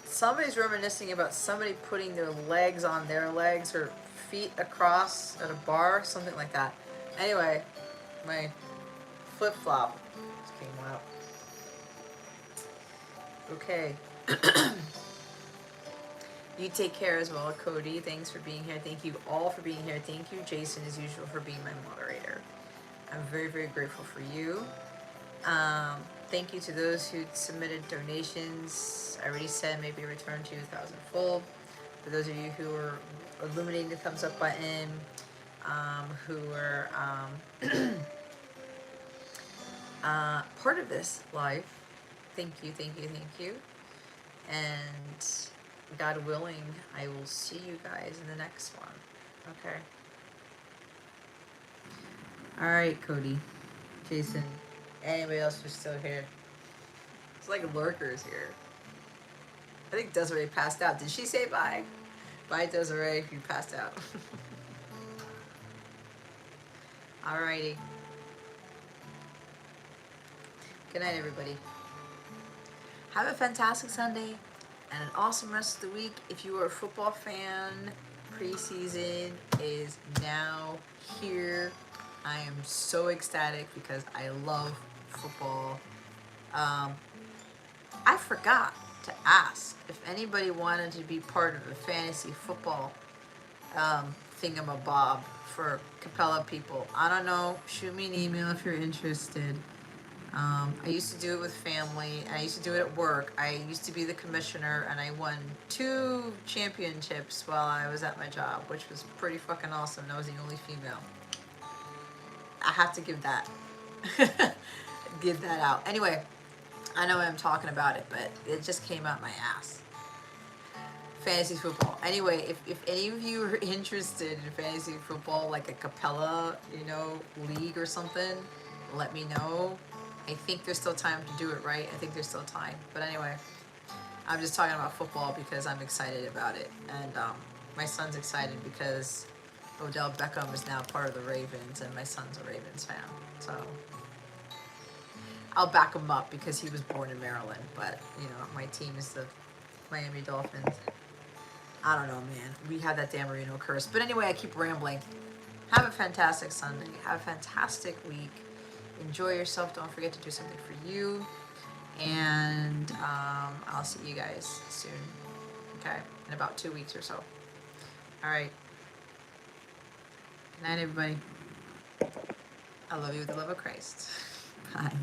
Somebody's reminiscing about somebody putting their legs on their legs or feet across at a bar, something like that. Anyway, my flip-flop just came out. Okay. You take care as well, Cody. Thanks for being here. Thank you all for being here. Thank you, Jason, as usual, for being my moderator. I'm very, very grateful for you. Thank you to those who submitted donations. I already said maybe return to 1,000 full. For those of you who are illuminating the thumbs up button, who are part of this live, thank you, thank you, thank you. And God willing, I will see you guys in the next one. Okay. All right, Cody, Jason, anybody else who's still here? It's like lurkers here. I think Desiree passed out. Did she say bye? Bye, Desiree, you passed out. Alrighty. Good night, everybody. Have a fantastic Sunday and an awesome rest of the week. If you are a football fan, preseason is now here. I am so ecstatic because I love football. I forgot to ask if anybody wanted to be part of the fantasy football thingamabob for Capella people. I don't know. Shoot me an email if you're interested. I used to do it with family, and I used to do it at work. I used to be the commissioner, and I won 2 championships while I was at my job, which was pretty fucking awesome. I was the only female. I have to give that give that out. Anyway, I know I'm talking about it, but it just came out my ass. Fantasy football. Anyway, if any of you are interested in fantasy football, like a Capella, league or something, let me know. I think there's still time to do it, right? I think there's still time. But anyway, I'm just talking about football because I'm excited about it. And my son's excited because Odell Beckham is now part of the Ravens, and my son's a Ravens fan. So I'll back him up because he was born in Maryland. But, my team is the Miami Dolphins. I don't know, man. We had that Dan Marino curse. But anyway, I keep rambling. Have a fantastic Sunday. Have a fantastic week. Enjoy yourself. Don't forget to do something for you. And I'll see you guys soon. Okay? In about 2 weeks or so. All right. Good night, everybody. I love you with the love of Christ. Bye.